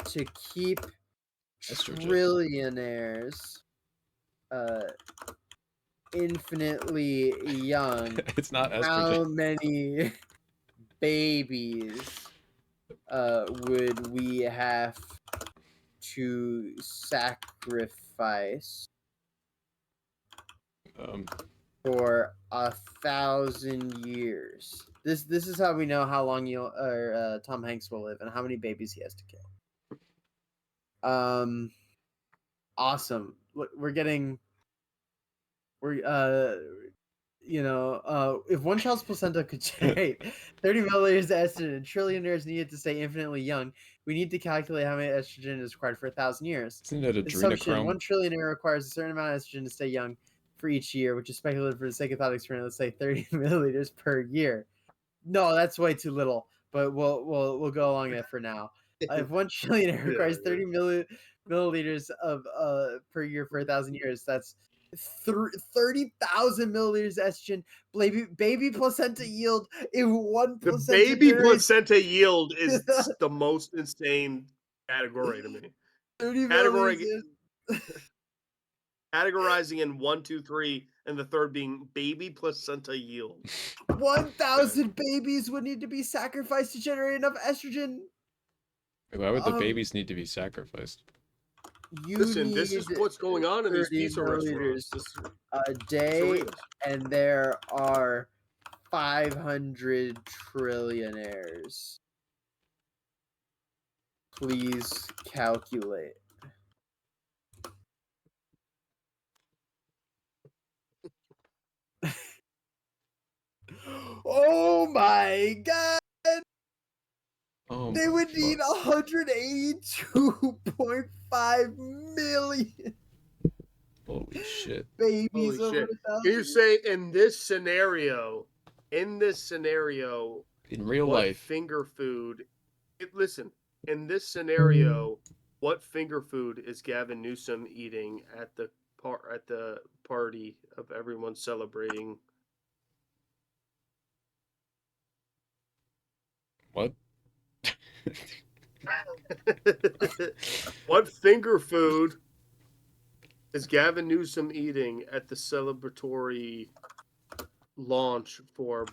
to keep trillionaires infinitely young. It's not estrogen. How many babies would we have to sacrifice for 1,000 years? This is how we know how long Tom Hanks will live and how many babies he has to kill. Awesome. If one child's placenta could generate 30 milliliters of estrogen and trillionaires needed to stay infinitely young, we need to calculate how many estrogen is required for 1,000 years. Isn't that Assumption: adrenochrome? 1 trillionaire requires a certain amount of estrogen to stay young for each year, which is speculative for the sake of thought experiment. Let's say 30 milliliters per year. No, that's way too little, but we'll go along that for now. If 1 trillionaire requires 30 milliliters of per year for 1,000 years, that's 30,000 milliliters estrogen. Baby placenta yield. If one The placenta baby generates placenta yield is the most insane category to me. 30 milliliters. Categorizing in 1, 2, 3, and the third being baby placenta yield. 1,000 babies would need to be sacrificed to generate enough estrogen. Why would the babies need to be sacrificed? Listen, this is what's going on in these 30 pizza restaurants. a day, and there are 500 trillionaires. Please calculate. Oh my god! They would need 182.5 million Holy shit. babies Holy over shit. 1,000 You say in this scenario, in this scenario, In real what life, finger food? Listen, in this scenario, what finger food is Gavin Newsom eating at the party of everyone celebrating? what? What finger food is Gavin Newsom eating at the celebratory launch for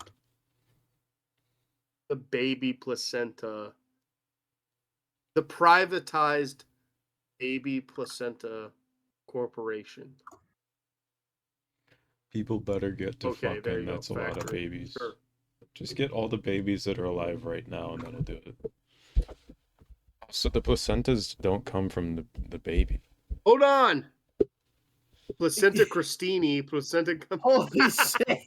the baby placenta? The privatized baby placenta corporation. People better get to Okay, there fucking. you go. That's a lot of Factory. babies. Sure. Just get all the babies that are alive right now, and that'll do it. So the placentas don't come from the baby. Hold on. Placenta Christini, placenta. Holy shit!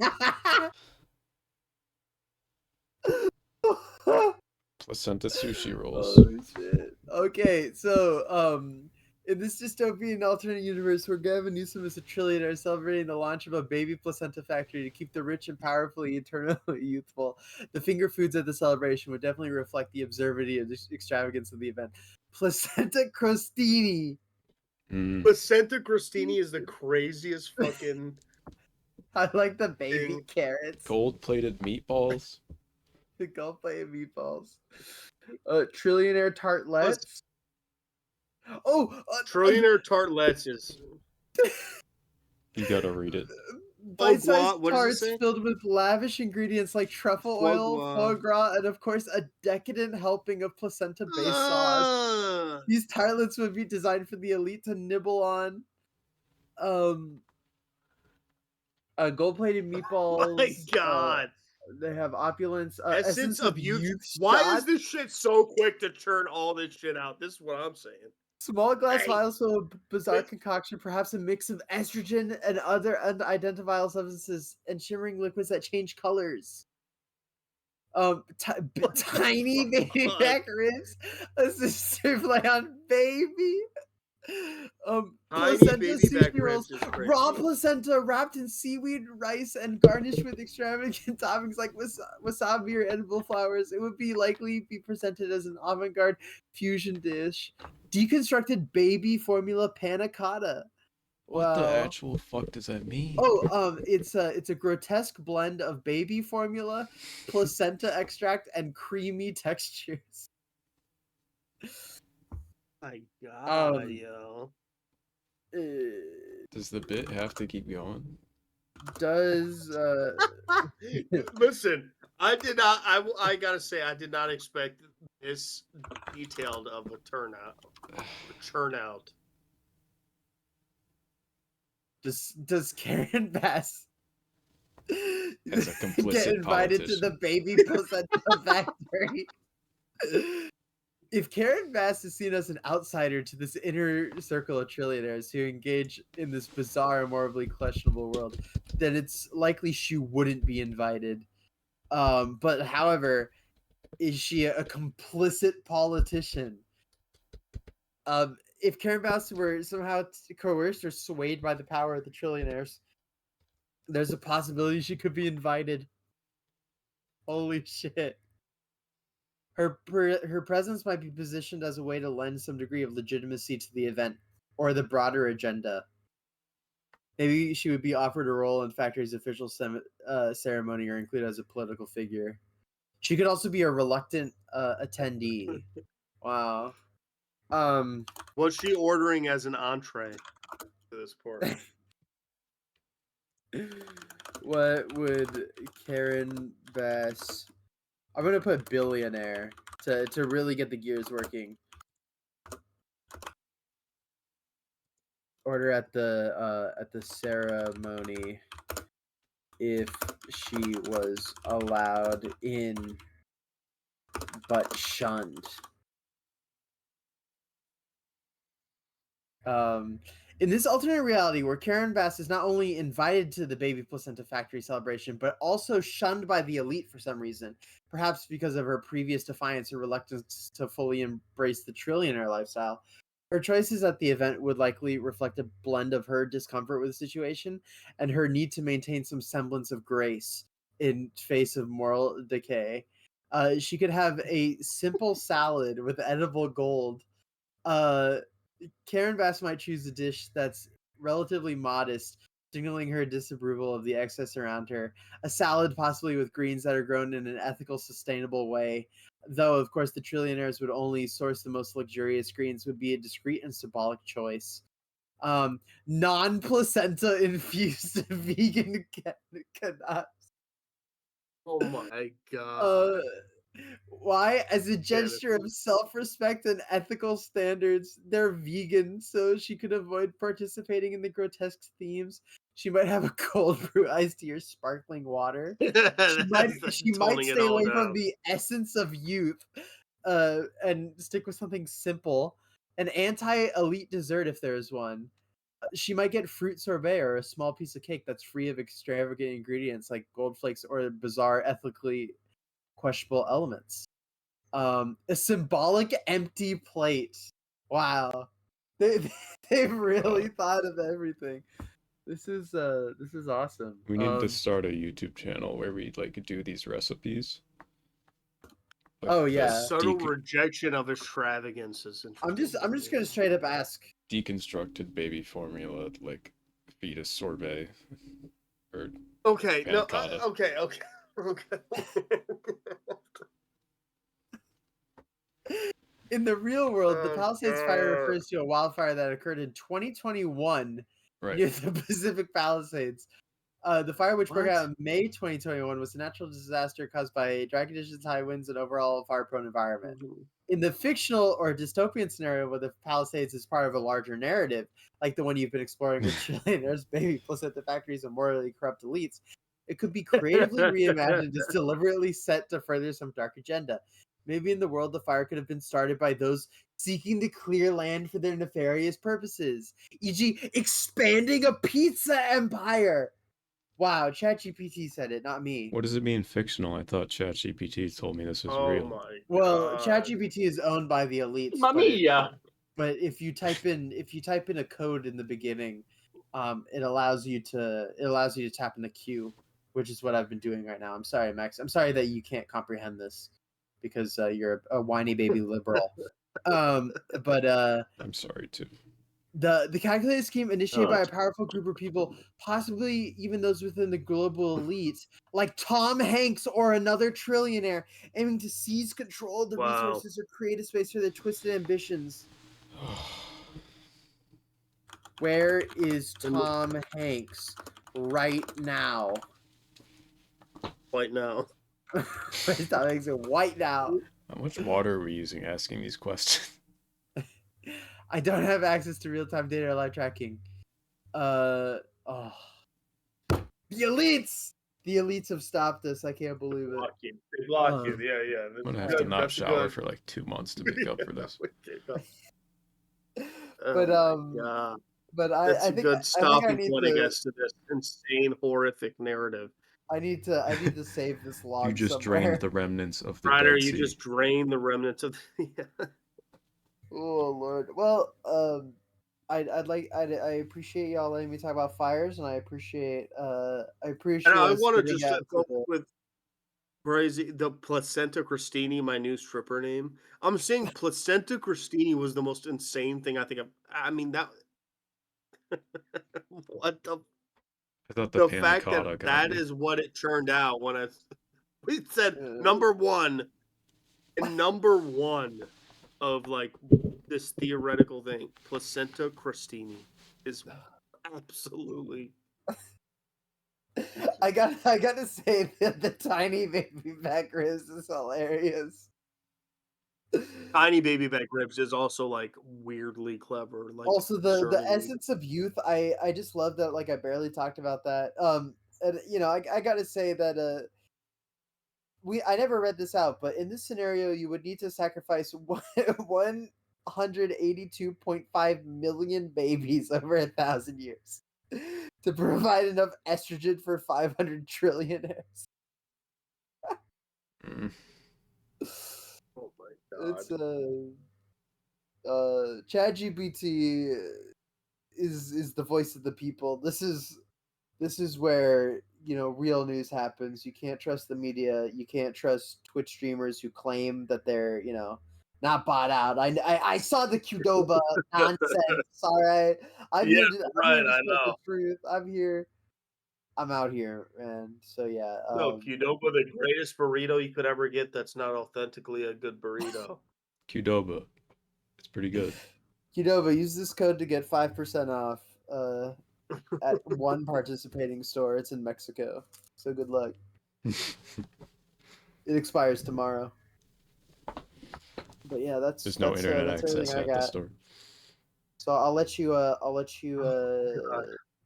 Placenta sushi rolls. Oh shit. Okay, so in this dystopian alternate universe where Gavin Newsom is a trillionaire celebrating the launch of a baby placenta factory to keep the rich and powerfully eternally youthful, the finger foods at the celebration would definitely reflect the absurdity of the extravagance of the event. Placenta crostini. Placenta Christini is the craziest fucking. I like the baby carrots. Gold-plated meatballs. The gold-plated meatballs. Trillionaire tartlets. Trillionaire tartlets is. You gotta read it. Bite-sized what does it tarts say? filled with lavish ingredients like truffle Foie oil, gras. foie gras, and of course a decadent helping of placenta-based sauce. These tartlets would be designed for the elite to nibble on. Gold-plated meatballs. My God. They have opulence. Essence of youth. Why is this shit so quick to churn all this shit out? This is what I'm saying. Small glass Hey. vials full of bizarre concoction, perhaps a mix of estrogen and other unidentifiable substances, and shimmering liquids that change colors. Tiny baby back ribs, a souffle on baby. Tiny Placenta baby sushi back rolls, ribs is crazy. raw placenta wrapped in seaweed, rice, and garnished with extravagant toppings like wasabi or edible flowers. It would likely be presented as an avant-garde fusion dish. Deconstructed baby formula panna cotta. What the Wow. actual fuck does that mean? It's a grotesque blend of baby formula, placenta extract, and creamy textures. My God, yo. Does the bit have to keep going? Does Listen, I did not. I gotta say, I did not expect this detailed of a turnout. Does Karen Bass As a complicit get invited to politician. the baby placenta factory? If Karen Bass is seen as an outsider to this inner circle of trillionaires who engage in this bizarre and morally questionable world, then it's likely she wouldn't be invited. But however, is she a complicit politician? If Karen Bass were somehow coerced or swayed by the power of the trillionaires, there's a possibility she could be invited. Holy shit. Her presence might be positioned as a way to lend some degree of legitimacy to the event or the broader agenda. Maybe she would be offered a role in factory's official ceremony or included as a political figure. She could also be a reluctant attendee. Wow. Was she ordering as an entree to this part? What would Karen Bass? I'm gonna put billionaire to really get the gears working. Order at the ceremony if she was allowed in but shunned. In this alternate reality where Karen Bass is not only invited to the baby placenta factory celebration, but also shunned by the elite for some reason, perhaps because of her previous defiance or reluctance to fully embrace the trillionaire lifestyle, her choices at the event would likely reflect a blend of her discomfort with the situation and her need to maintain some semblance of grace in face of moral decay. She could have a simple salad with edible gold. Karen Bass might choose a dish that's relatively modest, signaling her disapproval of the excess around her. A salad possibly with greens that are grown in an ethical, sustainable way. Though, of course, the trillionaires would only source the most luxurious greens, would be a discreet and symbolic choice. Non-placenta infused vegan canapes. Oh my god. Why? As a gesture of self-respect and ethical standards, they're vegan, so she could avoid participating in the grotesque themes. She might have a cold brew iced tea or sparkling water. She might toning it stay all away from down. the essence of youth, and stick with something simple. An anti-elite dessert, if there is one. She might get fruit sorbet or a small piece of cake that's free of extravagant ingredients like gold flakes or bizarre, ethically questionable elements. A symbolic empty plate. Wow, they've really thought of everything. This is awesome. We need to start a YouTube channel where we like do these recipes. Like, Oh, The yeah. subtle rejection of extravagance is I'm interesting. just gonna straight up ask. Deconstructed baby formula, like fetus sorbet, or Okay, panna cotta. okay. In the real world, the Oh, Palisades fire God. refers to a wildfire that occurred in 2021 Right. near the Pacific Palisades. The fire, which broke What? out in May 2021, was a natural disaster caused by dry conditions, high winds, and overall fire-prone environment. In the fictional or dystopian scenario where the Palisades is part of a larger narrative, like the one you've been exploring with trillionaires, baby placenta factories, and morally corrupt elites, it could be creatively reimagined as deliberately set to further some dark agenda. Maybe in the world, the fire could have been started by those seeking to clear land for their nefarious purposes, e.g., expanding a pizza empire. Wow, ChatGPT said it, not me. What does it mean fictional? I thought ChatGPT told me this was Oh real. my Well, god. ChatGPT is owned by the elites. Mamma mia! But if you type in a code in the beginning, it allows you to tap in the queue, which is what I've been doing right now. I'm sorry, Max. I'm sorry that you can't comprehend this because you're a whiny baby liberal. But I'm sorry too. the calculated scheme initiated Oh, by a powerful group of people, possibly even those within the global elites, like Tom Hanks or another trillionaire, aiming to seize control of the Wow. resources or create a space for their twisted ambitions. Where is Tom Hanks right now? Right now. Where's Tom Hanks right now? How much water are we using asking these questions? I don't have access to real-time data or live tracking. The elites! The elites have stopped us. I can't believe it. Block you. They block you. Yeah. I'm gonna have to not shower for like 2 months to make up for this. But God. but I That's I a think good I stopping need point, to I guess, to this insane, horrific narrative. I need to save this log. You just somewhere. drained the remnants of the Ryder, Dead you Sea. just drained the remnants of the Oh Lord. Well, I appreciate y'all letting me talk about fires, and I appreciate And I us want to getting just out go to the- with crazy the Placenta Christini, my new stripper name. I'm saying Placenta Christini was the most insane thing I think I mean that what the I thought the panna fact cotta that got that me. is what it turned out when we said number one of like this theoretical thing. Placenta Christini is absolutely I gotta say that the tiny baby back ribs is hilarious. Tiny baby back ribs is also like weirdly clever. Like Also, the discerningly. essence of youth, I just love that. Like I barely talked about that. And you know, I gotta say that I never read this out, but in this scenario, you would need to sacrifice 182.5 million babies over 1,000 years to provide enough estrogen for 500 trillionaires. Oh my god. It's ChatGPT is the voice of the people. This is This is where, real news happens. You can't trust the media. You can't trust Twitch streamers who claim that they're, not bought out. I saw the Qdoba nonsense. All right, I'm Yeah, here to right, I spread the know. truth. I'm out here, man. So yeah, No, Qdoba, the greatest burrito you could ever get that's not authentically a good burrito. Qdoba. It's pretty good. Qdoba, use this code to get 5% off at one participating store. It's in Mexico. So good luck. It expires tomorrow. But yeah, There's no internet that's access everything I at the got. store. So I'll let you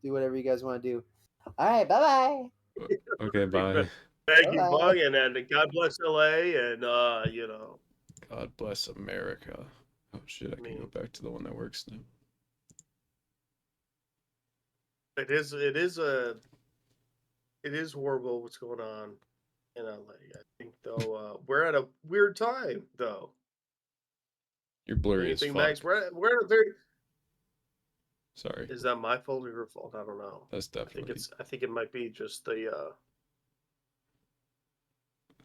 do whatever you guys want to do. All right, bye bye. Okay, bye. Thank you, Bye-bye. Bug, and God bless LA, and God bless America. Oh shit, I can go back to the one that works now. it is horrible what's going on in LA. I think though we're at a weird time though. You're blurry as Anything, fuck. Max? We're at a very. Sorry. Is that my fault or your fault? I don't know. That's definitely. I think it might be just the.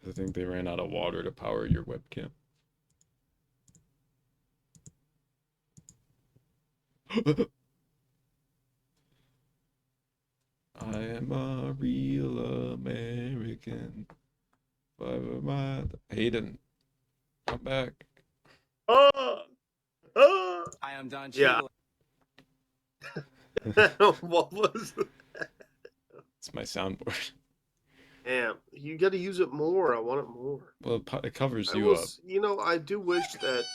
I think they ran out of water to power your webcam. I am a real American. Hayden, come back. I am Don Yeah. What was that? It's my soundboard. Damn, you got to use it more. I want it more. Well, it covers I you up. was- I do wish that.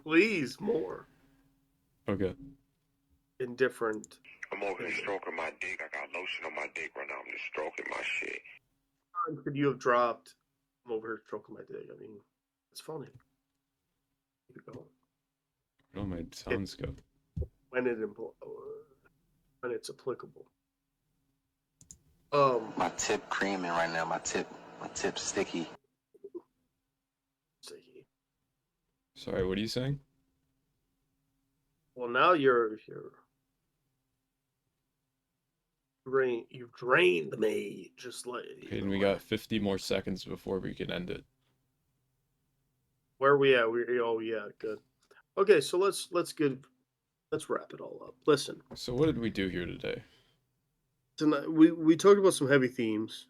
Please, more. Okay. Indifferent. I'm over here stroking my dick. I got lotion on my dick right now. I'm just stroking my shit. Could you have dropped? I'm over here stroking my dick. I mean, it's funny. Keep it going. Oh, my sounds go. When it's applicable. My tip creaming right now. My tip sticky. Sorry, what are you saying? Well, now you've drained me, just like. Okay, and we got 50 more seconds before we can end it. Where are we at? Oh yeah, good. Okay, so let's wrap it all up. Listen. So what did we do here today? Tonight we talked about some heavy themes,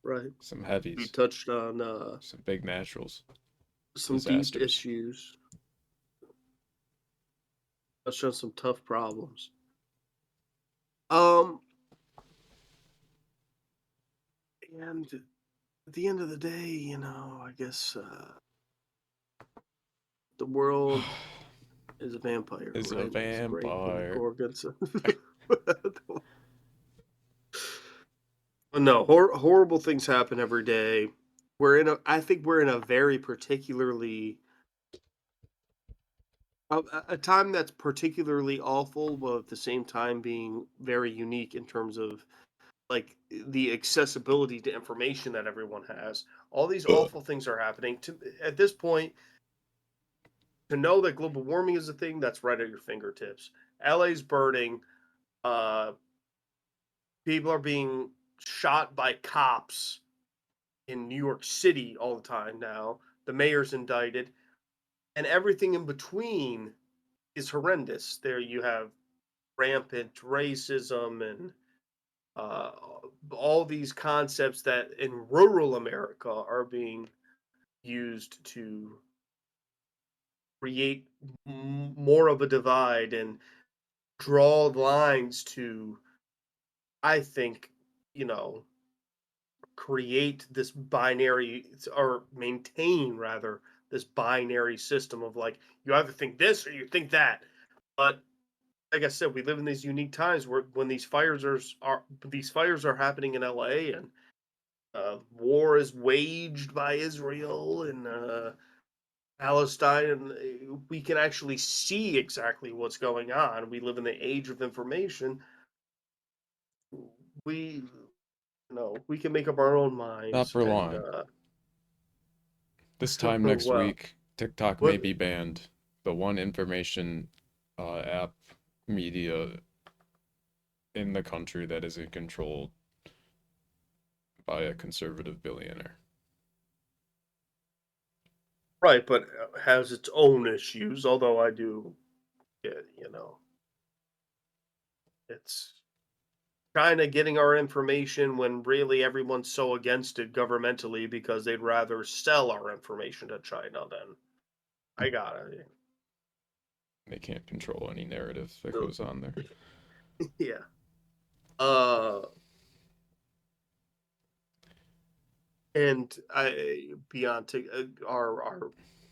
right? Some heavies. We touched on some big naturals. Some disasters. deep issues. Touched on some tough problems. And at the end of the day, I guess the world is a vampire. Is a right? It's great. vampire. Gorgons. No, horrible things happen every day. I think we're in a very particularly a time that's particularly awful, but at the same time being very unique in terms of like the accessibility to information that everyone has. All these awful things are happening. At this point, to know that global warming is a thing, that's right at your fingertips. LA's burning. People are being shot by cops in New York City all the time now. The mayor's indicted. And everything in between is horrendous. There you have rampant racism and all these concepts that in rural America are being used to create more of a divide and draw lines to, I think, create this binary, or maintain rather this binary system of like, you either think this or you think that. But like I said, we live in these unique times where when these fires are happening in LA, and war is waged by Israel and Palestine, and we can actually see exactly what's going on. We live in the age of information. We can make up our own minds. Not for long. This time next Well, week, TikTok may be banned. The one information app media in the country that isn't controlled by a conservative billionaire. Right, but has its own issues, although I do get, it's China getting our information when really everyone's so against it governmentally because they'd rather sell our information to China than I got it. They can't control any narrative that goes on there. Yeah. And our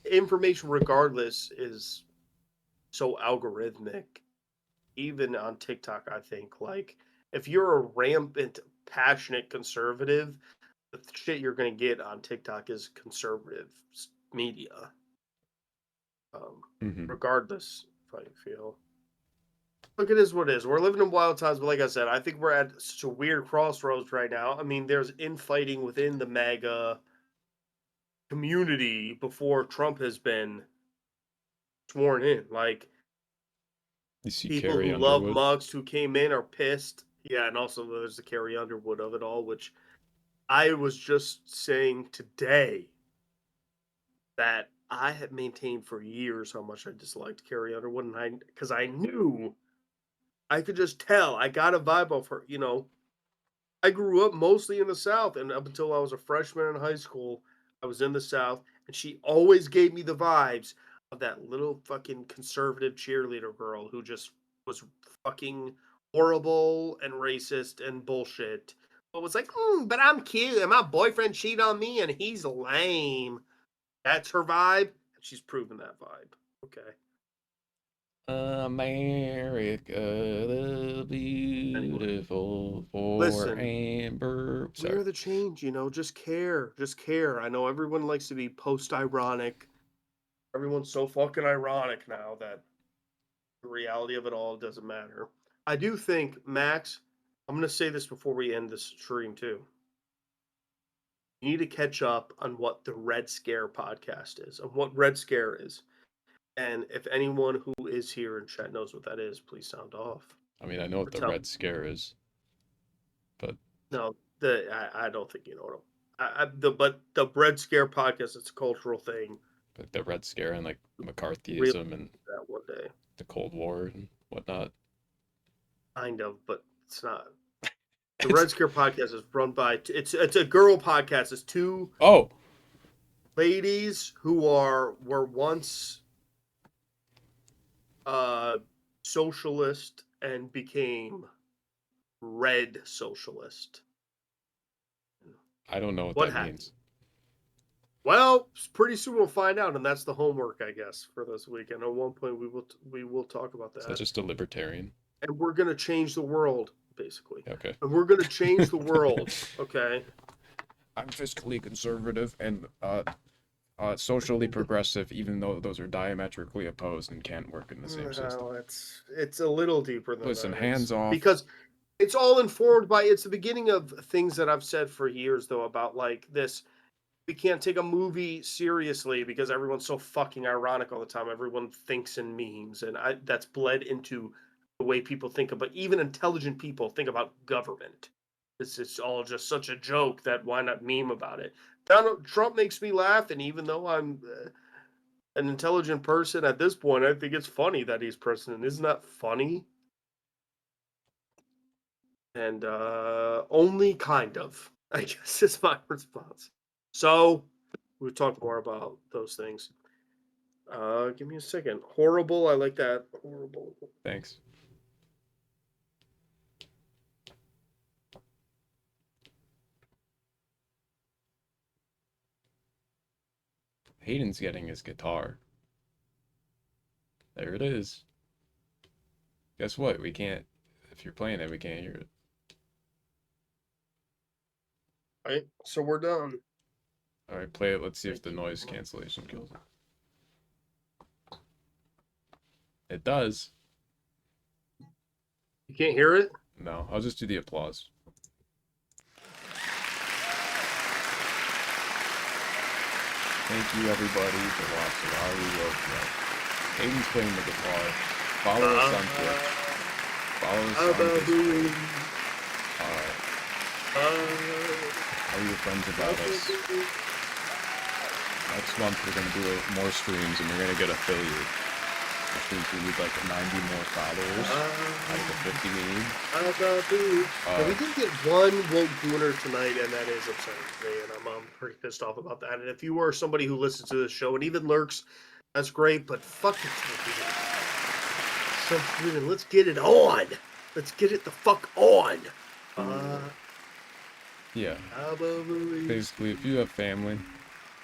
information regardless is so algorithmic. Even on TikTok, I think, like, if you're a rampant, passionate conservative, the shit you're going to get on TikTok is conservative media. Regardless, I feel. Look, it is what it is. We're living in wild times, but like I said, I think we're at such a weird crossroads right now. I mean, there's infighting within the MAGA community before Trump has been sworn in. Like, You see people Carrie who love Underwood. Mugs who came in are pissed. Yeah, and also there's the Carrie Underwood of it all, which I was just saying today that I had maintained for years how much I disliked Carrie Underwood, and because I knew, I could just tell, I got a vibe of her. I grew up mostly in the South, and up until I was a freshman in high school, I was in the South, and she always gave me the vibes of that little fucking conservative cheerleader girl who just was fucking horrible and racist and bullshit. But was like, but I'm cute, and my boyfriend cheated on me, and he's lame. That's her vibe, and she's proven that vibe. Okay. America the beautiful for Listen, Amber. we are the change, just care. Just care. I know everyone likes to be post-ironic. Everyone's so fucking ironic now that the reality of it all doesn't matter. I do think, Max, I'm going to say this before we end this stream too. You need to catch up on what the Red Scare podcast is, and what Red Scare is. And if anyone who is here in chat knows what that is, please sound off. I mean, I know what the Red Scare is, but no, I don't think you know. But the Red Scare podcast, it's a cultural thing. But the Red Scare and like McCarthyism Really and that one day. The Cold War and whatnot. Kind of, but it's not. The Red Scare podcast is run by it's a girl podcast. It's two ladies who were once socialist and became red socialist. I don't know what that happened? means. Well, pretty soon we'll find out, and that's the homework, I guess, for this weekend. At one point, we will talk about that. Is that just a libertarian? And we're gonna change the world, basically. Okay. And we're gonna change the world. Okay. I'm fiscally conservative and socially progressive, even though those are diametrically opposed and can't work in the same system. No, it's a little deeper than Listen, that. hands off. Because it's all informed by, it's the beginning of things that I've said for years, though, about like this. We can't take a movie seriously because everyone's so fucking ironic all the time. Everyone thinks in memes, and that's bled into the way people think about, even intelligent people think about government. It's all just such a joke that why not meme about it? Donald Trump makes me laugh, and even though I'm an intelligent person at this point, I think it's funny that he's president. Isn't that funny? And only kind of, I guess, is my response. So we'll talk more about those things. Give me a second. Horrible. I like that. Horrible. Thanks. Hayden's getting his guitar. There it is. Guess what? We can't, if you're playing it, we can't hear it. Alright, so we're done. Alright, play it. Let's see if the noise cancellation kills it. It does. You can't hear it? No, I'll just do the applause. Thank you, everybody, for watching our reload. Hayden's playing the guitar. Follow us on Twitch. Follow us on Discord. Tell your friends about us. Next month we're gonna do more streams and we're gonna get affiliate. Which means we need like 90 more followers out of the 50 we need. Yeah, we did get one woke gooner tonight, and that is upsetting to me, and I'm pretty pissed off about that. And if you are somebody who listens to this show and even lurks, that's great, but fuck it. Let's get it on. Let's get it the fuck on. Yeah. Basically, if you have family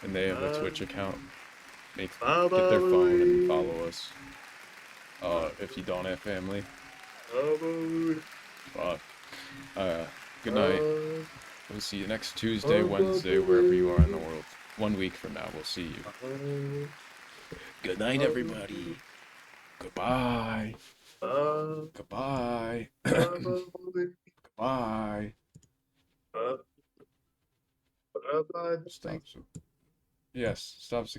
and they have a Twitch account, get their phone and follow us. If you don't have family, fuck. Good night. We'll see you next Tuesday, Wednesday, wherever you are in the world. 1 week from now, we'll see you. Good night, everybody. Goodbye. Goodbye. Goodbye. Stop. Yes, stop.